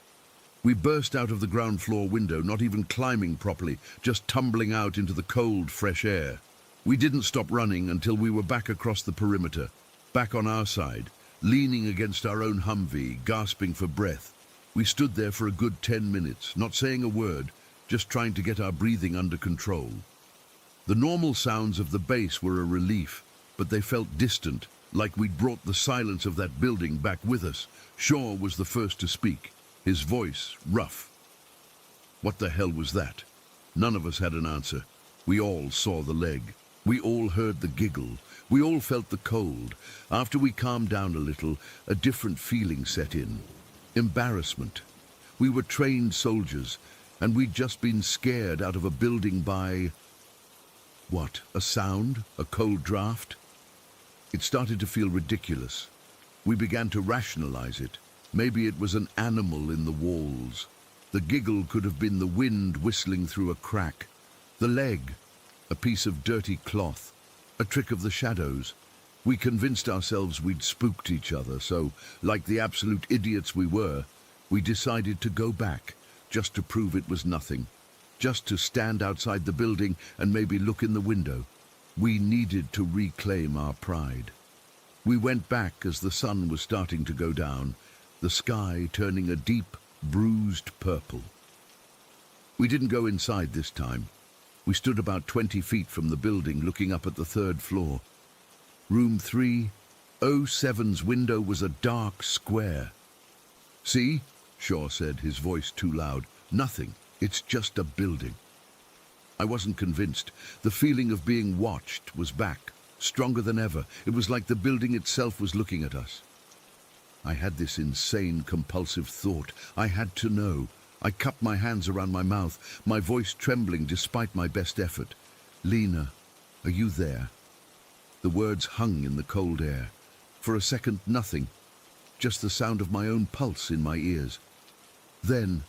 We burst out of the ground floor window, not even climbing properly, just tumbling out into the cold, fresh air. We didn't stop running until we were back across the perimeter, back on our side, leaning against our own Humvee, gasping for breath. We stood there for a good 10 minutes, not saying a word, just trying to get our breathing under control. The normal sounds of the base were a relief, but they felt distant, like we'd brought the silence of that building back with us. Shaw was the first to speak, his voice rough. What the hell was that? None of us had an answer. We all saw the leg. We all heard the giggle. We all felt the cold. After we calmed down a little, a different feeling set in. Embarrassment. We were trained soldiers, and we'd just been scared out of a building by... what? A sound? A cold draft? It started to feel ridiculous. We began to rationalize it. Maybe it was an animal in the walls. The giggle could have been the wind whistling through a crack. The leg, a piece of dirty cloth, a trick of the shadows. We convinced ourselves we'd spooked each other, so, like the absolute idiots we were, we decided to go back, just to prove it was nothing, just to stand outside the building and maybe look in the window. We needed to reclaim our pride. We went back as the sun was starting to go down, the sky turning a deep, bruised purple. We didn't go inside this time. We stood about 20 feet from the building, looking up at the third floor. Room 307's window was a dark square. "See?" Shaw said, his voice too loud. "Nothing. It's just a building." I wasn't convinced. The feeling of being watched was back, stronger than ever. It was like the building itself was looking at us. I had this insane, compulsive thought. I had to know. I cupped my hands around my mouth, my voice trembling despite my best effort. "Lena, are you there?" The words hung in the cold air. For a second, nothing. Just the sound of my own pulse in my ears. Then,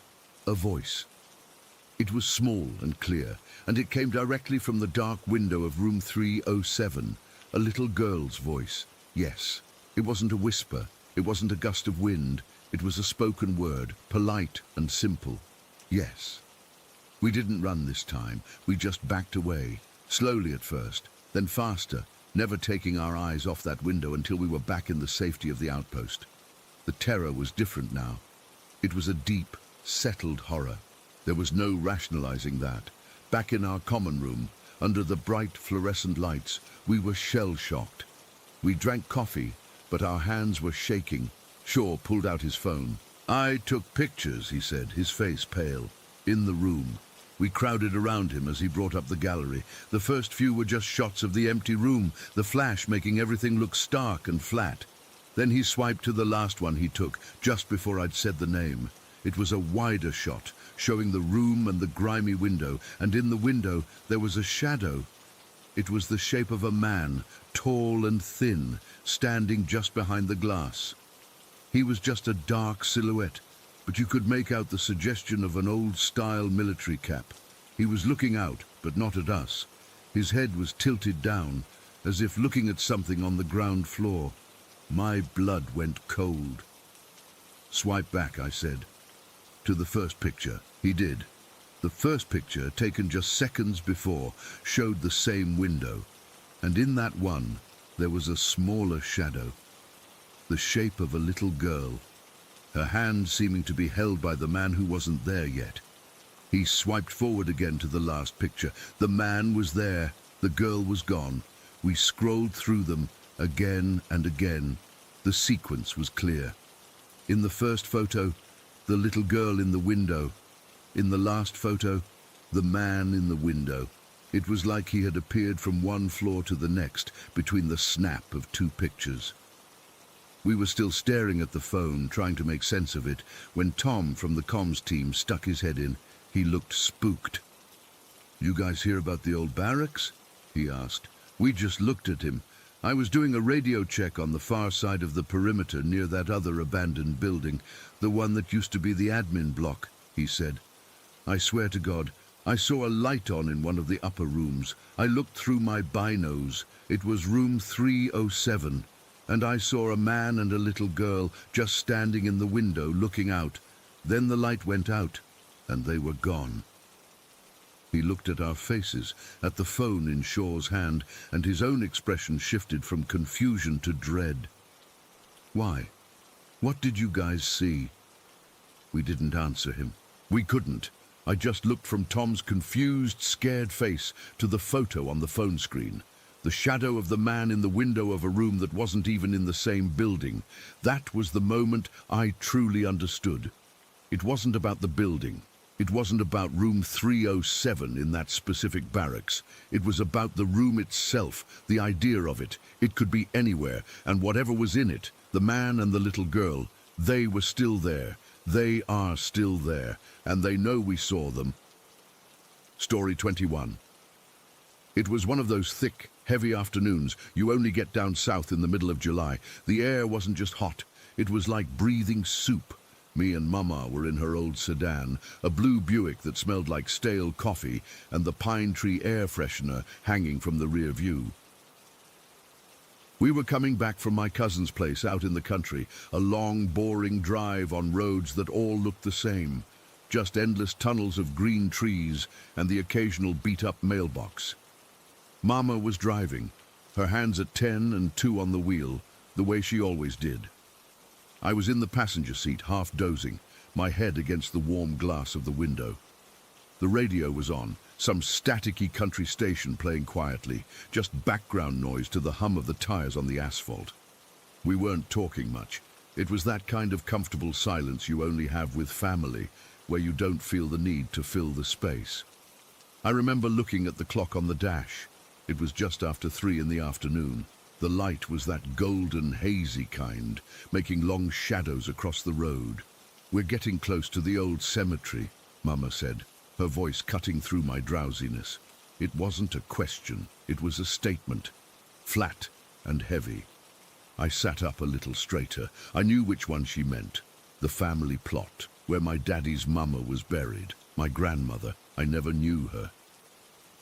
a voice. It was small and clear, and it came directly from the dark window of room 307, a little girl's voice. Yes, it wasn't a whisper, it wasn't a gust of wind, it was a spoken word, polite and simple. Yes. We didn't run this time, we just backed away, slowly at first, then faster, never taking our eyes off that window until we were back in the safety of the outpost. The terror was different now. It was a deep, settled horror. There was no rationalizing that. Back in our common room, under the bright fluorescent lights, we were shell-shocked. We drank coffee, but our hands were shaking. Shaw pulled out his phone. "I took pictures," he said, his face pale, "in the room." We crowded around him as he brought up the gallery. The first few were just shots of the empty room, the flash making everything look stark and flat. Then he swiped to the last one he took, just before I'd said the name. It was a wider shot, showing the room and the grimy window, and in the window there was a shadow. It was the shape of a man, tall and thin, standing just behind the glass. He was just a dark silhouette, but you could make out the suggestion of an old-style military cap. He was looking out, but not at us. His head was tilted down, as if looking at something on the ground floor. My blood went cold. "Swipe back," I said. to the first picture. He did. The first picture, taken just seconds before, showed the same window, and in that one, there was a smaller shadow, the shape of a little girl, her hand seeming to be held by the man who wasn't there yet. He swiped forward again to the last picture. The man was there, the girl was gone. We scrolled through them again and again. The sequence was clear. In the first photo, the little girl in the window. In the last photo, the man in the window. It was like he had appeared from one floor to the next between the snap of two pictures. We were still staring at the phone, trying to make sense of it, when Tom from the comms team stuck his head in. He looked spooked. "You guys hear about the old barracks?" he asked. We just looked at him. "I was doing a radio check on the far side of the perimeter near that other abandoned building, the one that used to be the admin block," he said. "I swear to God, I saw a light on in one of the upper rooms. I looked through my binos. It was room 307, and I saw a man and a little girl just standing in the window looking out. Then the light went out, and they were gone." He looked at our faces, at the phone in Shaw's hand, and his own expression shifted from confusion to dread. "Why? What did you guys see?" We didn't answer him. We couldn't. I just looked from Tom's confused, scared face to the photo on the phone screen. The shadow of the man in the window of a room that wasn't even in the same building. That was the moment I truly understood. It wasn't about the building. It wasn't about room 307 in that specific barracks. It was about the room itself, the idea of it. It could be anywhere, and whatever was in it, the man and the little girl, they were still there. They are still there, and they know we saw them. Story 21. It was one of those thick, heavy afternoons you only get down south in the middle of July. The air wasn't just hot, it was like breathing soup. Me and Mama were in her old sedan, a blue Buick that smelled like stale coffee, and the pine tree air freshener hanging from the rear view. We were coming back from my cousin's place out in the country, a long, boring drive on roads that all looked the same, just endless tunnels of green trees and the occasional beat-up mailbox. Mama was driving, her hands at 10 and 2 on the wheel, the way she always did. I was in the passenger seat, half dozing, my head against the warm glass of the window. The radio was on, some staticky country station playing quietly, just background noise to the hum of the tires on the asphalt. We weren't talking much. It was that kind of comfortable silence you only have with family, where you don't feel the need to fill the space. I remember looking at the clock on the dash. It was just after 3 in the afternoon. The light was that golden, hazy kind, making long shadows across the road. "We're getting close to the old cemetery," Mama said, her voice cutting through my drowsiness. It wasn't a question, it was a statement, flat and heavy. I sat up a little straighter. I knew which one she meant. The family plot, where my daddy's mama was buried. My grandmother, I never knew her.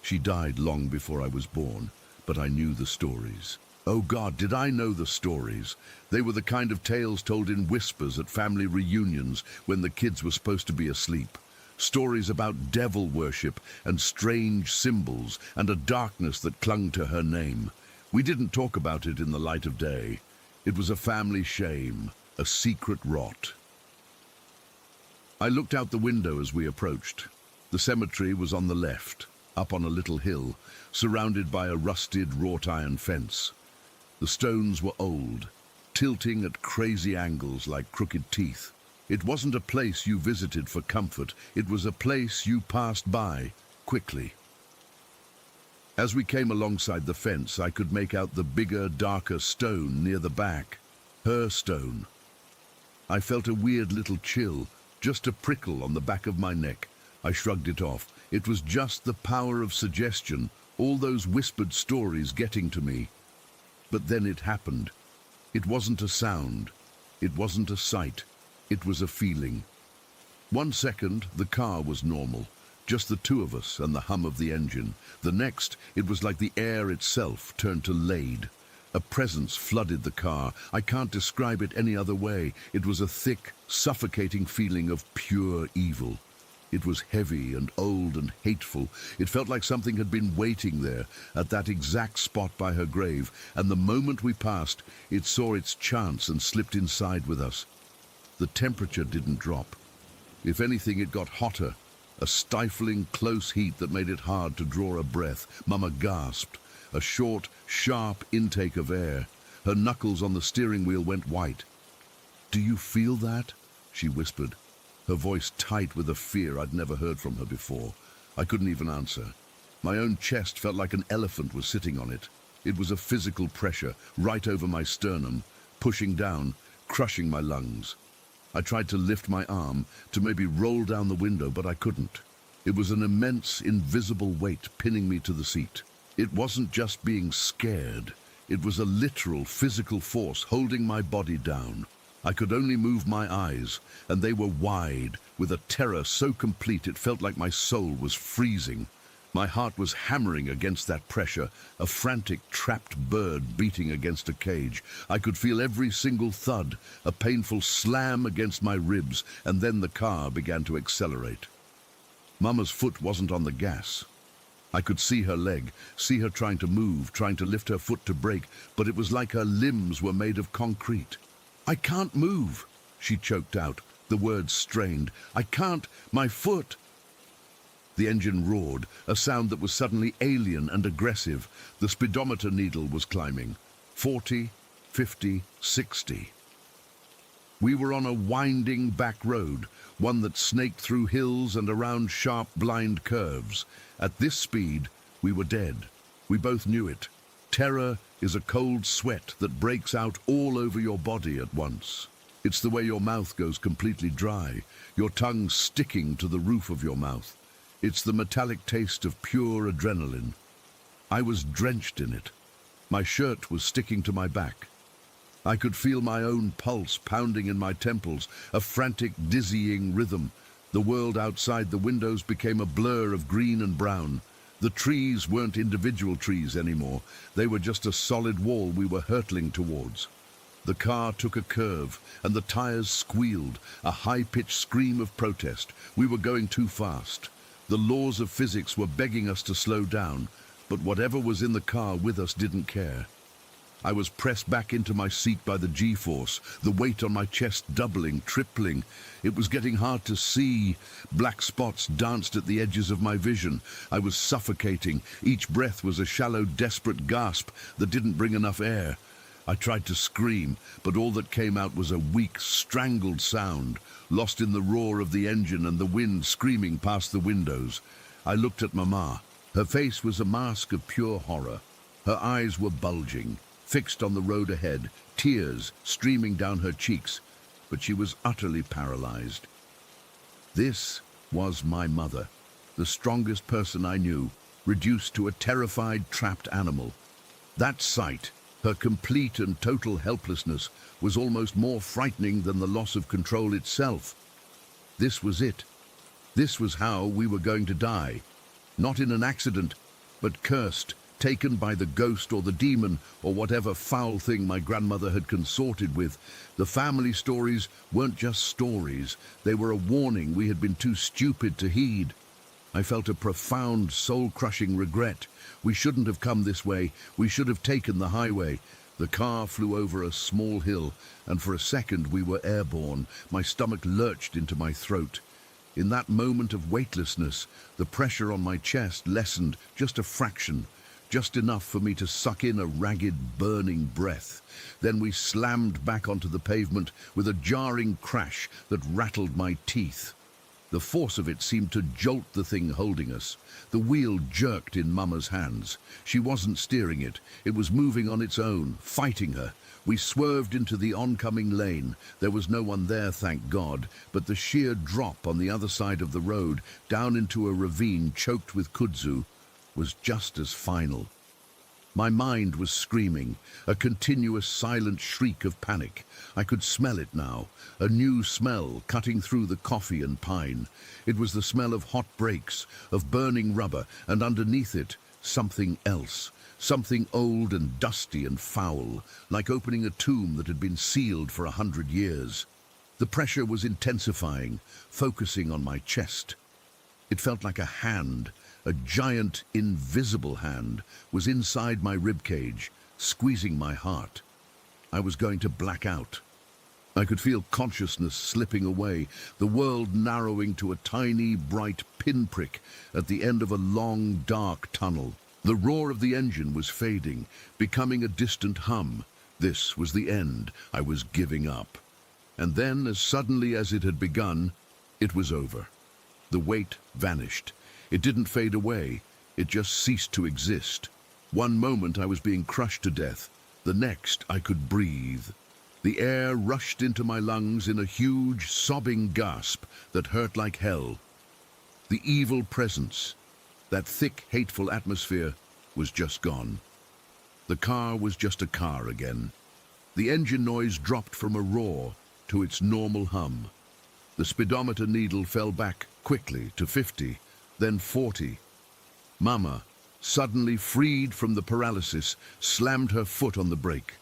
She died long before I was born, but I knew the stories. Oh God, did I know the stories? They were the kind of tales told in whispers at family reunions when the kids were supposed to be asleep. Stories about devil worship and strange symbols and a darkness that clung to her name. We didn't talk about it in the light of day. It was a family shame, a secret rot. I looked out the window as we approached. The cemetery was on the left, up on a little hill, surrounded by a rusted wrought iron fence. The stones were old, tilting at crazy angles like crooked teeth. It wasn't a place you visited for comfort. It was a place you passed by quickly. As we came alongside the fence, I could make out the bigger, darker stone near the back. Her stone. I felt a weird little chill, just a prickle on the back of my neck. I shrugged it off. It was just the power of suggestion, all those whispered stories getting to me. But then it happened. It wasn't a sound. It wasn't a sight. It was a feeling. 1 second, the car was normal, just the two of us and the hum of the engine. The next, it was like the air itself turned to lead. A presence flooded the car. I can't describe it any other way. It was a thick, suffocating feeling of pure evil. It was heavy and old and hateful. It felt like something had been waiting there, at that exact spot by her grave, and the moment we passed, it saw its chance and slipped inside with us. The temperature didn't drop. If anything, it got hotter, a stifling, close heat that made it hard to draw a breath. Mama gasped, a short, sharp intake of air. Her knuckles on the steering wheel went white. "Do you feel that?" she whispered, her voice tight with a fear I'd never heard from her before. I couldn't even answer. My own chest felt like an elephant was sitting on it. It was a physical pressure, right over my sternum, pushing down, crushing my lungs. I tried to lift my arm, to maybe roll down the window, but I couldn't. It was an immense, invisible weight pinning me to the seat. It wasn't just being scared. It was a literal, physical force holding my body down. I could only move my eyes, and they were wide, with a terror so complete it felt like my soul was freezing. My heart was hammering against that pressure, a frantic, trapped bird beating against a cage. I could feel every single thud, a painful slam against my ribs, and then the car began to accelerate. Mama's foot wasn't on the gas. I could see her leg, see her trying to move, trying to lift her foot to brake, but it was like her limbs were made of concrete. "I can't move," she choked out, the words strained. "I can't, my foot." The engine roared, a sound that was suddenly alien and aggressive. The speedometer needle was climbing. 40, 50, 60. We were on a winding back road, one that snaked through hills and around sharp, blind curves. At this speed, we were dead. We both knew it. Terror is a cold sweat that breaks out all over your body at once. It's the way your mouth goes completely dry, your tongue sticking to the roof of your mouth. It's the metallic taste of pure adrenaline. I was drenched in it. My shirt was sticking to my back. I could feel my own pulse pounding in my temples, a frantic, dizzying rhythm. The world outside the windows became a blur of green and brown. The trees weren't individual trees anymore. They were just a solid wall we were hurtling towards. The car took a curve, and the tires squealed, a high-pitched scream of protest. We were going too fast. The laws of physics were begging us to slow down, but whatever was in the car with us didn't care. I was pressed back into my seat by the G-force, the weight on my chest doubling, tripling. It was getting hard to see. Black spots danced at the edges of my vision. I was suffocating. Each breath was a shallow, desperate gasp that didn't bring enough air. I tried to scream, but all that came out was a weak, strangled sound, lost in the roar of the engine and the wind screaming past the windows. I looked at Mama. Her face was a mask of pure horror. Her eyes were bulging, fixed on the road ahead, tears streaming down her cheeks, but she was utterly paralyzed. This was my mother, the strongest person I knew, reduced to a terrified, trapped animal. That sight, her complete and total helplessness, was almost more frightening than the loss of control itself. This was it. This was how we were going to die. Not in an accident, but cursed, taken by the ghost or the demon or whatever foul thing my grandmother had consorted with. The family stories weren't just stories. They were a warning we had been too stupid to heed. I felt a profound, soul-crushing regret. We shouldn't have come this way. We should have taken the highway. The car flew over a small hill, and for a second we were airborne. My stomach lurched into my throat. In that moment of weightlessness, the pressure on my chest lessened just a fraction, just enough for me to suck in a ragged, burning breath. Then we slammed back onto the pavement with a jarring crash that rattled my teeth. The force of it seemed to jolt the thing holding us. The wheel jerked in Mama's hands. She wasn't steering it. It was moving on its own, fighting her. We swerved into the oncoming lane. There was no one there, thank God, but the sheer drop on the other side of the road, down into a ravine choked with kudzu, was just as final. My mind was screaming, a continuous silent shriek of panic. I could smell it now, a new smell cutting through the coffee and pine. It was the smell of hot brakes, of burning rubber, and underneath it, something else. something old and dusty and foul, like opening a tomb that had been sealed for 100 years. The pressure was intensifying, focusing on my chest. It felt like a hand, a giant, invisible hand, was inside my ribcage, squeezing my heart. I was going to black out. I could feel consciousness slipping away, the world narrowing to a tiny, bright pinprick at the end of a long, dark tunnel. The roar of the engine was fading, becoming a distant hum. This was the end. I was giving up. And then, as suddenly as it had begun, it was over. The weight vanished. It didn't fade away. It just ceased to exist. One moment I was being crushed to death. The next I could breathe. The air rushed into my lungs in a huge, sobbing gasp that hurt like hell. The evil presence, that thick, hateful atmosphere, was just gone. The car was just a car again. The engine noise dropped from a roar to its normal hum. The speedometer needle fell back quickly to 50, then 40. Mama, suddenly freed from the paralysis, slammed her foot on the brake.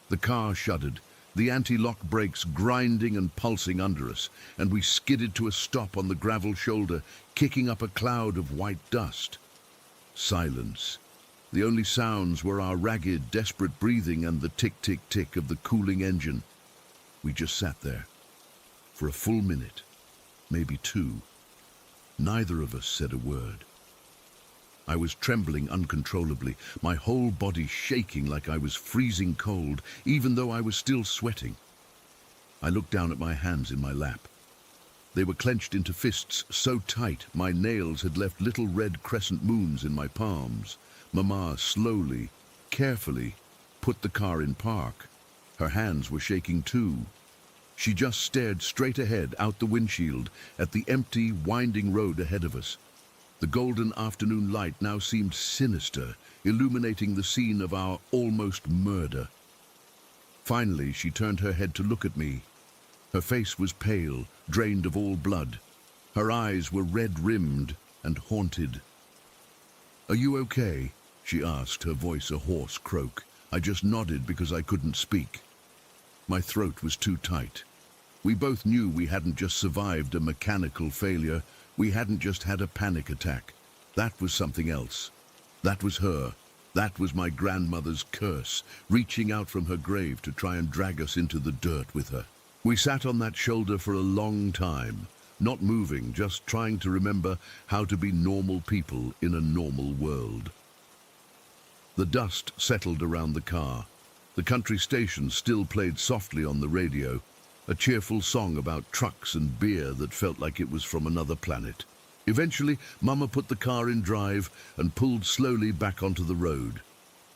The car shuddered, the anti-lock brakes grinding and pulsing under us, and we skidded to a stop on the gravel shoulder, kicking up a cloud of white dust. Silence. The only sounds were our ragged, desperate breathing and the tick-tick-tick of the cooling engine. We just sat there. For a full minute, maybe two. Neither of us said a word. I was trembling uncontrollably, my whole body shaking like I was freezing cold, even though I was still sweating. I looked down at my hands in my lap. They were clenched into fists so tight my nails had left little red crescent moons in my palms. Mama slowly, carefully, put the car in park. Her hands were shaking too. She just stared straight ahead out the windshield at the empty, winding road ahead of us. The golden afternoon light now seemed sinister, illuminating the scene of our almost murder. Finally, she turned her head to look at me. Her face was pale, drained of all blood. Her eyes were red-rimmed and haunted. "Are you okay?" she asked, her voice a hoarse croak. I just nodded because I couldn't speak. My throat was too tight. We both knew we hadn't just survived a mechanical failure. We hadn't just had a panic attack. That was something else. That was her. That was my grandmother's curse, reaching out from her grave to try and drag us into the dirt with her. We sat on that shoulder for a long time, not moving, just trying to remember how to be normal people in a normal world. The dust settled around the car. The country station still played softly on the radio, a cheerful song about trucks and beer that felt like it was from another planet. Eventually, Mama put the car in drive and pulled slowly back onto the road.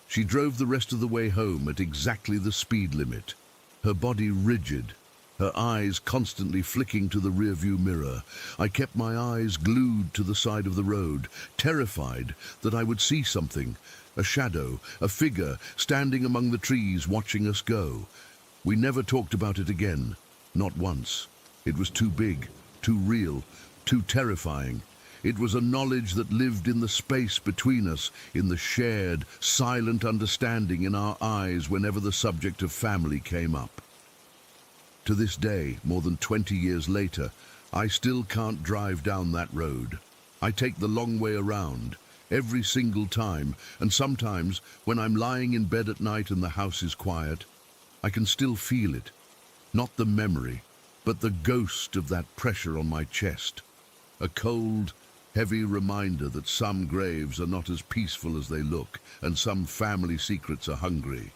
She drove the rest of the way home at exactly the speed limit, her body rigid, her eyes constantly flicking to the rearview mirror. I kept my eyes glued to the side of the road, terrified that I would see something, a shadow, a figure standing among the trees watching us go. We never talked about it again, not once. It was too big, too real, too terrifying. It was a knowledge that lived in the space between us, in the shared, silent understanding in our eyes whenever the subject of family came up. To this day, more than 20 years later, I still can't drive down that road. I take the long way around, every single time, and sometimes, when I'm lying in bed at night and the house is quiet, I can still feel it. Not the memory, but the ghost of that pressure on my chest. A cold, heavy reminder that some graves are not as peaceful as they look, and some family secrets are hungry.